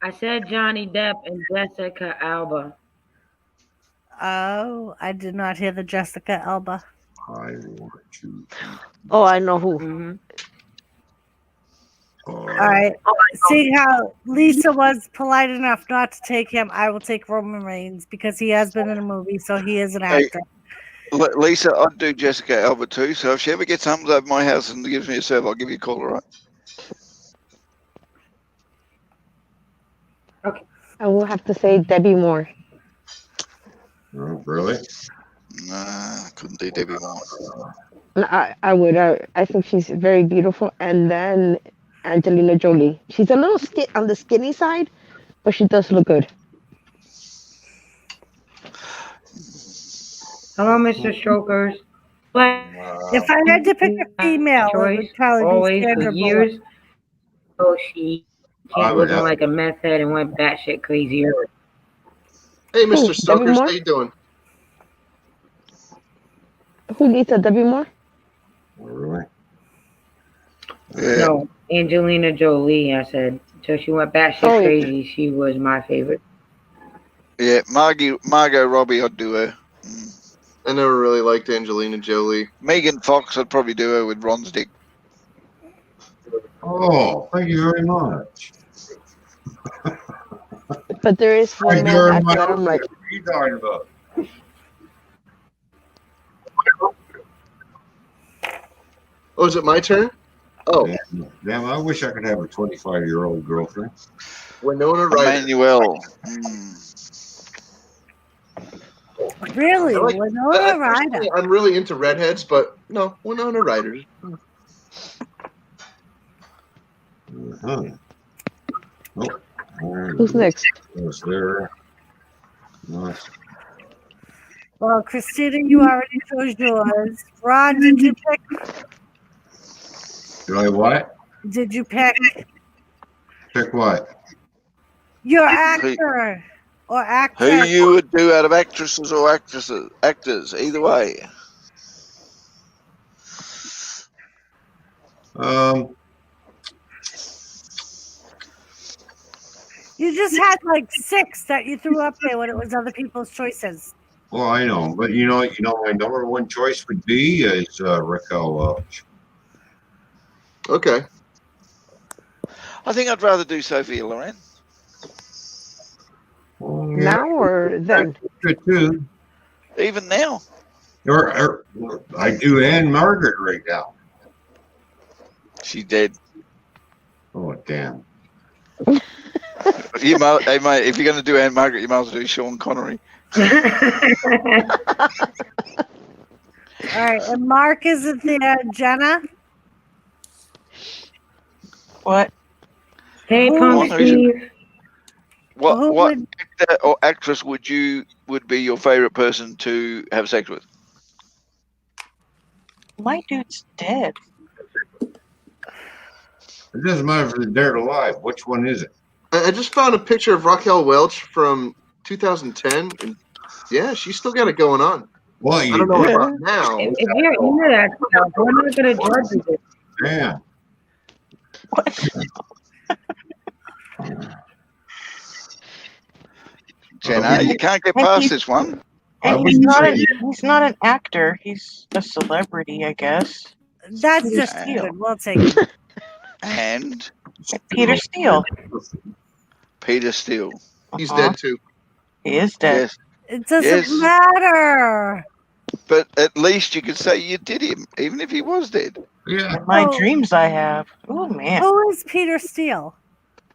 I said Johnny Depp and Jessica Alba. Oh, I did not hear the Jessica Alba. I want to. Oh, I know who. Mm-hmm. All right. Seeing how Lisa was polite enough not to take him, I will take Roman Reigns because he has been in a movie, so he is an Hey. actor. Lisa, I'd do Jessica Alba too. So if she ever gets hums over my house and gives me a serve, I'll give you a call, all right? I will have to say Debbie Moore. Oh, really? Nah, couldn't do Debbie Moore. I would. I think she's very beautiful. And then Angelina Jolie. She's a little on the skinny side, but she does look good. Hello, Mr. Strokers. But If I had to pick a female, it would probably always be for Sandra Bullock. years. So she I would looking have- like a meth head and went batshit crazy. Hey, Who, Mr. Debbie Stokers, Moore? how you doing? Who needs a Debbie Moore? Oh, really? Yeah. No, Angelina Jolie. I said. So she went batshit Oh, yeah. crazy. She was my favorite. Yeah, Margot Robbie, I'd do her. I never really liked Angelina Jolie. Megan Fox, I'd probably do her with Ron's dick. Oh, thank you very much. But there is one Right male there in actor my that I'm own like. What are you talking about? Oh, is it my turn? Oh, Damn, I wish I could have a 25-year-old girlfriend. Winona Ryder. Emmanuel. Really? I like- Winona Ryder. personally, I'm really into redheads, but no, Winona Ryder. Uh-huh. Oh, Who's next? was there? No. Well, Christina, you already chose yours. Ron, did you pick? Did I what? Did you pick Pick what? your actor or Who actress? you would do out of actresses or actors, either way. You just had like 6 that you threw up there when it was other people's choices. Well, I know, but you know, my number one choice would be is Raquel Welch. Okay. I think I'd rather do Sophia Loren. Now or then? Good too. Even now. Or I do Anne Margaret right now. She's dead. Oh damn. Hey mate, if you're going to do Anne Margaret, you might as well do Sean Connery. All right, and Mark isn't there. Jenna? What? Hey, Who Punk would- Steve. What Who what would- actor or actress would be your favorite person to have sex with? My dude's dead. It doesn't matter if they're dead or alive. Which one is it? I just found a picture of Raquel Welch from 2010, and yeah, she's still got it going on. Well, I don't know you about now. If you're into that stuff, we're not gonna judge you. damn. Jenna, you can't get past this one. I And wouldn't he's not an actor. He's a celebrity, I guess. That's Peter just Steele. good. We'll take it. And Peter Steele. Peter Steele. He's Uh-huh. dead too. He is dead. Yes. It doesn't Yes. matter. But at least you could say you did him, even if he was dead. Yeah. In my Oh. dreams, I have. Oh man. Who is Peter Steele?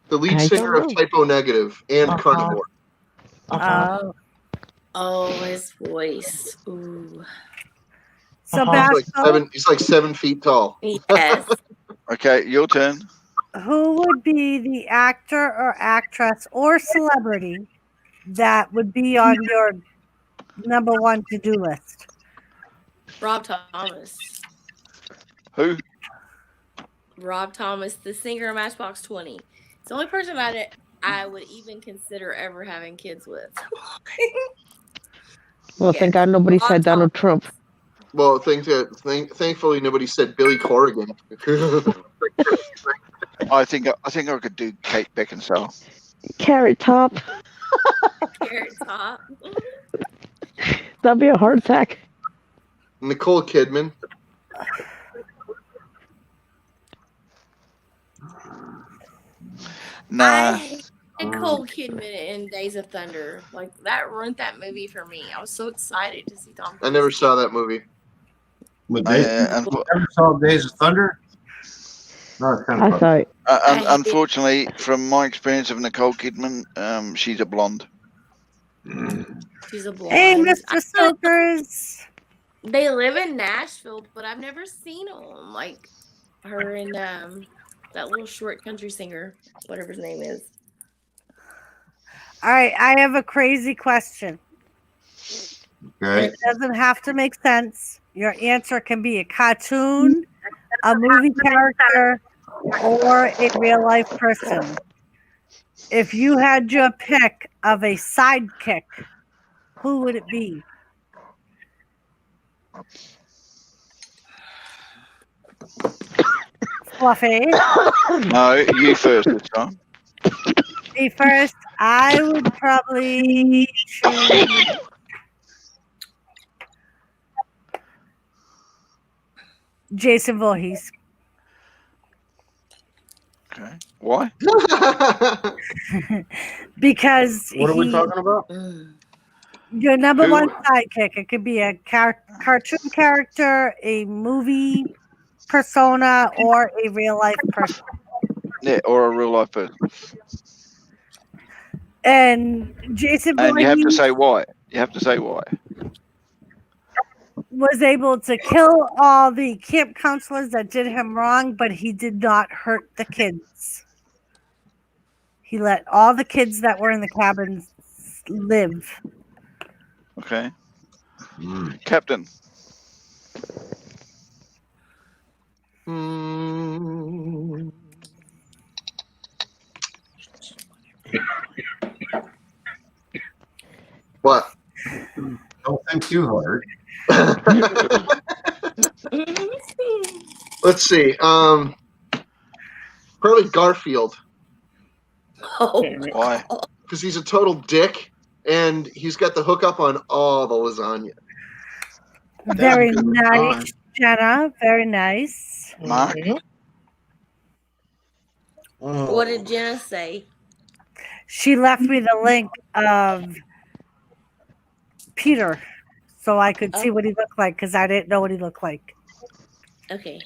The lead I singer don't of know. Typo Negative and Uh-huh. Carnivore. Oh, Oh, his voice. Ooh. so Uh-huh. He's like 7 feet tall. Yes. Okay, your turn. who would be the actor or actress or celebrity that would be on your number 1 to-do list? Rob Thomas. Who? Rob Thomas, the singer of Matchbox 20. It's the only person I would even consider ever having kids with. Well, thank God nobody said Donald Trump. Well, thankfully nobody said Billy Corrigan. I think I could do Kate Beckinsale. Carrot Top. Carrot Top. That'd be a heart attack. Nicole Kidman. Nah. Nicole Kidman in Days of Thunder. Like, that ruined that movie for me. I was so excited to see Tom I never saw that movie. But I, Days, uh, ever saw Days of Thunder? No, it's kind I of fun. thought Unfortunately, from my experience of Nicole Kidman, she's a blonde. She's a blonde. Hey, Mr. Silkers. They live in Nashville, but I've never seen them. Like her and that little short country singer, whatever his name is. All right, I have a crazy question. Okay. It doesn't have to make sense. Your answer can be a cartoon, a movie character, or a real life person. If you had your pick of a sidekick, who would it be? Fluffy. No, you first this time. Me first. I would probably choose Jason Voorhees. Okay. Why? Because What are we talking about? your number Who- one sidekick. It could be a cartoon character, a movie persona, or a real life person. Yeah, or a real life person. And Jason And you have to Voorhees say why. You have to say why. was able to kill all the camp counselors that did him wrong, but he did not hurt the kids. He let all the kids that were in the cabins live. Okay. Captain. What? Don't think too hard. Let's see. Probably Garfield. Oh, Why? Because he's a total dick, and he's got the hookup on all the lasagna. Very good nice, response. Jenna. Very nice. Mark? Oh. what did Jenna say? She left me the link of Peter so I could see what he looked like because I didn't know what he looked like. Okay.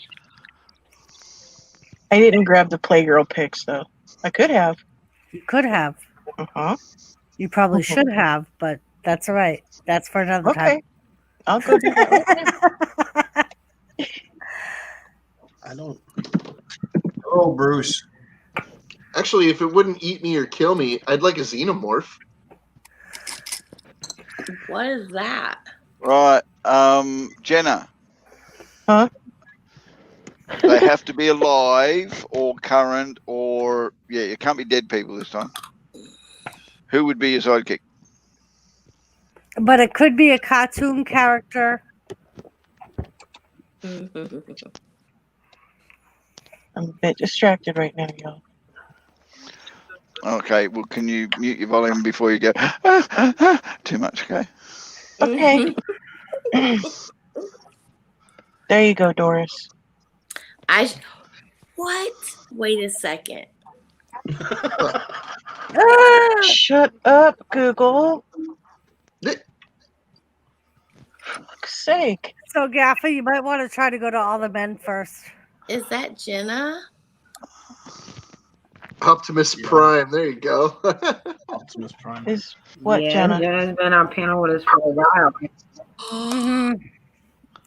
I didn't grab the Playgirl pics though. I could have. You could have. Uh-huh. You probably should have, but that's all right. That's for another Okay. time. I'll go do that. I don't. Oh, Bruce. Actually, if it wouldn't eat me or kill me, I'd like a xenomorph. What is that? Right. Jenna. Huh? They have to be alive or current or yeah, it can't be dead people this time. Who would be your sidekick? But it could be a cartoon character. I'm a bit distracted right now, y'all. Okay, well, can you mute your volume before you go too much? Okay. Okay. There you go, Doris. What? Wait a second. Shut up, Google. For fuck's sake. So, Gaffa, you might want to try to go to all the men first. Is that Jenna? Optimus Prime. There you go. Optimus Prime. Is what, yeah, Jenna? Jenna's been on panel with us for a while.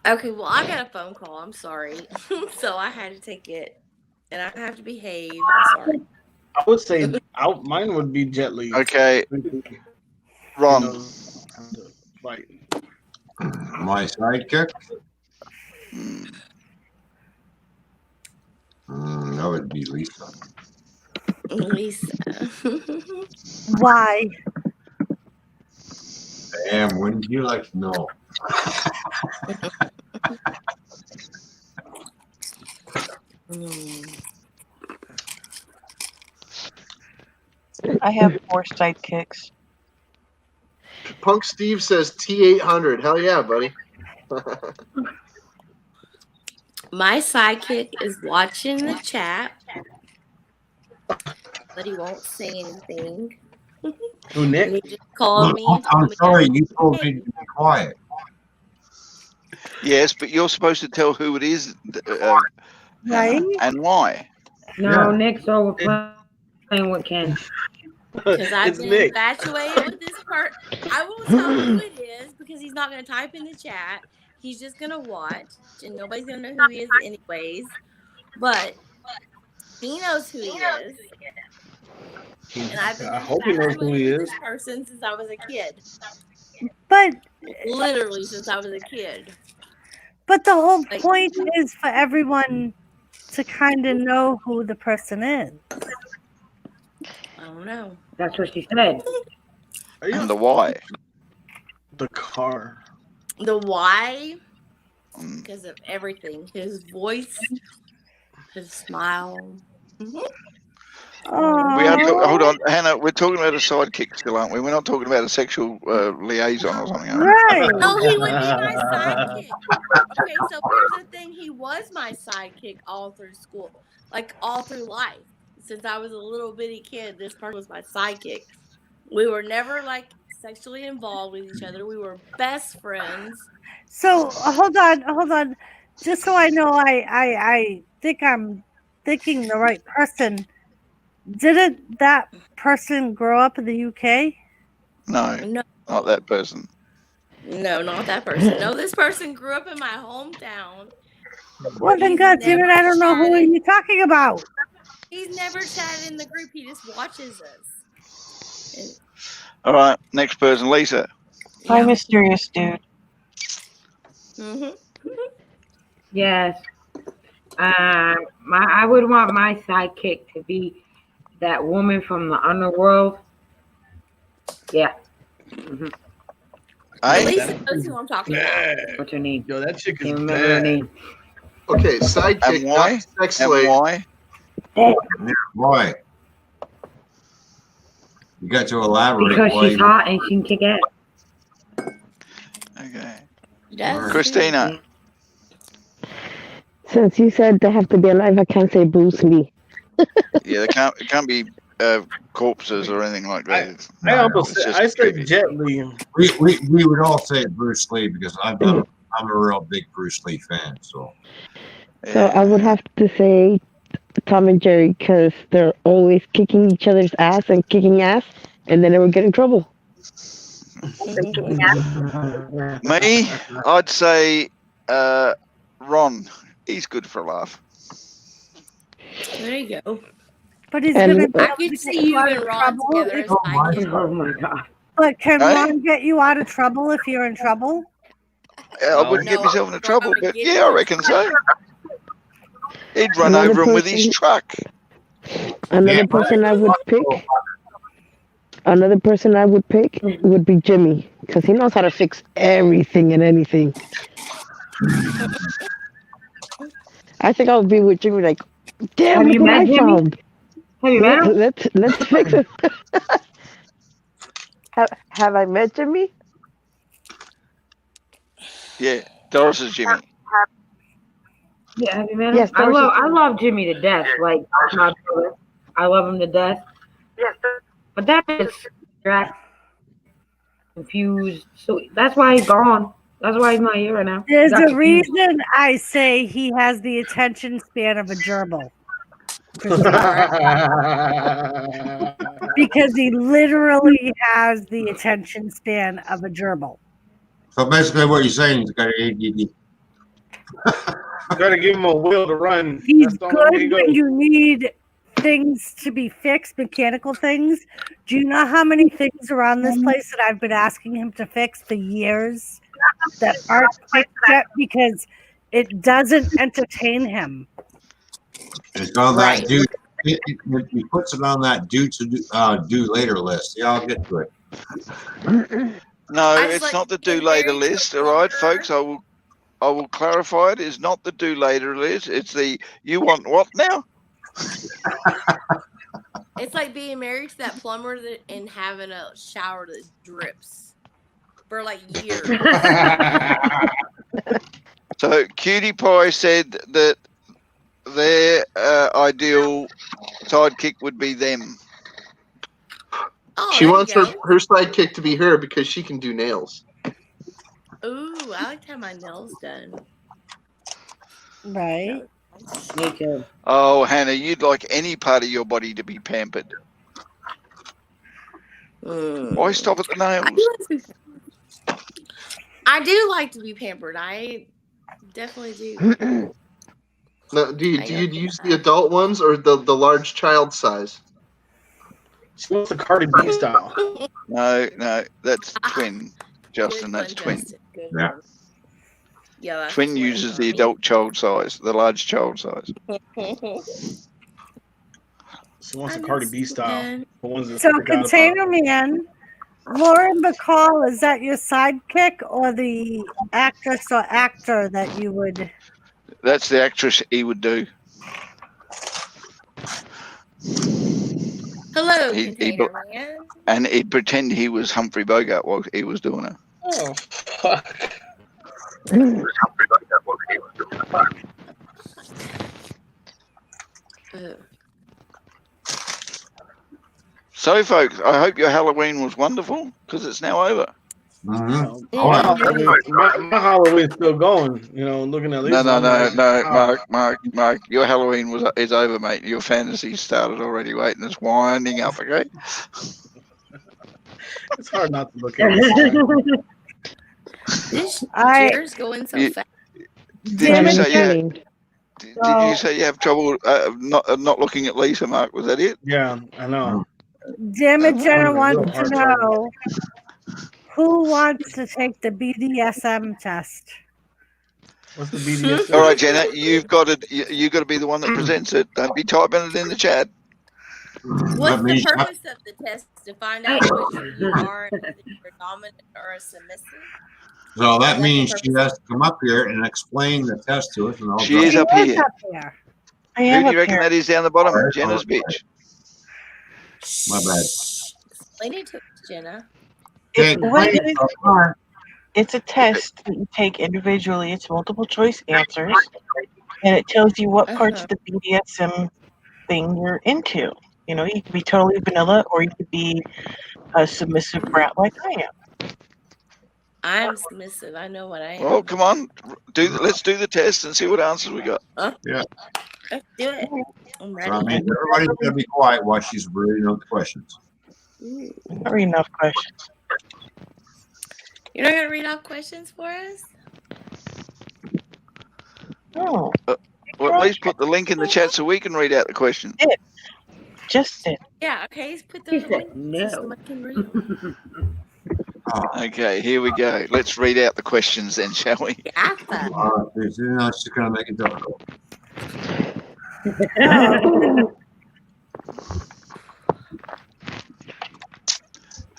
Okay, well, I got a phone call. I'm sorry. So I had to take it. And I have to behave. I'm sorry. I would say mine would be Jet Li. Okay. Ron. Like, My sidekick? That would be Lisa. Lisa. Why? Damn, wouldn't you like to know? I have 4 sidekicks. Punk Steve says T800. Hell yeah, buddy. My sidekick is watching the chat, but he won't say anything. Who, Nick? He just called me. and I'm told me sorry, that- you told me to be quiet. Yes, but you're supposed to tell who it is Right? and why. No, Nick's over playing with Ken. Because I've It's been Nick. infatuated with this part. I won't tell who it is because he's not going to type in the chat. He's just going to watch, and nobody's going to know who he is anyways. But he knows who he is. And I've been I hope he knows who he infatuated with is. this person since I was a kid. But Literally since I was a kid. but the whole Like- point is for everyone to kind of know who the person is. I don't know. That's what she said. And the why. The car. The why? Because of everything. His voice, his smile. We are hold on, Hannah. We're talking about a sidekick still, aren't we? We're not talking about a sexual liaison or something. Are we? Right. No, he would be my sidekick. Okay, so here's the thing. He was my sidekick all through school. Like, all through life. Since I was a little bitty kid, this person was my sidekick. We were never, like, sexually involved with each other. We were best friends. So hold on. Just so I know, I think I'm thinking the right person. Didn't that person grow up in the UK? No, not that person. No, not that person. No, this person grew up in my hometown. Well, then, God damn it, I don't know who you're talking about. He's never chatted in the group. He just watches us. All right, next person, Lisa. Hi, mysterious dude. Yes. I would want my sidekick to be that woman from the underworld. Yeah. Mm-hmm. Lisa knows who I'm talking about. What's her name? Yo, that chick is Can't remember her bad. name. Okay, sidekick, And why? not sex And slave. why? Why? You got to elaborate. Because why she's you- hot and she can kick ass. Okay. Yes. Christina. Since you said they have to be alive, I can't say Bruce Lee. Yeah, it can't be corpses or anything like that. I almost It's said, just I said creepy. Jet Li. We would all say Bruce Lee because I'm a real big Bruce Lee fan. So So I would have to say Tom and Jerry because they're always kicking each other's ass and kicking ass, and then they would get in trouble. Me, I'd say Ron. He's good for a laugh. There you go. But he's And- gonna I could see you and Ron together as sidekicks. Oh my god. But can Hey? Ron get you out of trouble if you're in trouble? I wouldn't get No, myself into I'm trouble, gonna but get yeah, I you. reckon so. He'd run Another over him with his person- truck. Another person I would pick. Another person I would pick would be Jimmy because he knows how to fix everything and anything. I think I would be with Jimmy like, damn, Have look you what met I Jimmy? found. Have you met him? Let's fix it. have I met Jimmy? Yeah, Doris is Jimmy. Yeah, have you met him? Yes, I Doris is love Jimmy to death. Like my brother. I love him to death. But that is distracted, confused. So that's why he's gone. That's why he's not here right now. There's He got a confused. reason I say he has the attention span of a gerbil. Because he literally has the attention span of a gerbil. So basically, what you're saying is got ADD. Gotta give him a will to run. He's That's the only way good he when goes. you need things to be fixed, mechanical things. Do you know how many things around this place that I've been asking him to fix for years that aren't fixed yet because it doesn't entertain him? It's on Right. that due. He puts it on that due later list. Yeah, I'll get to it. No, I just it's like not the to do get later married to list. a All right, plumber. folks. I will clarify it. It's not the do later list. It's the you want what now? It's like being married to that plumber and having a shower that drips for like years. So Cutie Pie said that their ideal sidekick would be them. Oh, She there wants you her, go. her sidekick to be her because she can do nails. Ooh, I like to have my nails done. Right. Me too. Oh, Hannah, you'd like any part of your body to be pampered. Why stop at the nails? I do like to be pampered. I definitely do. No, do you use the adult ones or the large child size? She wants the Cardi B style. No, that's twin, Justin. That's twin. Yeah. Yeah, that's Twin uses the adult child size, the large child size. She wants the Cardi B style. The ones that So, stick out Container Man, Lauren Bacall, is that your sidekick or the actress or actor that you would? That's the actress he would do. Hello, He- Container Man. And he'd pretend he was Humphrey Bogart while he was doing it. Oh, fuck. So, folks, I hope your Halloween was wonderful because it's now over. Mhm. My Halloween's still going. You know, looking at No, Lisa. I'm like, Mark. Your Halloween is over, mate. Your fantasy started already. Waiting, it's winding up. Okay. It's hard not to look at it. This I- chair's going so You- fast. Did you say Kidding. Did you say you have trouble not looking at Lisa, Mark? Was that it? Yeah, I know. Damager Oh, wants real to hard know who wants to take the BDSM test. What's the BDSM? All right, Jenna, you've got to be the one that presents it. Don't be typing it in the chat. What's the purpose of the test? To find out which you are, if you're dominant or a submissive? So that means she has to come up here and explain the test to us. And I'll She is up Who's here. up here? I Who am do up you reckon here. that is down the bottom? Alright, Jenna's alright. bitch. My bad. Explain it to us, Jenna. Okay, What wait, is- come on. It's a test that you take individually. It's multiple choice answers, and it tells you what parts of the BDSM thing you're into. You know, you could be totally vanilla, or you could be a submissive brat like I am. I'm submissive. I know what I am. Well, come on, let's do the test and see what answers we got. Yeah. Let's do it. I'm ready. So, I mean, everybody's gonna be quiet while she's reading out the questions. Not reading enough questions. You're not gonna read off questions for us? Oh, Well, at least put the link in the chat so we can read out the questions. just it. Yeah. Okay. Let's put the link so somebody can read. Okay, here we go. Let's read out the questions then, shall we? She's gonna make it difficult.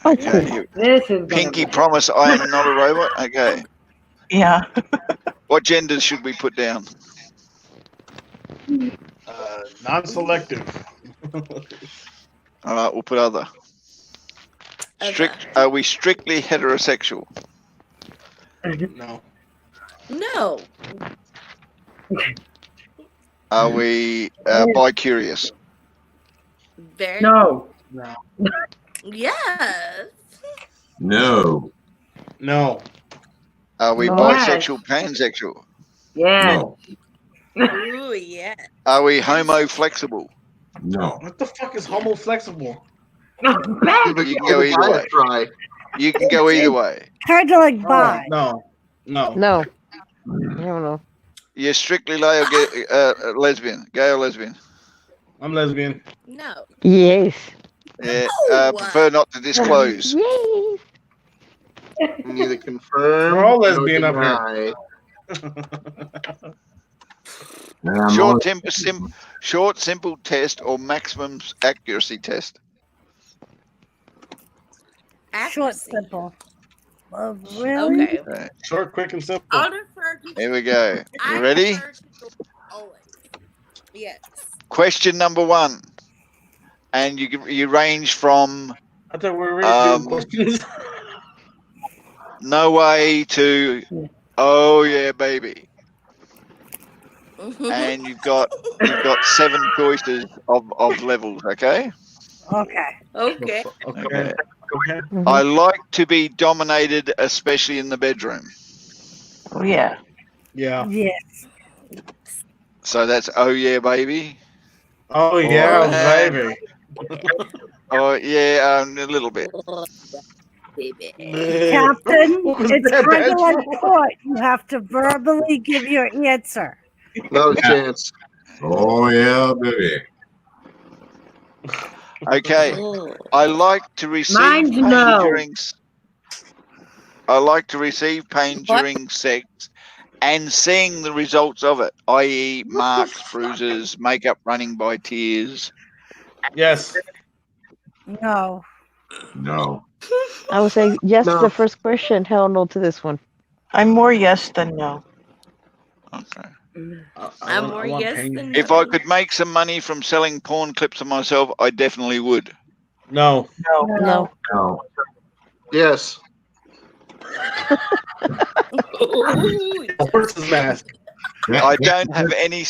Okay, here- This is gonna Pinky be- promise I am not a robot. Okay. Yeah. What genders should we put down? Non-selective. All right, we'll put other. Are we strictly heterosexual? No. No. Are we bi-curious? Very. No. No. Yes. No. No. Are we No. bisexual, pansexual? Yeah. No. Ooh, yeah. Are we homo-flexible? No. What the fuck is homo flexible? You can go either way. Try. You can go either way. Kind of like bi. No. No. No. I don't know. You're strictly lesbian, gay or lesbian? I'm lesbian. No. Yes. Yeah. Prefer not to disclose. Yes. Neither confirm. We're all nor lesbian up here. deny. And I'm Short, simple test or maximum accuracy test? Short, simple. Really? Okay. Okay, Short, quick, and simple. I'll defer to here we go. I You ready? defer to always. Yes. Question number 1. And you range from I thought we were ready to do Um, questions. no way to oh yeah baby, and you've got 7 choices of levels. Okay. Okay. Okay. Okay. Okay. I like to be dominated, especially in the bedroom. Oh yeah. Yeah. Yes. So that's oh yeah, baby. Oh yeah, and- baby. Oh yeah, a little bit. Captain, Was it's that kind of bad, like Joe? court. You have to verbally give your answer. No chance. Oh yeah, baby. Okay. I like to receive Mine's pain no. during. I like to receive pain What? during sex and seeing the results of it, i.e., marks, bruises, makeup running by tears. Yes. No. No. I would say yes to No. the first question, hell no to this one. I'm more yes than no. Okay. I'm more yes than If no. I could make some money from selling porn clips of myself, I definitely would. No. No. No. No. Yes. Horse's mask. I don't have any.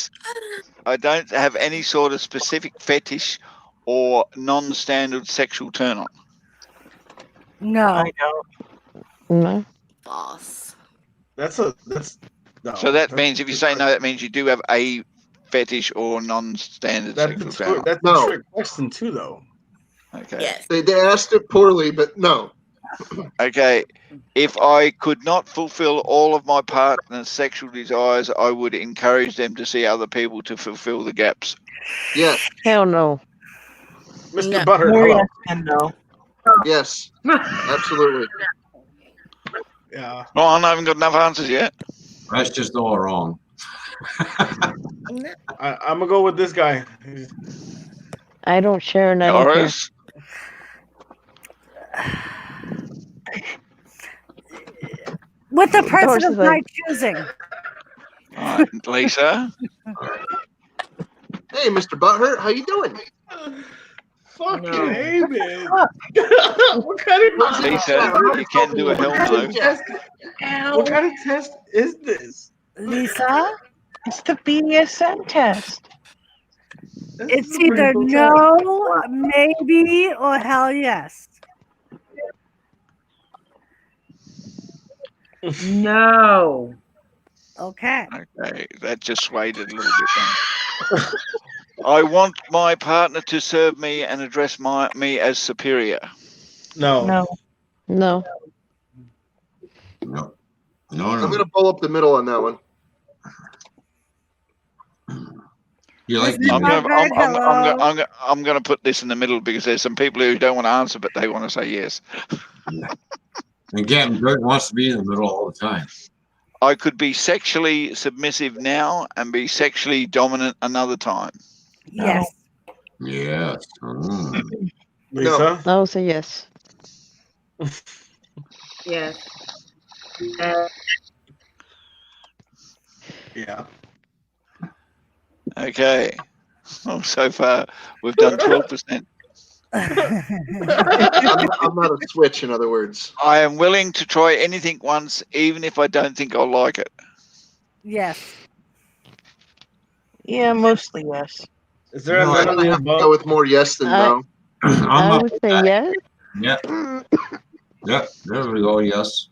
I don't have any sort of specific fetish or non-standard sexual turn on. No. I don't. No. Boss. That's no. So that means if you say no, that means you do have a fetish or non-standard That's sexual turn on. that's No. a trick question too, though. Okay. Yes. They asked it poorly, but no. Okay. If I could not fulfill all of my partner's sexual desires, I would encourage them to see other people to fulfill the gaps. Yes. Hell no. Mr. No. Butter, More hello. yes than no. Yes. Absolutely. Yeah. Well, I haven't got enough answers yet. That's just all wrong. I'm gonna go with this guy. I don't share and I don't care. Doris? With the person Doris of is my like- choosing. All right, Lisa? Hey, Mr. Butthurt, how you doing? Fucking No. hey, man. What kind of Lisa, you can do a hell no. test? What kind of test is this? Lisa, It's the BDSM test. This it's is a pretty either cool no, maybe, or hell yes. No. Okay. Okay, that just swayed it a little bit. Then. I want my partner to serve me and address me as superior. No. No. No. No. No, I'm no. gonna pull up the middle on that one. You like This is I'm my the gonna, bird, hello. I'm gonna put this in the middle because there's some people who don't want to answer, but they want to say yes. and Captain Dirk wants to be in the middle all the time. I could be sexually submissive now and be sexually dominant another time. Yes. Yes. Mm. Lisa? I would say yes. Yes. Yeah. Okay. Well, so far we've done 12%. I'm not a switch, in other words. I am willing to try anything once, even if I don't think I'll like it. Yes. Yeah, mostly yes. Is there No, a I none of the Go above? with more yes than no. I'm I up would with say that. yes. Yeah. Yeah. There we go. Yes.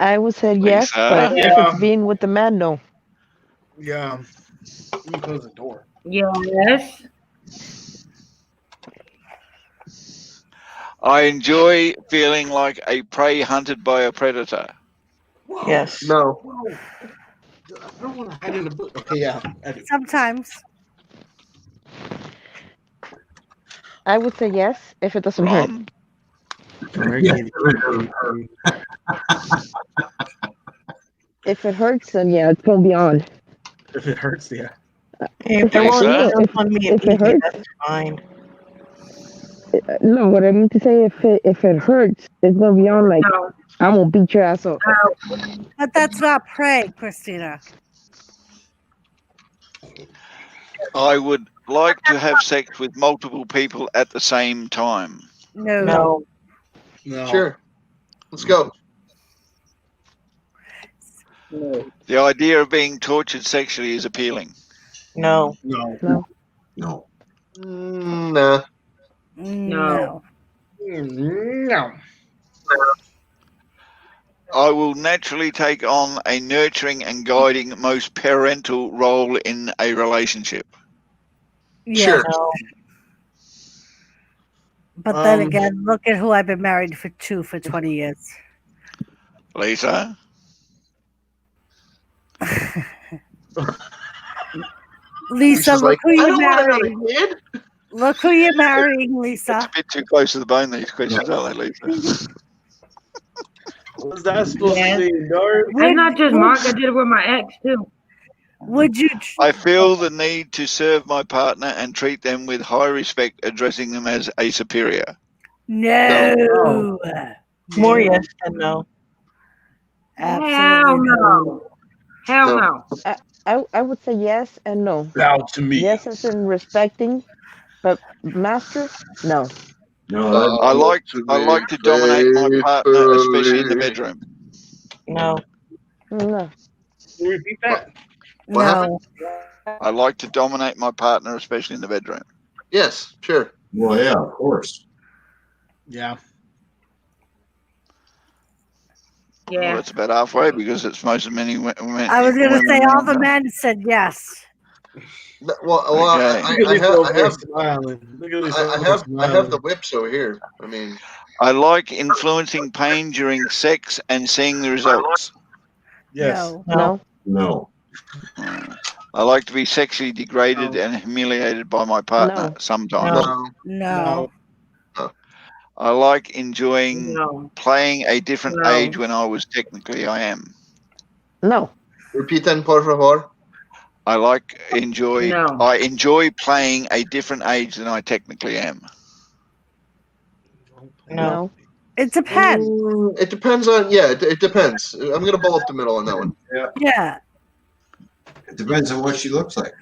I would say yes, Lisa? but if Yeah. it's being with the man, no. Yeah. Let me close the door. Yes. I enjoy feeling like a prey hunted by a predator. Yes. No. I don't want to hide in the book. Okay, yeah, I do. Sometimes. I would say yes if it doesn't hurt. Ron? Yeah. If it hurts, then yeah, it's gonna be on. If it hurts, yeah. Hey, if they're willing to Lisa? jump on me If it immediately, hurts- that's fine. No, what I mean to say, if it hurts, it's gonna be on. Like No. I'm gonna beat your ass up. But that's not prey, Christina. I would like to have sex with multiple people at the same time. No. No. No. Sure. Let's go. No. The idea of being tortured sexually is appealing. No. No. No. No. Nah. No. No. I will naturally take on a nurturing and guiding, most parental role in a relationship. Yeah. Sure. No. But then again, look at who I've been married for 20 years. Lisa? Lisa, Lisa's look like, who I you're don't want another marrying. kid. Look who you're marrying, Lisa. A bit too close to the bone, these questions, aren't they, Lisa? Was that supposed Yes. to be dark? And not just Mark, I did it with my ex too. Would you? I feel the need to serve my partner and treat them with high respect, addressing them as a superior. No. More yes than no. Absolutely Hell no. Hell no. I would say yes and no. Bow to me. Yes, as in respecting, but master, no. No, I like to dominate my partner, especially in the bedroom. No. No. Can you repeat that? What happened? I like to dominate my partner, especially in the bedroom. Yes, sure. well, yeah, of course. Yeah. Well, Yeah. that's about halfway because it's most of many women. I was going to women say all the around. men said yes. Well, Okay. I have smiling. Look at Lisa I have smiling. the whips over here. I mean, I like influencing pain during sex and seeing the results. Yes. No. No. I like to be sexually degraded and humiliated by my partner No. sometimes. no. No. I like enjoying No. playing a different No. age when I was technically I am. No. Repeat that, por favor. I No. enjoy playing a different age than I technically am. No. It depends. It depends on, it depends. I'm going to ball up the middle on that one. Yeah. It depends on what she looks like.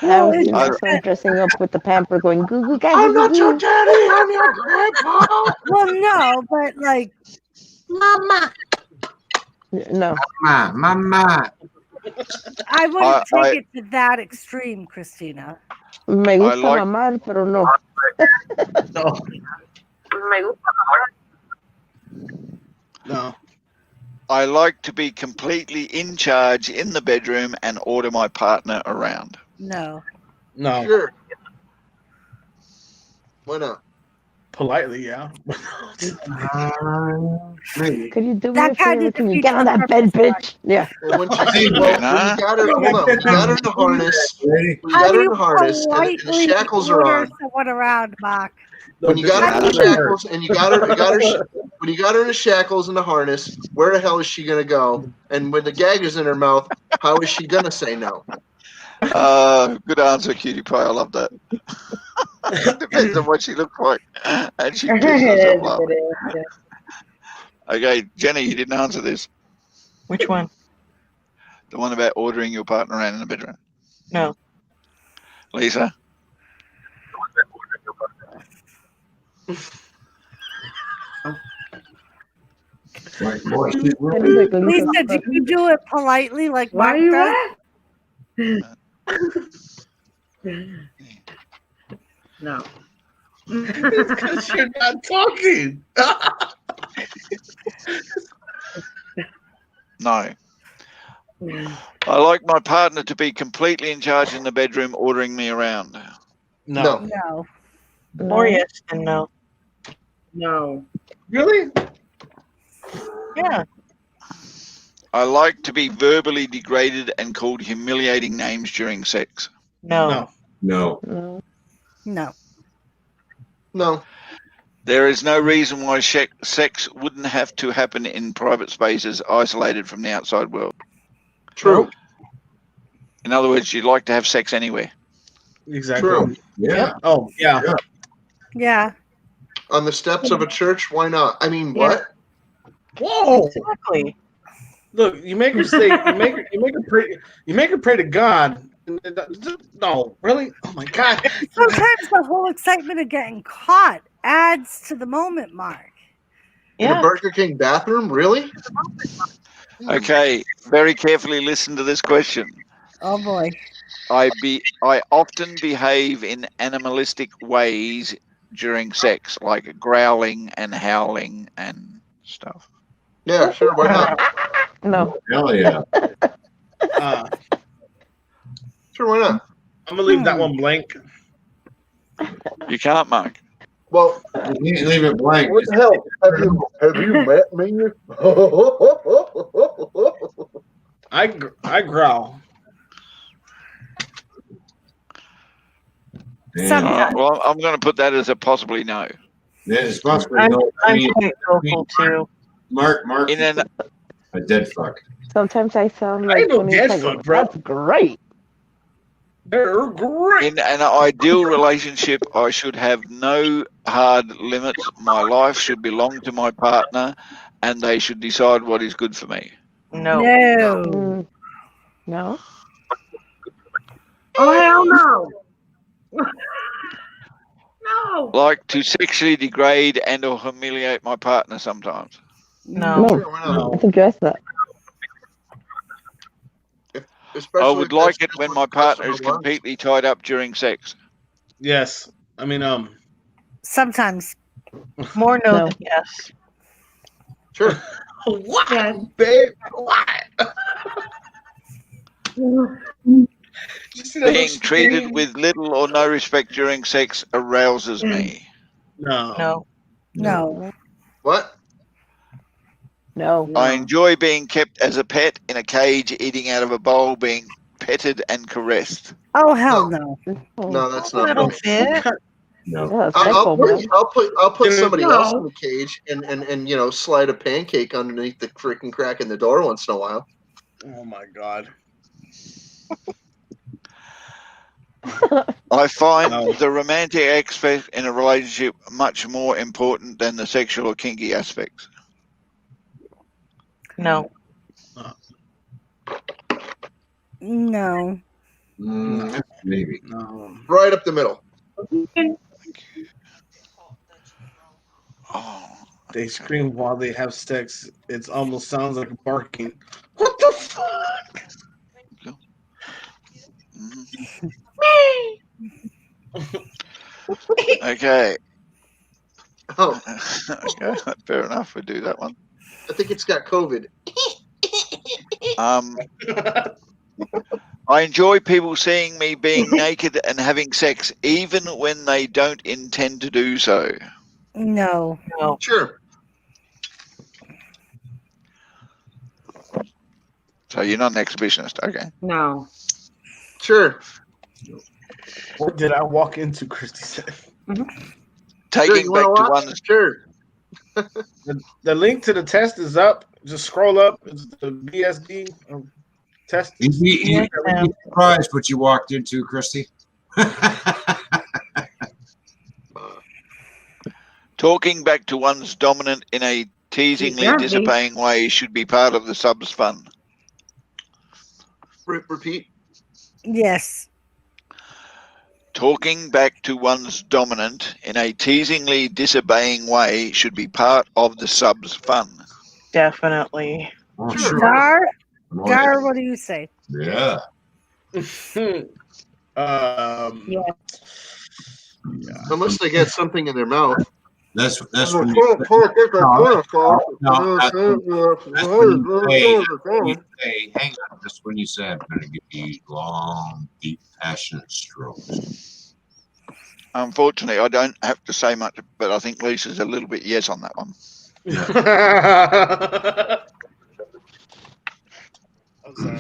I was it also dressing up with the pamper going goo goo gaga. I'm not your daddy, I'm your grandpa. Well, no, but like, Mama. No. Mama. I wouldn't take I- it to that extreme, Christina. Me gusta like- mamar, pero no. No. I like to be completely in charge in the bedroom and order my partner around. No. No. Sure. Why not? Politely, yeah. Could you do me That a kind favor? of Can you defeats get on the that bed, purpose, bitch? Yeah. Well, when, Hey, when you man, got her, hold on, when you got her in the harness, when you How got do her in you the harness and the politely shackles are order on, someone around, Mark? when you got her in the shackles and you got her when you got her in the shackles and the harness, where the hell is she gonna go? And when the gag is in her mouth, how is she gonna say no? Good answer, cutie pie. I love that. Depends on what she looks like. And she pisses herself laughing. Okay, Jenny, you didn't answer this. Which one? The one about ordering your partner around in the bedroom. No. Lisa? Like, boy, she's Lisa, did you do it politely like Why Mark you does? No. Because you're not talking. No. I like my partner to be completely in charge in the bedroom, ordering me around. No. No. More yes than no. No. Really? Yeah. I like to be verbally degraded and called humiliating names during sex. No. No. No. No. No. There is no reason why sex wouldn't have to happen in private spaces, isolated from the outside world. True. In other words, you'd like to have sex anywhere. Exactly. True. Yeah. Oh, yeah. Yeah. On the steps of a church, why not? I mean, what? Whoa! Exactly. Look, you make her say, you make her pray to God. No, really? Oh my God! Sometimes the whole excitement of getting caught adds to the moment, Mark. In a Burger King bathroom, really? Okay, very carefully listen to this question. Oh boy. I often behave in animalistic ways during sex, like growling and howling and stuff. Yeah, sure. Why not? No. Hell yeah. Sure, why not? I'm gonna leave that one blank. You can't, Mark. Well, You can't leave it blank. what the hell? Have you met me? I growl. Alright, well, I'm going to put that as a possibly no. Yeah, it's possibly I'm, no. I I'm mean, quite vocal too. Mark, In an a dead fuck. Sometimes I sound I like know Tony dead Tiger. fuck, bro. That's great. They're great. in an ideal relationship, I should have no hard limits. My life should belong to my partner, and they should decide what is good for me. No. No. No. Oh hell no. No. Like to sexually degrade and or humiliate my partner sometimes. No. Sure, why not? Let's address that. Especially I would if like that's it when what my the customer partner is wants. completely tied up during sex. Yes. I mean, Sometimes. More no, No. than yes. Sure. what, Yes. babe? What? You see that Being little treated screen? with little or no respect during sex arouses me. No. No. No. What? No. I enjoy being kept as a pet in a cage, eating out of a bowl, being petted and caressed. Oh hell no. No, that's A not. little No. bit. No. Yeah, I'll psycho, put somebody else in No. the cage and slide a pancake underneath the freaking crack in the door once in a while. Oh my god. I find No. the romantic aspect in a relationship much more important than the sexual or kinky aspects. No. No. Maybe. No. Right up the middle. Oh, They scream while they have sex. It almost sounds like barking. What the fuck? okay. Oh, Okay, fair enough. We do that one. I think it's got COVID. I enjoy people seeing me being naked and having sex, even when they don't intend to do so. No. No. Sure. So you're not an exhibitionist, okay? No. Sure. What did I walk into, Christy said? Taking you back wanna to watch? one's Sure. The link to the test is up. Just scroll up. It's the BSD test. You'd be surprised what you walked into, Christy. talking back to one's dominant in a teasingly Exactly. disobeying way should be part of the subs fun. Repeat. Yes. Talking back to one's dominant in a teasingly disobeying way should be part of the subs fun. Definitely. Oh, Sure. Dar, Oh, Dar, what do you say? yeah. Yeah. Unless they get something in their mouth. That's when That's you say, hang on, that's when you say I'm going to give you long, deep, passionate strokes. Unfortunately, I don't have to say much, but I think Lisa's a little bit yes on that one.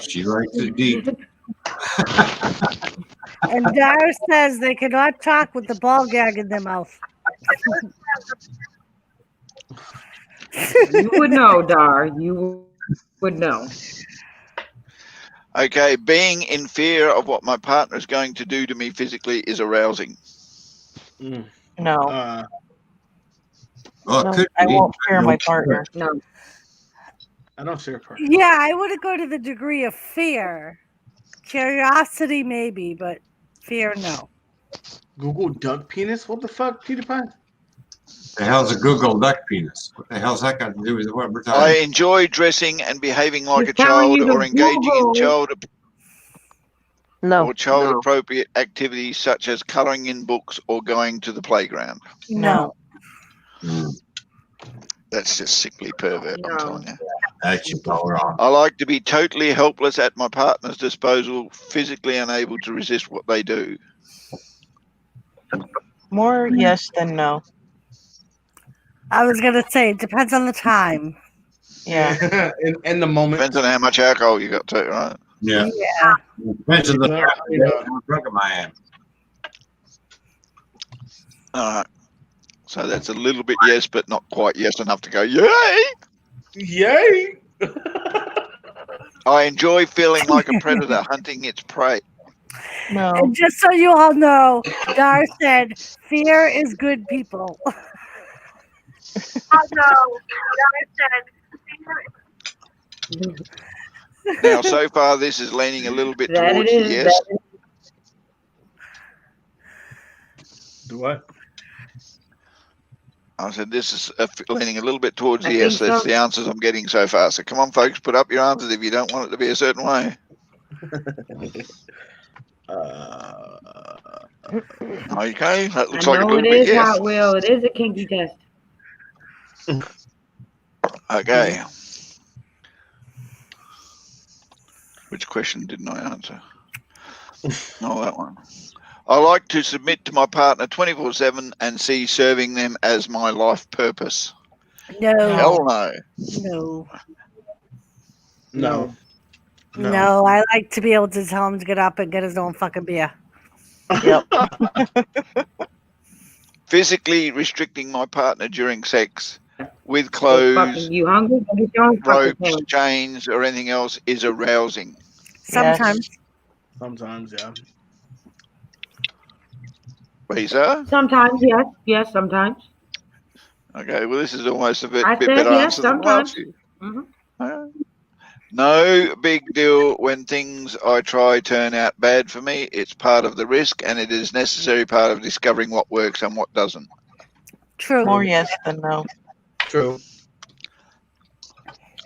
She likes it deep. And Dar says they cannot talk with the ball gag in their mouth. You would know, Dar. You would know. Okay, being in fear of what my partner is going to do to me physically is arousing. No. Well, it No, could I be. won't fear my partner. No. I don't share part. Yeah, I wouldn't go to the degree of fear. Curiosity, maybe, but fear, no. Google duck penis? What the fuck, Peter Pan? The hell's a Google duck penis? What the hell's that got to do with what we're I talking enjoy dressing and behaving like He's a child telling you or to engaging in Google. No. child appropriate activities such as colouring in books or going to the playground. No. about? That's just sickly pervert, I'm telling you. That's your power on. I like to be totally helpless at my partner's disposal, physically unable to resist what they do. More yes than no. I was gonna say it depends on the time. Yeah. in the moment. Depends on how much alcohol you got too, right? Yeah. Yeah. Depends on the Well, fact you know. how drunk am I am. All right. So that's a little bit yes, but not quite yes enough to go, yay! Yay! I enjoy feeling like a predator hunting its prey. No. And just so you all know, Dar said, "Fear is good people." Oh no, Dar said. Now, so far, this is leaning a little bit That towards it the is. yes. That Do what? I said this is leaning a little bit towards I the yes. think That's so. the answers I'm getting so far. So come on, folks, put up your answers if you don't want it to be a certain way. Okay, that looks I like a know little it bit is yes. Hot Wheel. It is a kinky test. Okay. Which question didn't I answer? No, that one. I like to submit to my partner 24/7 and see serving them as my life purpose. No. Hell no. No. No. No, I like to be able to tell him to get up and get his own fucking beer. Yep. Physically restricting my partner during sex with Oh, clothes, fucking, you hungry? Go get your own fucking ropes, sandwich. chains, or anything else is arousing. Sometimes. Sometimes, yeah. Lisa? Sometimes, yes. Yes, sometimes. Okay, well, this is almost a bit I said better yes, answer than sometimes. last year. Mhm. No big deal when things I try turn out bad for me. It's part of the risk, and it is necessary part of discovering what works and what doesn't. True. More yes than no. True.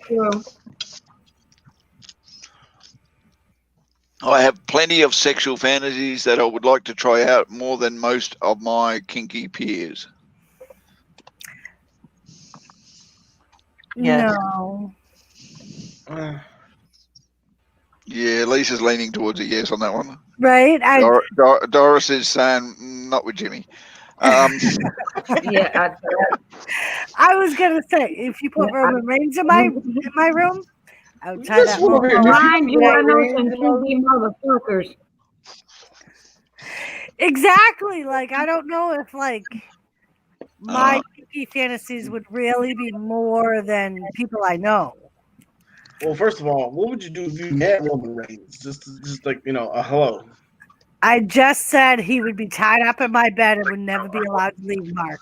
True. I have plenty of sexual fantasies that I would like to try out more than most of my kinky peers. Yes. No. Yeah, Lisa's leaning towards a yes on that one. Right? Doris is saying not with Jimmy. Yeah, I was gonna say, if you put Roman Reigns in my room, I would try that. Mind you, I know some kinky motherfuckers. Exactly. Like, I don't know if like my kinky fantasies would really be more than people I know. Well, first of all, what would you do if you had Roman Reigns? Just like, a hello. I just said he would be tied up in my bed and would never be allowed to leave Mark.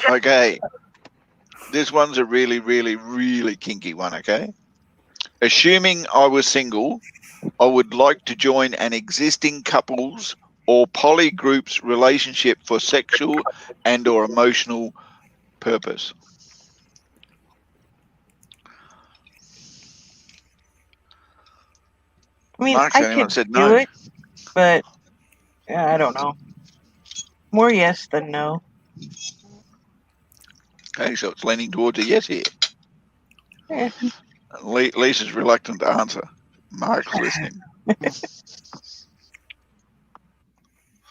Okay. This one's a really, really, really kinky one, okay? Assuming I was single, I would like to join an existing couples or poly group's relationship for sexual and or emotional purpose. I mean, Mark's I the only one could said do no. it, but yeah, I don't know. More yes than no. Okay, so it's leaning towards a yes here. Eh. Lisa's reluctant to answer. Mark's listening.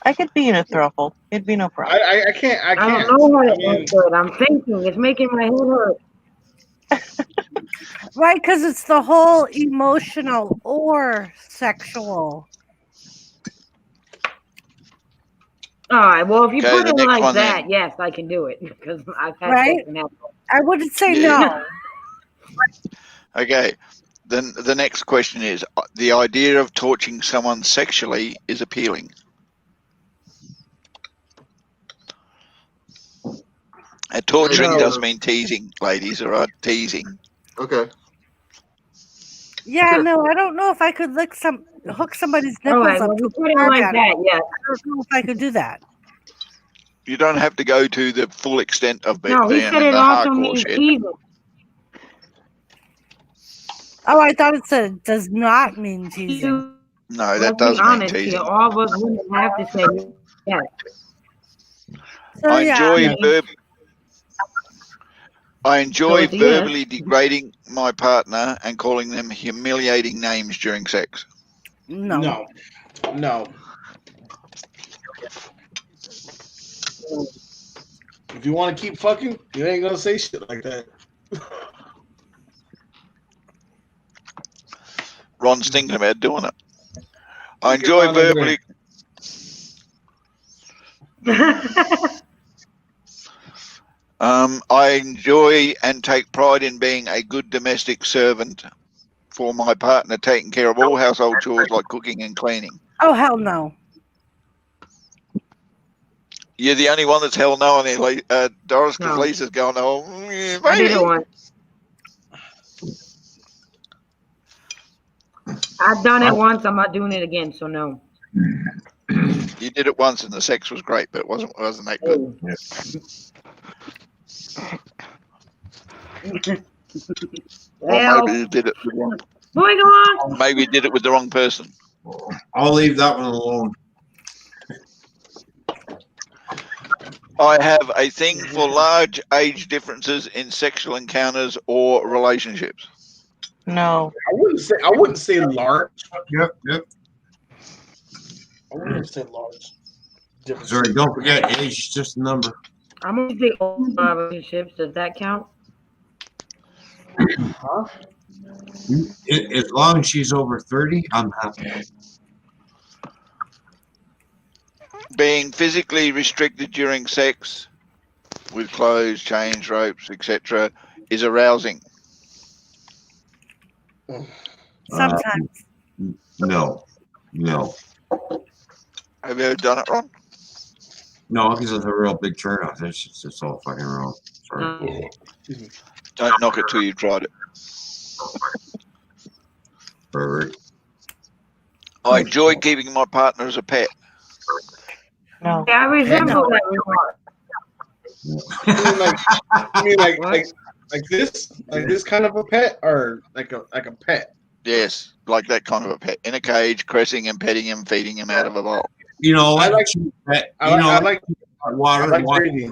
I could be in a throuple. It'd be no problem. I can't. I I can't. don't know how to I mean, answer it. I'm thinking. It's making my head hurt. Right, because it's the whole emotional or sexual. All right. Well, if you Okay, put the it next like one that, then. yes, I can do it because I've had Right? sex and that. I wouldn't say Yeah. no. Okay, then the next question is, the idea of torturing someone sexually is appealing. Torturing No. does mean teasing, ladies, all right? Teasing. Okay. Yeah, Sure. no, I don't know if I could hook somebody's All nipples right. up Well, to you a put it car like battery. that, yes. I don't know if I could do that. You don't have to go to the full extent of No, he being said in it the also hardcore means shit. teasing. Oh, I thought it said it does not mean teasing. No, that Let's be does mean honest here. teasing. All of us women have to say yes. So, I yeah, enjoy I mean, I enjoy it's a yes. verbally degrading my partner and calling them humiliating names during sex. No. No. If you want to keep fucking, you ain't gonna say shit like that. Ron's thinking about doing it. I Look at enjoy Ron over verbally. I enjoy and take pride in being a good domestic servant for my partner, taking care of all household chores like cooking and cleaning. Oh, hell no. You're the only one that's hell no on it, Doris, because No. Lisa's going, oh, yeah, I did maybe. it once. I've done it once. I'm not doing it again. So no. You did it once and the sex was great, but it wasn't that good. Or Well, maybe you did it with the wrong, moving along. maybe you did it with the wrong person. I'll leave that one alone. I have a thing for large age differences in sexual encounters or relationships. No. I wouldn't say large. Yep. I wouldn't say large. Sorry, don't forget, age is just a number. I'm gonna say old relationships. Does that count? Huh? As long as she's over 30, I'm happy. Being physically restricted during sex with clothes, chains, ropes, etc. is arousing. Sometimes. No. Have you ever done it, Ron? No, because it's a real big turnoff. It's all fucking wrong. Sorry. Don't knock it till you've tried it. Perfect. I enjoy keeping my partner as a pet. No. Yeah, I resemble that remark. You mean like this kind of a pet, or like a pet? Yes, like that kind of a pet in a cage, caressing and petting him, feeding him out of a bowl. You know, I like water. breathing.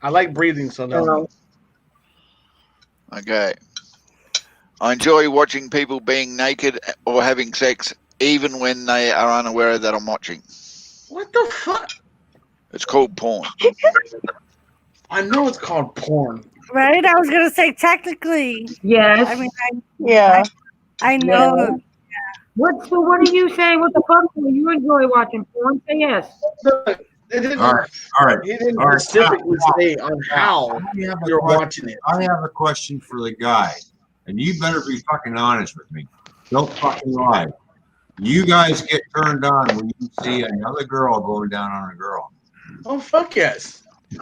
I like breathing, so no. Okay. I enjoy watching people being naked or having sex, even when they are unaware that I'm watching. What the fuck? It's called porn. I know it's called porn. Right? I was going to say technically. Yes. I mean, Yeah. I know. Yeah. What are you saying? What the fuck do you enjoy watching porn? Say yes. All right. He didn't specifically say on how you're watching it. I have a question for the guy, and you better be fucking honest with me. Don't fucking lie. You guys get turned on when you see another girl going down on a girl. Oh, fuck yes. Yeah,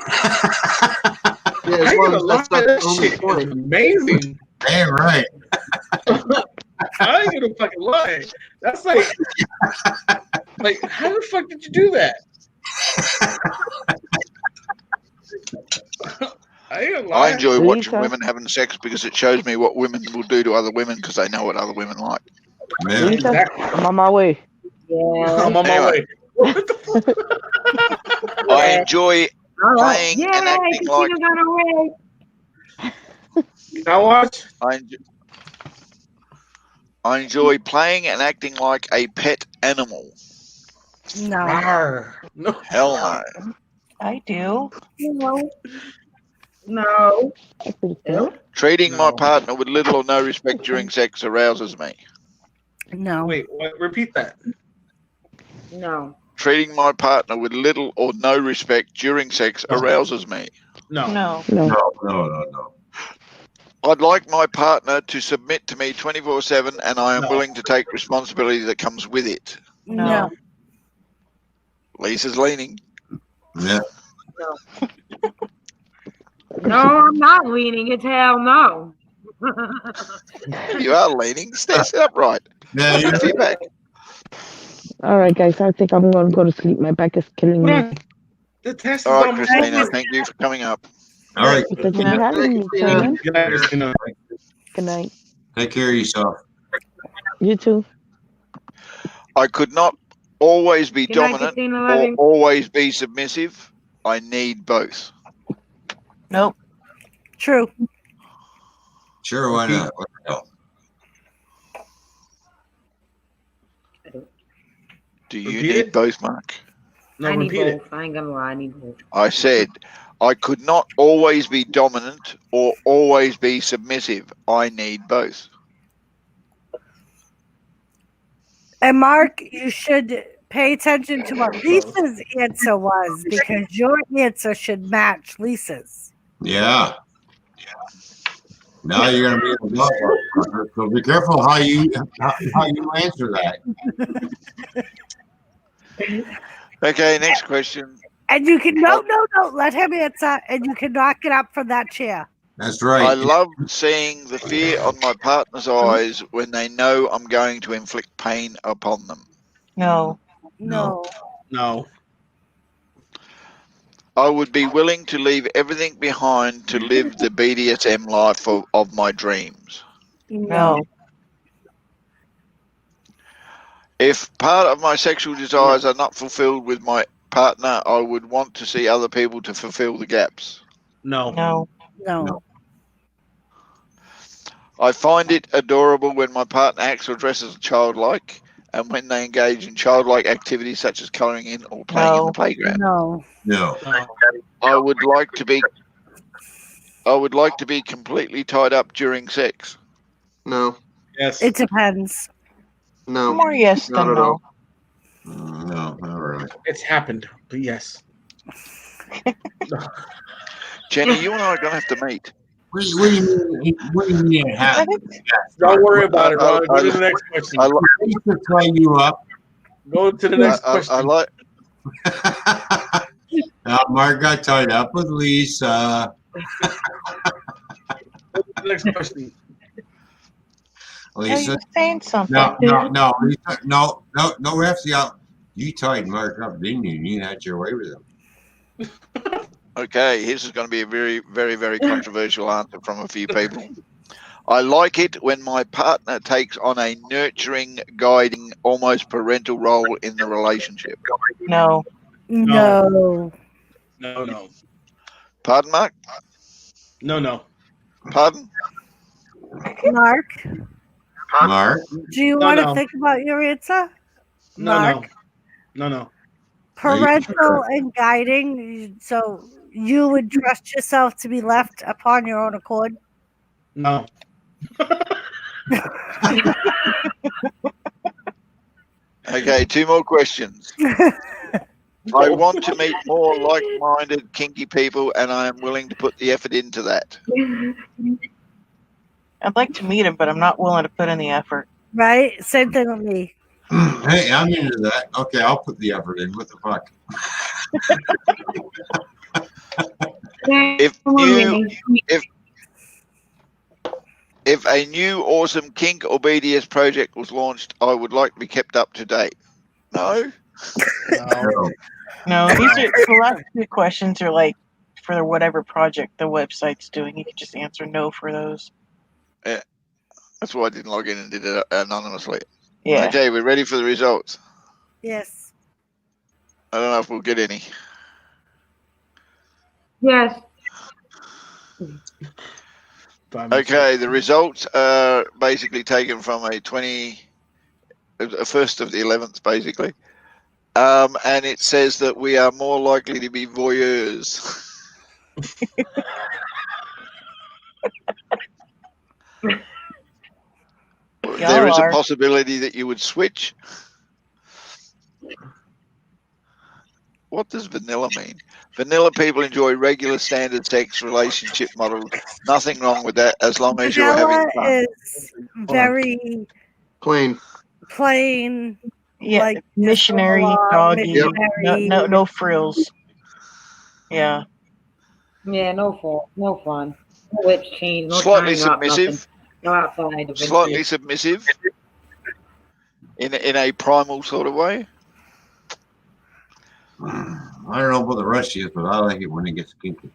as long as that's not the only point. Amazing. Damn right. I ain't gonna fucking lie. That's like how the fuck did you do that? I enjoy watching women having sex because it shows me what women will do to other women because they know what other women like. Man. Exactly. I'm on my way. Yeah. I'm on my way. I enjoy playing and acting like. Can I watch? I enjoy playing and acting like a pet animal. No. No. Hell no. I do. No. Treating my partner with little or no respect during sex arouses me. No. Wait, repeat that. No. Treating my partner with little or no respect during sex arouses me. No. No. No. I'd like my partner to submit to me 24/7, and I am willing to take responsibility that comes with it. No. Lisa's leaning. Yeah. No, I'm not leaning. It's hell no. You are leaning. Sit upright. Yeah, you Sit back. All right, guys. I think I'm going to go to sleep. My back is killing me. The test All is right, almost Christina, over. thank you for coming up. All right. Thank you for having me, Simon. Good night, Christina. Good night. Take care of yourself. You too. I could not always be Good night, dominant Christina, or love you. always be submissive. I need both. Nope. True. Sure, why not? What the hell? Do you Repeat need it? both, Mark? No, I need repeat it. both. I ain't gonna lie, I need both. I said I could not always be dominant or always be submissive. I need both. And Mark, you should pay attention to what Lisa's answer was because your answer should match Lisa's. Yeah. Now you're gonna be in the ballpark, so be careful how you answer that. Okay, next question. And you can no, let him answer, and you can knock it up from that chair. That's right. I love seeing the fear on my partner's eyes when they know I'm going to inflict pain upon them. No. No. No. I would be willing to leave everything behind to live the BDSM life of my dreams. No. If part of my sexual desires are not fulfilled with my partner, I would want to see other people to fulfill the gaps. No. No. No. I find it adorable when my partner acts or dresses childlike, and when they engage in childlike activities such as colouring in or playing in the playground. No. No. I would like to be completely tied up during sex. No. Yes. It depends. No. More yes Not than at all. no. No, not really. It's happened, but yes. Jenny, you and I are going to have to meet. What do you mean it happened? Don't worry about it, Ron. Go to the next question. I Used to play you up. Go to the next question. I like. Mark got tied up with Lisa. Go to the next question. Are you Lisa. saying something? No, Lisa, no, Refsy out. You tied Mark up, didn't you? You had your way with him. Okay, this is going to be a very, very, very controversial answer from a few people. I like it when my partner takes on a nurturing, guiding, almost parental role in the relationship. No. No. No. Pardon, Mark? No. Pardon? Mark, Mark? do you No, want to no. think about your answer? Mark, No. parental and guiding, so you would trust yourself to be left upon your own accord? No. Okay, two more questions. I want to meet more like-minded, kinky people, and I am willing to put the effort into that. I'd like to meet him, but I'm not willing to put in the effort. Right? Same thing with me. Hey, I'm into that. Okay, I'll put the effort in. What the fuck? If a new awesome kink or BDS project was launched, I would like to be kept up to date. No? No, the last two questions are like for whatever project the website's doing. You can just answer no for those. Yeah. That's why I didn't log in and did it anonymously. Yeah. Okay, we're ready for the results. Yes. I don't know if we'll get any. Yes. Okay, the results are basically taken from a 1st of the 11th, basically. And it says that we are more likely to be voyeurs. There is a possibility that you would switch. What does vanilla mean? Vanilla people enjoy regular standard sex relationship models. Nothing wrong with that as long as you're having Vanilla fun. is very plain. Yeah, like missionary, doggy, no frills. Yeah. Yeah, no fun. No fun. No whips change. No Slightly tying up, submissive. nothing. Go outside. Slightly submissive. In a primal sort of way. I don't know about the rest of you, but I like it when it gets kinky.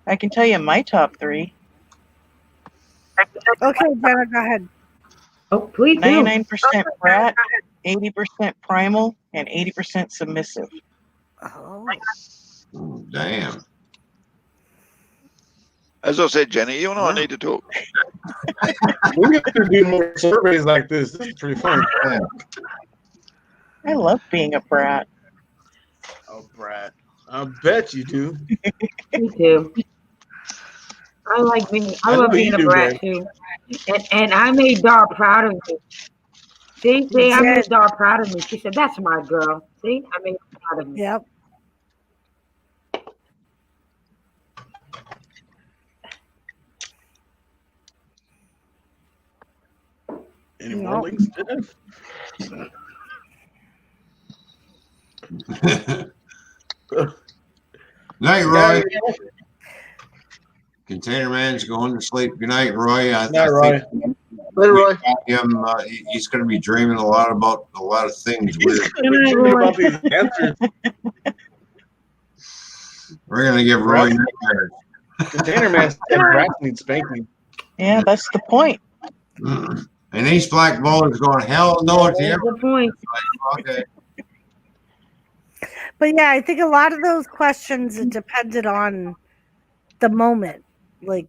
I can tell you my top three. Okay, Jenna, go ahead. Oh, please do. 99% brat, 80% primal, and 80% submissive. Oh. Damn. As I said, Jenny, you and I need to talk. We need to do more surveys like this. This is pretty fun. Yeah. I love being a brat. Oh, Brad. I bet you do. Me too. I like being. I I love know being you a do, brat Greg. too. And I made Dar proud of me. See, I did. made Dar proud of me. She said, "That's my girl." See, I made her proud of me. Yep. Any more links? Night, Roy. Container Man's going to sleep. Good night, Roy. I Night, Roy. think Later, Roy. him, he's going to be dreaming a lot about a lot of things. He's gonna be dreaming about these answers. We're going to give Roy nightmares. Container Man said rats need spanking. Yeah, that's the point. And East Black Bull is going, hell no, it's That's him. the point. Okay. But yeah, I think a lot of those questions it depended on the moment. Like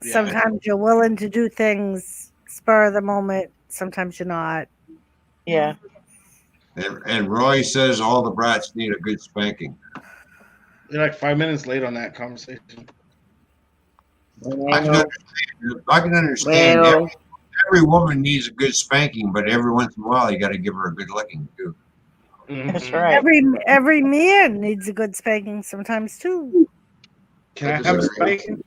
Yeah. sometimes you're willing to do things spur of the moment, sometimes you're not. Yeah. And Roy says all the brats need a good spanking. You're like 5 minutes late on that conversation. I can understand Well, every woman needs a good spanking, but every once in a while you got to give her a good licking too. That's Mhm. right. Every man needs a good spanking sometimes too. Can I have a spanking?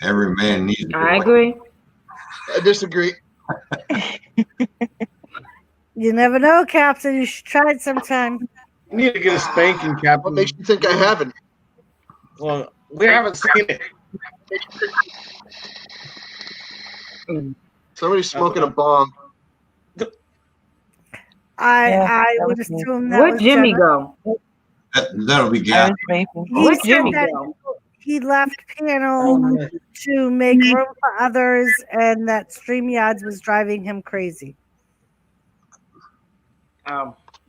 Every man needs a good I licking. agree. I disagree. You never know, Captain. You should try it sometime. You need to get a spanking, What Captain. makes you think I haven't? Well, we haven't seen it. Somebody's smoking a bomb. Yeah, I that would was me. assume that Where'd was Jimmy Jenna. go? That'll be I gas. was vaping. He Where'd said Jimmy that go? he left piano to make room for others, and that StreamYards was driving him crazy.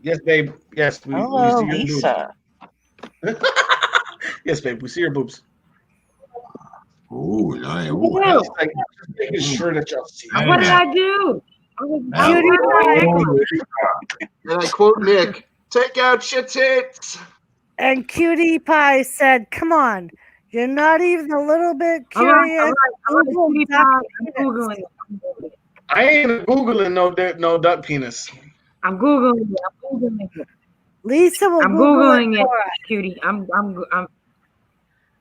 Yes, babe. Yes, we Hello, see your Lisa. boobs. Yes, babe. We see your boobs. Ooh, nice. What Ooh, did I do? Just like making sure that y'all see. What did I do? I was And I quote Nick, take out your tits. And Cutie Pie said, "Come on, you're not even a little bit All right, curious." Google Cutie duck Pie. I'm penis." Googling it. I ain't Googling no duck penis. I'm Googling it. I'm Googling it. Lisa will I'm Google Googling it it, for us. cutie. I'm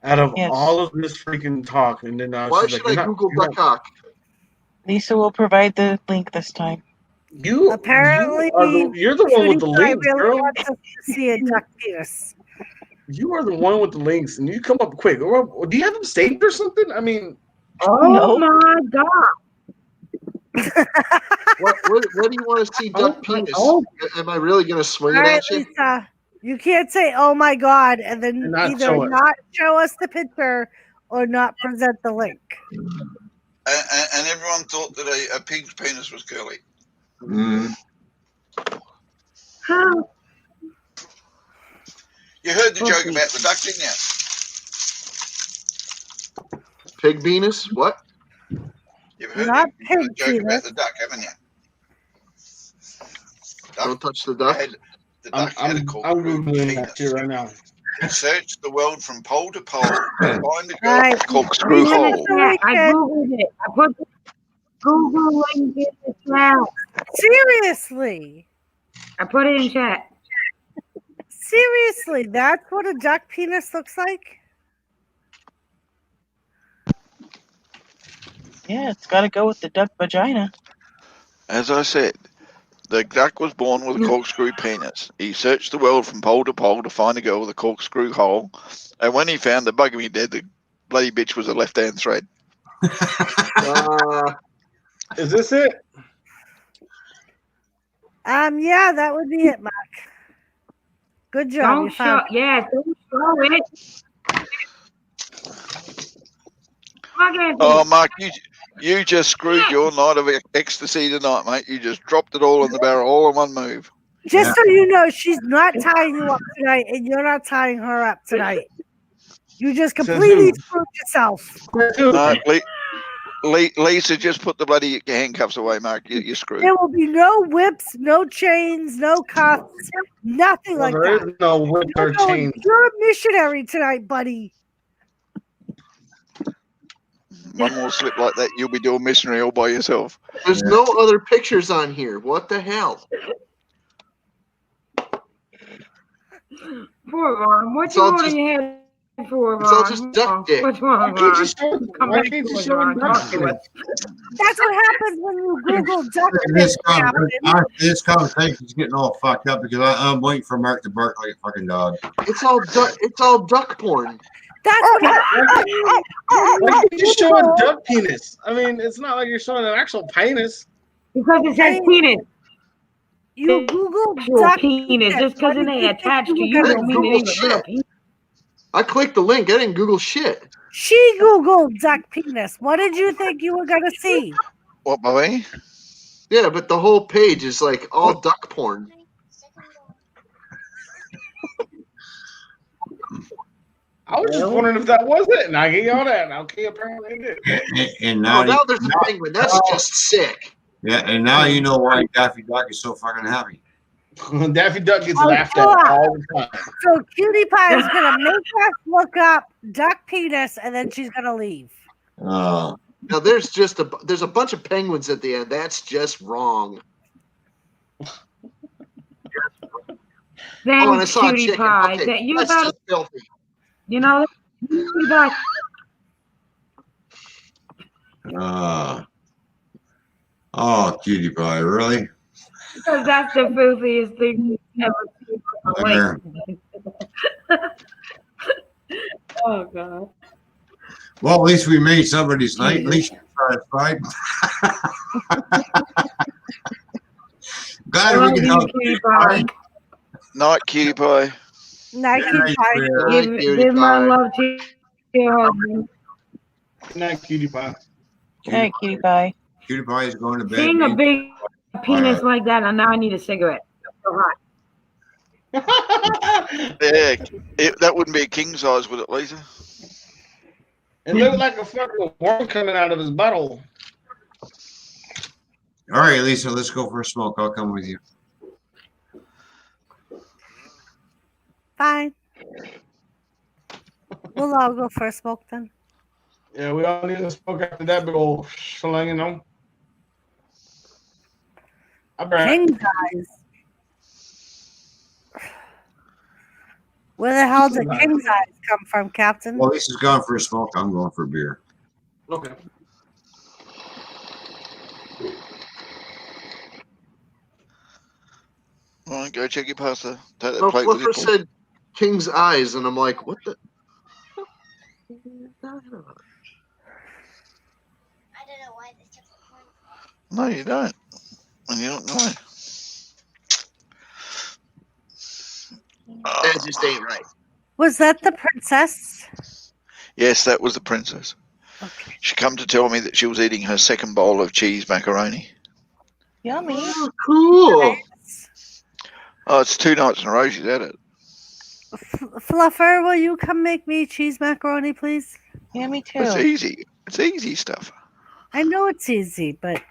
Out of Yes. all of this freaking talk, and then Why she's should like, I Google duck cock? Lisa will provide the link this time. Apparently, you're the one with the Cutie Pie links, really girl. wants us to see a duck penis. You are the one with the links, and you come up quick. Or, do you have them saved or something? I mean, Oh my god! What do you want to see duck penis? Am I really going to swing All it right, at you? Lisa, you can't say "Oh my God" and then And not either show it. not show us the picture or not present the link. And everyone thought that a pig's penis was curly. Mm. How? You heard the joke about the duck, didn't you? Pig penis? What? You've heard Not the pig joke penis. about the duck, haven't you? Don't touch the duck. The duck had a I'm corkscrew Googling that penis. shit right now. It searched the world from pole to pole to find a girl Right. with a corkscrew Lisa, hole. Yeah, I Googled it. I put the Google link in the chat. Seriously, I put it in chat. seriously, that's what a duck penis looks like. Yeah, it's got to go with the duck vagina. As I said, the duck was born with a corkscrew penis. He searched the world from pole to pole to find a girl with a corkscrew hole. And when he found the bugger me dead, the bloody bitch was a left-hand thread. Is this it? Yeah, that would be it, Mark. Good job. Don't You show. found it. Yeah, don't show it. Look at Oh, this. Mark, you just screwed your night of ecstasy tonight, mate. You just dropped it all in the barrel, all in one move. Just so you know, she's not tying you up tonight, and you're not tying her up tonight. You just completely screwed yourself. No, Lisa, just put the bloody handcuffs away, Mark. You're screwed. There will be no whips, no chains, no cuffs, nothing like There that. is no whip or chain. You're a missionary tonight, buddy. One more slip like that, you'll be doing missionary all by yourself. There's no other pictures on here. What the hell? Poor Ron. What It's you all holding just- your head for, Ron? It's all just duck dick. What's wrong, Why can't you Ron? show- Come why back can't to you us, show Ron. duck Talk to dick? us. That's what happens when you Google duck This, dick. this conversation's getting all fucked up because I'm waiting for Mark to bark like a fucking dog. It's all duck porn. That's what happens. Why can't you show a duck penis? I mean, it's not like you're showing an actual penis. Because it says penis. You Google Actual duck penis. Just because it ain't attached to you I don't didn't mean it Google ain't a real shit. penis. I clicked the link. I didn't Google shit. She Googled duck penis. What did you think you were gonna see? What, boy? Yeah, but the whole page is like all duck porn. I was just wondering if that was it, and I gave you all that. Okay, apparently it did. And now, Oh, now there's a penguin. That's just sick. yeah, and now you know why Daffy Duck is so fucking happy. Daffy Duck gets Oh, laughed at sure. all the time. So Cutie Pie is gonna make us look up duck penis, and then she's gonna leave. Oh, Now there's a bunch of penguins at the end. That's just wrong. Then Oh, and I saw a Cutie chicken. Pie. Okay, That you that's got, just filthy. you know, Cutie Pie. oh, Cutie Pie, really? Because that's the filthiest thing you've ever seen in your life. Oh God. Well, at least we made somebody's night. At least you're satisfied. Glad we can help. Cutie Pie. Night, Cutie Pie. Night, Cutie Pie. Give my love to your husband. Good night, Cutie Pie. Hey, Cutie Pie. Cutie Pie is going to bed. Seeing a big penis like that, and now I need a cigarette. That's so hot. Yeah, that wouldn't be a king size, would it, Lisa? It looked like a fucking worm coming out of his butthole. All right, Lisa, let's go for a smoke. I'll come with you. Fine. We'll all go for a smoke then. Yeah, we all need to smoke after that big old sling, you know. King's eyes. Where the hell did King's eyes come from, Captain? Well, Lisa's gone for a smoke. I'm going for a beer. Okay. All right, go check your pasta. Take that No, plate with you, Flipper Paul. said King's eyes, and I'm like, what the? No, you don't. And you don't know. That just ain't right. Was that the princess? Yes, that was the princess. Okay. She come to tell me that she was eating her second bowl of cheese macaroni. Yummy. Oh, cool. Oh, it's 2 nights in a row she's had it. Fluffer, will you come make me cheese macaroni, please? Yeah, me too. It's easy. It's easy stuff. I know it's easy, but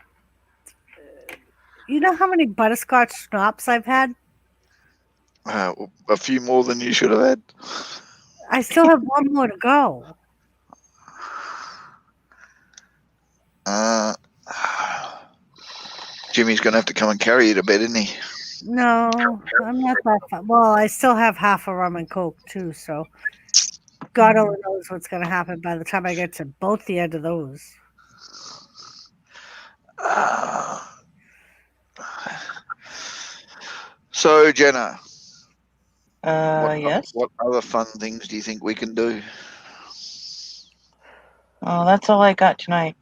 you know how many butterscotch schnapps I've had? A few more than you should have had. I still have one more to go. Jimmy's going to have to come and carry you to bed, isn't he? No, I'm not that far. Well, I still have half a rum and coke too, so God only knows what's going to happen by the time I get to both the end of those. So, Jenna. Yes. What other fun things do you think we can do? Oh, that's all I got tonight.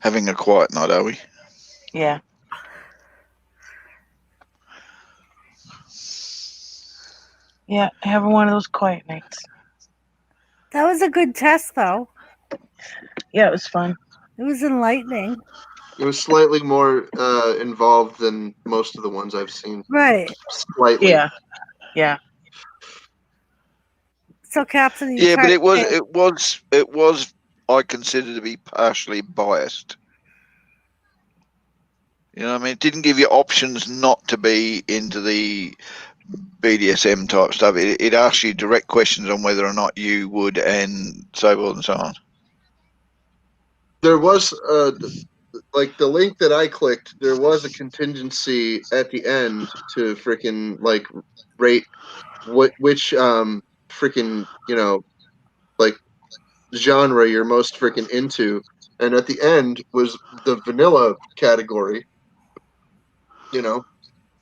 Having a quiet night, are we? Yeah. Yeah, having one of those quiet nights. That was a good test, though. Yeah, it was fun. It was enlightening. It was slightly more involved than most of the ones I've seen. Right. Slightly. Yeah. Yeah. So, Captain, you Yeah, but tried it was I consider to be partially biased. You know what I mean? It didn't give you options not to be into the BDSM type stuff. It asked you direct questions on whether or not you would, and so forth and so on. There was like the link that I clicked. There was a contingency at the end to freaking like rate which freaking like genre you're most freaking into, and at the end was the vanilla category.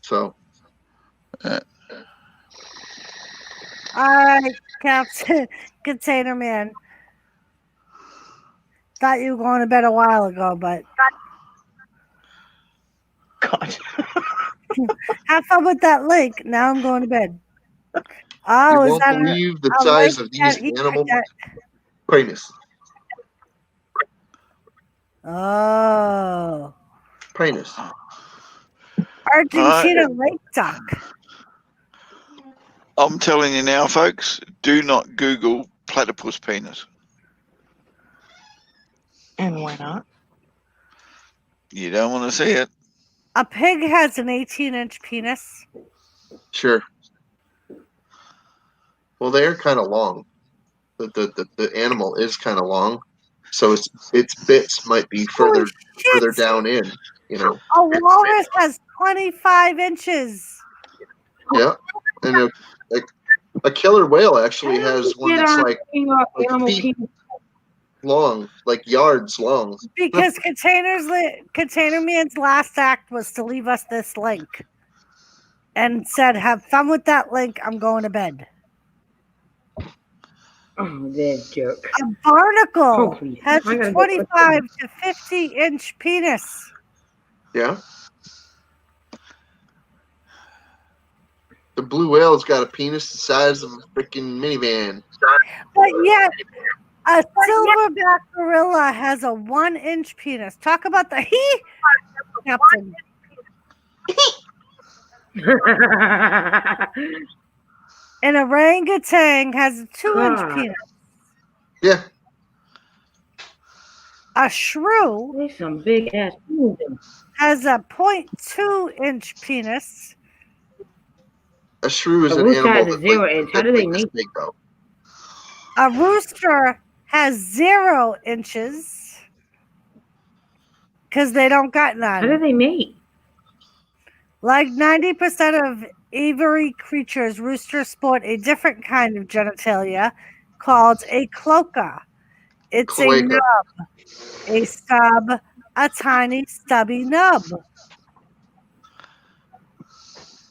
So. All right, Captain Container Man. Thought you were going to bed a while ago, but God. have fun with that link. Now I'm going to bed. You Oh, is won't that believe the a size link of these that he animal could get? penis. Oh, Penis. Argentina lake duck. I'm telling you now, folks, do not Google platypus penis. And why not? You don't want to see it. A pig has an 18-inch penis. Sure. Well, they're kind of long. The animal is kind of long, so its bits might be further down in. A walrus has 25 inches. Yeah, and a killer whale actually has one that's like feet long, like yards long. Because Container Man's last act was to leave us this link and said, have fun with that link. I'm going to bed. Oh, that jerk. A barnacle Hopefully. has I a gotta go 25 to 50-inch penis. Yeah. The blue whale's got a penis the size of a freaking minivan. But yet, a silverback gorilla has a 1-inch penis. Talk about the Captain. An orangutan has a 2-inch penis. Yeah. A shrew There's some big ass has a 0.2-inch penis. A shrew is A an rooster animal has a that's 0 like, inch. How do they this make big, though. A rooster has 0 inches because they don't got none. How do they mate? Like 90% of aviary creatures, roosters sport a different kind of genitalia called a cloaca. It's a Cloaca. nub, a stub, a tiny stubby nub.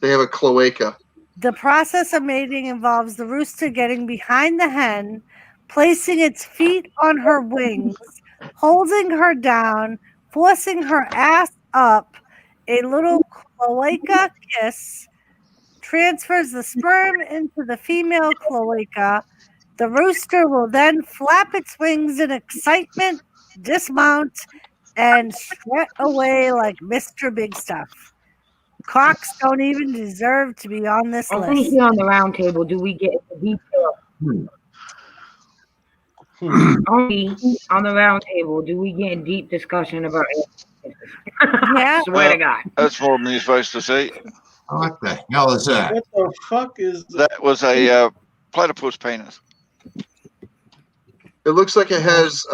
They have a cloaca. The process of mating involves the rooster getting behind the hen, placing its feet on her wings, holding her down, forcing her ass up. A little cloaca kiss transfers the sperm into the female cloaca. The rooster will then flap its wings in excitement, dismount, and strut away like Mr. Big Stuff. Cocks don't even deserve to be on this Only list. here on the round table do we get the detail. Only on the round table do we get deep discussion about it. Yeah. Swear to God. That's more than you're supposed to see. What the hell is that? What the fuck is That was a platypus penis. It looks like it has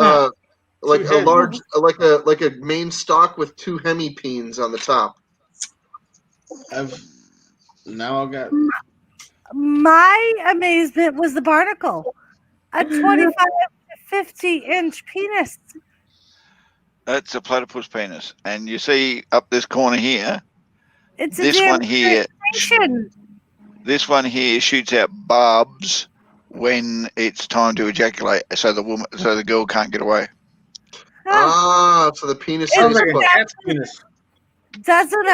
like a large, like a main stalk with 2 hemipenes on the top. Now I got. My amazement was the barnacle. A 25 to 50-inch penis. That's a platypus penis. And you see up this corner here, It's a this damn one here, crustacean. this one here shoots out barbs when it's time to ejaculate, so the girl can't get away. Ah, so the penis It's is like put- a cat's penis. Doesn't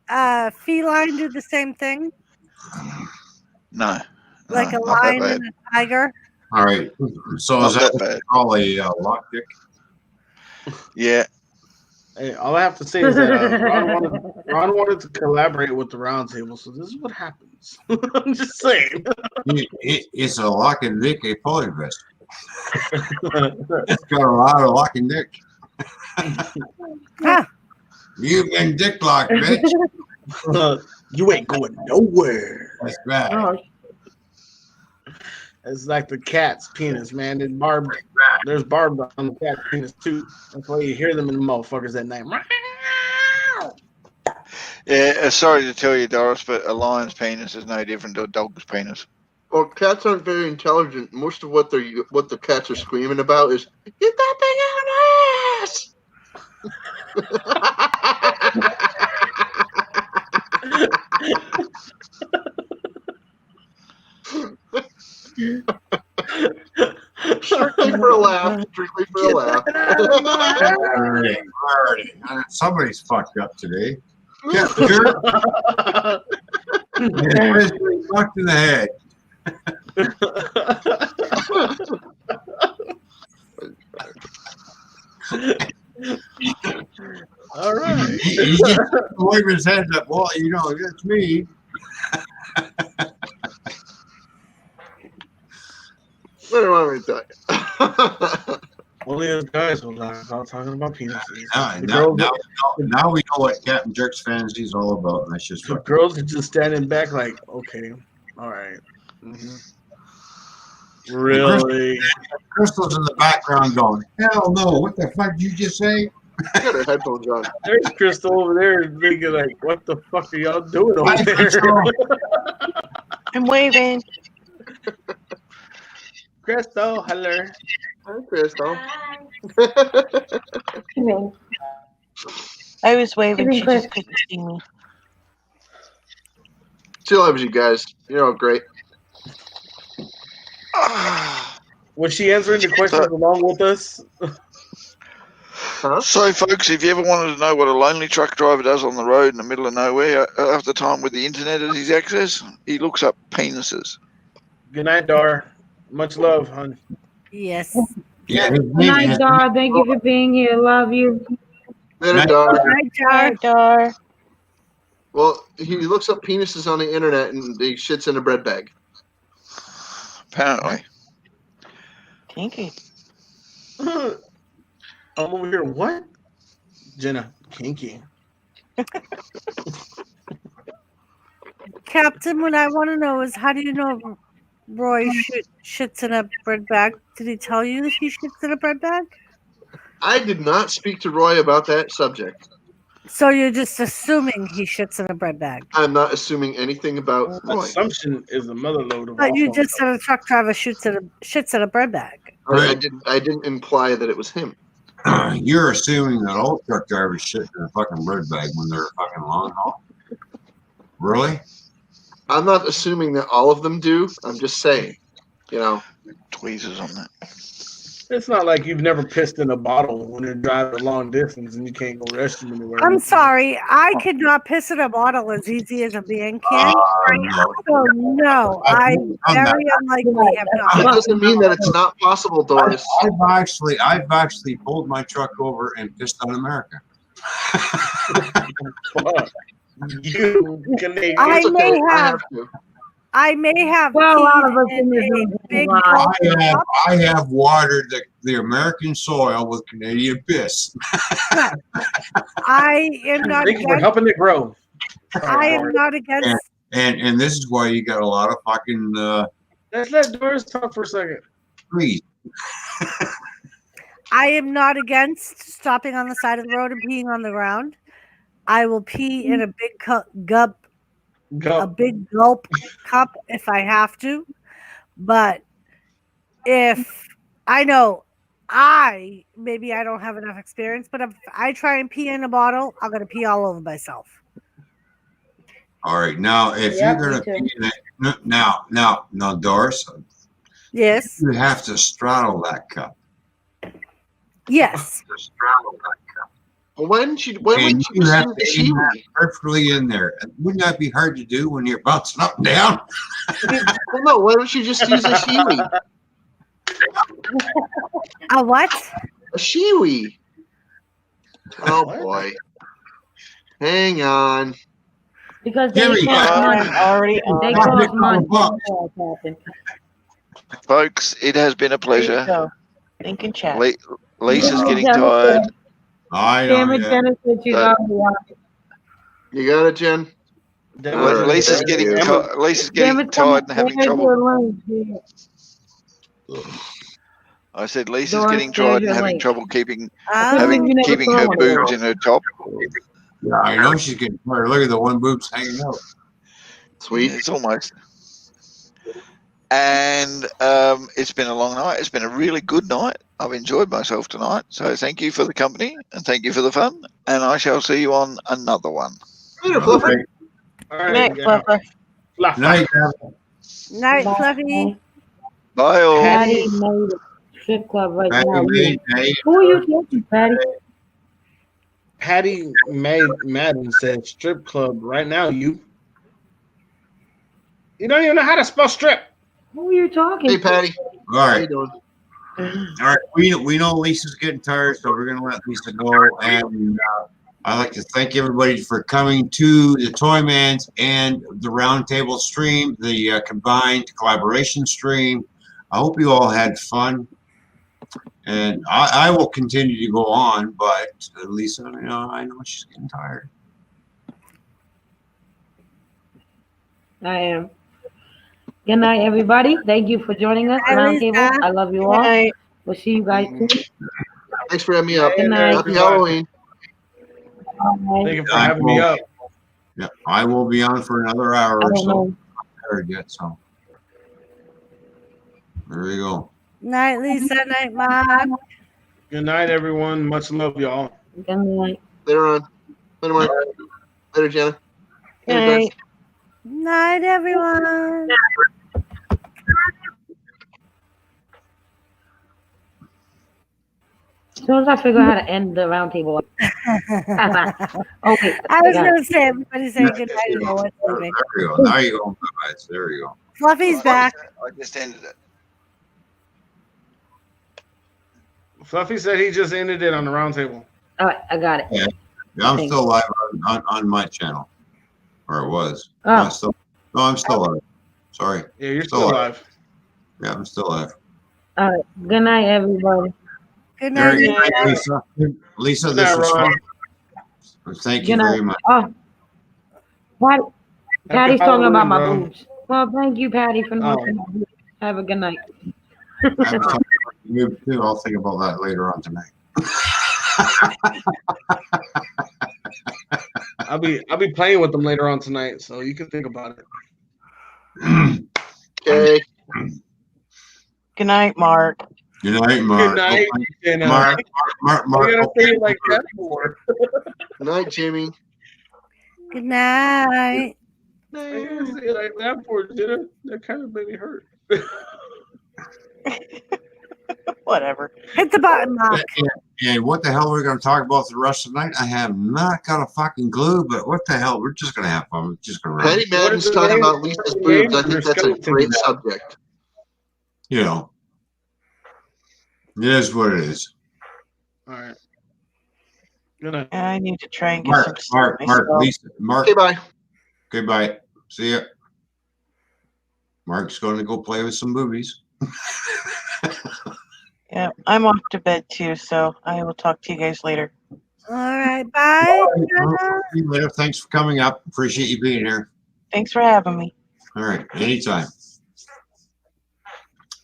a feline do the same thing? No. Like a not that lion bad. and a tiger? All right. So Not is that that what bad. you call a lock dick? Yeah. Hey, all I have to say is that Ron wanted to collaborate with the roundtable, so this is what happens. I'm just saying. It's a lock and dick, a polyvest. It's got a lot of lock and dick. You've been dick locked, bitch. You ain't going nowhere. That's right. Oh, It's like the cat's penis, man. There's barbed on the cat's penis too. That's why you hear them in the motherfuckers at night. Yeah, sorry to tell you, Doris, but a lion's penis is no different to a dog's penis. Well, cats aren't very intelligent. Most of what the cats are screaming about is get that thing out Strictly for a laugh. Strictly for a laugh. Alrighty. Somebody's fucked up today. Captain Jerk. Fucked in the head. All right. He just waved his hands up. Well, you know, it's me. What do you want me to tell you? Only those guys will talking about penises. Now we know what Captain Jerk's fantasy is all about. And that's just the girls are just standing back like, okay, all right. Mm-hmm. Really? Crystal's in the background going, hell no, what the fuck did you just say? I got her headphones on. There's Crystal over there thinking like, what the fuck are y'all doing over there? I'm waving. Crystal, hello. Hi, Crystal. I was waving. She just couldn't see me. She loves you guys. You're all great. Was she answering the questions along with us? Huh? So, folks, if you ever wanted to know what a lonely truck driver does on the road in the middle of nowhere after time with the internet at his access, he looks up penises. Good night, Dar. Much love, hon. Yes. Yeah. Good night, Dar. Thank you for being here. Love you. Later, Dar. Hi, Jar. Well, he looks up penises on the internet and he shits in a bread bag. Apparently. Kinky. I'm over here. What? Jenna, kinky. Captain, what I want to know is how do you know Roy shits in a bread bag? Did he tell you that he shits in a bread bag? I did not speak to Roy about that subject. So you're just assuming he shits in a bread bag? I'm not assuming anything about Roy. Assumption is the mother load of But all you fun. just said a truck driver shits in a bread bag. I didn't imply that it was him. You're assuming that all truck drivers shit in a fucking bread bag when they're fucking long haul? Really? I'm not assuming that all of them do. I'm just saying, you know. Tweezers on that. It's not like you've never pissed in a bottle when you're driving a long distance and you can't go restroom anywhere. I'm sorry, I could not piss in a bottle as easy as a man can. So no, I very unlikely have That not. doesn't mean that it's not possible, Doris. I've actually pulled my truck over and pissed on America. You Canadian. I It's may okay, I have. have to. I may have Well, a lot of us peed in this in room a big lie. cup. I have watered the American soil with Canadian piss. I am not Thank you for against. helping it grow. I am not against. And this is why you got a lot of fucking Let's let Doris talk for a second. trees. I am not against stopping on the side of the road and peeing on the ground. I will pee in a big big gulp cup if I have to. But if I know maybe I don't have enough experience, but if I try and pee in a bottle, I'm gonna pee all over myself. All right, now if Yep, you're me gonna too. pee in it, now, Doris, Yes. you have to straddle that cup. Yes. Well, why wouldn't you just use have the to aim that Shiwi? perfectly in there. Wouldn't that be hard to do when you're bouncing up and down? Well, no, why don't you just use a Shiwi? A what? A Shiwi. Oh boy. Hang on. Because Jimmy, they cost money. I'm already They on. cost money. $100. Folks, it has been a There you pleasure. go. Think and chat. Lisa's getting Damn it, tired. I Damn know. it, Yeah. Dennis, that she's So- already out. You got it, Jen? Dennis, Alright, Lisa's thank getting you. Lisa's Damn getting it, tired and having there's trouble. your link. Yeah. I said Lisa's Doris, getting there's tired and your having link. trouble keeping Oh, You never keeping saw her one of boobs those. in her top. Yeah, I know she's getting tired. Look at the one boob's hanging out. Sweet. It's almost. And it's been a long night. It's been a really good night. I've enjoyed myself tonight. So thank you for the company and thank you for the fun. And I shall see you on another one. Later, Fluffy. Okay. All Good right. night, Fluffer. Fluff. Night. night, Fluffy. Bye all. Patty made a strip club right Patty now. made- hey, Who are you talking, Patty? Patty Madden said strip club right now. You don't even know how to spell strip. Who are you talking Hey, to? Patty. All How you right. doing? All right. We know Lisa's getting tired, so we're going to let Lisa go. And I'd like to thank everybody for coming to the Toyman's and the Roundtable stream, the combined collaboration stream. I hope you all had fun. And I will continue to go on, but Lisa, I know she's getting tired. I am. Good night, everybody. Thank you for joining us. Bye, Roundtable. Lisa. I love you Good all. night. We'll see you guys soon. Thanks for having me up. Good night. Happy Halloween. Thank you for having me up. Yeah, I will be on for another hour I or don't so. know. I'm not tired yet, so there you go. Night, Lisa. Night, Mark. Good night, everyone. Much love, y'all. Good night. Later on. Later, Mark. Later, Jenna. Good Later, guys. night. Night, everyone. As soon as I figure out how to end the roundtable. Okay. I was got going it. to say, everybody say good night and no one's There leaving. you go. There you go. Guys. There you go. Fluffy's back. I just ended it. Fluffy said he just ended it on the round table. All right, I got it. Yeah, I'm Thanks. still live on my channel, or it was. Oh. I'm still live. Sorry. Yeah, you're still alive. Yeah, I'm still live. All right. Good night, everybody. Good All night. right, Lisa. Lisa, Good this night, was Ron. fun. Thank you Good night. very much. Oh, Patty's talking about my Halloween, bro. boobs. Well, thank you, Patty, for Oh. nothing. Have a good night. I'm talking about you too. I'll think about that later on tonight. I'll be playing with them later on tonight, so you can think about it. Okay. Good night, Mark. Good night, Mark. Good night, Jenna. Mark. I gotta say it like that for. Good night, Jimmy. Good night. I gotta say it like that for Jenna. That kind of made me hurt. Whatever. Hit the button, Mark. And what the hell are we going to talk about the rest of the night? I have not got a fucking clue, but what the hell? We're just going to have fun. We're just going to Patty Madden's talking about Lisa's boobs. I think that's a great subject. You know, it is what it is. All right. Good night. I need to try and get some Mark, sleep Mark, myself. Lisa, Mark. Okay, bye. Goodbye. See ya. Mark's going to go play with some movies. Yeah, I'm off to bed too, so I will talk to you guys later. All right. Bye. See you later. Thanks for coming up. Appreciate you being here. Thanks for having me. All right. Anytime.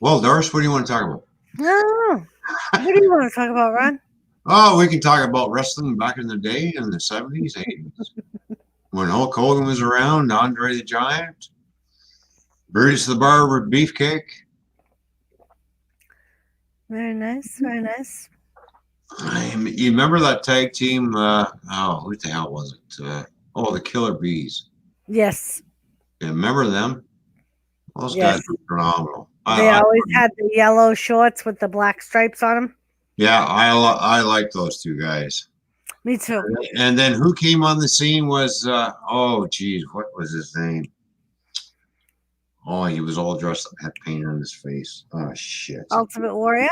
Well, Doris, what do you want to talk about? No. What do you want to talk about, Ron? Oh, we can talk about wrestling back in the day in the 70s, 80s. When Hulk Hogan was around, Andre the Giant, Brutus the Barber, Beefcake. Very nice. Very nice. You remember that tag team? Who the hell was it? The Killer Bees. Yes. You remember them? Those Yes. guys were phenomenal. They always had the yellow shorts with the black stripes on them. Yeah, I like those two guys. Me too. And then who came on the scene was what was his name? Oh, he was all dressed up, had paint on his face. Oh shit. Ultimate Warrior.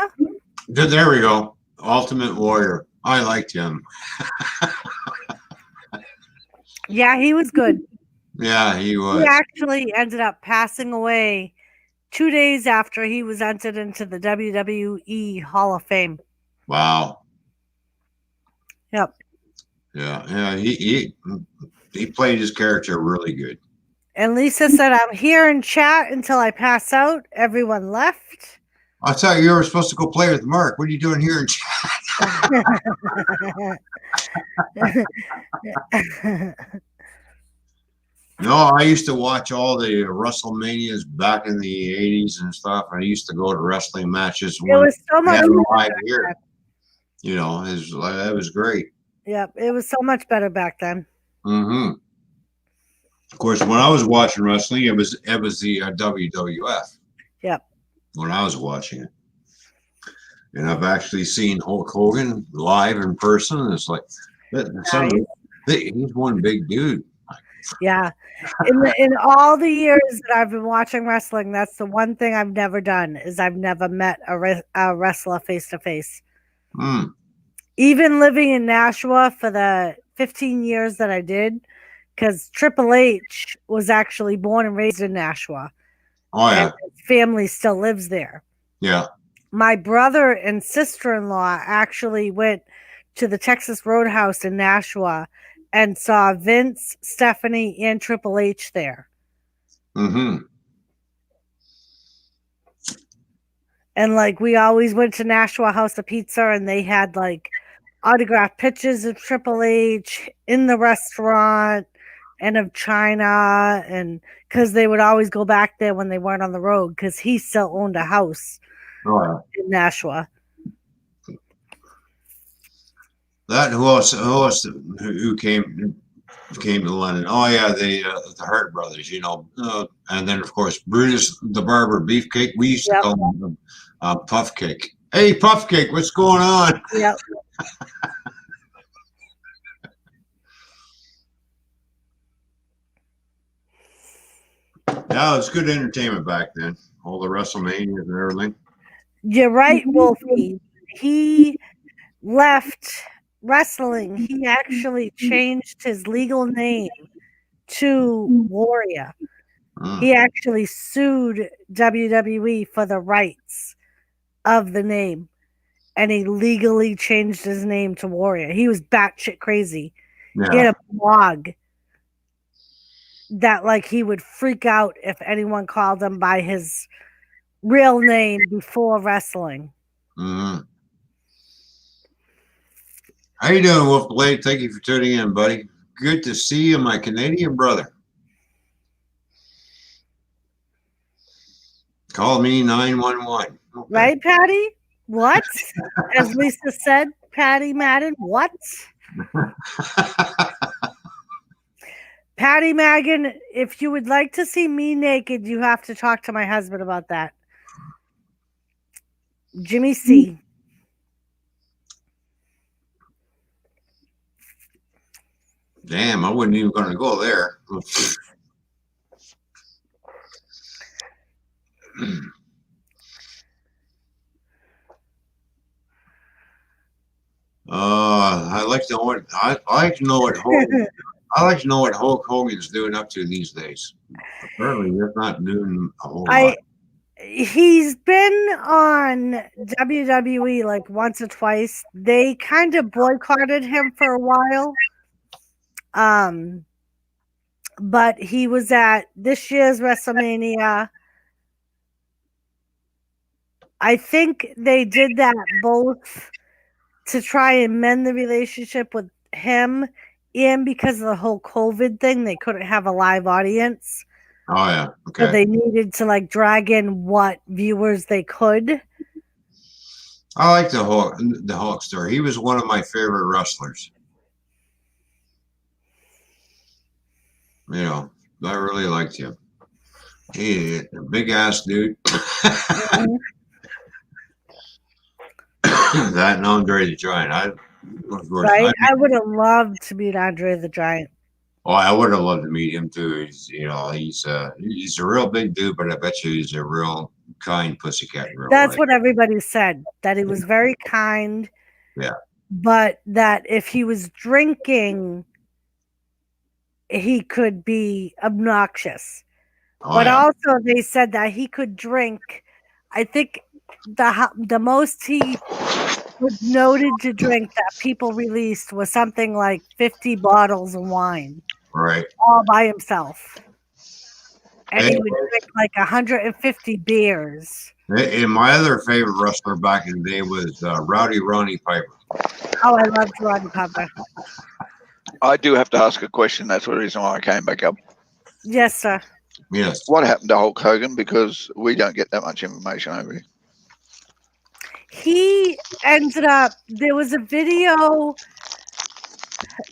There we go. Ultimate Warrior. I liked him. Yeah, he was good. Yeah, he was. He actually ended up passing away 2 days after he was entered into the WWE Hall of Fame. Wow. Yep. Yeah. He played his character really good. And Lisa said, I'm here in chat until I pass out. Everyone left. I thought you were supposed to go play with Mark. What are you doing here in chat? No, I used to watch all the WrestleManias back in the 80s and stuff. And I used to go to wrestling matches It was so much live better here. back You know, that was great. Yep, it was so much better back then. Mm-hmm. Of course, when I was watching wrestling, it was the WWF. Yep. When I was watching it, and I've actually seen Hulk Hogan live in person. It's like he's one big dude. Yeah. In all the years that I've been watching wrestling, that's the one thing I've never done is I've never met a wrestler face to face. Even living in Nashua for the 15 years that I did, because Triple H was actually born and raised in Nashua. Oh, yeah. And his family still lives there. Yeah. My brother and sister-in-law actually went to the Texas Roadhouse in Nashua and saw Vince, Stephanie, and Triple H there. Mm-hmm. And like we always went to Nashua House of Pizza, and they had like autographed pictures of Triple H in the restaurant and of China, and because they would always go back there when they weren't on the road, because he still owned a house in Nashua. That who else who came to London? Oh yeah, the Hart brothers, you know, and then of course Brutus the Barber Beefcake. We used to call him Puff Cake. Hey, Puff Cake, what's going on? Yep. Yeah, it was good entertainment back then. All the WrestleManias and everything. You're right, Wolfie. He left wrestling. He actually changed his legal name to Warrior. He actually sued WWE for the rights of the name, and he legally changed his name to Warrior. He was batshit crazy. Yeah. He had a blog that like he would freak out if anyone called him by his real name before wrestling. Mm-hmm. How you doing, Wolf Blade? Thank you for tuning in, buddy. Good to see you, my Canadian brother. Call me 911. Okay. Right, Patty? What? As Lisa said, Patty Madden, what? Patty Madden, if you would like to see me naked, you have to talk to my husband about that. Jimmy C. Damn, I wasn't even going to go there. I like to know what I like to know what Hulk Hogan's doing up to these days. Apparently, he's not doing a whole lot. He's been on WWE like once or twice. They kind of boycotted him for a while. But he was at this year's WrestleMania. I think they did that both to try and mend the relationship with him, and because of the whole COVID thing, they couldn't have a live audience. Oh yeah, okay. So they needed to like drag in what viewers they could. I like the Hulkster. He was one of my favorite wrestlers. You know, I really liked him. He a big ass dude. That and Andre the Giant. I would have loved to meet Andre the Giant. Oh, I would have loved to meet him too. He's a real big dude, but I bet you he's a real kind pussycat. That's what everybody said. That he was very kind. Yeah. but that if he was drinking, he could be obnoxious. Oh, But yeah. also, they said that he could drink. I think the most he was noted to drink that people released was something like 50 bottles of wine, Right. all by himself. And he Hey, would drink like 150 beers. and my other favorite wrestler back in the day was Rowdy Ronnie Piper. Oh, I love Roddy Piper. I do have to ask a question. That's the reason why I came back up. Yes, sir. Yes. What happened to Hulk Hogan? Because we don't get that much information over here. He ended up, there was a video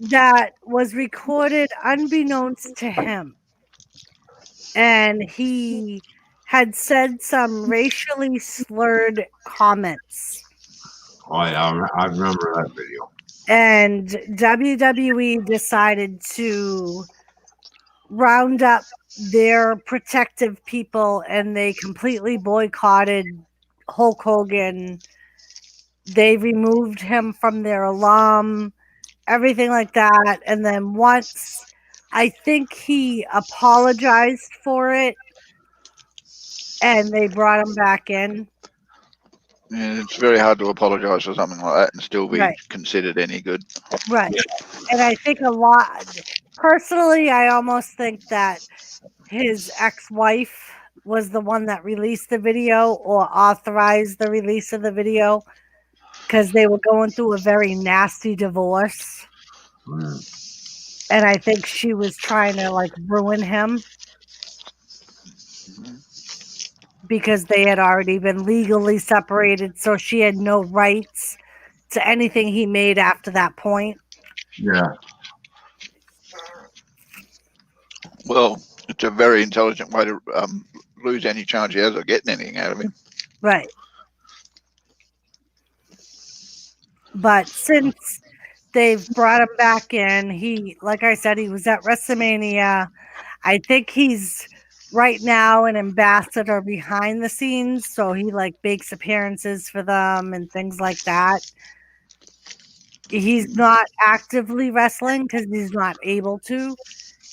that was recorded unbeknownst to him. And he had said some racially slurred comments. Oh, yeah. I remember that video. And WWE decided to round up their protective people, and they completely boycotted Hulk Hogan. They removed him from their alum, everything like that. And then once I think he apologized for it, and they brought him back in. And it's very hard to apologise for something like that and still be Right. considered any good. Right. And I think personally, I almost think that his ex-wife was the one that released the video or authorized the release of the video, because they were going through a very nasty divorce. And I think she was trying to like ruin him because they had already been legally separated. So she had no rights to anything he made after that point. Yeah. Well, it's a very intelligent way to lose any chance he has of getting anything out of him. Right. But since they've brought him back in, he, like I said, he was at WrestleMania. I think he's right now an ambassador behind the scenes. So he like makes appearances for them and things like that. He's not actively wrestling because he's not able to.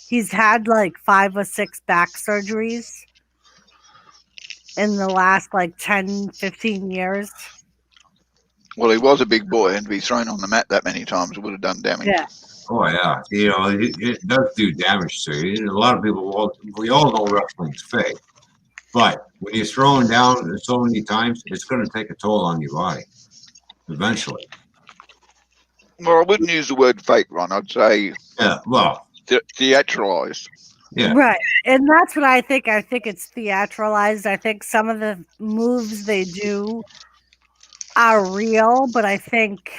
He's had like 5 or 6 back surgeries in the last like 10, 15 years. Well, he was a big boy, and to be thrown on the mat that many times would have done damage. Yeah. Oh, yeah. You know, it does do damage to you. A lot of people, we all know wrestling's fake. But when you're thrown down so many times, it's going to take a toll on your body eventually. Well, I wouldn't use the word fake, Ron. I'd say theatralized. Yeah. Right. And that's what I think. I think it's theatralized. I think some of the moves they do are real, but I think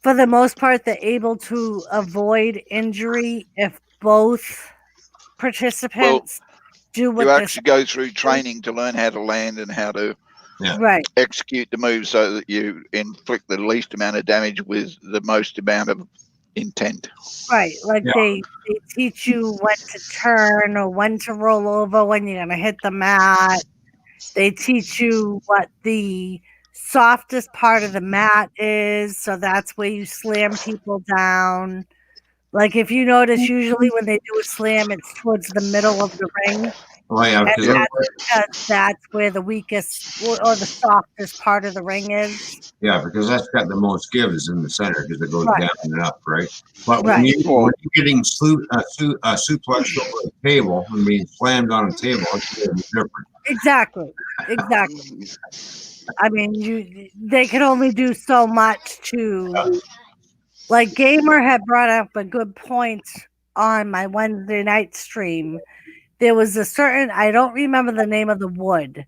for the most part they're able to avoid injury if both participants do what You they're actually go through training to learn how to land and how to Right. execute the move so that you inflict the least amount of damage with the most amount of intent. Right. Like they teach you when to turn or when to roll over, when you're gonna hit the mat. They teach you what the softest part of the mat is, so that's where you slam people down. Like if you notice, usually when they do a slam, it's towards the middle of the ring. Oh, yeah. And Because that's because that's where the weakest or the softest part of the ring is. because that's got the most give is in the center because it goes Right. down and up, right? But Right. when you're getting suplexed over a table and being slammed on a table, it's really different. Exactly. I mean, they can only do so much to. Like Gamer had brought up a good point on my Wednesday night stream. There was a certain, I don't remember the name of the wood,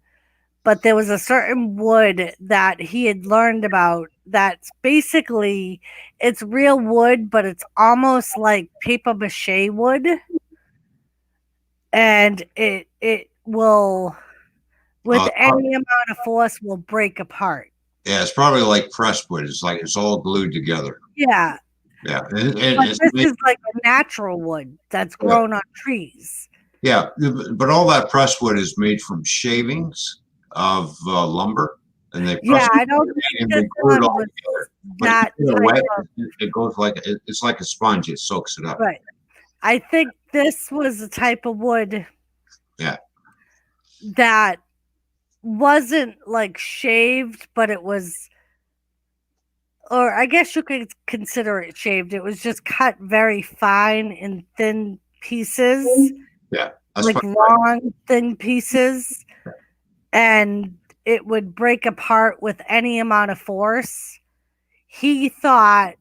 but there was a certain wood that he had learned about that's basically, it's real wood, but it's almost like paper mache wood. And it will, with any amount of force, will break apart. Yeah, it's probably like presswood. It's like it's all glued together. Yeah. Yeah. But this is like a natural wood that's grown on trees. Yeah, but all that presswood is made from shavings of lumber, and they press Yeah, I don't and think they glue it this all one together. But that you know, type wet, of, it goes like it's like a sponge. It soaks it up. right. I think this was the type of wood Yeah. that wasn't like shaved, but it was, or I guess you could consider it shaved. It was just cut very fine in thin pieces, Yeah. That's like fine. long, thin pieces, and it would break apart with any amount of force. He thought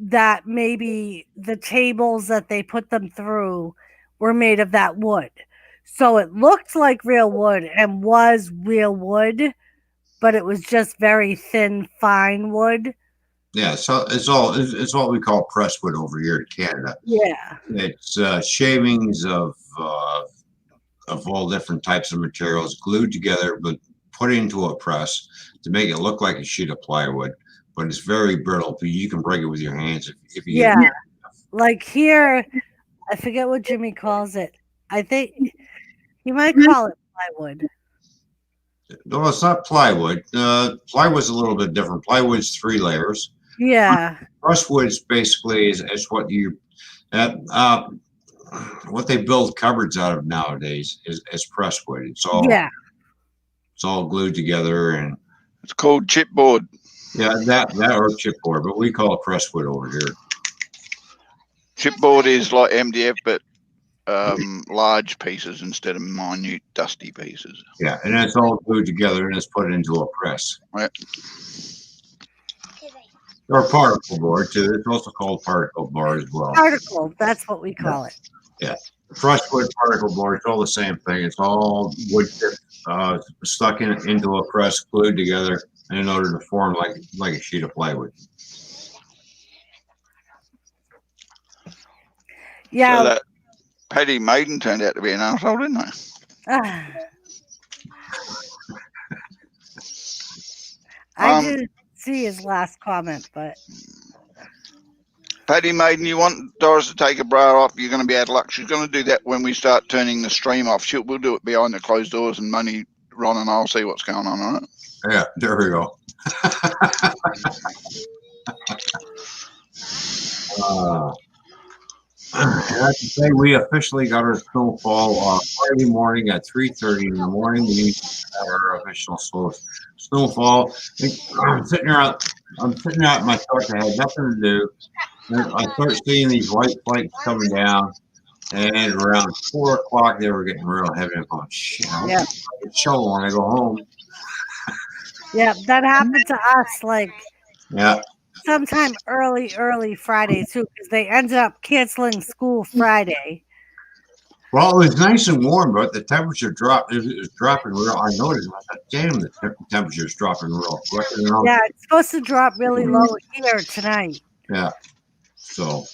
that maybe the tables that they put them through were made of that wood. So it looked like real wood and was real wood, but it was just very thin, fine wood. Yeah. So it's what we call presswood over here in Canada. Yeah. It's shavings of all different types of materials glued together, but put into a press to make it look like a sheet of plywood. But it's very brittle. But you can break it with your hands if you Yeah. get Like here, I forget what Jimmy calls it. I think he might call it plywood. No, it's not plywood. Plywood's a little bit different. Plywood's 3 layers. Yeah. Presswood's basically is what you what they build cupboards out of nowadays is presswood. It's all glued together, and it's called chipboard. Yeah, that or chipboard, but we call it presswood over here. Chipboard is like MDF, but large pieces instead of minute, dusty pieces. Yeah, and it's all glued together and it's put into a press. Right. Or particle board too. It's also called particle board as well. Particle, that's what we call it. Yeah, brushwood, particle board, it's all the same thing. It's all wood chips stuck into a press, glued together in order to form like a sheet of plywood. Yeah. So that Paddy Maiden turned out to be an asshole, didn't they? I didn't see his last comment, but Paddy Maiden, you want Doris to take a bra off, you're going to be out of luck. She's going to do that when we start turning the stream off. We'll do it behind the closed doors, and Money, Ron, and I'll see what's going on, all right? Yeah, there we go. I have to say, we officially got our snowfall Friday morning at 3:30 in the morning. We had our official snowfall. I'm sitting out in my truck. I had nothing to do. And I start seeing these white flakes coming down, and around 4 o'clock they were getting real heavy. I'm going, shit, I yeah, can shovel when I go home. yeah, that happened to us like Yeah. sometime early Friday too, because they ended up canceling school Friday. Well, it was nice and warm, but the temperature dropped. It was dropping real. I noticed. I thought, damn, the temperature's dropping real quick. Yeah, it's supposed to drop really low here tonight. Yeah. So.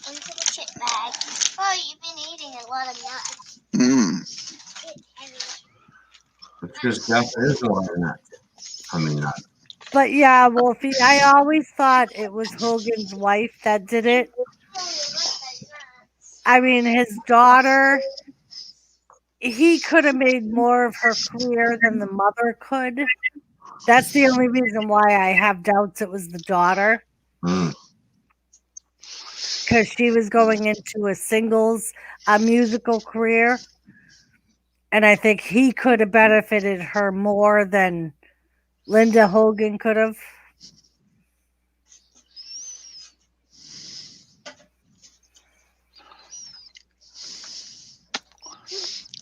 Into the chip bag. Oh, you've been eating a lot of nuts. It's just that is a lot of nuts. I mean, nuts. But yeah, Wolfie, I always thought it was Hogan's wife that did it. I mean, his daughter, he could have made more of her career than the mother could. That's the only reason why I have doubts it was the daughter. Because she was going into a musical career. And I think he could have benefited her more than Linda Hogan could have.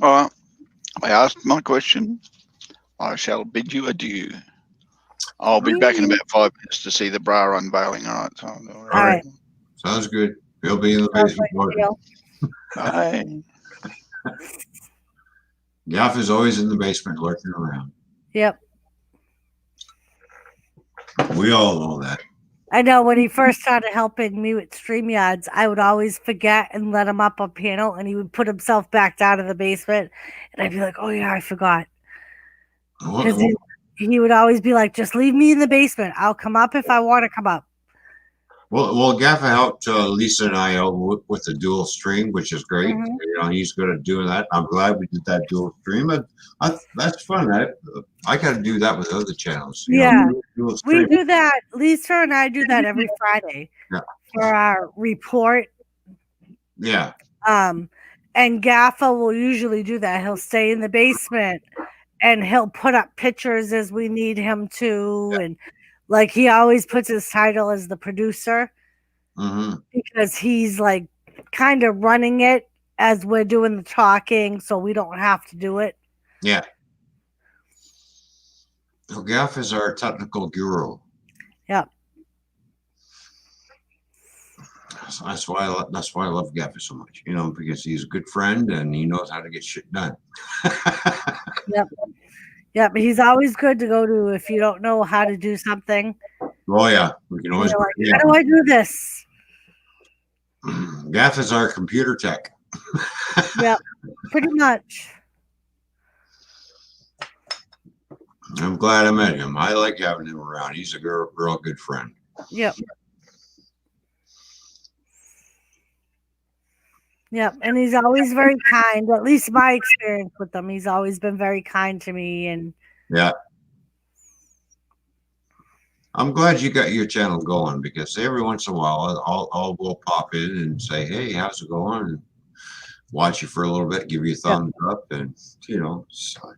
All right. I asked my question. I shall bid you adieu. I'll be back in about 5 minutes to see the bra unveiling. All right. So, all right. Sounds good. He'll be in the basement. Bye. Gaff is always in the basement lurking around. Yep. We all know that. I know when he first started helping me with StreamYards, I would always forget and let him up a panel, and he would put himself back down in the basement. And I'd be like, oh, yeah, I forgot. Because he would always be like, just leave me in the basement. I'll come up if I want to come up. Well, Gaffa helped Lisa and I out with the dual stream, which is great. Mhm. You know, he's good at doing that. I'm glad we did that dual stream. That's fun. I got to do that with other channels. You Yeah, know, dual we stream. do that. Lisa and I do that every Friday Yeah. for our report. Yeah. And Gaffa will usually do that. He'll stay in the basement and he'll put up pictures as we need him to. And like he always puts his title as the producer because he's like kind of running it as we're doing the talking, so we don't have to do it. Yeah. So Gaff is our technical guru. Yep. That's why I love Gaffy so much, you know, because he's a good friend and he knows how to get shit done. Yep. Yep. He's always good to go to if you don't know how to do something. Oh yeah, we can always. You're like, how do I do this? Gaff is our computer tech. Yep. Pretty much. I'm glad I met him. I like having him around. He's a real good friend. Yep. Yep, and he's always very kind. At least my experience with him, he's always been very kind to me. And yeah, I'm glad you got your channel going because every once in a while I'll will pop in and say, "Hey, how's it going?" and watch you for a little bit, give you a thumbs up, and you know. So.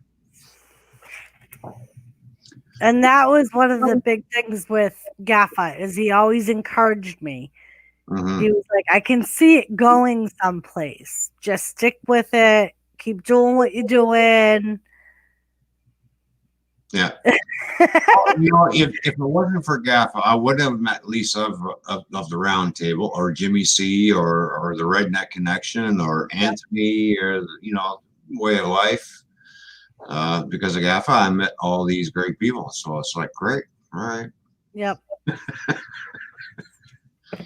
And that was one of the big things with Gaffa is he always encouraged me. He was like, I can see it going someplace. Just stick with it. Keep doing what you're doing. Yeah. You know, if it wasn't for Gaffa, I wouldn't have met Lisa of the Round Table or Jimmy C or the Redneck Connection or Anthony or, you know, Way of Life. Because of Gaffa, I met all these great people. So it's like, great. All right. Yep.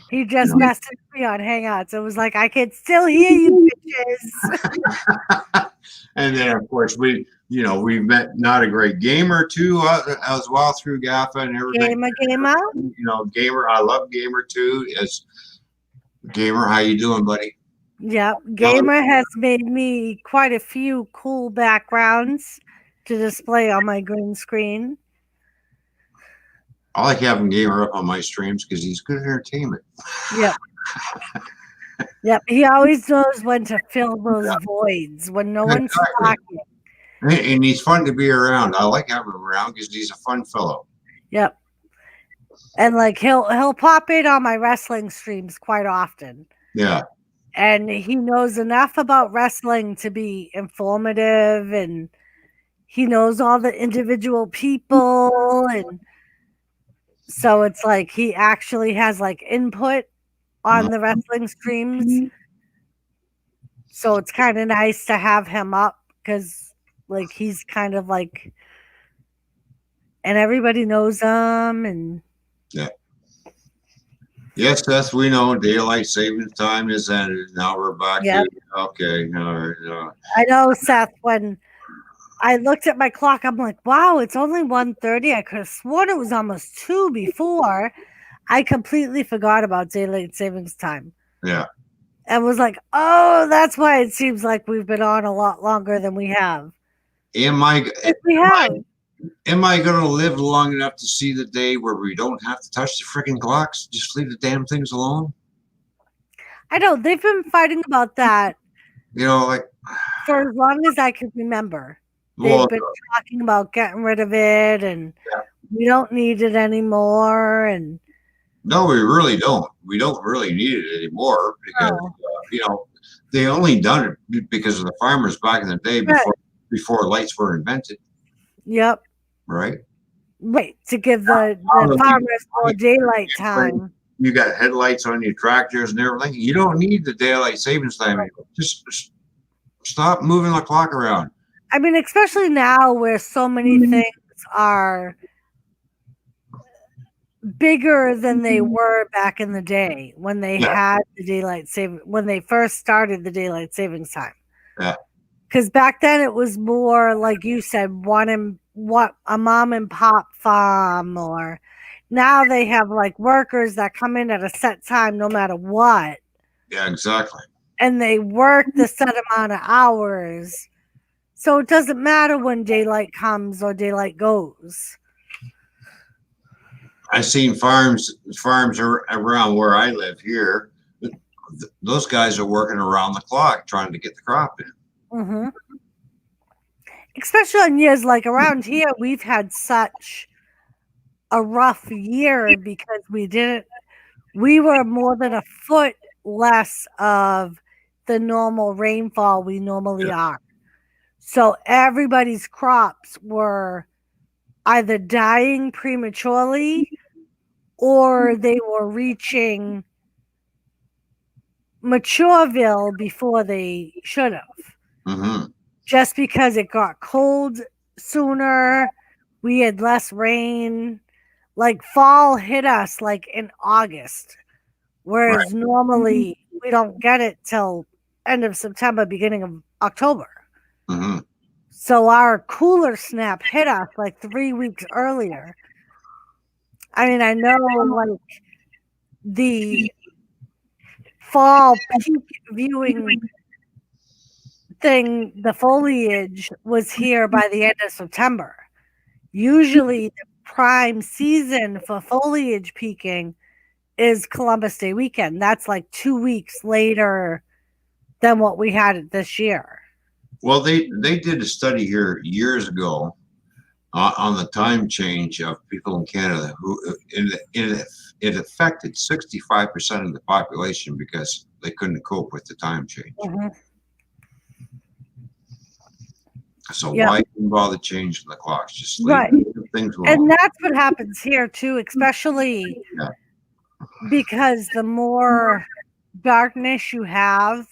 He just messaged me on Hangouts. It was like, I can still hear you, bitches. And then, of course, we met Not a Great Gamer too, as well through Gaffa and everything. Gamer. You know, Gamer. I love Gamer too. As Gamer, how you doing, buddy? Yep. Gamer has made me quite a few cool backgrounds to display on my green screen. I like having Gamer up on my streams because he's good entertainment. Yep. Yep. He always knows when to fill those voids when no one's talking. And he's fun to be around. I like having him around because he's a fun fellow. Yep. And like he'll pop in on my wrestling streams quite often. Yeah. And he knows enough about wrestling to be informative, and he knows all the individual people, and so it's like he actually has like input on the wrestling streams. So it's kind of nice to have him up because like he's kind of like, and everybody knows him. And yeah. Yes, Seth, we know daylight savings time is ended. Now we're back. Yep. Okay. All right. I know, Seth, when I looked at my clock, I'm like, wow, it's only 1:30. I could have sworn it was almost 2 before. I completely forgot about daylight savings time. Yeah. And was like, oh, that's why it seems like we've been on a lot longer than we have. Am I going to live long enough to see the day where we don't have to touch the freaking clocks? Just leave the damn things alone? I know. They've been fighting about that. You know, like for as long as I can remember. They've been talking about getting rid of it, and we don't need it anymore. And no, we really don't. We don't really need it anymore because you know, they only done it because of the farmers back in the day before lights were invented. Yep. Right. Right, to give the farmers more daylight time. You got headlights on your tractors and everything. You don't need the daylight savings time anymore. Just stop moving the clock around. I mean, especially now where so many things are bigger than they were back in the day when they had the daylight saving, when they first started the daylight savings time. Yeah. Because back then it was more like you said, a mom and pop farm, or Now they have like workers that come in at a set time no matter what, Yeah, exactly. and they work the set amount of hours. So it doesn't matter when daylight comes or daylight goes. I've seen farms around where I live here. Those guys are working around the clock trying to get the crop in. Mm-hmm. Especially on years like around here, we've had such a rough year because we were more than a foot less of the normal rainfall we normally are. So everybody's crops were either dying prematurely or they were reaching Matureville before they should have. Mm-hmm. Just because it got cold sooner, we had less rain. Like fall hit us like in August, whereas normally we don't get it till end of September, beginning of October. Mm-hmm. So our cooler snap hit us like 3 weeks earlier. I mean, I know like the fall peak viewing thing, the foliage was here by the end of September. Usually the prime season for foliage peaking is Columbus Day weekend. That's like 2 weeks later than what we had it this year. Well, they did a study here years ago on the time change of people in Canada who it affected 65% of the population because they couldn't cope with the time change. Mm-hmm. So why even bother changing the clocks? Just leave things alone. And that's what happens here too, especially because the more darkness you have,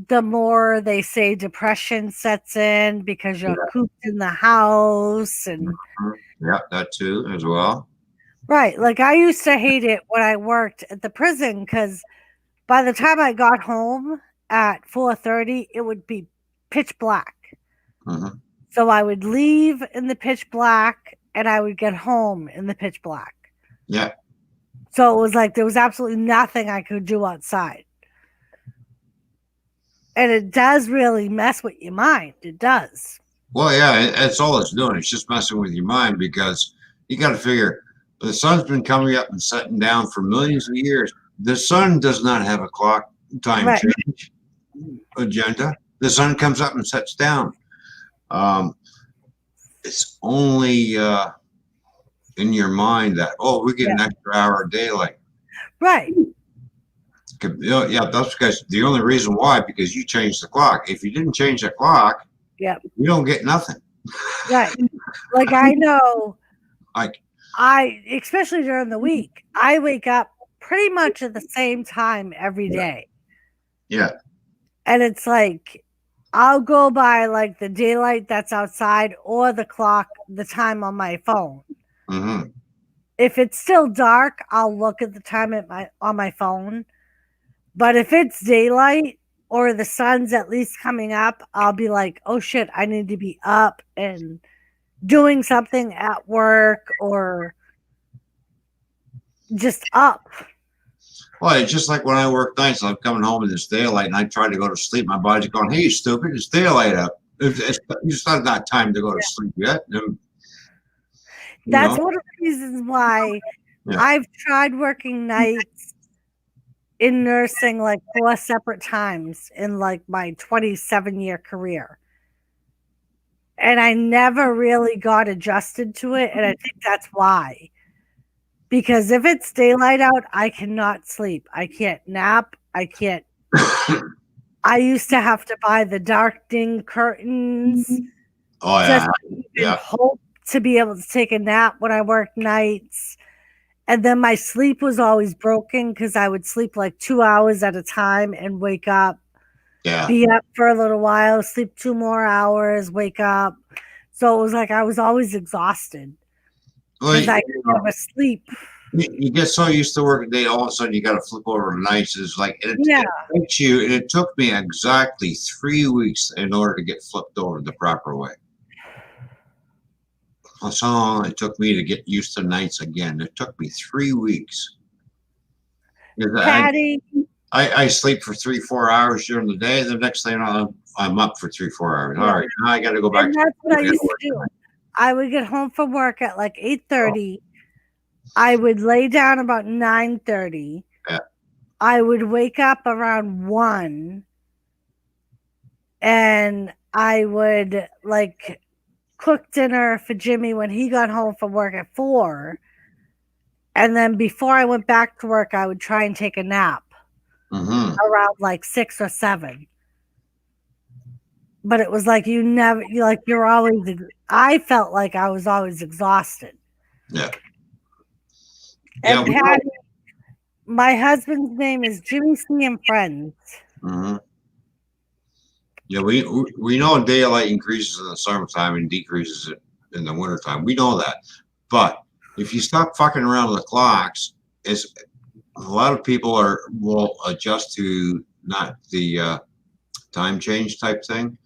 the more they say depression sets in because you're cooped in the house and that too as well. Right. Like I used to hate it when I worked at the prison because by the time I got home at 4:30, it would be pitch black. Mm-hmm. So I would leave in the pitch black and I would get home in the pitch black. Yeah. So it was like there was absolutely nothing I could do outside. And it does really mess with your mind. It does. Well, yeah, that's all it's doing. It's just messing with your mind because you got to figure the sun's been coming up and setting down for millions of years. The sun does not have a clock time change agenda. The sun comes up and sets down. It's only in your mind that, we get an extra hour of daylight. Right. Yeah, that's because the only reason why, because you changed the clock. If you didn't change the clock, you don't get nothing. Right. Like I know, like I, especially during the week, I wake up pretty much at the same time every day. Yeah. And it's like, I'll go by like the daylight that's outside or the clock, the time on my phone. Mm-hmm. If it's still dark, I'll look at the time on my phone. But if it's daylight or the sun's at least coming up, I'll be like, oh shit, I need to be up and doing something at work or just up. Well, it's just like when I work nights, I'm coming home and it's daylight and I try to go to sleep. My body's going, hey, you stupid, it's daylight up. You just not got time to go to sleep yet. That's one of the reasons why I've tried working nights in nursing like 4 separate times in like my 27-year career. And I never really got adjusted to it. And I think that's why. Because if it's daylight out, I cannot sleep. I can't nap. I can't. I used to have to buy the darkening curtains. Oh, yeah. Just hope to be able to take a nap when I worked nights. And then my sleep was always broken because I would sleep like 2 hours at a time and wake up. Yeah. Be up for a little while, sleep 2 more hours, wake up. So it was like I was always exhausted. Because I could never sleep. You get so used to working day, all of a sudden you got to flip over to nights. It's like it takes you. And it took me exactly 3 weeks in order to get flipped over the proper way. That's how long it took me to get used to nights again. It took me 3 weeks. 'Cause Patty, I sleep for 3-4 hours during the day. The next thing I'm up for 3-4 hours. All right, now I got to go back. and that's what I used to do. I would get home from work at like 8:30. I would lay down about 9:30. Yeah. I would wake up around 1, and I would like cook dinner for Jimmy when he got home from work at 4. And then before I went back to work, I would try and take a nap around like 6 or 7. But it was like you're always. I felt like I was always exhausted. Yeah. And Patty, my husband's name is Jimmy C and Friends. Yeah, we know daylight increases in the summertime and decreases in the wintertime. We know that. But if you stop fucking around with the clocks, a lot of people will adjust to not the time change type thing.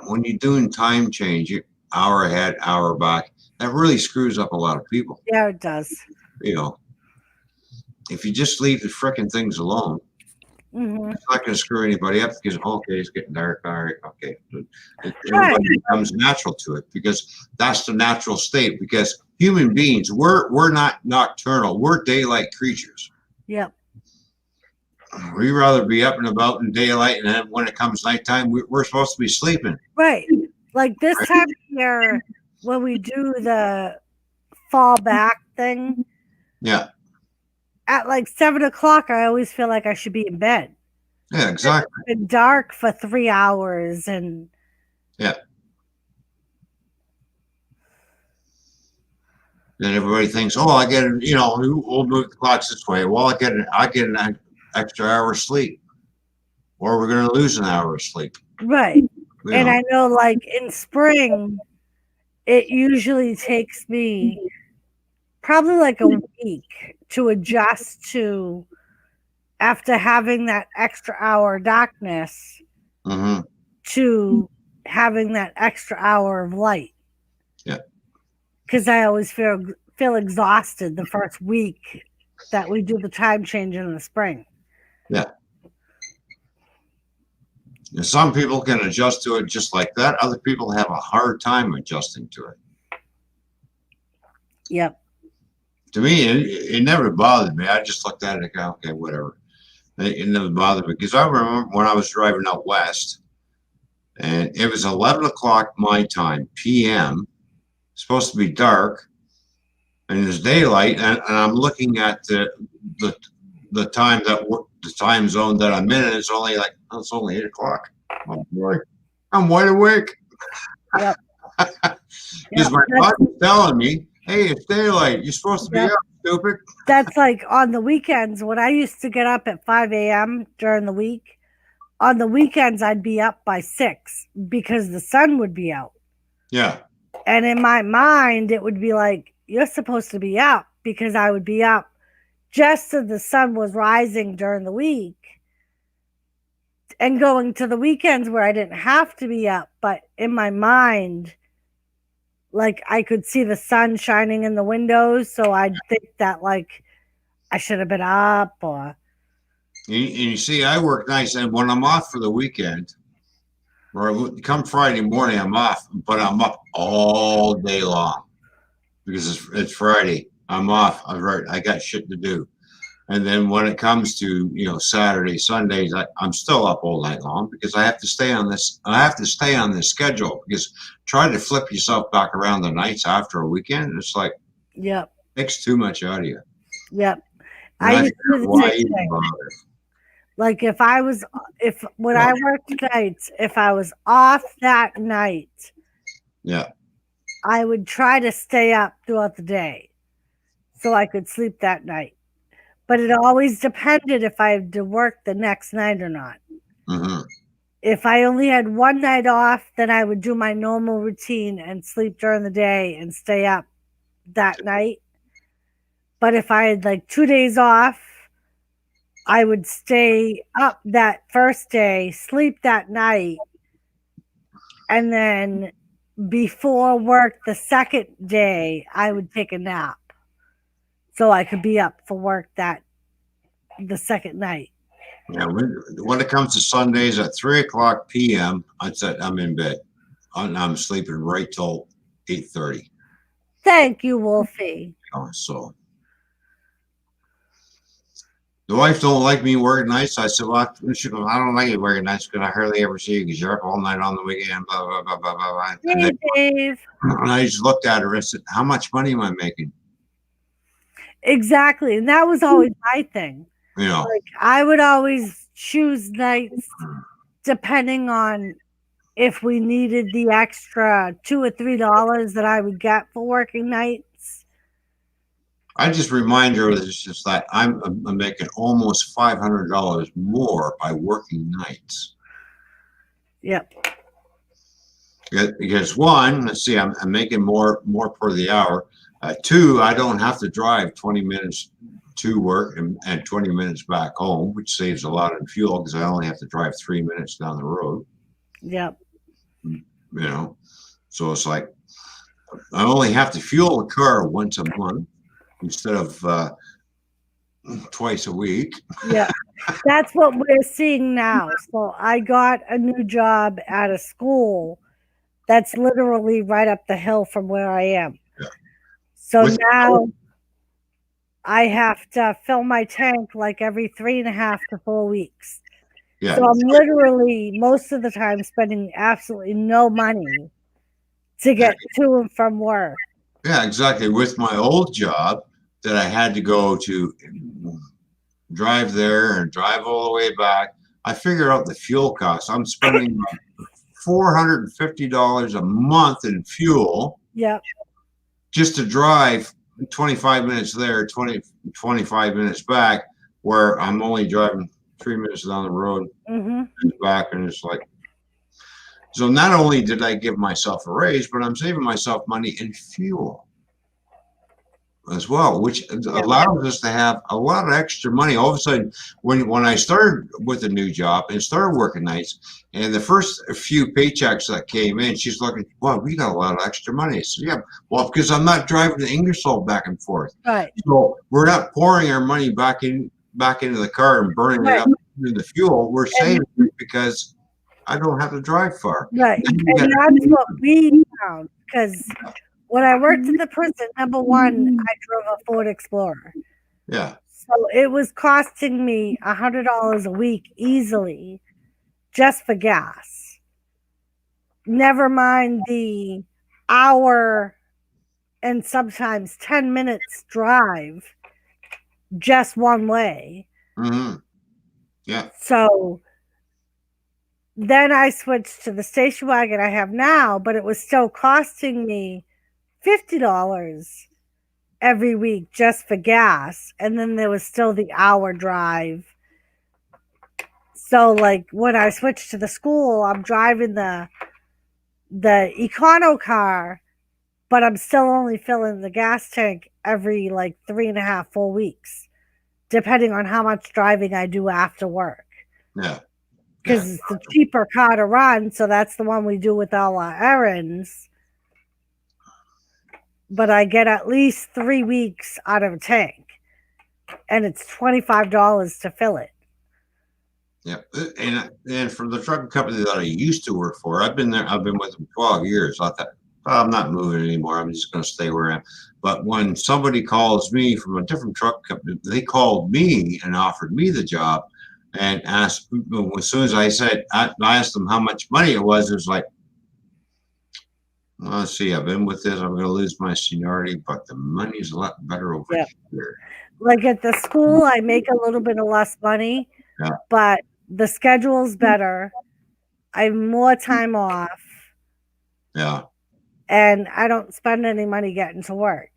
When you're doing time change, hour ahead, hour back, that really screws up a lot of people. Yeah, it does. You know, if you just leave the frickin' things alone, it's not going to screw anybody up because, okay, it's getting dark. All right, okay. Everybody becomes natural to it because that's the natural state. Because human beings, we're not nocturnal. We're daylight creatures. Yep. We rather be up and about in daylight, and then when it comes nighttime, we're supposed to be sleeping. Right. Like this time of year, when we do the fall back thing. Yeah. At like 7 o'clock, I always feel like I should be in bed. Yeah, exactly. It's been dark for 3 hours, and yeah. Then everybody thinks, oh, I get, we'll move the clocks this way. Well, I get an extra hour of sleep, or we're going to lose an hour of sleep. Right. And I know, like in spring, it usually takes me probably like a week to adjust to, after having that extra hour of darkness, to having that extra hour of light. Yeah. Because I always feel exhausted the first week that we do the time change in the spring. Yeah. And some people can adjust to it just like that. Other people have a hard time adjusting to it. Yep. To me, it never bothered me. I just looked at it and go, okay, whatever. It never bothered me because I remember when I was driving out west, and it was 11 o'clock my time, p.m. Supposed to be dark, and there's daylight, and I'm looking at the time the time zone that I'm in, and it's only 8 o'clock. I'm wide awake. Yep. Because my body's telling me, hey, it's daylight. You're supposed to be up, stupid. That's like on the weekends when I used to get up at 5 a.m. during the week. On the weekends, I'd be up by 6 because the sun would be out. Yeah. And in my mind, it would be like, you're supposed to be up, because I would be up just as the sun was rising during the week and going to the weekends where I didn't have to be up. But in my mind, like I could see the sun shining in the windows. So I'd think that like I should have been up or. And you see, I work nights, and when I'm off for the weekend, or come Friday morning, I'm off, but I'm up all day long because it's Friday. I'm off. I got shit to do. And then when it comes to Saturday, Sundays, I'm still up all night long because I have to stay on this. I have to stay on this schedule because trying to flip yourself back around the nights after a weekend, it's like, yep, takes too much out of you. Yep. I used to do the same thing. Like when I worked nights, if I was off that night, yeah, I would try to stay up throughout the day so I could sleep that night. But it always depended if I had to work the next night or not. If I only had one night off, then I would do my normal routine and sleep during the day and stay up that night. But if I had like 2 days off, I would stay up that first day, sleep that night, and then before work the second day, I would take a nap so I could be up for work the second night. Yeah, when it comes to Sundays at 3:00 p.m., I'm in bed. I'm sleeping right till 8:30. Thank you, Wolfie. So the wife don't like me working nights. I said, well, she goes, I don't like you working nights because I hardly ever see you because you're up all night on the weekend, blah, blah, blah, blah, blah, blah. Hey, Dave. And I just looked at her and said, how much money am I making? Exactly. And that was always my thing. You know, Like, I would always choose nights depending on if we needed the extra $2 or $3 that I would get for working nights. I just remind her that it's just like I'm making almost $500 more by working nights. Yep. Because one, let's see, I'm making more per the hour. Two, I don't have to drive 20 minutes to work and 20 minutes back home, which saves a lot in fuel because I only have to drive 3 minutes down the road. Yep. You know, so it's like I only have to fuel the car once a month instead of twice a week. Yeah, that's what we're seeing now. So I got a new job at a school that's literally right up the hill from where I am. Yeah. So now I have to fill my tank like every 3.5 to 4 weeks. Yeah. So I'm literally most of the time spending absolutely no money to get to and from work. Yeah, exactly. With my old job that I had to go to drive there and drive all the way back, I figured out the fuel costs. I'm spending $450 a month in fuel. Yep. Just to drive 25 minutes there, 25 minutes back, where I'm only driving 3 minutes down the road and back, and it's like, so not only did I give myself a raise, but I'm saving myself money in fuel as well, which allows us to have a lot of extra money. All of a sudden, when I started with a new job and started working nights, and the first few paychecks that came in, she's looking, well, we got a lot of extra money. So yeah, well, because I'm not driving to Ingersoll back and forth. Right. So we're not pouring our money back into the car and burning it up in the fuel. We're saving it because I don't have to drive far. Right. And that's what we found, because when I worked in the prison, number one, I drove a Ford Explorer. Yeah. So it was costing me $100 a week easily just for gas. Never mind the hour and sometimes 10 minutes drive just one way. Mm-hmm. Yeah. So then I switched to the station wagon I have now, but it was still costing me $50 every week just for gas. And then there was still the hour drive. So like when I switched to the school, I'm driving the Econo car, but I'm still only filling the gas tank every like 3.5, 4 weeks, depending on how much driving I do after work. Yeah. Because it's the cheaper car to run, so that's the one we do with all our errands. But I get at least 3 weeks out of a tank, and it's $25 to fill it. Yeah, and from the trucking company that I used to work for, I've been with them 12 years. I thought, well, I'm not moving anymore. I'm just going to stay where I am. But when somebody calls me from a different truck company, they called me and offered me the job, and asked, as soon as I said, I asked them how much money it was like, well, let's see, I've been with this, I'm going to lose my seniority, but the money's a lot better over here. Like at the school, I make a little bit of less money, but the schedule's better. I have more time off. Yeah. And I don't spend any money getting to work.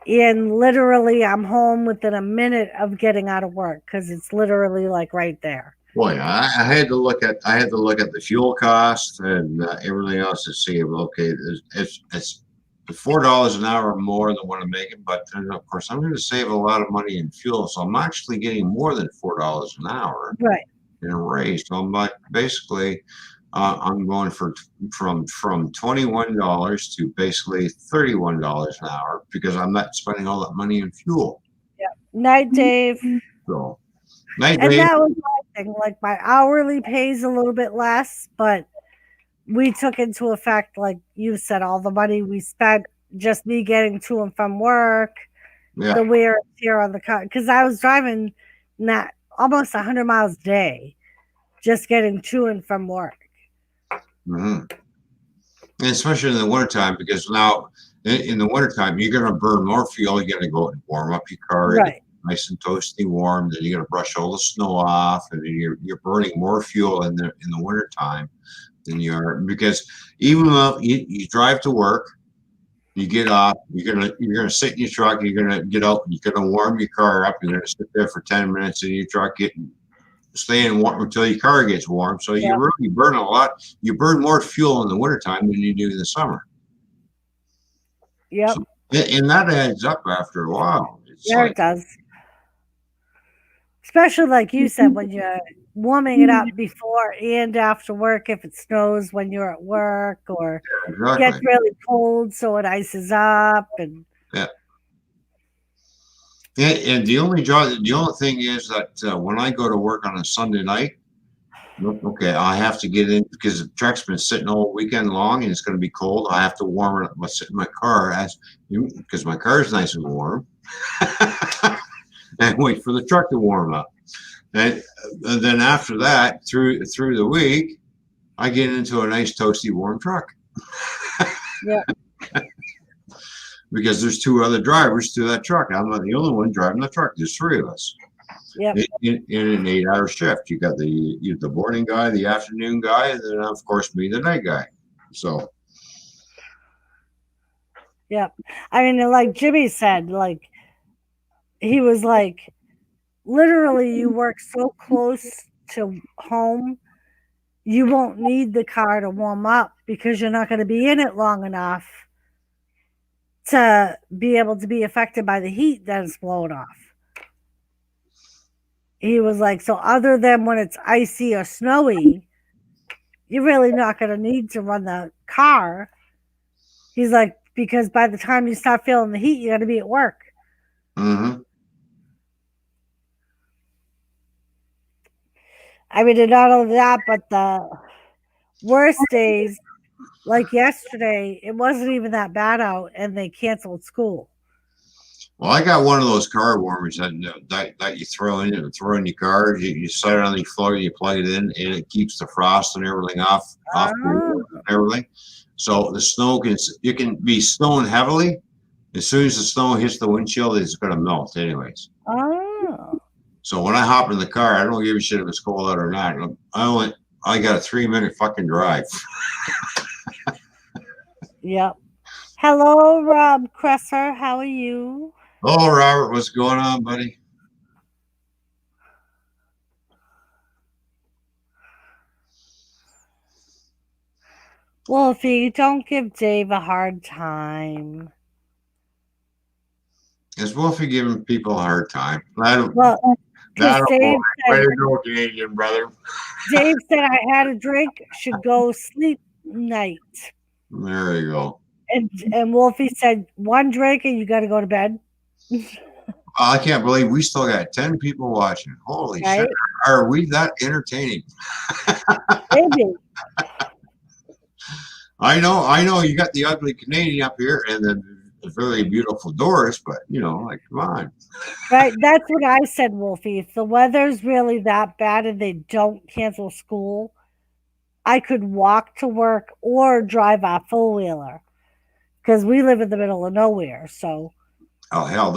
And literally, I'm home within a minute of getting out of work because it's literally like right there. Boy, I had to look at the fuel cost and everything else to see. Okay, it's $4 an hour more than what I'm making, but of course I'm going to save a lot of money in fuel, so I'm actually getting more than $4 an hour right in a raise. So I'm like basically I'm going from $21 to basically $31 an hour because I'm not spending all that money in fuel. Night, Dave. So, night, And Dave. that was my thing. Like my hourly pays a little bit less, but we took into effect, like you said, all the money we spent just me getting to and from work, Yeah. the wear and tear on the car. Because I was driving that almost 100 miles a day, just getting to and from work. Mm-hmm. And especially in the wintertime, because now in the wintertime, you're going to burn more fuel. You got to go and warm up your car. Right. Nice and toasty warm. Then you got to brush all the snow off, and then you're burning more fuel in the wintertime than you are, because even though you drive to work, you get off, you're gonna sit in your truck, you're gonna get out, you're gonna warm your car up, you're gonna sit there for 10 minutes in your truck, staying warm until your car gets warm. So you really burn a lot. You burn more fuel in the wintertime than you do in the summer. Yep. So, and that adds up after a while. It does. Especially like you said, when you're warming it up before and after work, if it snows when you're at work, or gets really cold, so it ices up, and and the only thing is that when I go to work on a Sunday night, okay, I have to get in because the truck's been sitting all weekend long and it's going to be cold. I have to warm it up. I sit in my car because my car is nice and warm, and wait for the truck to warm up. And then after that, through the week, I get into a nice toasty warm truck. Yeah. Because there's two other drivers to that truck. I'm not the only one driving the truck. There's three of us. Yep. In an 8-hour shift. You got the morning guy, the afternoon guy, and then of course me, the night guy. So. Yeah. I mean, like Jimmy said, like he was like, literally, you work so close to home, you won't need the car to warm up because you're not going to be in it long enough to be able to be affected by the heat that is blowing off. He was like, so other than when it's icy or snowy, you're really not going to need to run the car. He's like, because by the time you start feeling the heat, you're going to be at work. Mm-hmm. I mean, and not only that, but the worst days, like yesterday, it wasn't even that bad out, and they canceled school. Well, I got one of those car warmers that you throw in your car. You set it on the floor, you plug it in, and it keeps the frost and everything off and everything. So the snow you can be snowing heavily. As soon as the snow hits the windshield, it's going to melt anyways. Oh. So when I hop in the car, I don't give a shit if it's cold out or not. I got a 3-minute fucking drive. Yep. Hello, Rob Cresser. How are you? Oh, Robert, what's going on, buddy? Wolfie, don't give Dave a hard time. Is Wolfie giving people a hard time? Dave Way to go, Canadian brother. Dave said I had a drink, should go sleep night. There you go. And Wolfie said 1 drink and you got to go to bed. I can't believe we still got 10 people watching. Holy shit. Are we that entertaining? Maybe. I know you got the ugly Canadian up here and then the very beautiful Doris, but like, come on. Right. That's what I said, Wolfie. If the weather's really that bad and they don't cancel school, I could walk to work or drive a four-wheeler because we live in the middle of nowhere. So. Oh, hell,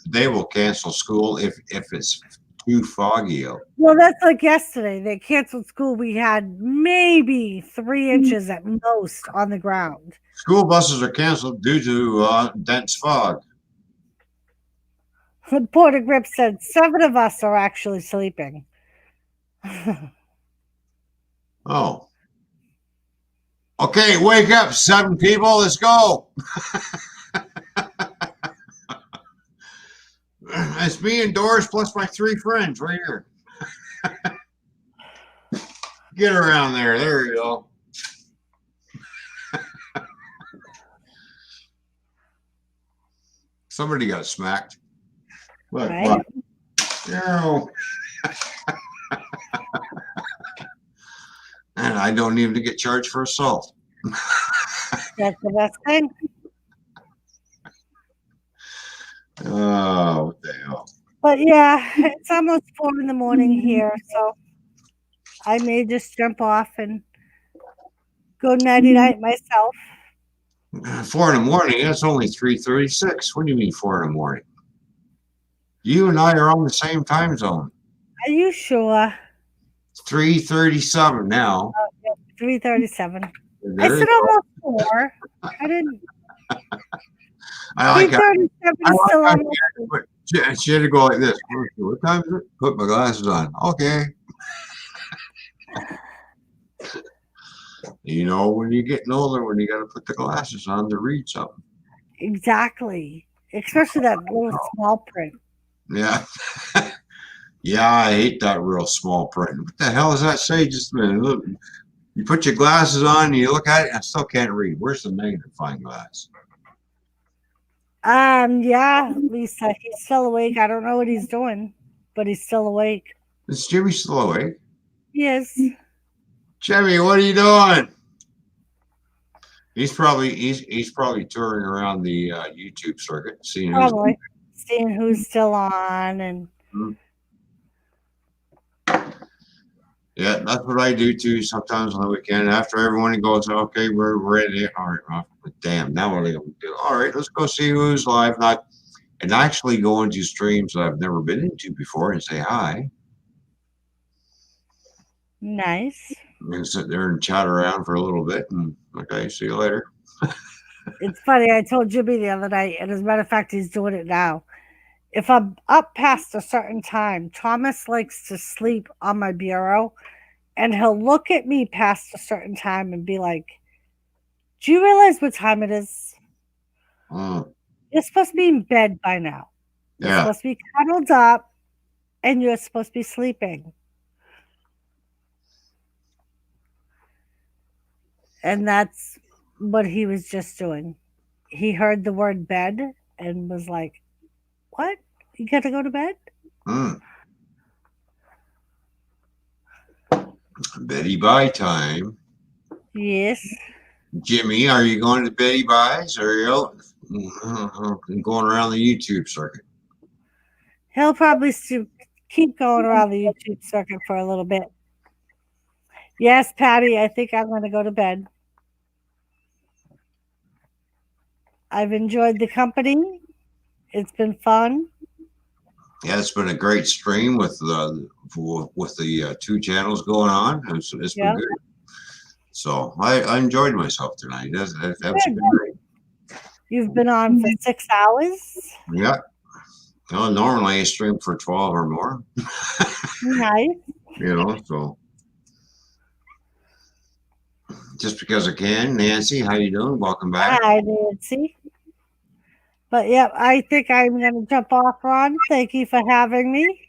they will cancel school if it's too foggy out. Well, that's like yesterday. They canceled school. We had maybe 3 inches at most on the ground. School buses are canceled due to dense fog. Porter Grip said 7 of us are actually sleeping. Oh. Okay, wake up, 7 people. Let's go. It's me and Doris plus my 3 friends right here. Get around there. There you go. Somebody got smacked. What? Right? What? No. And I don't even get charged for assault. That's the best thing. Oh, what the hell? But yeah, it's almost 4 in the morning here, so I may just jump off and go nighty night myself. 4 in the morning. That's only 3:36. What do you mean 4 in the morning? You and I are on the same time zone. Are you sure? 3:37 now. 3:37. I There said you go. almost 4. I didn't. I like how 3:37 is still almost. she had to go like this. What time is it? Put my glasses on. Okay. You know, when you're getting older, when you got to put the glasses on to read something. Exactly. Especially that little small print. Yeah. Yeah, I hate that real small print. What the hell does that say? Just a minute. Look, you put your glasses on, and you look at it, I still can't read. Where's the magnifying glass? Yeah, Lisa, he's still awake. I don't know what he's doing, but he's still awake. Is Jimmy still awake? Yes. Jimmy, what are you doing? He's probably touring around the YouTube circuit, seeing who's Probably. Seeing who's still on and yeah, that's what I do too. Sometimes on the weekend, after everyone goes, okay, we're ready. All right, well, damn, now what are they gonna do? All right, let's go see who's live. And actually go into streams that I've never been into before and say hi. nice. And sit there and chat around for a little bit, and okay, see you later. It's funny. I told Jimmy the other night, and as a matter of fact, he's doing it now. If I'm up past a certain time, Thomas likes to sleep on my bureau, and he'll look at me past a certain time and be like, "Do you realize what time it is? You're supposed to be in bed by now. You're Yeah. supposed to be cuddled up, and you're supposed to be sleeping." And that's what he was just doing. He heard the word bed and was like, "What? You got to go to bed?" Betty Bye time. Yes. Jimmy, are you going to Betty Bye's or are you out going around the YouTube circuit? He'll probably still keep going around the YouTube circuit for a little bit. Yes, Patty, I think I'm going to go to bed. I've enjoyed the company. It's been fun. Yeah, it's been a great stream with the two channels going on. It's been Yeah. good. So I enjoyed myself tonight. That's been great. You've been on for 6 hours. Yeah. Well, normally I stream for 12 or more. Nice. You know, so just because I can. Nancy, how you doing? Welcome back. Hi, Nancy. But yeah, I think I'm going to jump off, Ron. Thank you for having me.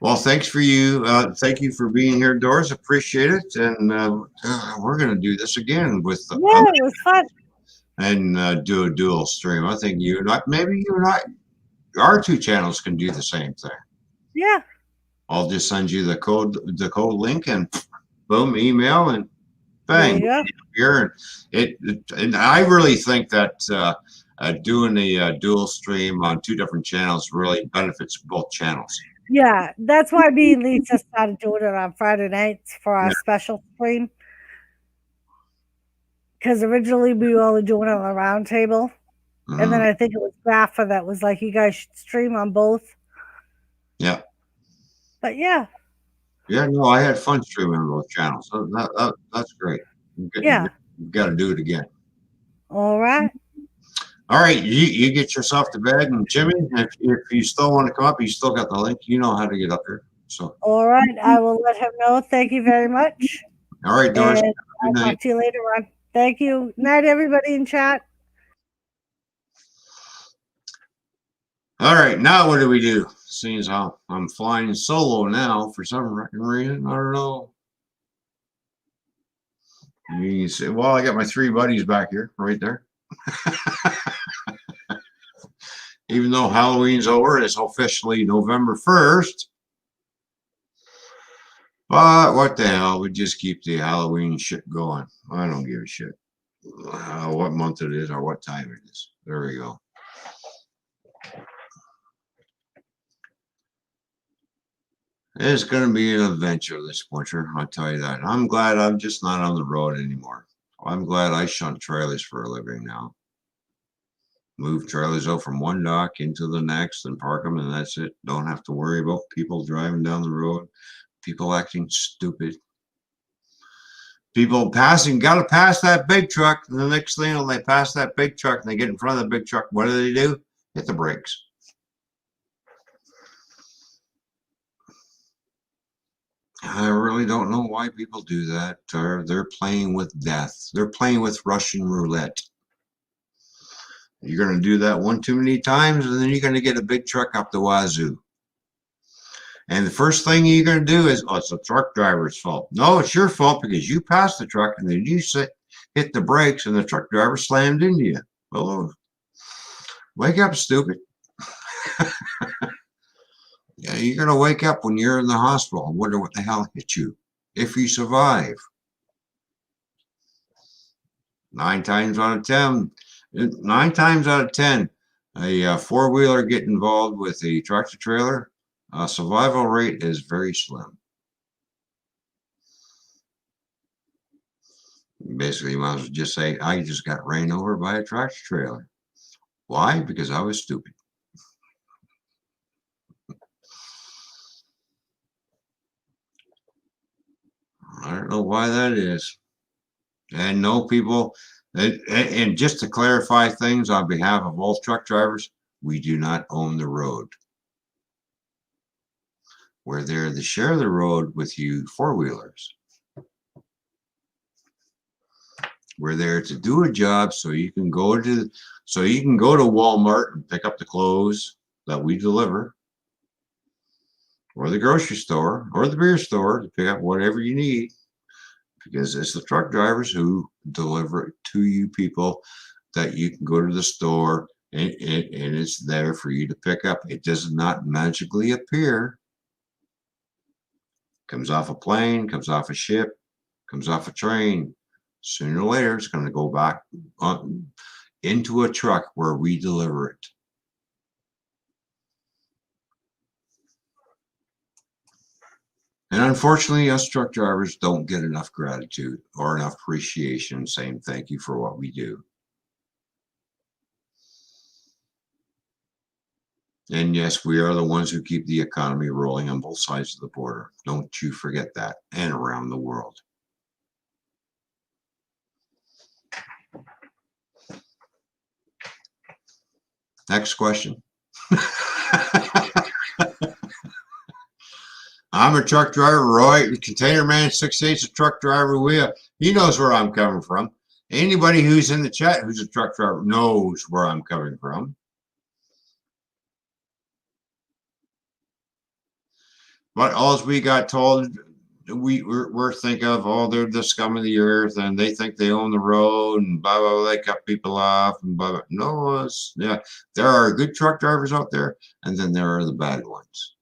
Well, thanks for you. Thank you for being here, Doris. Appreciate it. And we're going to do this again with Yeah, it was fun. and do a dual stream. I think you and I, maybe you and I, our two channels can do the same thing. Yeah. I'll just send you the code link, and boom, email, and bang, There here. And I really think that doing a dual stream on two different channels really benefits both channels. Yeah, that's why me and Lisa started doing it on Friday nights for our special stream. Because originally we were only doing it on the round table. And then I think it was Graffa that was like, you guys should stream on both. Yeah. But yeah. Yeah, no, I had fun streaming on both channels. So that's great. Yeah. You've got to do it again. All right. All right, you get yourself to bed, and Jimmy, if you still want to come up, you still got the link. You know how to get up here. So. All right. I will let him know. Thank you very much. All right, Doris. And I'll Good night. talk to you later on. Thank you. Night, everybody in chat. All right, now what do we do? Seeing as how I'm flying solo now for some reason, I don't know. You say, well, I got my 3 buddies back here, right there. Even though Halloween's over, it's officially November 1st. But what the hell? We just keep the Halloween shit going. I don't give a shit what month it is or what time it is. There we go. It's going to be an adventure this winter, I'll tell you that. I'm glad I'm just not on the road anymore. I'm glad I shunt trailers for a living now. Move trailers out from one dock into the next and park them, and that's it. Don't have to worry about people driving down the road, people acting stupid. People passing, got to pass that big truck. And the next thing, when they pass that big truck and they get in front of the big truck, what do? Hit the brakes. I really don't know why people do that. They're playing with death. They're playing with Russian roulette. You're going to do that one too many times, and then you're going to get a big truck up the wazoo. And the first thing you're going to do is, oh, it's the truck driver's fault. No, it's your fault because you passed the truck, and then you hit the brakes, and the truck driver slammed into you. Well, wake up, stupid. Yeah, you're going to wake up when you're in the hospital and wonder what the hell hit you, if you survive. 9 times out of 10, a four-wheeler get involved with a tractor-trailer, survival rate is very slim. Basically, you might as well just say, I just got ran over by a tractor-trailer. Why? Because I was stupid. I don't know why that is. And no people, and just to clarify things on behalf of all truck drivers, we do not own the road. We're there to share the road with you four-wheelers. We're there to do a job so you can go to Walmart and pick up the clothes that we deliver, or the grocery store, or the beer store to pick up whatever you need, because it's the truck drivers who deliver it to you people that you can go to the store and it's there for you to pick up. It does not magically appear. Comes off a plane, comes off a ship, comes off a train. Sooner or later, it's going to go back into a truck where we deliver it. And unfortunately, us truck drivers don't get enough gratitude or enough appreciation saying thank you for what we do. And yes, we are the ones who keep the economy rolling on both sides of the border. Don't you forget that, and around the world. Next question. I'm a truck driver, Roy. Container Man 68's a truck driver. He knows where I'm coming from. Anybody who's in the chat who's a truck driver knows where I'm coming from. But all we got told, we're thinking of, oh, they're the scum of the earth and they think they own the road and blah, blah, blah, they cut people off and blah, blah. No, there are good truck drivers out there, and then there are the bad ones.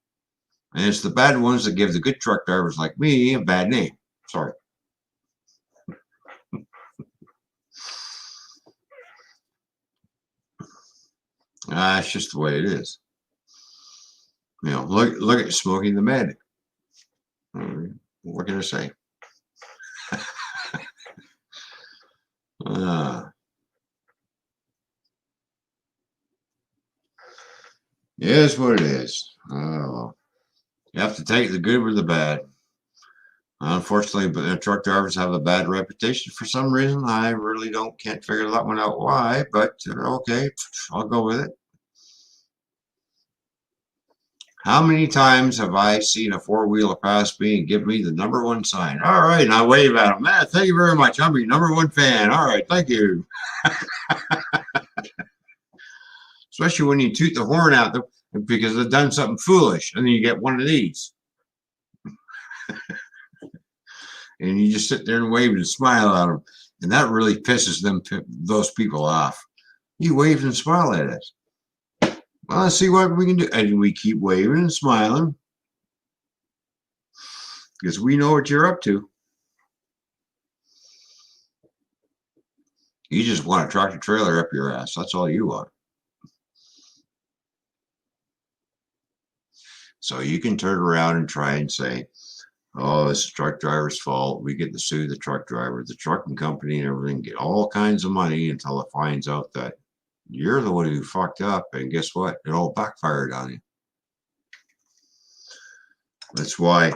And it's the bad ones that give the good truck drivers like me a bad name. Sorry. That's just the way it is. You know, look at Smokey the Medic. What can I say? It is what it is. You have to take the good with the bad. Unfortunately, but truck drivers have a bad reputation for some reason. I really can't figure that one out why, but okay, I'll go with it. How many times have I seen a four-wheeler pass me and give me the #1 sign? All right, and I wave at them. Man, thank you very much. I'm your #1 fan. All right, thank you. Especially when you toot the horn out them because they've done something foolish, and then you get one of these. and you just sit there and wave and smile at them, and that really pisses those people off. You wave and smile at us. Well, let's see what we can do, and we keep waving and smiling because we know what you're up to. You just want a tractor trailer up your ass. That's all you want. So you can turn around and try and say, oh, it's the truck driver's fault. We get to sue the truck driver, the trucking company, and everything, get all kinds of money until it finds out that you're the one who fucked up. And guess what? It all backfired on you. That's why,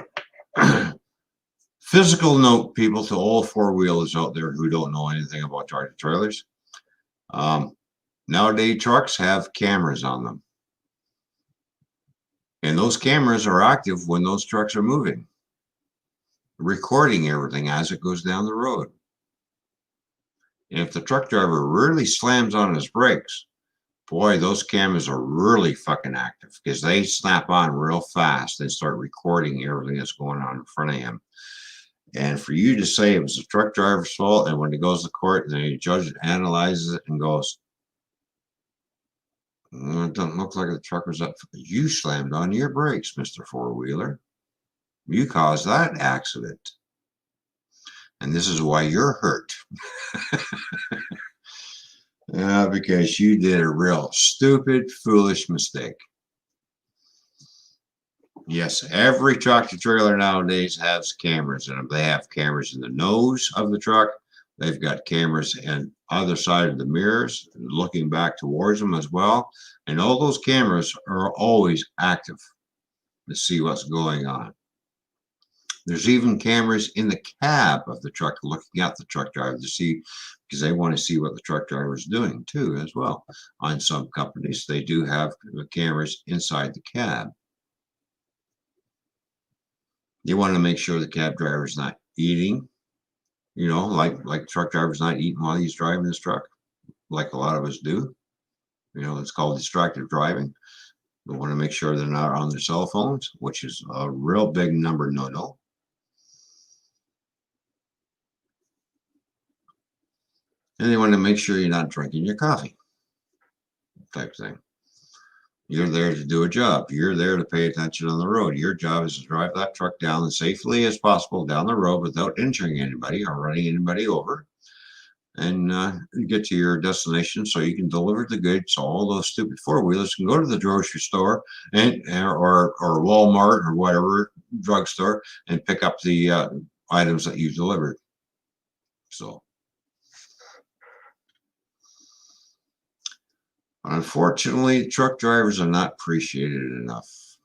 physical note, people, to all four-wheelers out there who don't know anything about tractor trailers. Nowadays, trucks have cameras on them. And those cameras are active when those trucks are moving, recording everything as it goes down the road. And if the truck driver really slams on his brakes, boy, those cameras are really fucking active because they snap on real fast and start recording everything that's going on in front of him. And for you to say it was the truck driver's fault, and when it goes to court, then the judge analyzes it and goes, it doesn't look like the truck was up. You slammed on your brakes, Mr. Four-Wheeler. You caused that accident. And this is why you're hurt. Because you did a real stupid, foolish mistake. Yes, every tractor trailer nowadays has cameras in them. They have cameras in the nose of the truck. They've got cameras in either side of the mirrors, looking back towards them as well. And all those cameras are always active to see what's going on. There's even cameras in the cab of the truck looking at the truck driver to see, because they want to see what the truck driver is doing too as well. On some companies, they do have cameras inside the cab. You want to make sure the cab driver is not eating, you know, like the truck driver's not eating while he's driving his truck, like a lot of us do. You know, it's called distracted driving. We want to make sure they're not on their cell phones, which is a real big number no-no. And they want to make sure you're not drinking your coffee, type thing. You're there to do a job. You're there to pay attention on the road. Your job is to drive that truck down as safely as possible down the road without injuring anybody or running anybody over, and get to your destination so you can deliver the goods. So all those stupid four-wheelers can go to the grocery store and or Walmart or whatever drugstore and pick up the items that you delivered. So unfortunately, truck drivers are not appreciated enough.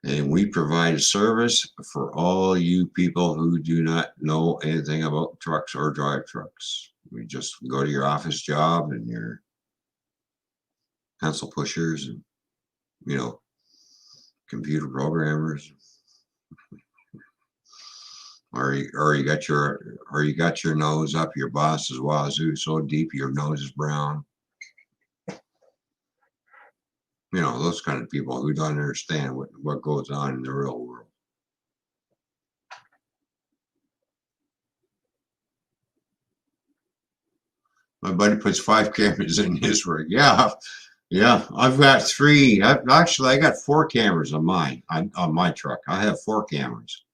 And we provide a service for all you people who do not know anything about trucks or drive trucks. We just go to your office job and your pencil pushers and, you know, computer programmers. Or you got your nose up your boss's wazoo so deep your nose is brown. You know, those kind of people who don't understand what goes on in the real world. My buddy puts 5 cameras in his rig. Yeah, I've got 3. I got 4 cameras on my truck. I have 4 cameras.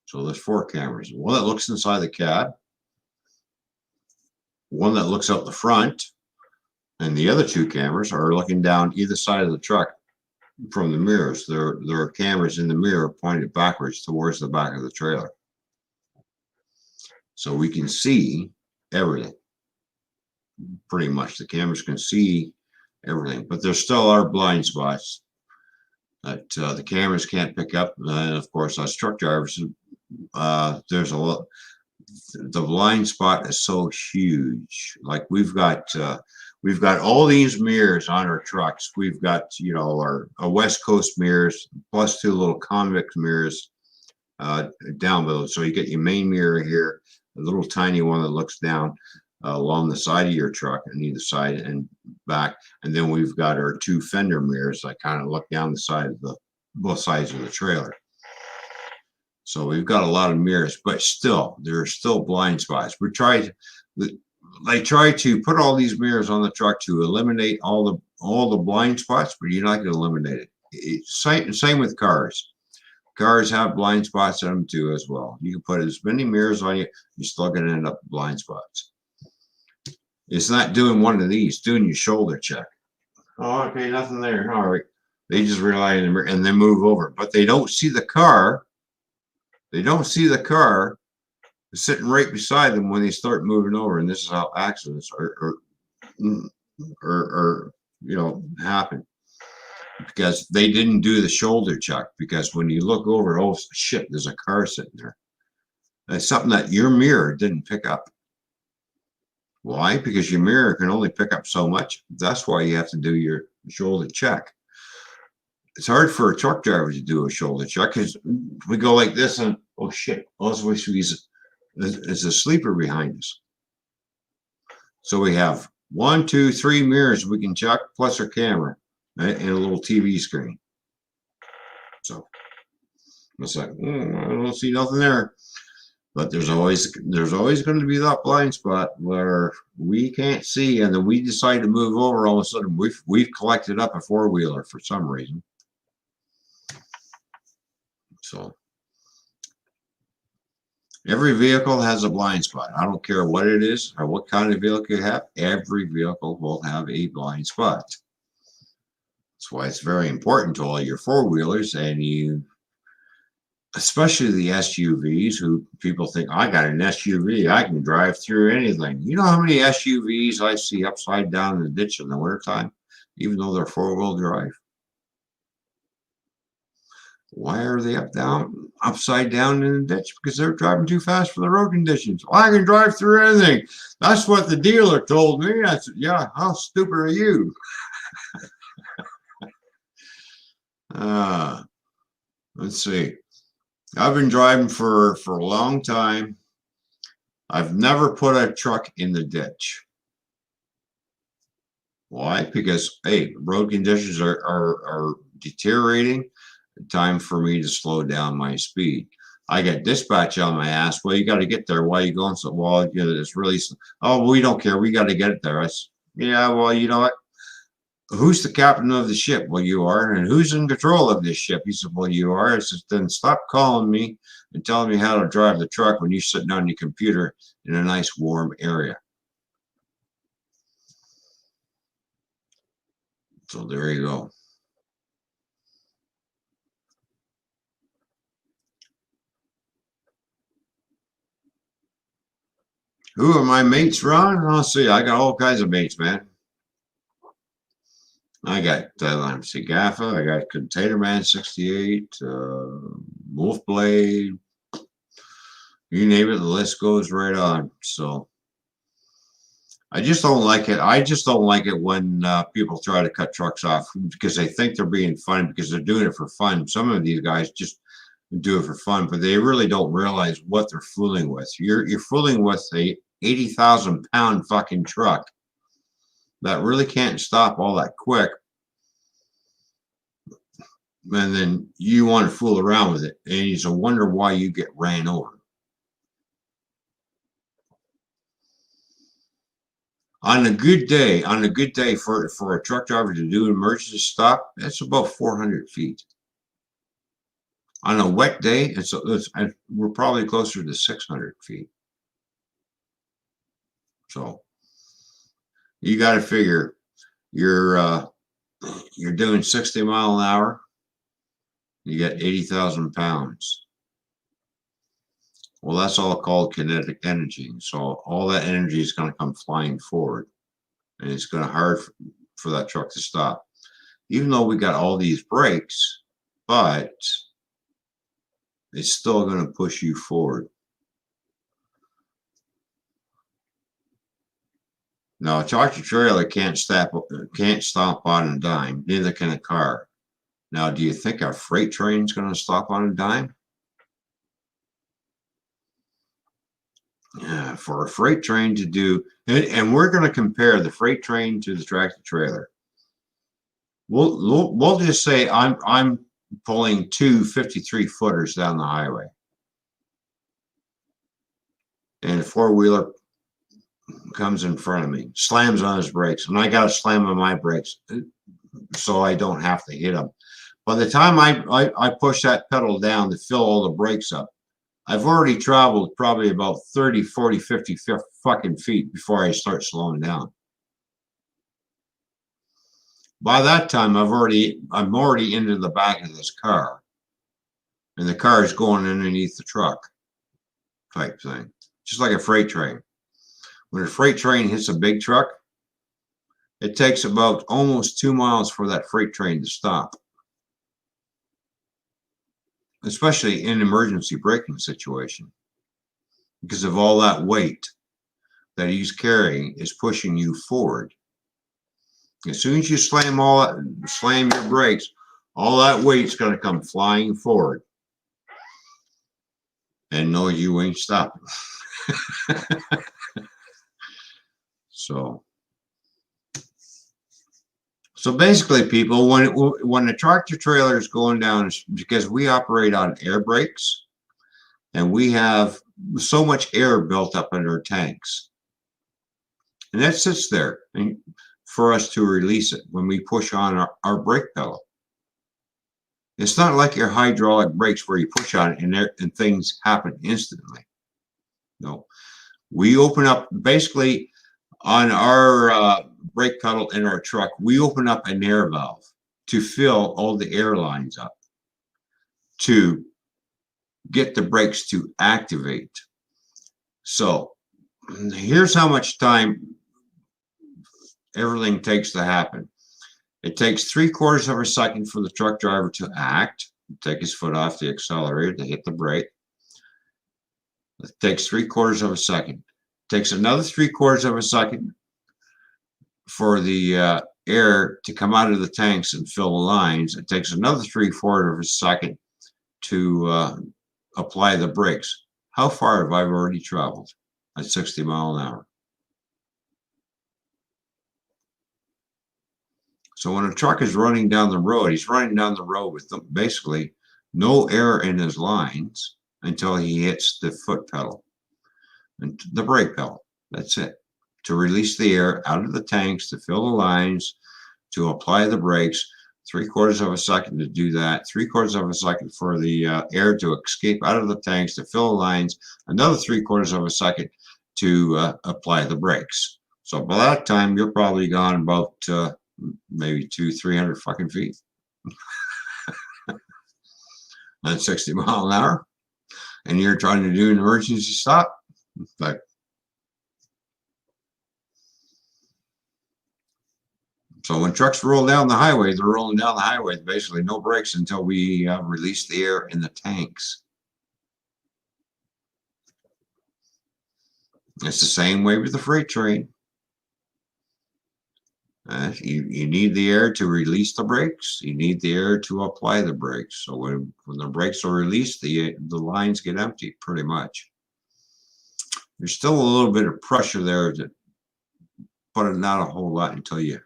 So there's 4 cameras. One that looks inside the cab, one that looks out the front, and the other 2 cameras are looking down either side of the truck from the mirrors. There are cameras in the mirror pointed backwards towards the back of the trailer. So we can see everything. Pretty much the cameras can see everything, but there still are blind spots that the cameras can't pick up. And of course, us truck drivers, there's a lot. The blind spot is so huge. Like we've got all these mirrors on our trucks. We've got, you know, our West Coast mirrors plus 2 little convex mirrors down below. So you get your main mirror here, a little tiny one that looks down along the side of your truck on either side, and back, and then we've got our 2 fender mirrors that kind of look down the side of both sides of the trailer. So we've got a lot of mirrors, but still, there are still blind spots. They try to put all these mirrors on the truck to eliminate all the blind spots, but you're not going to eliminate it. Same with cars. Cars have blind spots in them too as well. You can put as many mirrors on you, you're still going to end up with blind spots. It's not doing one of these, doing your shoulder check. Oh, okay, nothing there. All right. They just rely on the mirror and then move over, but they don't see the car. They don't see the car sitting right beside them when they start moving over, and this is how accidents are happen, because they didn't do the shoulder check. Because when you look over, oh shit, there's a car sitting there. That's something that your mirror didn't pick up. Why? Because your mirror can only pick up so much. That's why you have to do your shoulder check. It's hard for a truck driver to do a shoulder check because we go like this and oh shit, also there's a sleeper behind us. So we have 1, 2, 3 mirrors we can check, plus our camera, right, and a little TV screen. So it's like, I don't see nothing there. But there's always going to be that blind spot where we can't see, and then we decide to move over. All of a sudden, we've collected up a 4-wheeler for some reason. So every vehicle has a blind spot. I don't care what it is or what kind of vehicle you have. Every vehicle will have a blind spot. That's why it's very important to all your 4-wheelers, and you, especially the SUVs, who people think, I got an SUV, I can drive through anything. You know how many SUVs I see upside down in the ditch in the wintertime, even though they're 4-wheel drive? Why are they upside down in the ditch? Because they're driving too fast for the road conditions. Well, I can drive through anything. That's what the dealer told me. I said, yeah, how stupid are you? Let's see. I've been driving for a long time. I've never put a truck in the ditch. Why? Because, hey, road conditions are deteriorating. Time for me to slow down my speed. I get dispatch on my ass. Well, you got to get there. Why are you going so? Well, you know, it's really. Oh, we don't care. We got to get it there. I said, yeah. Well, you know what? Who's the captain of the ship? Well, you are. And who's in control of this ship? He said, well, you are. I said, then stop calling me and telling me how to drive the truck when you're sitting on your computer in a nice warm area. So there you go. Who are my mates, Ron? Let's see. I got all kinds of mates, man. I got, let me see, Gaffa. I got Container Man 68, Wolfblade. You name it, the list goes right on. So I just don't like it. I just don't like it when people try to cut trucks off because they think they're being fun, because they're doing it for fun. Some of these guys just do it for fun, but they really don't realize what they're fooling with. You're fooling with a 80,000-pound fucking truck that really can't stop all that quick, and then you want to fool around with it, and it's a wonder why you get ran over. On a good day for a truck driver to do an emergency stop, that's about 400 feet. On a wet day, we're probably closer to 600 feet. So you got to figure you're doing 60 miles an hour. You get 80,000 pounds. Well, that's all called kinetic energy. So all that energy is going to come flying forward, and it's going to be hard for that truck to stop. Even though we got all these brakes, but it's still going to push you forward. Now, a tractor trailer can't stop on a dime. Neither can a car. Now, do you think a freight train is going to stop on a dime? for a freight train to do, and we're going to compare the freight train to the tractor trailer. We'll just say I'm pulling two 53-footers down the highway, and a four-wheeler comes in front of me, slams on his brakes, and I got to slam on my brakes so I don't have to hit him. By the time I push that pedal down to fill all the brakes up, I've already traveled probably about 30, 40, 50 fucking feet before I start slowing down. By that time, I'm already into the back of this car, and the car is going underneath the truck type thing, just like a freight train. When a freight train hits a big truck, it takes about almost 2 miles for that freight train to stop, especially in an emergency braking situation, because of all that weight that he's carrying is pushing you forward. As soon as you slam your brakes, all that weight's going to come flying forward. And no, you ain't stopping. So basically, people, when the tractor trailer is going down, it's because we operate on air brakes, and we have so much air built up in our tanks, and that sits there for us to release it when we push on our brake pedal. It's not like your hydraulic brakes where you push on it and things happen instantly. No, we open up basically on our brake pedal in our truck. We open up an air valve to fill all the air lines up to get the brakes to activate. So here's how much time everything takes to happen. It takes 3/4 of a second for the truck driver to act, take his foot off the accelerator to hit the brake. It takes 3/4 of a second. It takes another 3/4 of a second for the air to come out of the tanks and fill the lines. It takes another 3/4 of a second to apply the brakes. How far have I already traveled at 60 miles an hour? So when a truck is running down the road, he's running down the road with basically no air in his lines until he hits the foot pedal and the brake pedal. That's it. To release the air out of the tanks, to fill the lines, to apply the brakes. 3/4 of a second to do that. 3/4 of a second for the air to escape out of the tanks, to fill the lines. Another 3/4 of a second to apply the brakes. So by that time, you're probably gone about maybe 200-300 fucking feet at 60 miles an hour, and you're trying to do an emergency stop. But so when trucks roll down the highway, they're rolling down the highway with basically no brakes until we release the air in the tanks. It's the same way with the freight train. You need the air to release the brakes. You need the air to apply the brakes. So when the brakes are released, the lines get empty pretty much. There's still a little bit of pressure there, but not a whole lot until you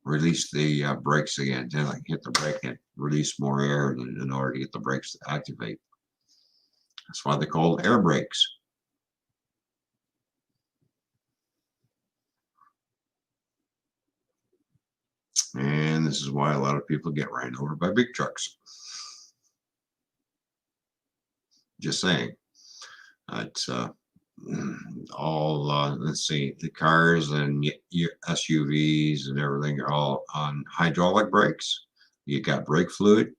release the brakes again. Then like hit the brake and release more air in order to get the brakes to activate. That's why they're called air brakes. And this is why a lot of people get ran over by big trucks. Just saying. It's all, let's see, the cars and your SUVs and everything are all on hydraulic brakes. You got brake fluid.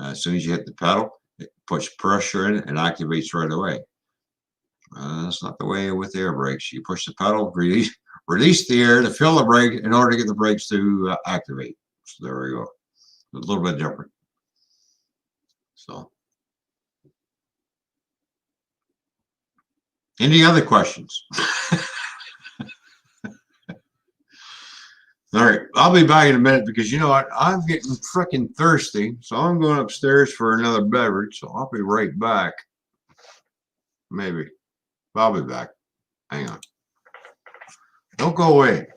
As soon as you hit the pedal, it puts pressure in it and activates right away. That's not the way with air brakes. You push the pedal, release the air to fill the brake in order to get the brakes to activate. So there we go. A little bit different. So, any other questions? All right, I'll be back in a minute because you know what? I'm getting freaking thirsty, so I'm going upstairs for another beverage. So I'll be right back. Maybe. I'll be back. Hang on. Don't go away.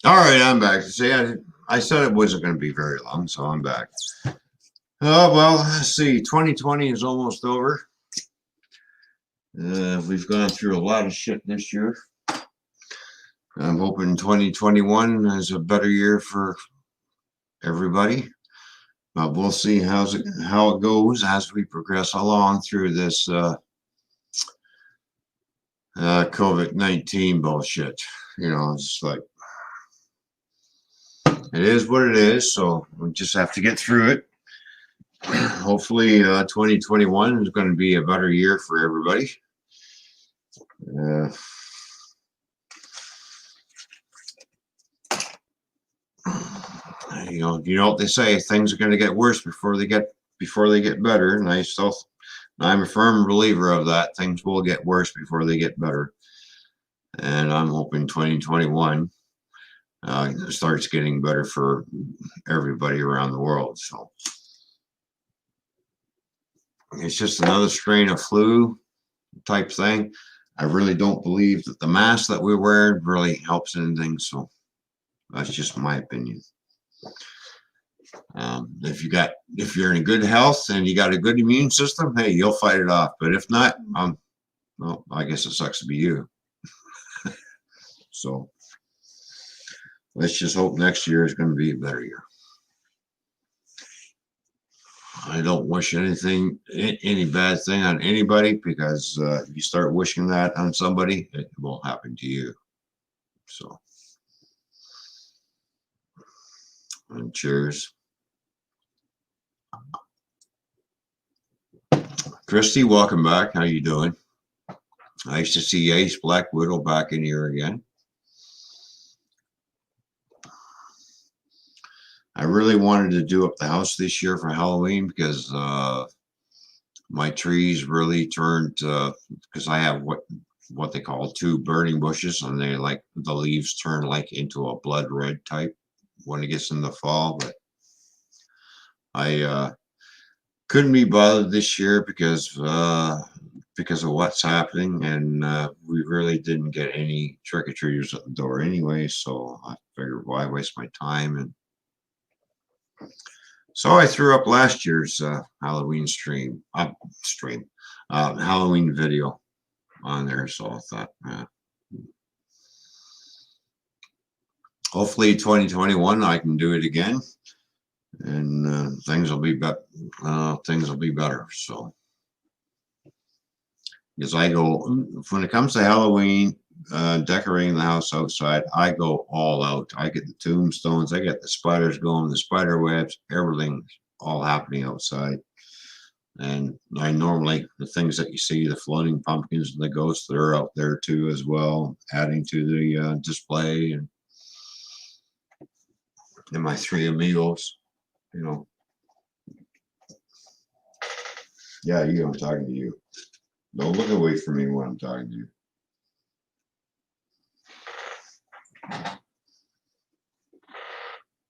All right, I'm back. See, I said it wasn't going to be very long, so I'm back. Oh, well, let's see. 2020 is almost over. We've gone through a lot of shit this year. I'm hoping 2021 is a better year for everybody. But we'll see how it goes as we progress along through this COVID-19 bullshit. You know, it's like, it is what it is, so we just have to get through it. Hopefully 2021 is going to be a better year for everybody. You know what they say, things are going to get worse before they get better, and I'm a firm believer of that. Things will get worse before they get better, and I'm hoping 2021 starts getting better for everybody around the world. So it's just another strain of flu type thing. I really don't believe that the mask that we wear really helps anything. So that's just my opinion. If you're in good health and you got a good immune system, hey, you'll fight it off. But if not, well, I guess it sucks to be you. So let's just hope next year is going to be a better year. I don't wish any bad thing on anybody, because if you start wishing that on somebody, it won't happen to you. So, and cheers. Christy, welcome back. How you doing? Nice to see Ace Black Widow back in here again. I really wanted to do up the house this year for Halloween, because my trees really turned, because I have what they call 2 burning bushes, and they like the leaves turn like into a blood red type when it gets in the fall. But I couldn't be bothered this year because of what's happening, and we really didn't get any trick-or-treaters at the door anyway, so I figured, why waste my time? And so I threw up last year's Halloween Halloween video on there. So I thought, hopefully 2021 I can do it again, and things will be better. So, because I go, when it comes to Halloween, decorating the house outside, I go all out. I get the tombstones, I get the spiders going, the spider webs, everything all happening outside. And I normally, the things that you see, the floating pumpkins and the ghosts, they're out there too as well, adding to the display. And my 3 amigos, you know. Yeah, I'm talking to you. Don't look away from me when I'm talking to you.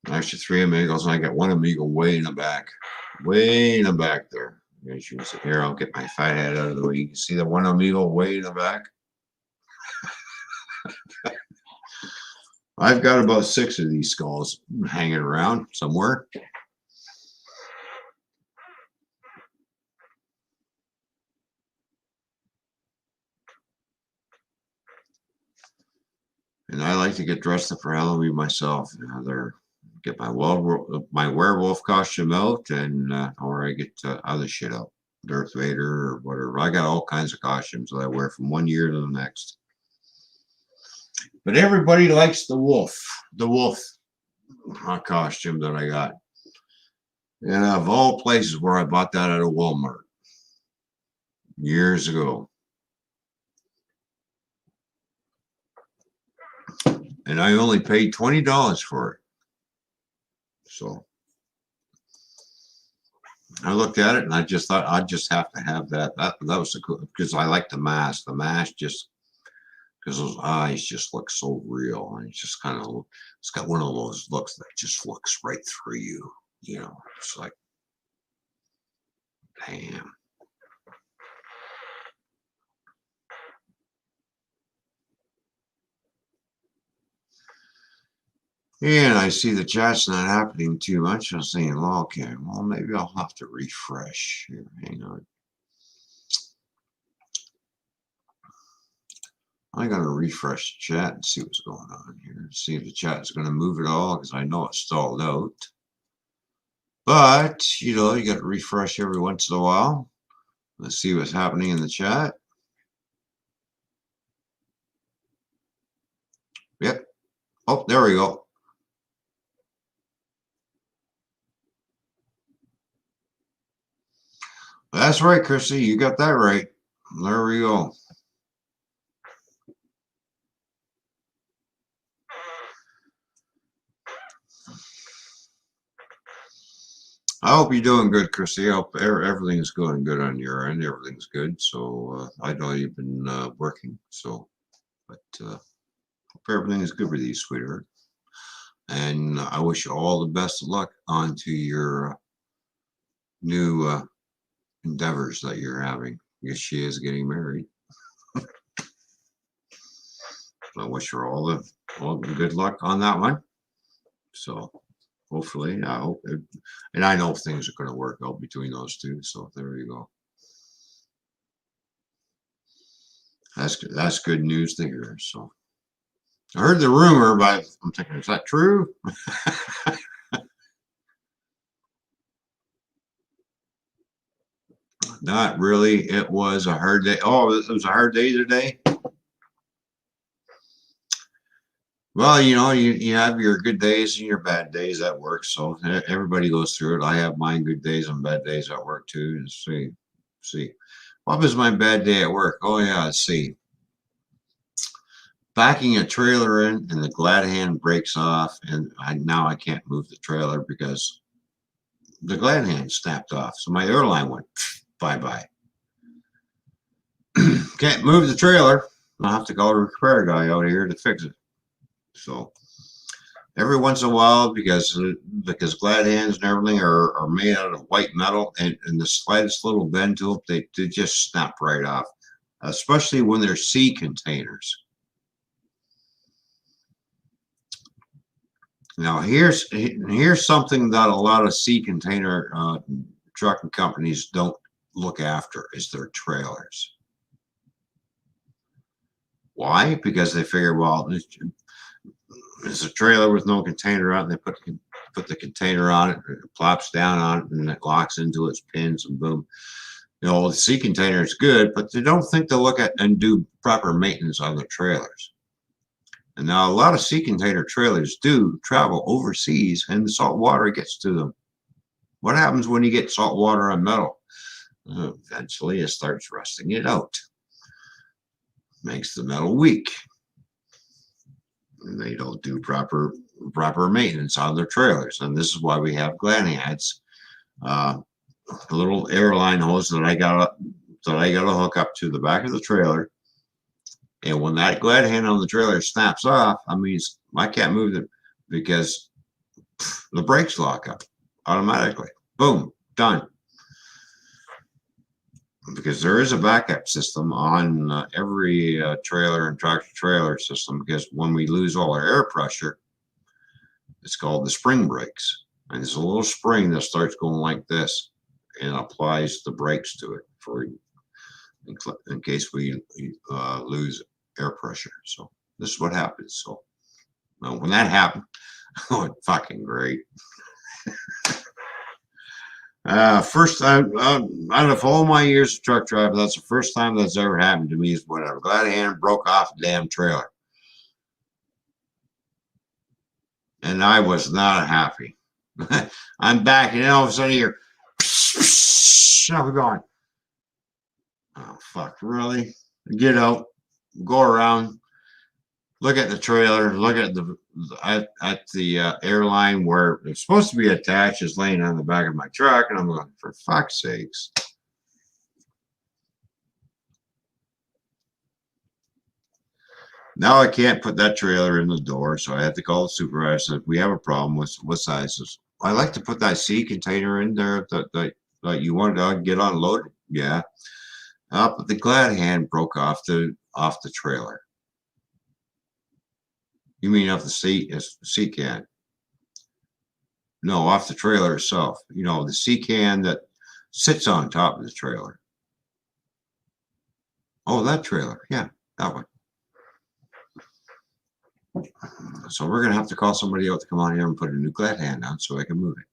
Actually, 3 amigos, and I got 1 amigo way in the back there. As you can see here, I'll get my fat head out of the way. You can see the 1 amigo way in the back. I've got about 6 of these skulls hanging around somewhere. And I like to get dressed up for Halloween myself. Either get my werewolf costume out, and or I get other shit out, Darth Vader or whatever. I got all kinds of costumes that I wear from one year to the next. But everybody likes the wolf costume that I got. And of all places, where I bought that at a Walmart years ago. And I only paid $20 for it. So I looked at it and I just thought I'd just have to have that. That was the cool, because I like the mask. The mask just, because those eyes just look so real, and it's just kind of, it's got one of those looks that just looks right through you. You know, it's like, damn. And I see the chat's not happening too much. I'm saying, well, okay, well, maybe I'll have to refresh here. Hang on. I gotta refresh the chat and see what's going on here. See if the chat's gonna move at all, because I know it's stalled out. But you know, you gotta refresh every once in a while. Let's see what's happening in the chat. Yep. Oh, there we go. That's right, Chrissy. You got that right. There we go. I hope you're doing good, Chrissy. I hope everything's going good on your end. Everything's good. So I know you've been working. So, but hope everything is good with you, sweetheart. And I wish you all the best of luck onto your new endeavors that you're having. Because she is getting married. So I wish her all the good luck on that one. So hopefully, I hope it, and I know things are going to work out between those two. So there you go. That's good news to hear. So I heard the rumor, but I'm thinking, is that true? Not really. It was a hard day. Oh, it was a hard day today. Well, you know, you have your good days and your bad days at work. So everybody goes through it. I have my good days and bad days at work too. And see, what was my bad day at work? Oh yeah, let's see. Backing a trailer in, and the glad hand breaks off, and now I can't move the trailer because the glad hand snapped off. So my airline went bye-bye. Can't move the trailer. I'll have to call a repair guy out here to fix it. So every once in a while, because glad hands and everything are made out of white metal, and the slightest little bend to them, they just snap right off, especially when they're sea containers. Now here's something that a lot of sea container trucking companies don't look after, is their trailers. Why? Because they figure, well, it's a trailer with no container on it. They put the container on it, it plops down on it, and it locks into its pins, and boom. You know, the sea container is good, but they don't think to look at and do proper maintenance on the trailers. And now a lot of sea container trailers do travel overseas, and the salt water gets to them. What happens when you get salt water on metal? Eventually it starts rusting it out. Makes the metal weak. And they don't do proper maintenance on their trailers. And this is why we have glad hands. A little airline hose that I got to hook up to the back of the trailer. And when that glad hand on the trailer snaps off, I mean, I can't move it because the brakes lock up automatically. Boom, done. because there is a backup system on every trailer and tractor trailer system, because when we lose all our air pressure, it's called the spring brakes. And there's a little spring that starts going like this and applies the brakes to it for in case we lose air pressure. So this is what happens. So when that happened, oh, it's fucking great. First time out of all my years of truck driving, that's the first time that's ever happened to me, is when a glad hand broke off a damn trailer. And I was not happy. I'm back, and all of a sudden you're going, oh fuck, really? Get out, go around, look at the trailer, look at the airline where it's supposed to be attached, is laying on the back of my truck, and I'm going, for fuck's sakes. Now I can't put that trailer in the door, so I had to call the supervisor. Said, we have a problem with what sizes. I like to put that sea container in there that you want to get unloaded. Yeah, but the glad hand broke off the trailer. You mean off the sea can? No, off the trailer itself. You know, the sea can that sits on top of the trailer. Oh, that trailer. Yeah, that one. So we're going to have to call somebody out to come on here and put a new glad hand on so I can move it.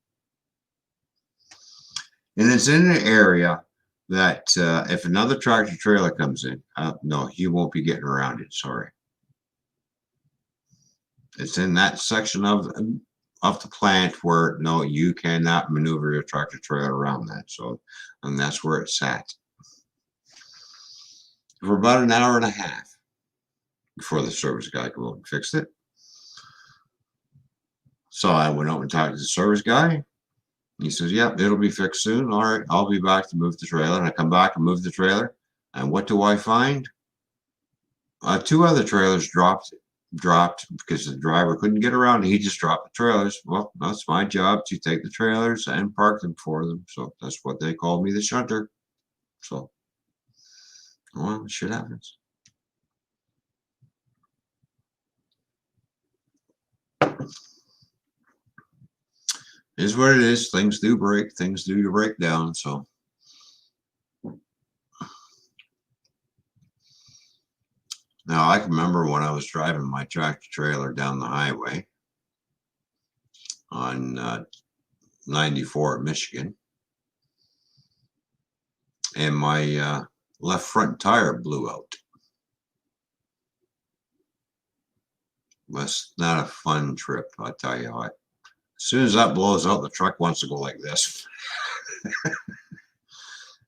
And it's in an area that if another tractor trailer comes in, no, you won't be getting around it. Sorry. It's in that section of the plant where, no, you cannot maneuver your tractor trailer around that. So, and that's where it sat for about an hour and a half before the service guy came over and fixed it. So I went over and talked to the service guy. He says, yep, it'll be fixed soon. All right, I'll be back to move the trailer. And I come back and move the trailer. And what do I find? 2 other trailers dropped because the driver couldn't get around. He just dropped the trailers. Well, that's my job to take the trailers and park them for them. So that's what they called me, the shunter. So, well, shit happens. Is what it is. Things do break. Things do break down. So now I can remember when I was driving my tractor trailer down the highway on 94 at Michigan, and my left front tire blew out. That's not a fun trip, I'll tell you what. As soon as that blows out, the truck wants to go like this.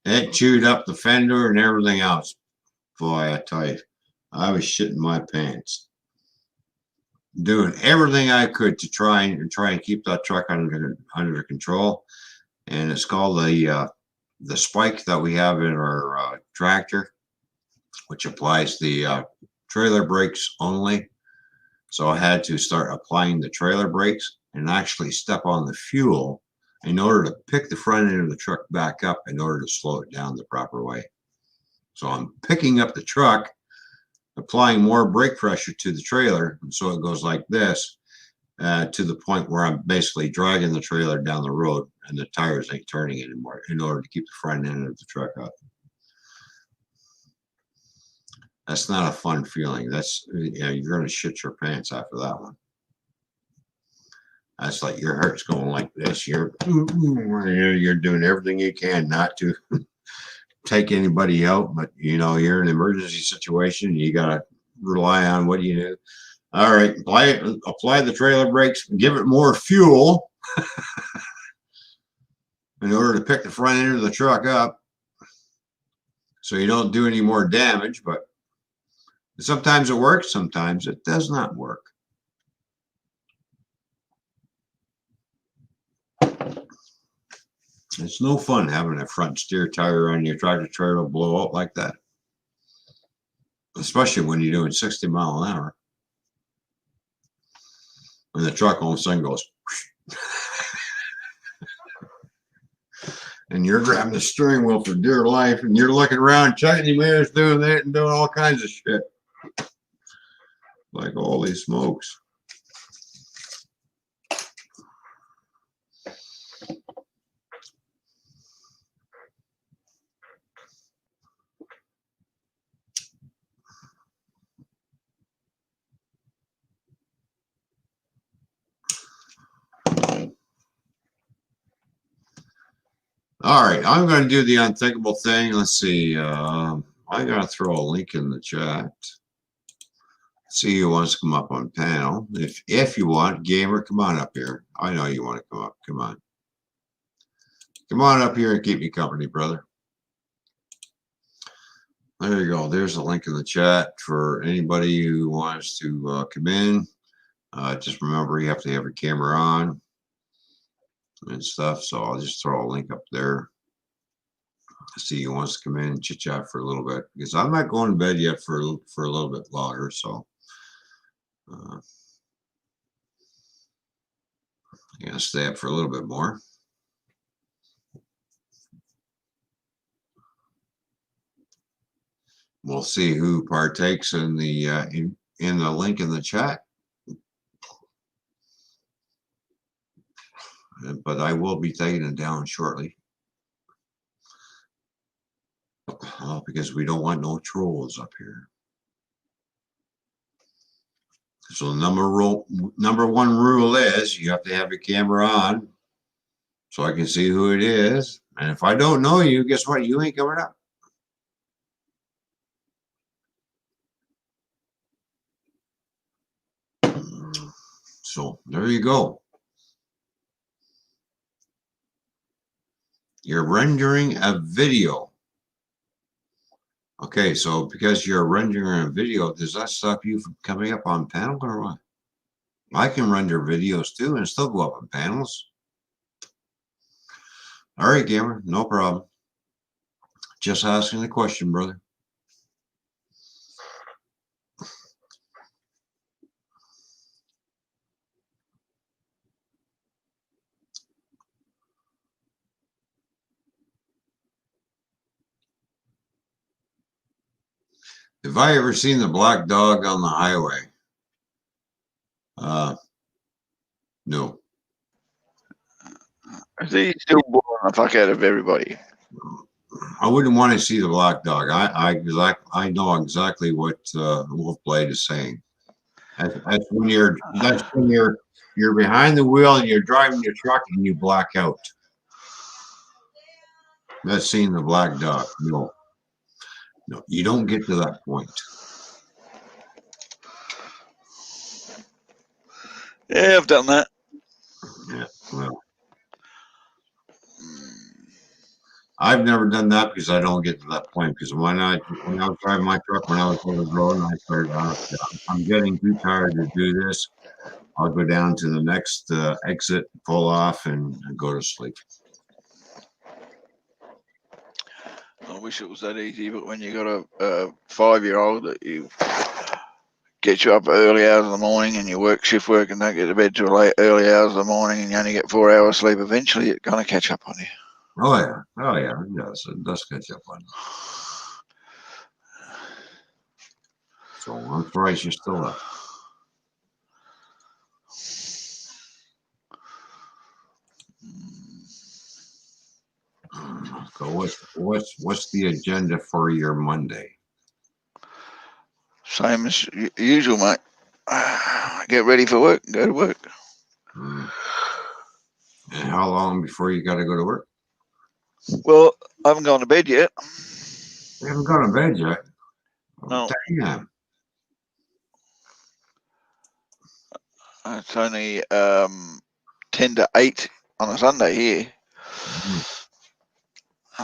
It chewed up the fender and everything else. Boy, I tell you, I was shitting my pants. Doing everything I could to try and keep that truck under control. And it's called the spike that we have in our tractor, which applies the trailer brakes only. So I had to start applying the trailer brakes and actually step on the fuel in order to pick the front end of the truck back up in order to slow it down the proper way. So I'm picking up the truck, applying more brake pressure to the trailer, and so it goes like this to the point where I'm basically dragging the trailer down the road and the tires ain't turning anymore in order to keep the front end of the truck up. That's not a fun feeling. That's, you know, you're going to shit your pants after that one. That's like your heart's going like this. You're doing everything you can not to take anybody out, but you know, you're in an emergency situation. You got to rely on what do you do? All right, apply the trailer brakes, give it more fuel in order to pick the front end of the truck up so you don't do any more damage. But sometimes it works, sometimes it does not work. It's no fun having a front steer tire on your tractor trailer blow out like that, especially when you're doing 60 miles an hour. And the truck all of a sudden goes. and you're grabbing the steering wheel for dear life, and you're looking around, checking your mirrors, doing that, and doing all kinds of shit. Like, holy smokes. All right, I'm going to do the unthinkable thing. Let's see. I'm going to throw a link in the chat. See who wants to come up on panel. If you want, gamer, come on up here. I know you want to come up. Come on. Come on up here and keep me company, brother. There you go. There's a link in the chat for anybody who wants to come in. Just remember, you have to have your camera on and stuff. So I'll just throw a link up there. See who wants to come in and chit chat for a little bit, because I'm not going to bed yet for a little bit longer. So I'm gonna stay up for a little bit more. We'll see who partakes in the in the link in the chat. But I will be taking it down shortly. Because we don't want no trolls up here. So number one rule is you have to have your camera on so I can see who it is. And if I don't know you, guess what? You ain't coming up. So there you go. You're rendering a video. Okay, so because you're rendering a video, does that stop you from coming up on panel or what? I can render videos too and still go up on panels. All right, gamer, no problem. Just asking the question, brother. Have I ever seen the black dog on the highway? No. He's still boring the fuck out of everybody. I wouldn't want to see the black dog. I know exactly what Wolfblade is saying. That's when you're behind the wheel and you're driving your truck and you black out. That's seeing the black dog. No. No, you don't get to that point. Yeah, I've done that. Yeah, well, I've never done that because I don't get to that point. Because when I was driving my truck when I was on the road, and I started, I'm getting too tired to do this. I'll go down to the next exit, pull off, and go to sleep. I wish it was that easy, but when you got a 5-year-old that you get you up early hours of the morning and you work shift work and don't get to bed till early hours of the morning and you only get 4 hours sleep, eventually it kind of catch up on you. Oh yeah, it does catch up on you. So I'm surprised you're still up. So what's the agenda for your Monday? Same as usual, mate. Get ready for work and go to work. And how long before you got to go to work? Well, I haven't gone to bed yet. You haven't gone to bed yet? No. Damn. It's only 10 to 8 on a Sunday here. So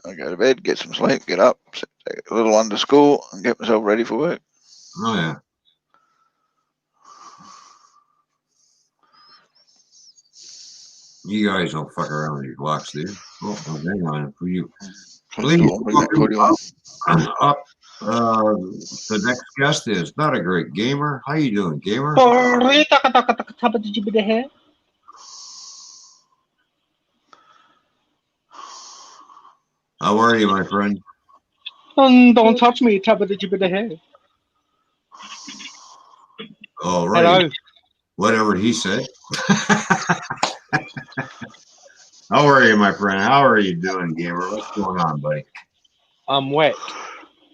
I go to bed, get some sleep, get up, take a little one to school, and get myself ready for work. Oh yeah. You guys don't fuck around with your clocks, do you? Oh, hang on. Please up. The next guest is not a great gamer. How you doing, gamer? How are you, my friend? Don't touch me, tabba-dibba hair. All right. Hello. Whatever he said. How are you, my friend? How are you doing, gamer? What's going on, buddy? I'm wet.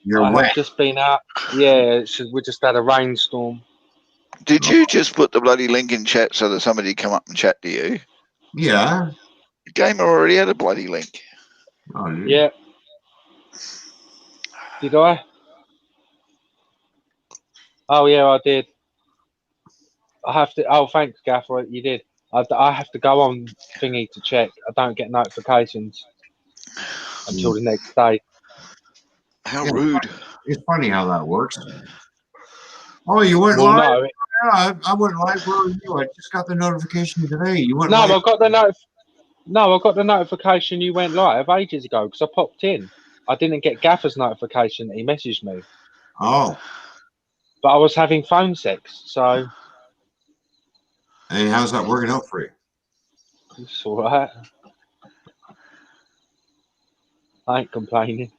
You're I wet. have just been out. Yeah, we just had a rainstorm. Did you just put the bloody link in chat so that somebody come up and chat to you? Yeah. Gamer already had a bloody link. Oh, dude. Yeah. Did I? Oh yeah, I did. I have to. Oh, thanks, Gaffer. You did. I have to go on thingy to check. I don't get notifications until the next day. How rude. It's funny how that works. Oh, you went Well, live? no. Yeah, I went live. Where were you? I just got the notification today. You went No, live. I got the notification you went live ages ago because I popped in. I didn't get Gaffer's notification that he messaged me. Oh. But I was having phone sex, so. And how's that working out for you? It's all right. I ain't complaining.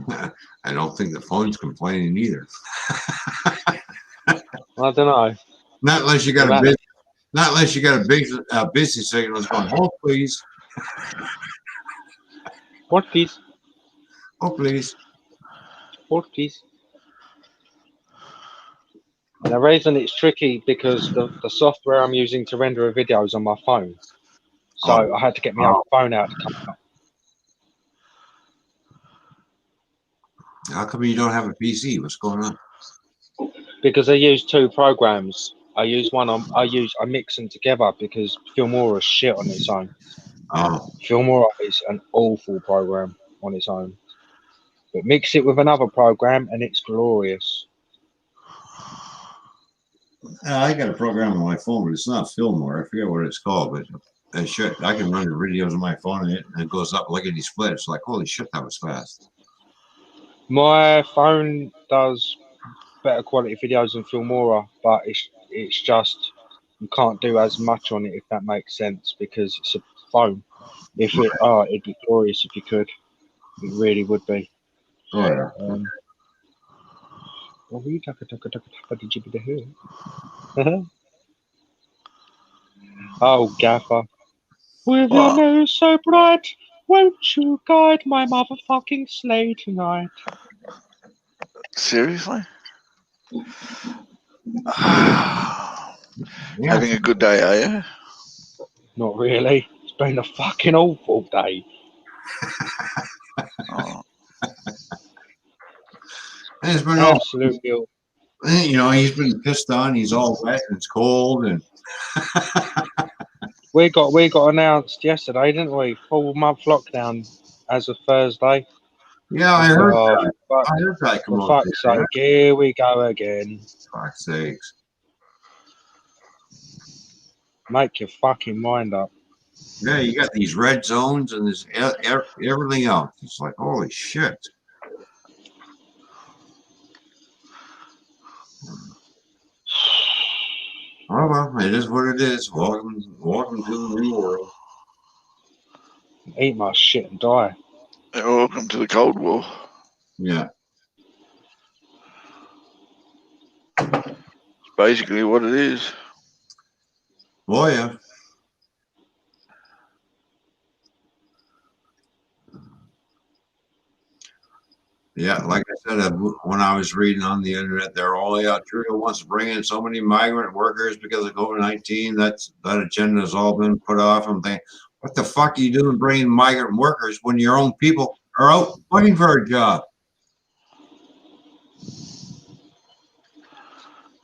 I don't think the phone's complaining either. I don't know. Not unless you got a big, not unless you got a big busy signal that's going, hold please. What please? Oh please. What please? And the reason it's tricky because the software I'm using to render a video is on my phone. So I had to get my own phone out to come out. How come you don't have a PC? What's going on? Because I use two programs. I mix them together because Filmora is shit on its own. Oh. Filmora is an awful program on its own. But mix it with another program and it's glorious. I got a program on my phone, but it's not Filmora. I forget what it's called, but I can run the videos on my phone and it goes up lickety split. It's like, holy shit, that was fast. My phone does better quality videos than Filmora, but it's just you can't do as much on it, if that makes sense, because it's a phone. It'd be glorious if you could. It really would be. Oh yeah. Oh, Gaffer. With your nose so bright, won't you guide my motherfucking sleigh tonight? Seriously? Having a good day, are you? Not really. It's been a fucking awful day. Oh. It's been absolutely. You know, he's been pissed on. He's all wet and it's cold, and we got announced yesterday, didn't we? Full month lockdown as of Thursday. Yeah, I heard that. I heard that come for up. fuck's sake, here we go again. Fuck's sakes. Make your fucking mind up. Yeah, you got these red zones and this everything else. It's like, holy shit. Oh well, it is what it is. Welcome to the new world. Eat my shit and die. Welcome to the Cold War. Yeah. It's basically what it is. Oh yeah. Yeah, like I said, when I was reading on the internet, they're all Trudeau wants to bring in so many migrant workers because of COVID-19. That agenda has all been put off. I'm thinking, what the fuck are you doing bringing migrant workers when your own people are out looking for a job?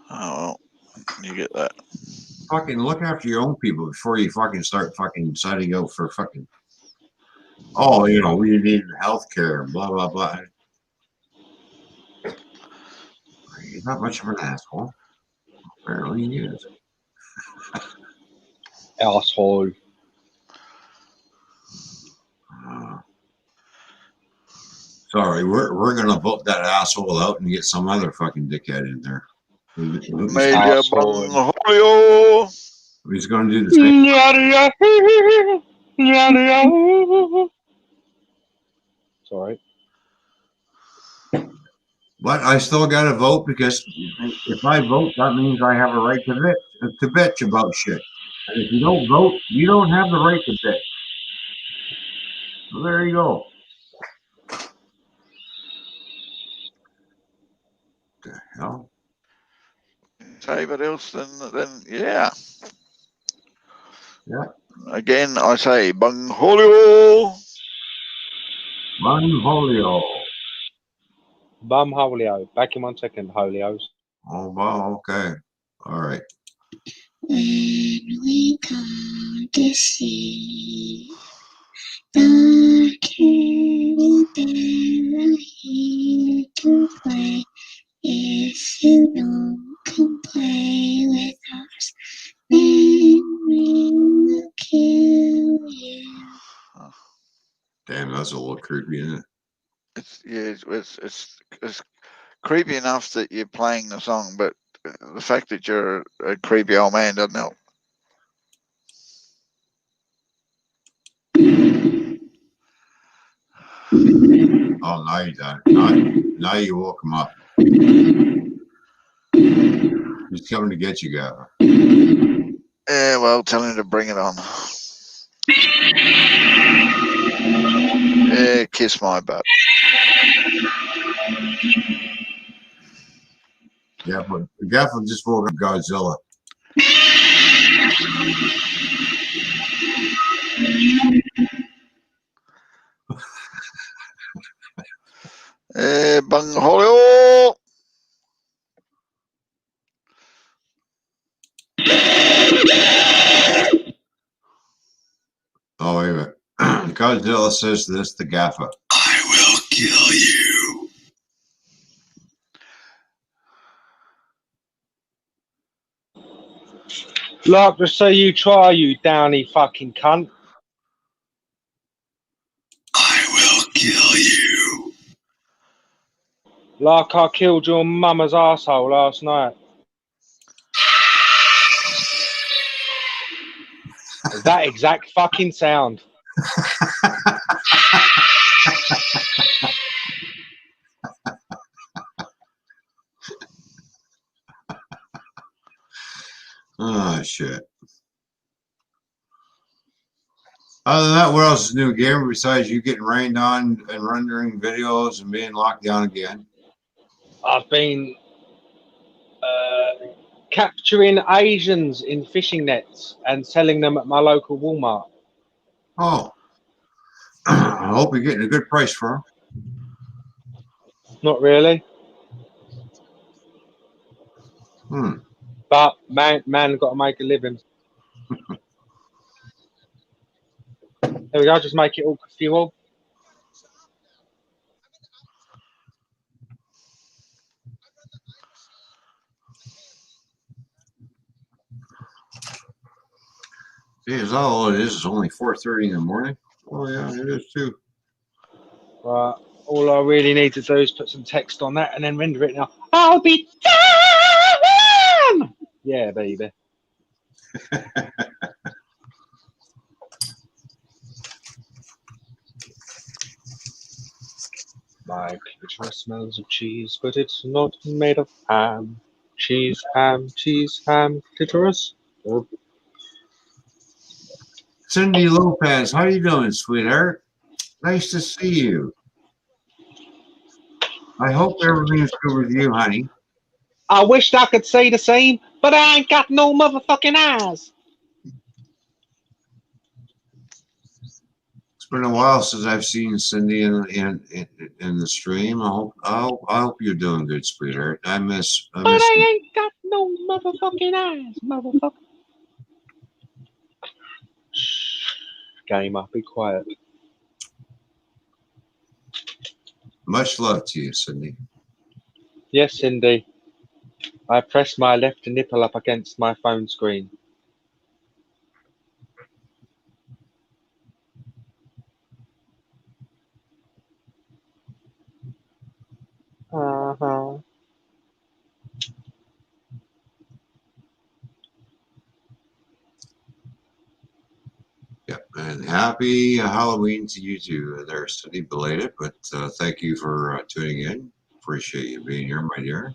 Oh, well, you get that. Fucking look after your own people before you fucking start fucking deciding to go for fucking, oh, you know, we need health care, blah, blah, blah. He's not much of an asshole. Apparently he is. Asshole. Sorry, we're gonna vote that asshole out and get some other fucking dickhead in there. He's gonna do the same. Sorry. But I still got to vote because if I vote, that means I have a right to bitch about shit. And if you don't vote, you don't have the right to bitch. So there you go. The hell? Say what else? Then yeah. Yeah. Again, I say bung holio. Bung holio. Bum Holio. Back in 1 second, Holios. Oh, wow. Okay. All right. When we come to see the Carrie Bear here to play, if you don't come play with us, then we will kill you. Damn, that's a little creepy, isn't it? It's creepy enough that you're playing the song, but the fact that you're a creepy old man doesn't help. Oh, now you done. Now you woke him up. He's coming to get you, Gavin. Yeah, well, tell him to bring it on. Yeah, kiss my butt. Yeah, but Gavin just woke up Godzilla. Bung holio. Oh, wait a minute. Godzilla says this to Gaffa. I will kill you. Like to see you try, you downy fucking cunt. I will kill you. Like I killed your mama's asshole last night. That exact fucking sound. Oh, shit. Other than that, what else is new, Gamer, besides you getting rained on and rendering videos and being locked down again? I've been capturing Asians in fishing nets and selling them at my local Walmart. Oh. I hope you're getting a good price for them. Not really. But man got to make a living. There we go. Just make it all fuel. Geez, all it is only 4:30 in the morning. Oh yeah, it is too. Right. All I really need to do is put some text on that and then render it now. I'll be damn! Yeah, baby. My picture smells of cheese, but it's not made of ham. Cheese, ham, clitoris. Oh. Cindy Lopez, how you doing, sweetheart? Nice to see you. I hope everything's good with you, honey. I wished I could say the same, but I ain't got no motherfucking eyes. It's been a while since I've seen Cindy in the stream. I hope you're doing good, sweetheart. I miss But I you. ain't got no motherfucking eyes, motherfucker. Gamer, be quiet. Much love to you, Cindy. Yes, Cindy. I pressed my left nipple up against my phone screen. Uh-huh. Yeah, and happy Halloween to you too. There, City belated, but thank you for tuning in. Appreciate you being here, my dear.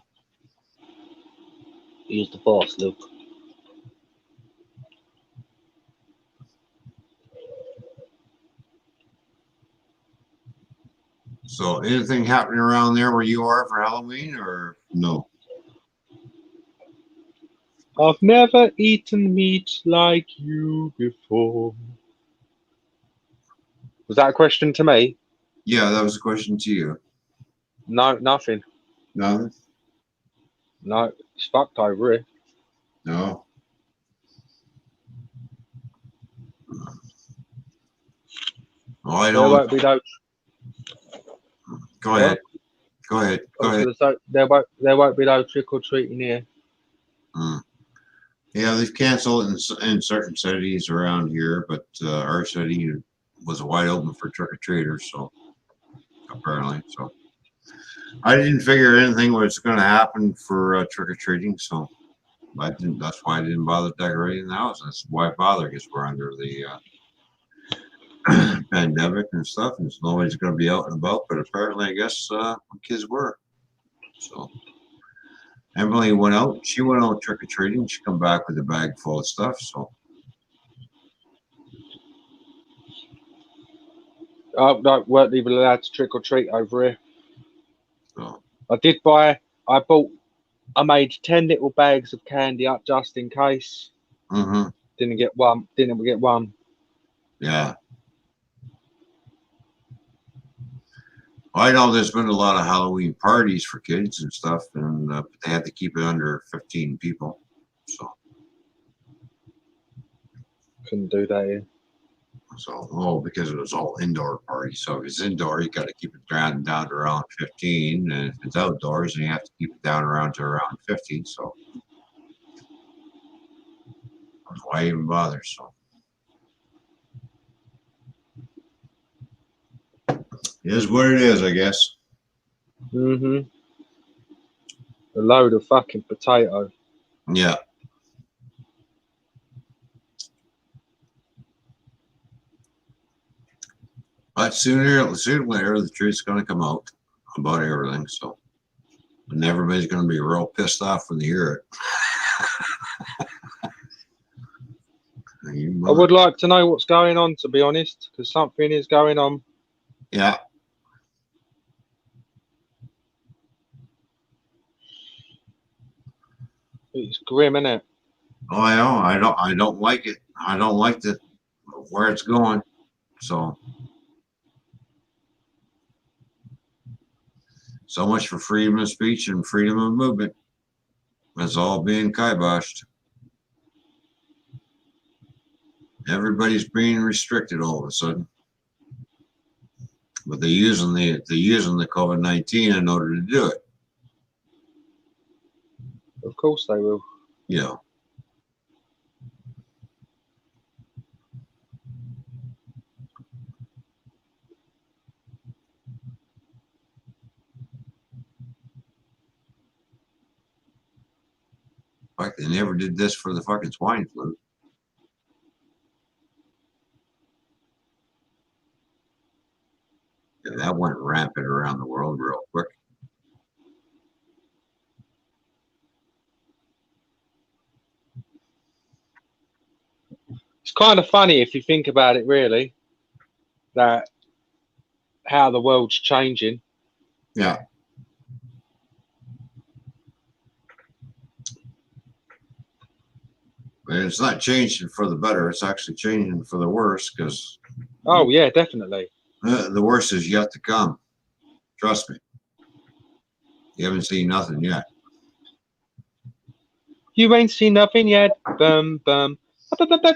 Use the boss, Luke. So, anything happening around there where you are for Halloween, or no? I've never eaten meat like you before. Was that a question to me? Yeah, that was a question to you. No, nothing. Nothing? No, it's fucked over here. No. Oh, I There don't. won't be no. Go ahead. Go ahead. Go I was ahead. gonna say, there won't be no trick or treating here. Yeah, they've canceled in certain cities around here, but our city was wide open for trick or treaters. So apparently, so I didn't figure anything was going to happen for trick or treating. So I didn't. That's why I didn't bother decorating the house. That's why I bother, because we're under the pandemic and stuff, and so nobody's going to be out and about. But apparently, I guess kids were. So Emily went out. She went out trick or treating. She come back with a bag full of stuff. So. Oh no, weren't even allowed to trick or treat over here. Oh. I made 10 little bags of candy up just in case. Mm-hmm. Didn't get one. Yeah. Well, I know there's been a lot of Halloween parties for kids and stuff, and they had to keep it under 15 people. So. Couldn't do that here. So, because it was all indoor parties. So if it's indoor, you got to keep it down to around 15. And if it's outdoors, then you have to keep it down to around 50. So why even bother? So it is what it is, I guess. Mm-hmm. A load of fucking potato. Yeah. But sooner or later, the truth's going to come out about everything. So, and everybody's going to be real pissed off when they hear it. I would like to know what's going on, to be honest, because something is going on. Yeah. It's grim, isn't it? Oh, I know. I don't like it. I don't like where it's going. So much for freedom of speech and freedom of movement. It's all being kiboshed. Everybody's being restricted all of a sudden. But they're using the COVID-19 in order to do it. Of course they will. Yeah. Like they never did this for the fucking swine flu. Yeah, that went rampant around the world real quick. It's kind of funny if you think about it, really, that how the world's changing. Yeah. And it's not changing for the better. It's actually changing for the worse, because. Oh yeah, definitely. The worst is yet to come. Trust me. You haven't seen nothing yet. You ain't seen nothing yet. Bum bum.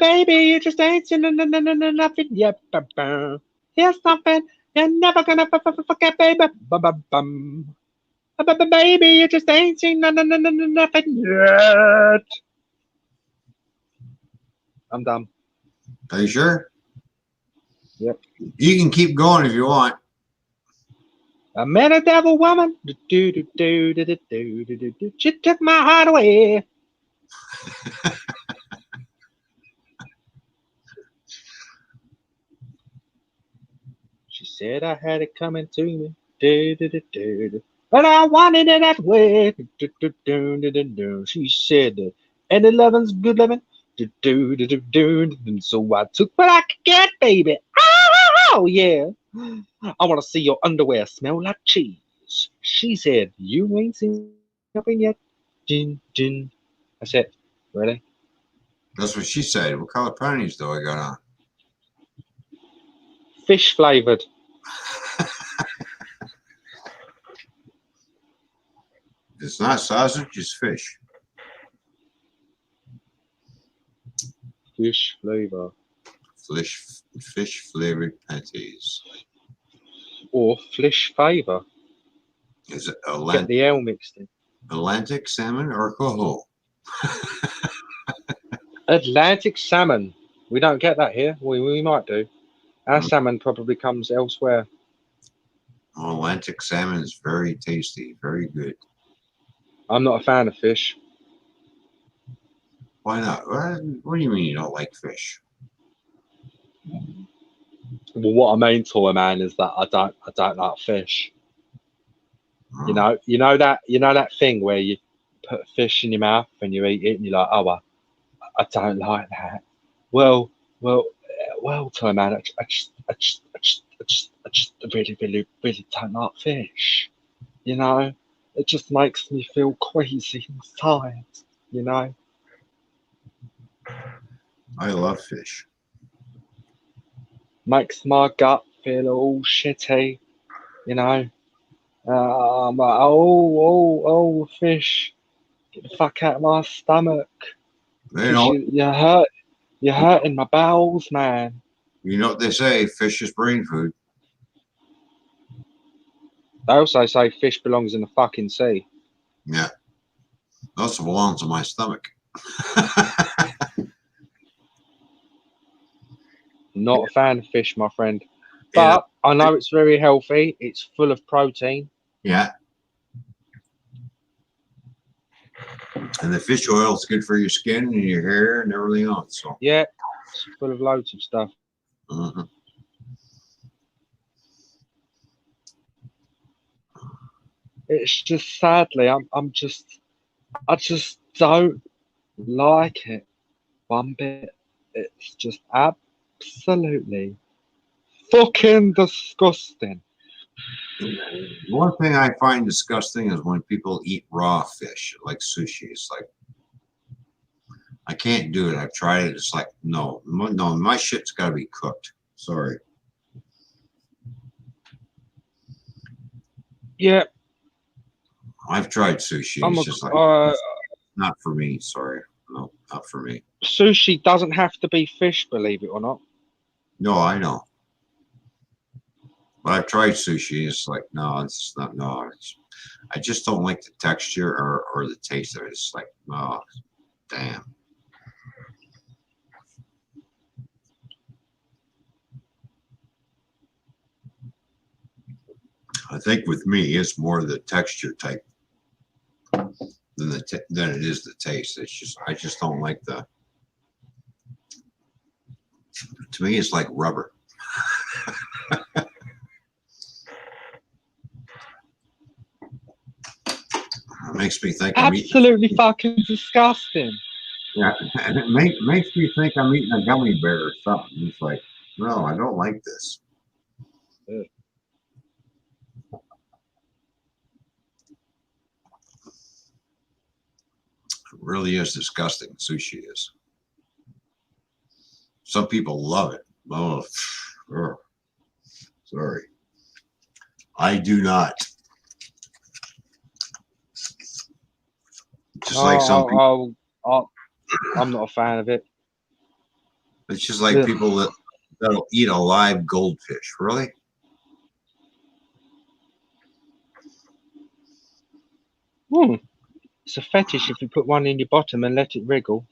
Baby, you just ain't seen nothing yet. Bum bum. Here's something you're never gonna forget, baby. Bum bum bum. Baby, you just ain't seen nothing yet. I'm done. Are you sure? Yep. You can keep going if you want. I met a devil woman. She took my heart away. said I had it coming to me. Do, do, do, do, do. But I wanted it that way. Do, do, do, do, do, do, do. She said, and 11's good loving. Do, do, do, do, do, do. So I took what I could get, baby. Oh, yeah. I want to see your underwear smell like cheese. She said, you ain't seen nothing yet. Din, din. I said, really? That's what she said. What color panties do I got on? Fish flavored. It's not sausage, it's fish. Fish flavor. Fish flavored panties. Or fish flavor. Is it Get the L mixed in. Atlantic salmon or coho? Atlantic salmon. We don't get that here. We might do. Our salmon probably comes elsewhere. Atlantic salmon is very tasty, very good. I'm not a fan of fish. Why not? What do you mean you don't like fish? Well, what I mean, toy man, is that I don't like fish. Oh. You know that thing where you put fish in your mouth and you eat it and you're like, oh, I don't like that. Well, toy man, I just really don't like fish. You know, it just makes me feel queasy inside. You know. I love fish. Makes my gut feel all shitty. You know. I'm like, oh, fish, get the fuck out of my stomach. You know, You're hurting my bowels, man. You know what they say, fish is brain food. They also say fish belongs in the fucking sea. Yeah. It also belongs in my stomach. Not a fan of fish, my friend. But I know it's very healthy. It's full of protein. Yeah. And the fish oil is good for your skin and your hair and everything else. So. Yeah, it's full of loads of stuff. Mm-hmm. It's just sadly, I just don't like it one bit. It's just absolutely fucking disgusting. One thing I find disgusting is when people eat raw fish, like sushi. It's like, I can't do it. I've tried it. It's like, no, my shit's got to be cooked. Sorry. Yeah. I've tried sushi. It's just like, not for me. Sorry. No, not for me. Sushi doesn't have to be fish, believe it or not. No, I know. But I've tried sushi. It's like, no, it's not. No, I just don't like the texture or the taste of it. It's like, oh, damn. I think with me, it's more the texture type than it is the taste. It's just, I just don't like the. To me, it's like rubber. It makes me think absolutely fucking disgusting. Yeah, and it makes me think I'm eating a gummy bear or something. It's like, no, I don't like this. Yeah. It really is disgusting. Sushi is. Some people love it. Oh, sorry. I do not. Just like some people. I'm not a fan of it. It's just like people that'll eat a live goldfish. Really? It's a fetish if you put one in your bottom and let it wriggle.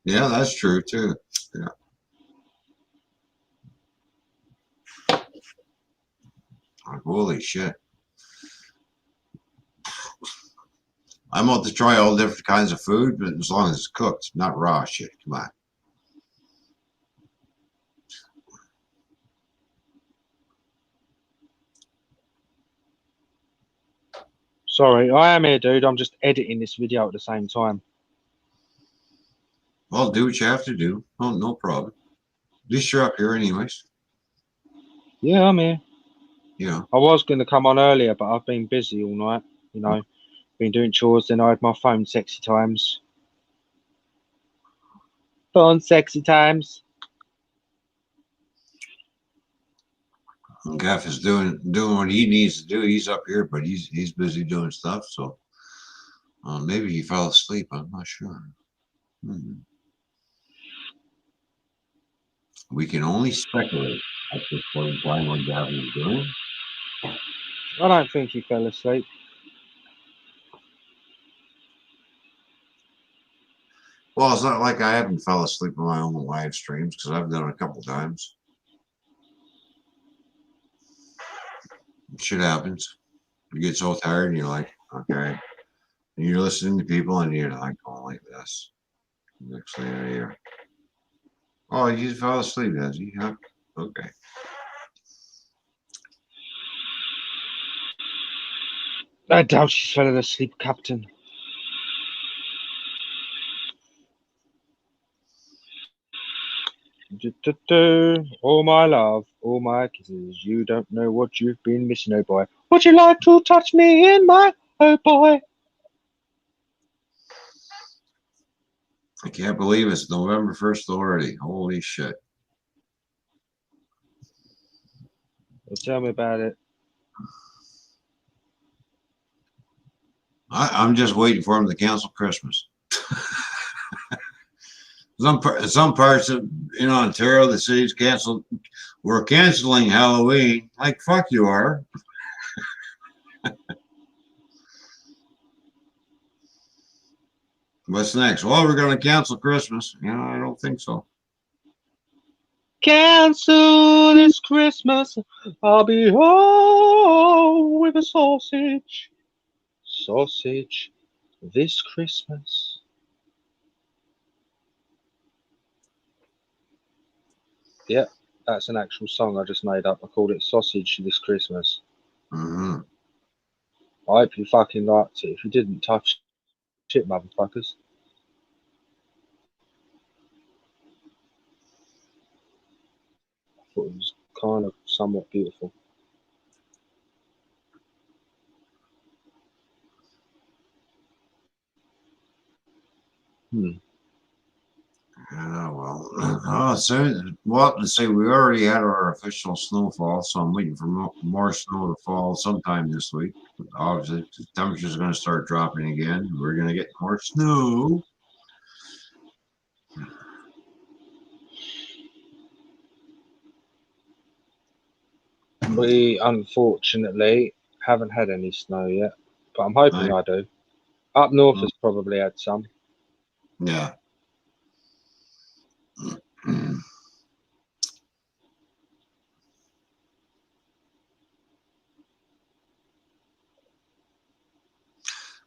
Yeah, that's true too. Yeah. Like, holy shit. I'm out to try all different kinds of food, but as long as it's cooked, not raw shit. Come on. Sorry, I am here, dude. I'm just editing this video at the same time. Well, do what you have to do. Oh, no problem. At least you're up here anyways. Yeah, I'm here. Yeah. I was going to come on earlier, but I've been busy all night. You know, been doing chores. Then I had my phone sexy times. Phone sexy times. Gaff is doing what he needs to do. He's up here, but he's busy doing stuff. So maybe he fell asleep. I'm not sure. We can only speculate at this point in time what Gaff is doing. I don't think he fell asleep. Well, it's not like I haven't fell asleep on my own live streams because I've done it a couple times. Shit happens. You get so tired and you're like, okay. And you're listening to people and you're like, going like this. Next thing I hear, oh, you just fell asleep, does he? Huh? Okay. I doubt she's fell asleep, Captain. Oh my love, oh my kisses, you don't know what you've been missing, oh boy. Would you like to touch me in my oh boy? I can't believe it's November 1st already. Holy shit. Well, tell me about it. I'm just waiting for them to cancel Christmas. Some parts of in Ontario, the city's canceled. We're canceling Halloween. Like, fuck you are. What's next? Well, we're going to cancel Christmas. You know, I don't think so. Cancel this Christmas. I'll be home with a sausage. Sausage this Christmas. Yeah, that's an actual song I just made up. I called it Sausage This Christmas. Mm-hmm. I hope you fucking liked it. If you didn't, touch shit, motherfuckers. I thought it was kind of somewhat beautiful. Well, let's say we already had our official snowfall, so I'm waiting for more snow to fall sometime this week. Obviously, the temperature's going to start dropping again. We're going to get more snow. We unfortunately haven't had any snow yet, but I'm hoping I do. Up north has probably had some. Yeah.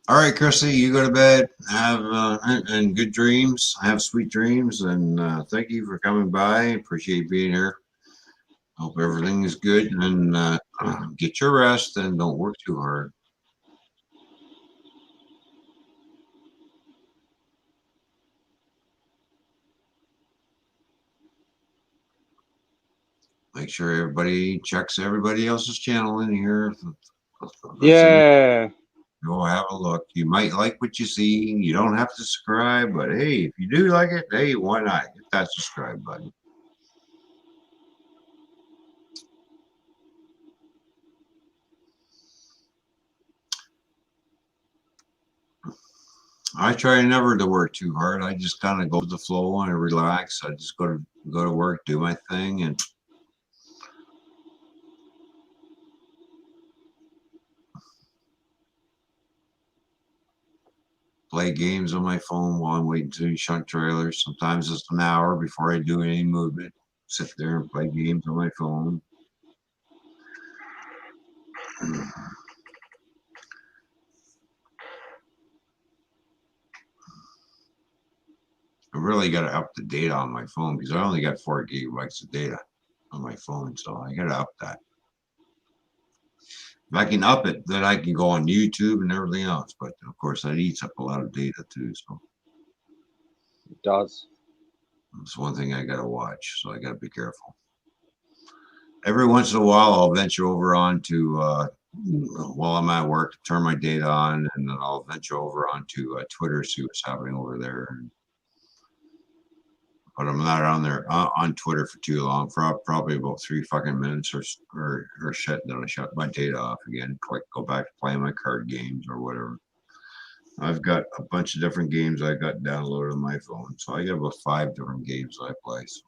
All right, Chrissy, you go to bed. Have and good dreams. Have sweet dreams, and thank you for coming by. Appreciate being here. Hope everything is good, and get your rest and don't work too hard. Make sure everybody checks everybody else's channel in here. Yeah. Go have a look. You might like what you see. You don't have to subscribe, but hey, if you do like it, hey, why not? Hit that subscribe button. I try never to work too hard. I just kind of go with the flow and relax. I just go to work, do my thing, and play games on my phone while I'm waiting to shunt trailers. Sometimes it's an hour before I do any movement. Sit there and play games on my phone. I really got to up the data on my phone because I only got 4 gigabytes of data on my phone, so I got to up that. If I can up it, then I can go on YouTube and everything else. But of course, that eats up a lot of data too. So It does. that's one thing I gotta watch. So I gotta be careful. Every once in a while, I'll venture over onto while I'm at work, turn my data on, and then I'll venture over onto Twitter, see what's happening over there. But I'm not on there on Twitter for too long. For probably about 3 fucking minutes or shit. Then I shut my data off again. Go back to playing my card games or whatever. I've got a bunch of different games I got downloaded on my phone, so I got about 5 different games I play. So.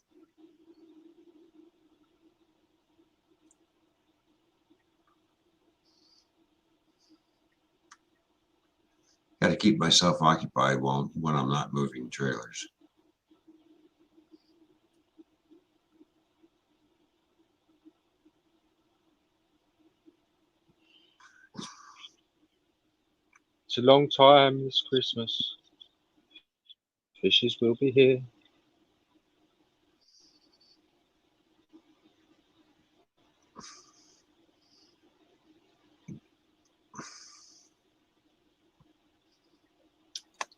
Got to keep myself occupied when I'm not moving trailers. It's a long time this Christmas. Fishes will be here.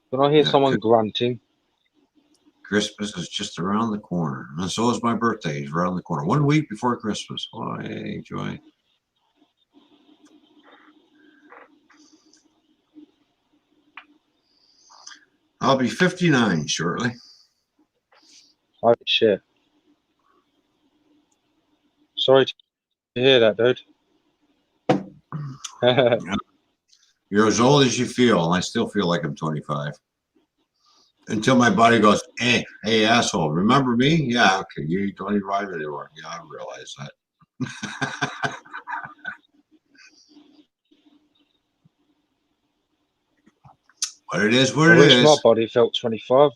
When I hear someone grunting, Christmas is just around the corner, and so is my birthday. Is around the corner. 1 week before Christmas. Oh, hey, Joy. I'll be 59 shortly. oh shit. Sorry to hear that, dude. You're as old as you feel, and I still feel like I'm 25. Until my body goes, hey, asshole, remember me? Yeah, okay, you ain't 25 anymore. Yeah, I realize that. But it is what I it wish is. my body felt 25.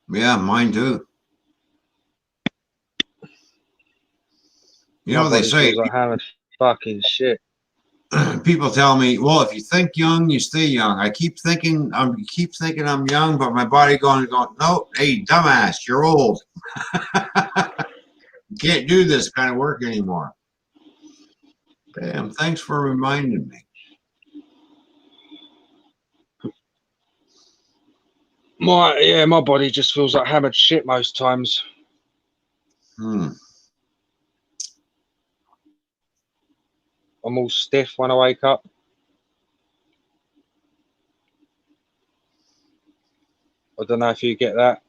Yeah, mine too. You My know, they body say feels like hammered fucking shit. people tell me, well, if you think young, you stay young. I keep thinking I'm young, but my body going, no, hey, dumbass, you're old. You can't do this kind of work anymore. Damn, thanks for reminding me. My body just feels like hammered shit most times. I'm all stiff when I wake up. I don't know if you get that.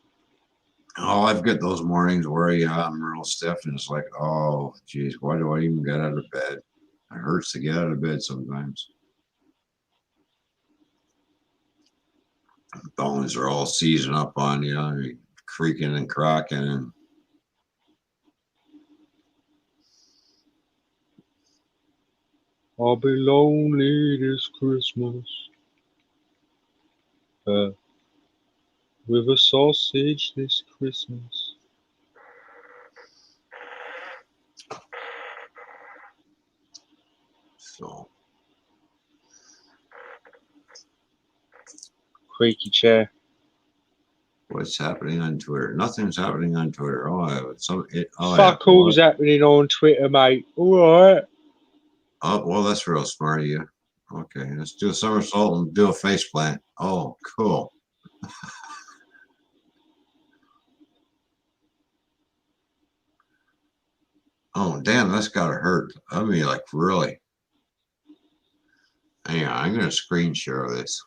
Oh, I've got those mornings where I'm real stiff, and it's like, oh, geez, why do I even get out of bed? It hurts to get out of bed sometimes. Bones are all seizing up on you, creaking and cracking. And I'll be lonely this Christmas. With a sausage this Christmas. So. Creaky chair. What's happening on Twitter? Nothing's happening on Twitter. Fuck all's happening on Twitter, mate. All right. Oh, well, that's real smart of you. Okay, let's do a somersault and do a face plant. Oh, cool. Oh, damn, that's gotta hurt. I mean, like, really. Hang on, I'm gonna screen share this.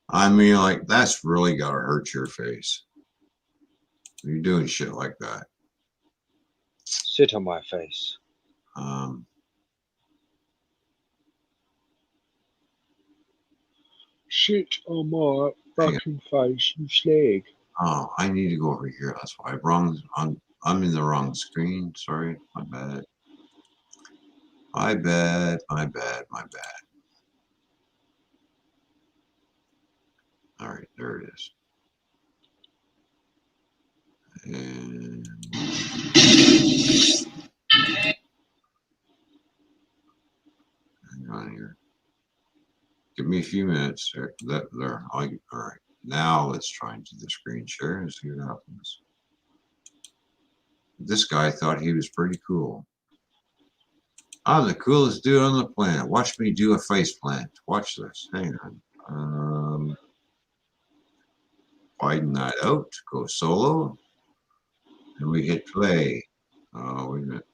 I mean, like, that's really gotta hurt your face. You're doing shit like that. Sit on my face. Shit on my fucking face, you slag. Oh, I need to go over here. That's why I'm in the wrong screen. Sorry, my bad. My bad. All right, there it is. And hang on here. Give me a few minutes. There. All right. Now let's try and do the screen share and see what happens. this guy thought he was pretty cool. I'm the coolest dude on the planet. Watch me do a face plant. Watch this. Hang on. Widen that out. Go solo. And we hit play. Oh, wait a minute.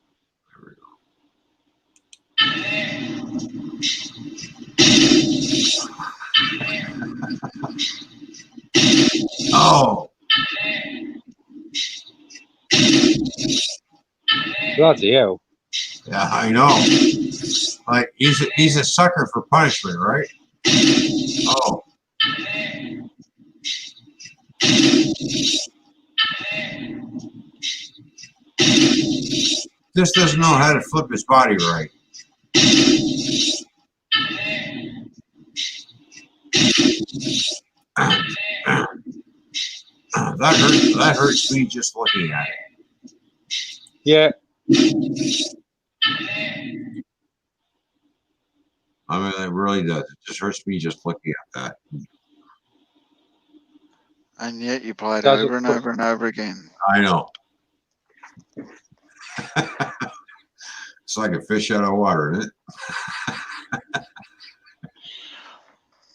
Oh. Bloody hell. Yeah, I know. Like he's a sucker for punishment, right? Oh. Just doesn't know how to flip his body right. That hurts me just looking at it. Yeah. I mean, it really does. It just hurts me just looking at that. And yet you play it Does it over and put- over and over again. I know. It's like a fish out of water, isn't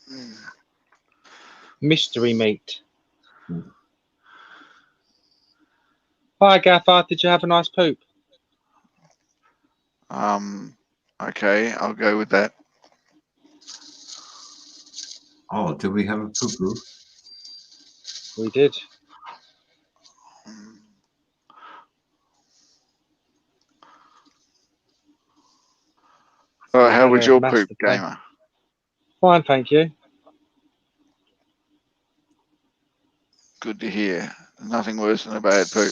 it? Mystery meat. Hi, Gaffer. Did you have a nice poop? Okay, I'll go with that. Oh, did we have a poo-poo? We did. All right, how had was a your master poop, plan. gamer? Fine, thank you. Good to hear. Nothing worse than a bad poop.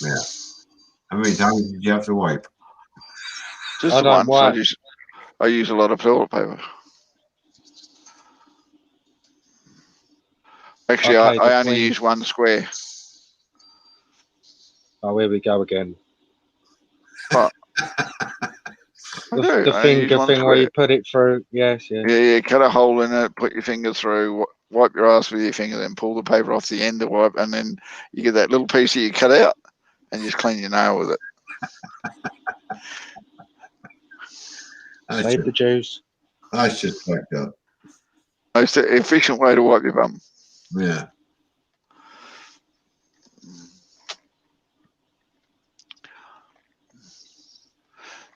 Yeah. How many times did you have to wipe? Just I the don't once. wipe. I use a lot of toilet paper. Actually, Okay, I the only queen- use one square. Oh, here we go again. But The, do, the I use finger one thing where you square. put it through. Yes, yes. Yeah, cut a hole in it, put your finger through, wipe your ass with your finger, then pull the paper off the end to wipe, and then you get that little piece that you cut out, and you just clean your nail with it. Save the juice. That's just fucked up. Most efficient way to wipe your bum. Yeah.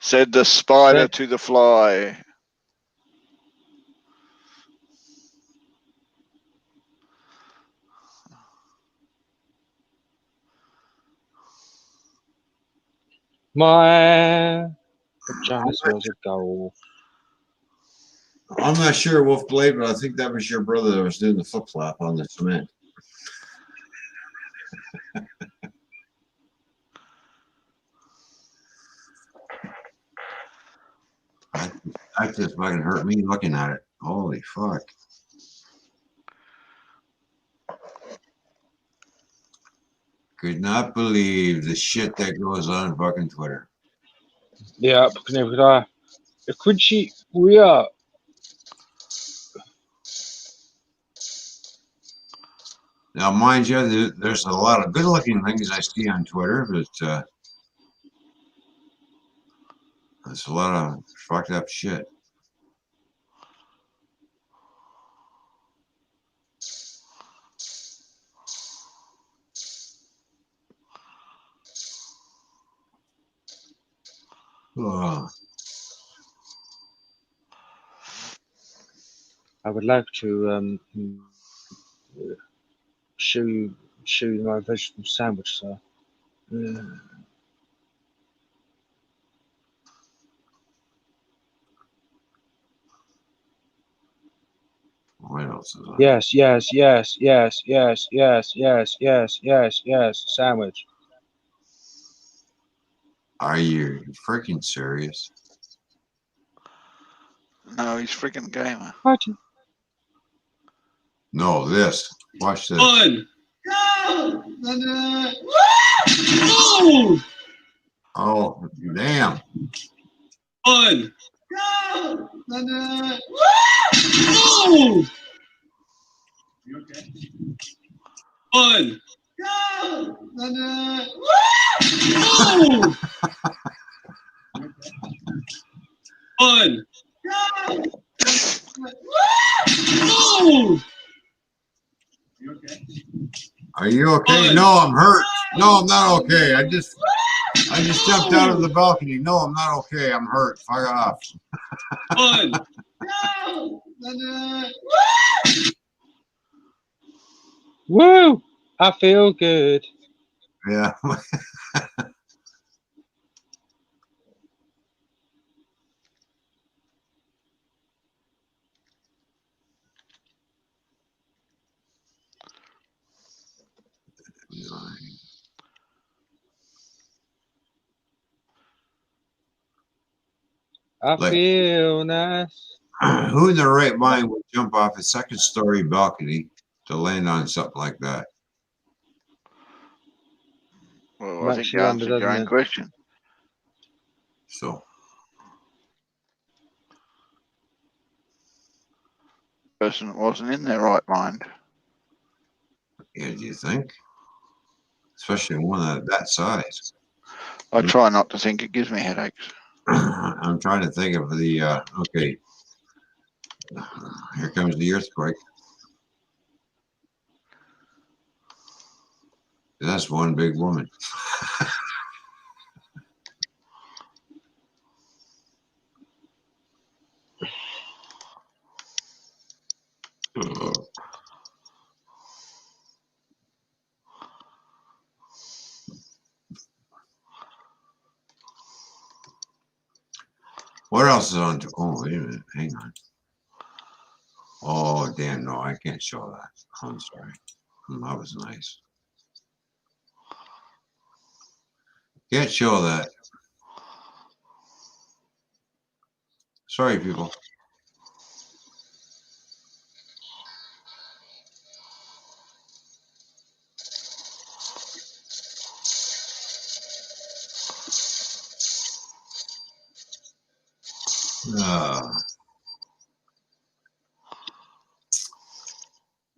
Said the spider Said- to the fly. My vagina smells of gold. I'm not sure, Wolf Blade, but I think that was your brother that was doing the flip flop on the cement. That just fucking hurt me looking at it. Holy fuck. Could not believe the shit that goes on fucking Twitter. Yeah, never could I. Quincy, we are. Now, mind you, there's a lot of good-looking things I see on Twitter, but there's a lot of fucked up shit. Oh. I would like to show my vegetable sandwich, sir. What else is on? Yes, yes, yes, yes, yes, yes, yes, yes, yes, yes, sandwich. Are you freaking serious? No, he's freaking gamer. What? No, this. Watch this. One. Go! Woo! Oh, damn. One. Go! Woo! You okay? One. Go! Woo! Go! One. Go! Go! Are you okay? No, I'm hurt. No, I'm not okay. I just jumped out of the balcony. No, I'm not okay. I'm hurt. Fire off. One. Go! Woo! I feel good. Yeah. I Like, feel nice. who in their right mind would jump off a second-story balcony to land on something like that? Well, I Makes think you you wonder, answered your doesn't own it? question. So, Person that wasn't in their right mind. yeah, do you think? Especially one that size. I try not to think, it gives me headaches. I'm trying to think of the, okay. Here comes the earthquake. That's one big woman. What else is on? Oh, wait a minute. Hang on. Oh, damn. No, I can't show that. I'm sorry. That was nice. Can't show that. Sorry, people.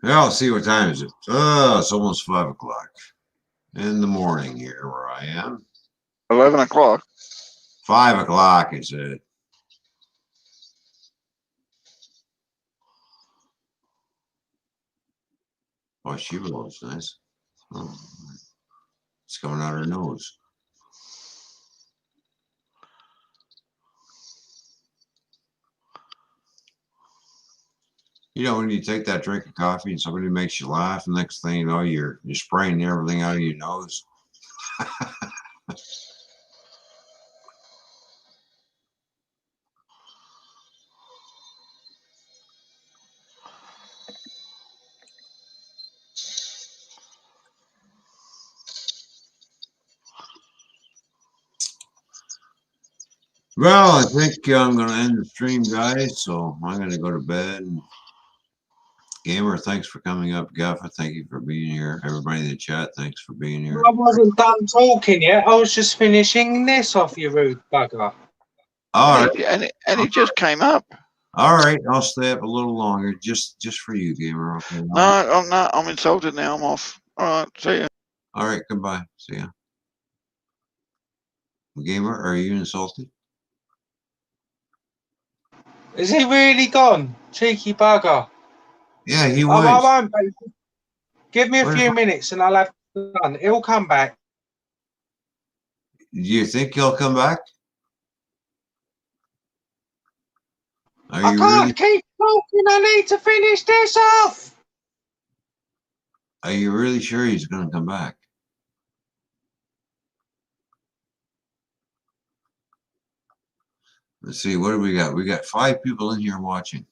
Well, let's see what time is it. It's almost 5 o'clock in the morning here where I am. 11 o'clock. 5 o'clock is it. Oh, she blows nice. Oh, it's coming out her nose. You know, when you take that drink of coffee and somebody makes you laugh, the next thing you know, you're spraying everything out of your nose. Well, I think I'm going to end the stream, guys. So I'm going to go to bed. Gamer, thanks for coming up. Gaffa, thank you for being here. Everybody in the chat, thanks for being here. I wasn't done talking yet. I was just finishing this off, you rude bugger. All right. And it just came up. All right. I'll stay up a little longer just for you, Gamer. Okay. No, I'm not. I'm insulted now. I'm off. All right. See ya. All right. Goodbye. See ya. Gamer, are you insulted? Is he really gone? Cheeky bugger. Yeah, he I was. won't, baby. Give me a What few if- minutes and I'll have it done. He'll come back. Do you think he'll come back? Are I you can't keep talking. I need to finish this off. Are you really sure he's going to come back? Let's see. What do we got? We got 5 people in here watching.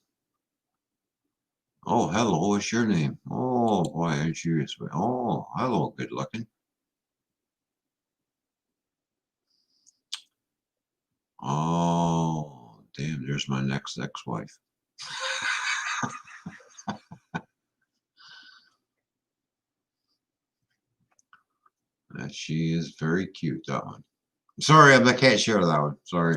Oh, hello. What's your name? Oh, boy, aren't you? Oh, hello. Good looking. Oh, damn. There's my next ex-wife. She is very cute, that one. Sorry, I can't share that one. Sorry.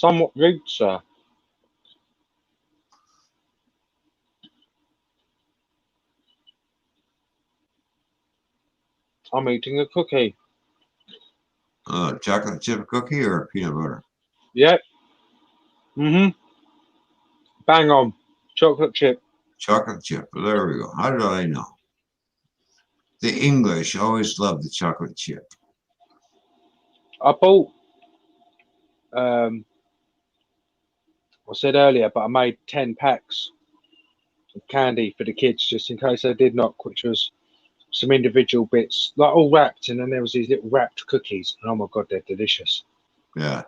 somewhat rude, sir. I'm eating a cookie. Chocolate chip cookie or peanut butter? Yep. Bang on. Chocolate chip. Chocolate chip. There we go. How did I know? The English always love the chocolate chip. I bought, I said earlier, but I made 10 packs of candy for the kids just in case they did knock, which was some individual bits, like all wrapped, and then there was these little wrapped cookies. And oh my God, they're delicious. Yeah.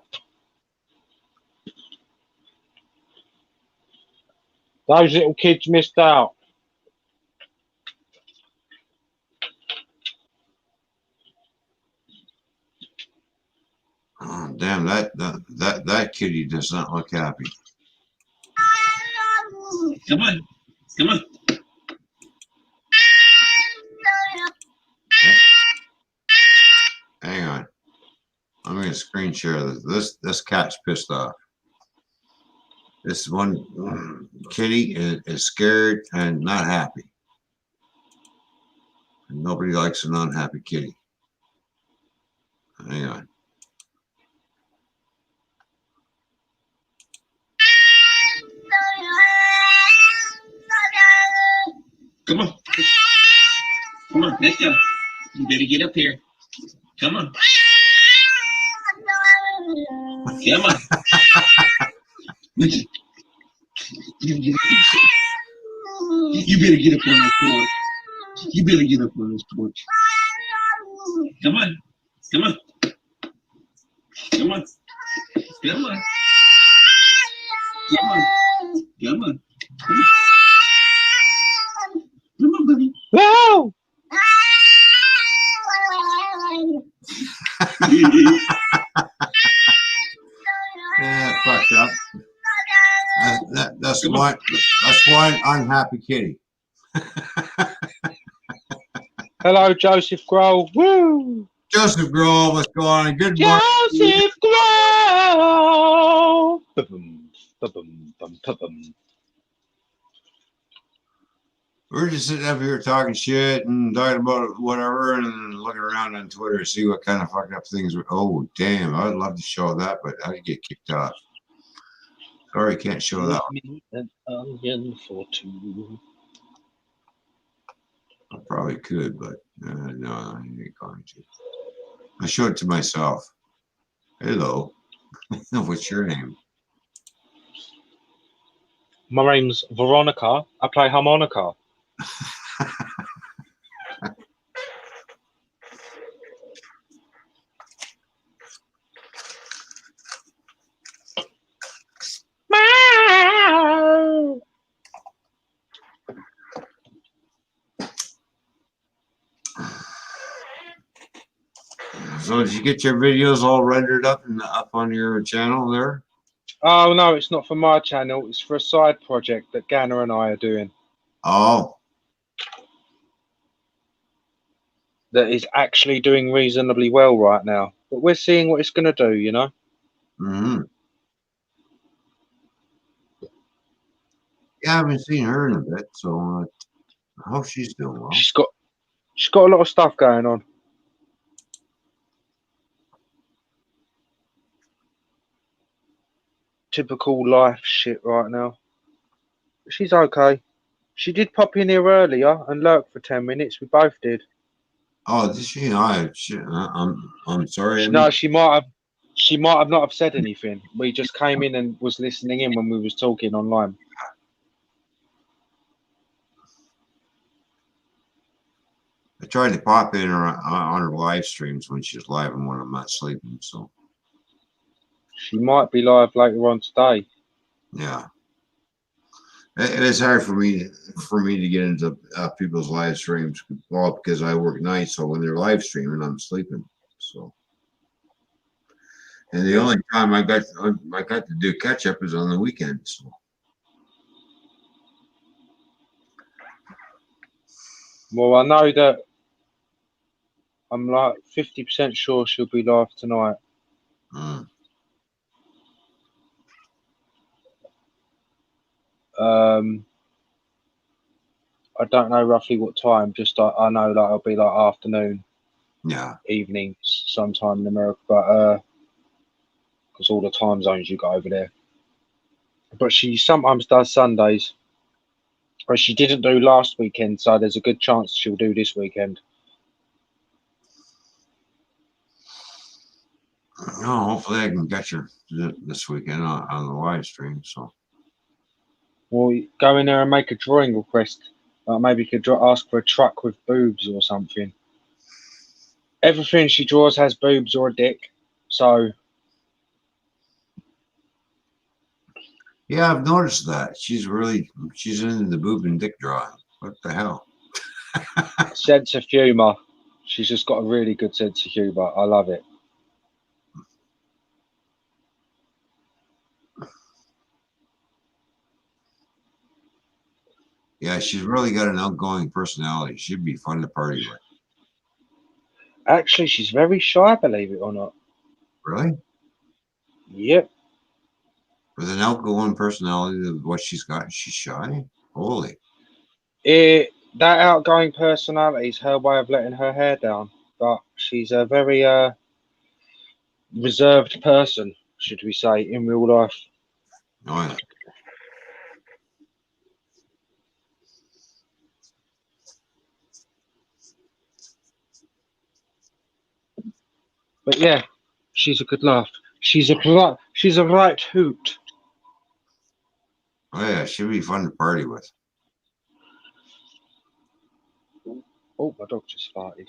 Those little kids missed out. Oh, damn, that kitty does not look happy. Come on. Come on. Hang on. I'm going to screen share this. This cat's pissed off. This one kitty is scared and not happy. And nobody likes an unhappy kitty. Hang on. Come on. Come on, let's go. You better get up here. Come on. Come on. You better get up on this porch. You better get up on this porch. Come on. Come on. Come on. Come on. Come on. Come on. Come on. Come on, buddy. No! Yeah, fucked up. That's one unhappy kitty. Hello, Joseph Grohl. Woo! Joseph Grohl, what's going on? Good morning. Joseph Grohl. Ba-bum, ba-bum, bum, ba-bum. We're just sitting up here talking shit and talking about whatever and looking around on Twitter to see what kind of fucked up things. Oh, damn. I would love to show that, but I'd get kicked off. Sorry, can't show that one. An onion for two. I probably could, but no, I ain't going to. I show it to myself. Hello. What's your name? My name's Veronica. I play harmonica. So did you get your videos all rendered up and up on your channel there? Oh no, it's not for my channel. It's for a side project that Ganna and I are doing. Oh. That is actually doing reasonably well right now. But we're seeing what it's going to do, you know? Mm-hmm. Yeah, I haven't seen her in a bit, so I hope she's doing well. She's got a lot of stuff going on. Typical life shit right now. But she's okay. She did pop in here earlier and lurk for 10 minutes. We both did. Oh, did she? I'm sorry. No, she might have not have said anything. We just came in and was listening in when we was talking online. I tried to pop in on her live streams when she's live and when I'm not sleeping. So she might be live later on today. Yeah, it's hard for me to get into people's live streams, well, because I work nights. So when they're live streaming, I'm sleeping. So, and the only time I got to do catch up is on the weekends. So. Well, I know that I'm like 50% sure she'll be live tonight. I don't know roughly what time. Just I know like it'll be like afternoon, Yeah. evening, sometime in America, but because all the time zones you got over there. But she sometimes does Sundays, but she didn't do last weekend, so there's a good chance she'll do this weekend. No, hopefully I can get you this weekend on the live stream. So Well, go in there and make a drawing request. Maybe you could ask for a truck with boobs or something. Everything she draws has boobs or a dick, so yeah, I've noticed that she's into the boob and dick drawing. What the hell? sense of humor. She's just got a really good sense of humor. I love it. Yeah, she's really got an outgoing personality. She'd be fun to party with. Actually, she's very shy, believe it or not. Really? Yep. With an outgoing personality of what she's got, she's shy? Holy. That outgoing personality is her way of letting her hair down. But she's a very reserved person, should we say, in real life. Oh, yeah. But yeah, she's a good laugh. She's a right hoot. Oh, yeah, she'd be fun to party with. Oh, my dog just farted.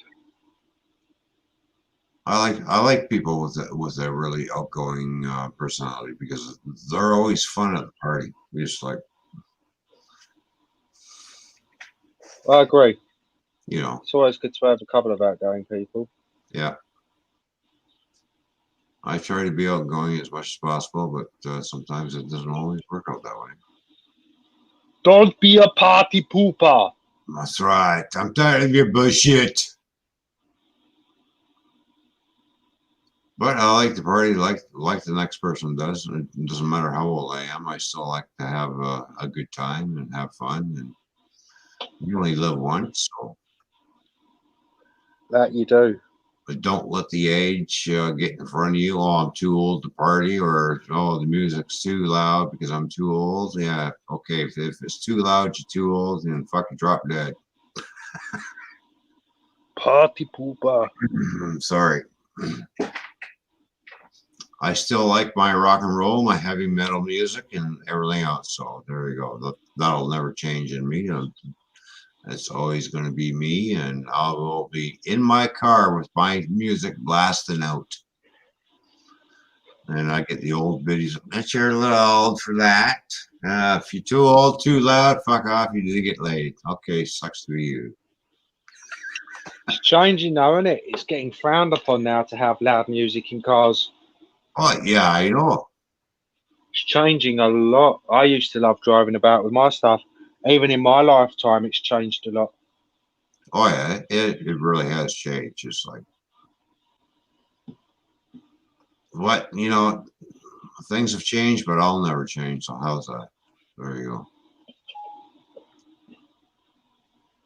I like people with a really outgoing personality because they're always fun at the party. Just like, I agree. you know, It's always good to have a couple of outgoing people. yeah. I try to be outgoing as much as possible, but sometimes it doesn't always work out that way. Don't be a party pooper. That's right. I'm tired of your bullshit. But I like the party like the next person does. It doesn't matter how old I am. I still like to have a good time and have fun. And you only live once, so. That you do. But don't let the age get in front of you. Oh, I'm too old to party, or oh, the music's too loud because I'm too old. Yeah, okay. If it's too loud, you're too old, and fucking drop dead. Party pooper. I'm sorry. I still like my rock and roll, my heavy metal music, and everything else. So there you go. That'll never change in me. It's always going to be me, and I will be in my car with my music blasting out. And I get the old biddies. Bet you're a little old for that. If you're too old, too loud, fuck off. You didn't get laid. Okay, sucks to be you. It's changing now, isn't it? It's getting frowned upon now to have loud music in cars. Oh, yeah, I know. It's changing a lot. I used to love driving about with my stuff. Even in my lifetime, it's changed a lot. Oh, yeah, it really has changed. Just like, what, things have changed, but I'll never change. So how's that? There you go.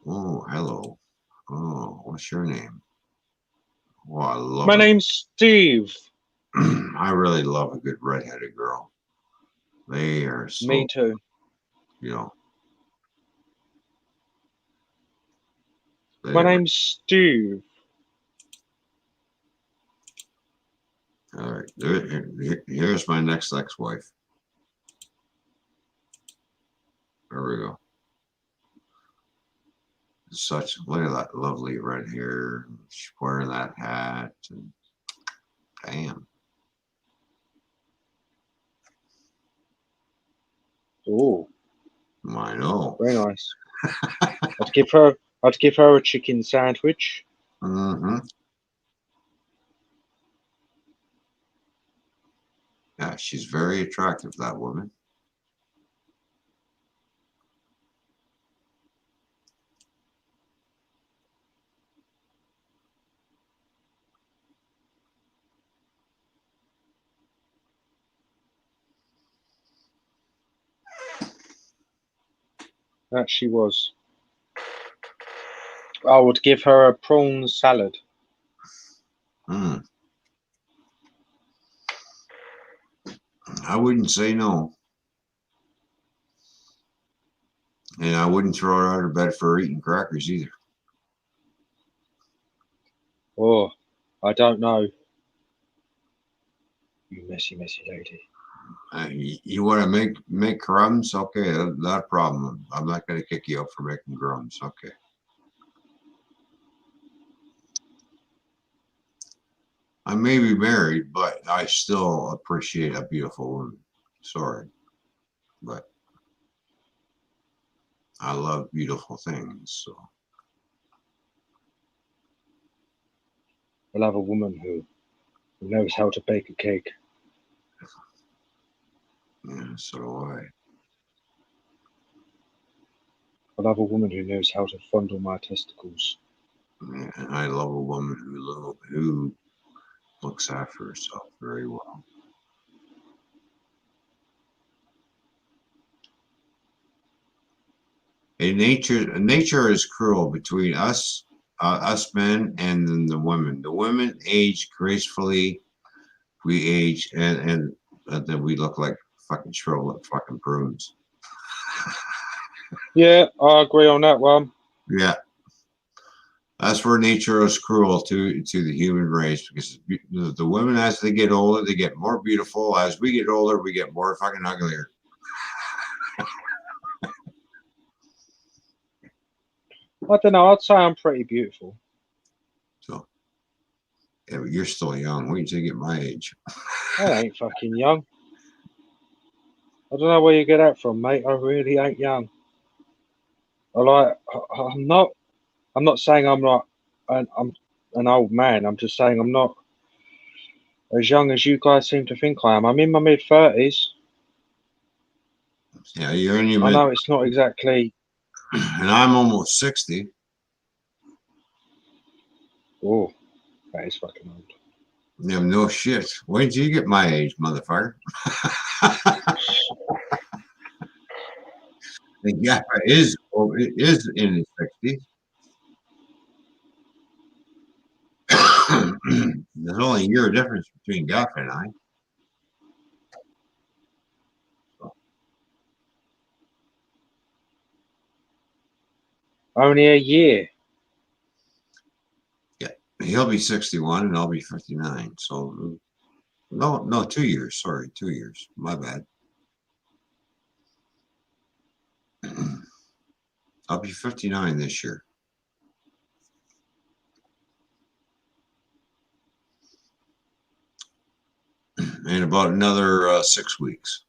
Oh, hello. Oh, what's your name? Oh, I love My it. name's Steve. I really love a good redheaded girl. They are so. Me too. My name's Steve. All right. Here's my next ex-wife. There we go. Look at that lovely red hair. She's wearing that hat. And damn. Oh. I know. Very nice. I'd give her a chicken sandwich. Mm-hmm. Yeah, she's very attractive, that woman. That she was. I would give her a prawn salad. I wouldn't say no. And I wouldn't throw her out of bed for her eating crackers either. Oh, I don't know. You messy, messy lady. You want to make crumbs? Okay, not a problem. I'm not going to kick you out for making crumbs. Okay. I may be married, but I still appreciate a beautiful woman. Sorry, but I love beautiful things. So I love a woman who knows how to bake a cake. yeah, so do I. I love a woman who knows how to fondle my testicles. Yeah, and I love a woman who looks after herself very well. And nature is cruel between us men and then the women. The women age gracefully. We age and then we look like fucking shriveled up fucking prunes. Yeah, I agree on that one. Yeah. That's where nature is cruel to the human race, because the women, as they get older, they get more beautiful. As we get older, we get more fucking uglier. I don't know. I'd say I'm pretty beautiful. So, yeah, but you're still young. Wait until you get my age. I ain't fucking young. I don't know where you get that from, mate. I really ain't young. I'm not saying I'm an old man. I'm just saying I'm not as young as you guys seem to think I am. I'm in my mid-30s. Yeah, you're in your I know it's not exactly. And I'm almost 60. Oh, that is fucking old. Yeah, no shit. Wait until you get my age, motherfucker. The guy is in his 60s. There's only a year difference between Gaff and I. So. Only a year. Yeah, he'll be 61 and I'll be 59. So no, 2 years. Sorry, 2 years. My bad. I'll be 59 this year. In about another 6 weeks.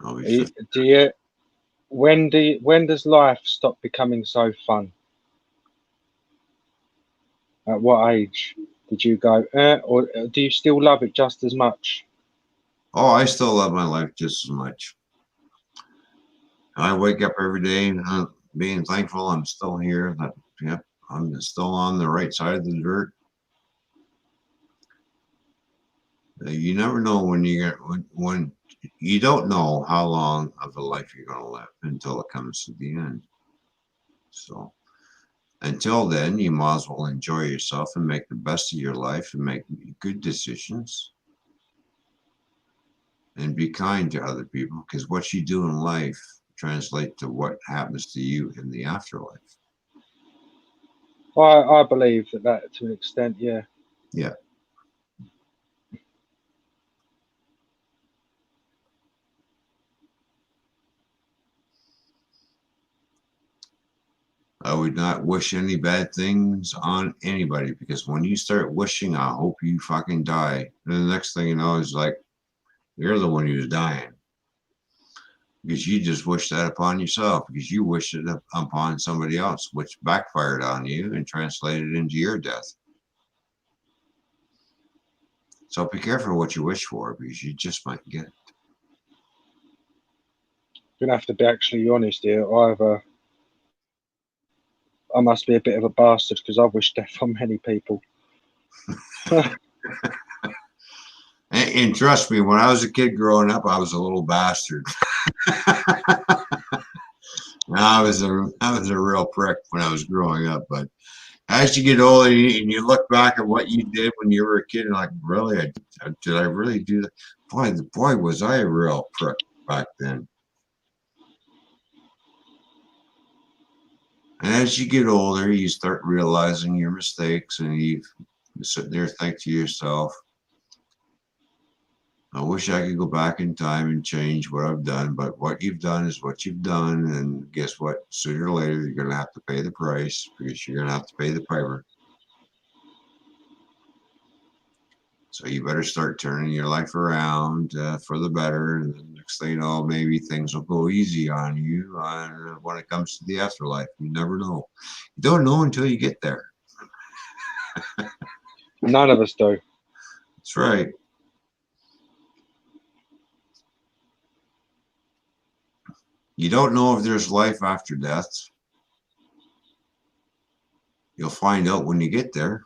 I'll be when does life stop becoming so fun? At what age did you go, or do you still love it just as much? Oh, I still love my life just as much. I wake up every day being thankful I'm still here. That yep, I'm still on the right side of the dirt. You never know when you don't know how long of a life you're going to live until it comes to the end. So until then, you might as well enjoy yourself and make the best of your life and make good decisions and be kind to other people, because what you do in life translates to what happens to you in the afterlife. I believe that to an extent, yeah. Yeah. I would not wish any bad things on anybody, because when you start wishing, I hope you fucking die, then the next thing you know is like, you're the one who's dying. Because you just wish that upon yourself, because you wished it upon somebody else, which backfired on you and translated into your death. So be careful what you wish for, because you just might get it. You're gonna have to be actually honest here. I must be a bit of a bastard because I've wished death on many people. And trust me, when I was a kid growing up, I was a little bastard. I was a real prick when I was growing up. But as you get older and you look back at what you did when you were a kid, and like, really, did I really do that? Boy, was I a real prick back then. And as you get older, you start realizing your mistakes, and you sit there and think to yourself, I wish I could go back in time and change what I've done, but what you've done is what you've done, and guess what? Sooner or later, you're going to have to pay the price, because you're going to have to pay the piper. So you better start turning your life around for the better, and the next thing you know, maybe things will go easy on you when it comes to the afterlife. You never know. You don't know until you get there. None of us do. That's right. You don't know if there's life after death. You'll find out when you get there.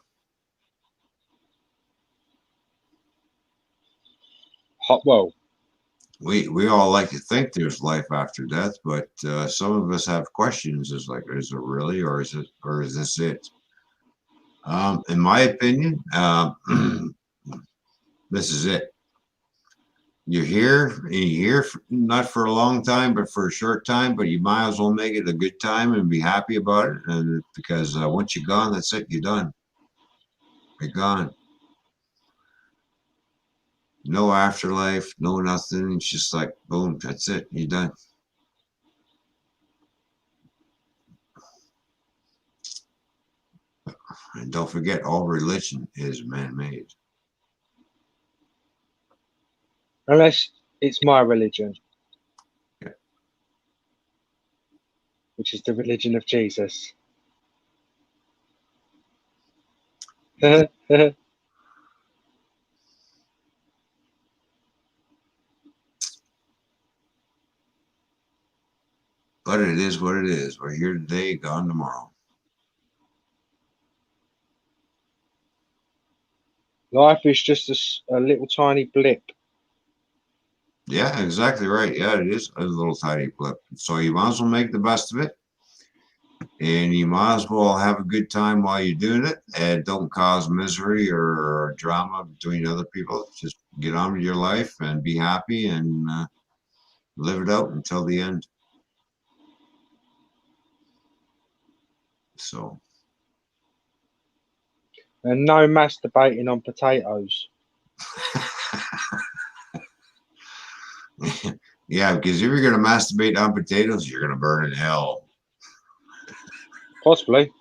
Well, we all like to think there's life after death, but some of us have questions. Is like, is it really, or is this it? In my opinion, this is it. You're here not for a long time, but for a short time, but you might as well make it a good time and be happy about it. And because once you're gone, that's it. You're done. You're gone. No afterlife, no nothing. It's just like, boom, that's it. You're done. And don't forget, all religion is man-made. Unless it's my religion, which is the religion of Jesus. But it is what it is. We're here today, gone tomorrow. Life is just a little tiny blip. Yeah, exactly right. Yeah, it is a little tiny blip. So you might as well make the best of it. And you might as well have a good time while you're doing it, and don't cause misery or drama between other people. Just get on with your life and be happy and live it out until the end. So. And no masturbating on potatoes. Yeah, because if you're going to masturbate on potatoes, you're going to burn in hell. Possibly.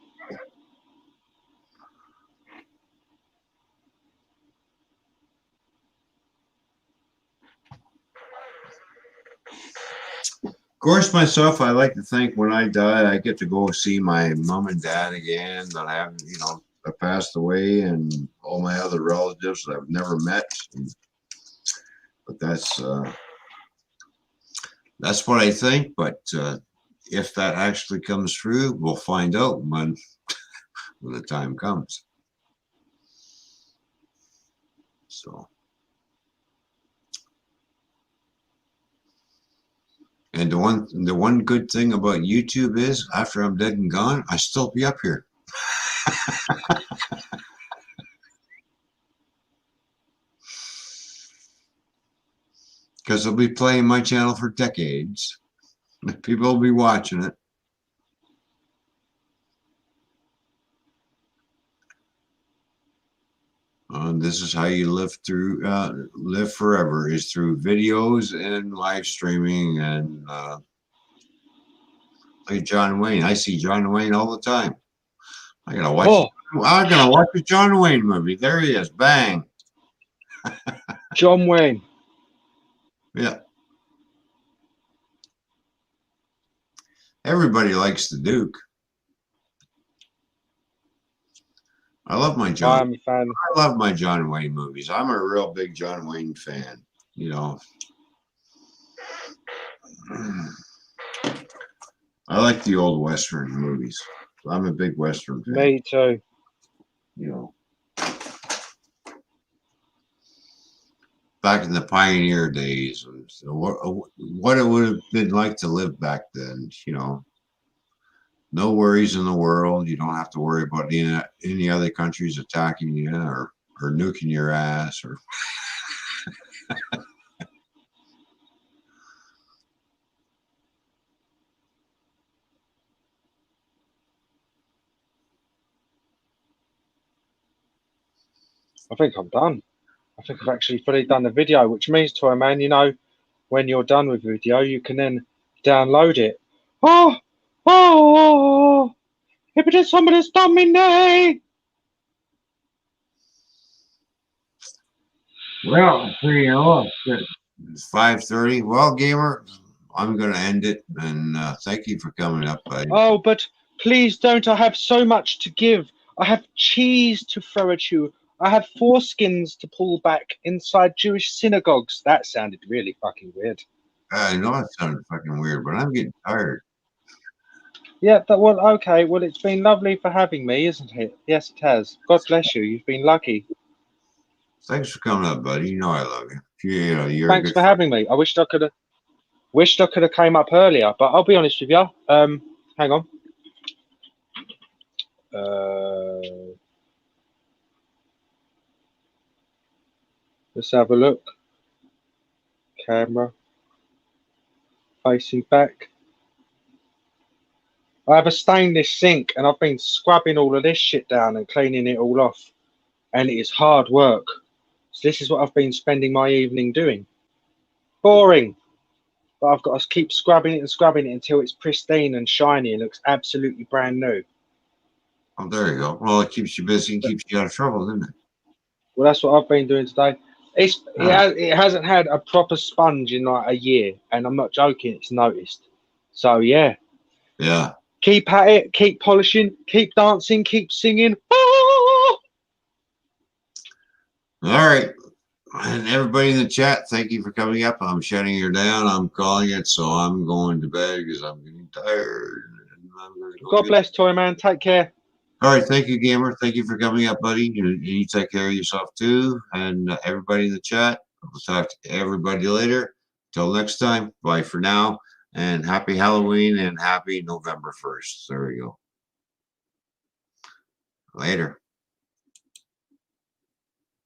Of course, myself, I like to think when I die, I get to go see my mom and dad again that I haven't, that passed away, and all my other relatives that I've never met. But that's what I think. But if that actually comes through, we'll find out when the time comes. So. And the one good thing about YouTube is, after I'm dead and gone, I still be up here. Because they'll be playing my channel for decades. People will be watching it. This is how you live forever, is through videos and live streaming. And like John Wayne, I see John Wayne all the time. I'm gonna watch a John Wayne movie. There he is, bang. John Wayne. Yeah. Everybody likes the Duke. I love my John. I love my John Wayne movies. I'm a real big John Wayne fan. I like the old Western movies. I'm a big Western fan. Me too. back in the pioneer days. And so what it would have been like to live back then, you know. No worries in the world. You don't have to worry about any other countries attacking you or nuking your ass or. I think I'm done. I think I've actually fully done the video, which means, Toy Man, you know, when you're done with the video, you can then download it. Oh, if it is somebody's done me nay. Well, you know, it's 5:30. Well, gamer, I'm going to end it, and thank you for coming up, buddy. Oh, but please don't. I have so much to give. I have cheese to throw at you. I have foreskins to pull back inside Jewish synagogues. That sounded really fucking weird. I know it sounded fucking weird, but I'm getting tired. Yeah, but well, okay. Well, it's been lovely for having me, isn't it? Yes, it has. God bless you. You've been lucky. Thanks for coming up, buddy. You know I love you. You're Thanks for having me. I wished I could have came up earlier, but I'll be honest with you. Hang on. Let's have a look. Camera. Facing back. I have a stainless sink and I've been scrubbing all of this shit down and cleaning it all off. And it is hard work. So this is what I've been spending my evening doing. Boring. But I've got to keep scrubbing it until it's pristine and shiny and looks absolutely brand new. Oh, there you go. Well, it keeps you busy and keeps you out of trouble, doesn't it? Well, that's what I've been doing today. It hasn't had a proper sponge in like a year, and I'm not joking. It's noticed. So yeah. Yeah. Keep at it. Keep polishing. Keep dancing. Keep singing. All right. And everybody in the chat, thank you for coming up. I'm shutting her down. I'm calling it, so I'm going to bed because I'm getting tired. God bless, Toy Man. Take care. All right, thank you, gamer. Thank you for coming up, buddy. You take care of yourself too, and everybody in the chat. We'll talk to everybody later. Till next time, bye for now, and happy Halloween and happy November 1st. There we go. Later.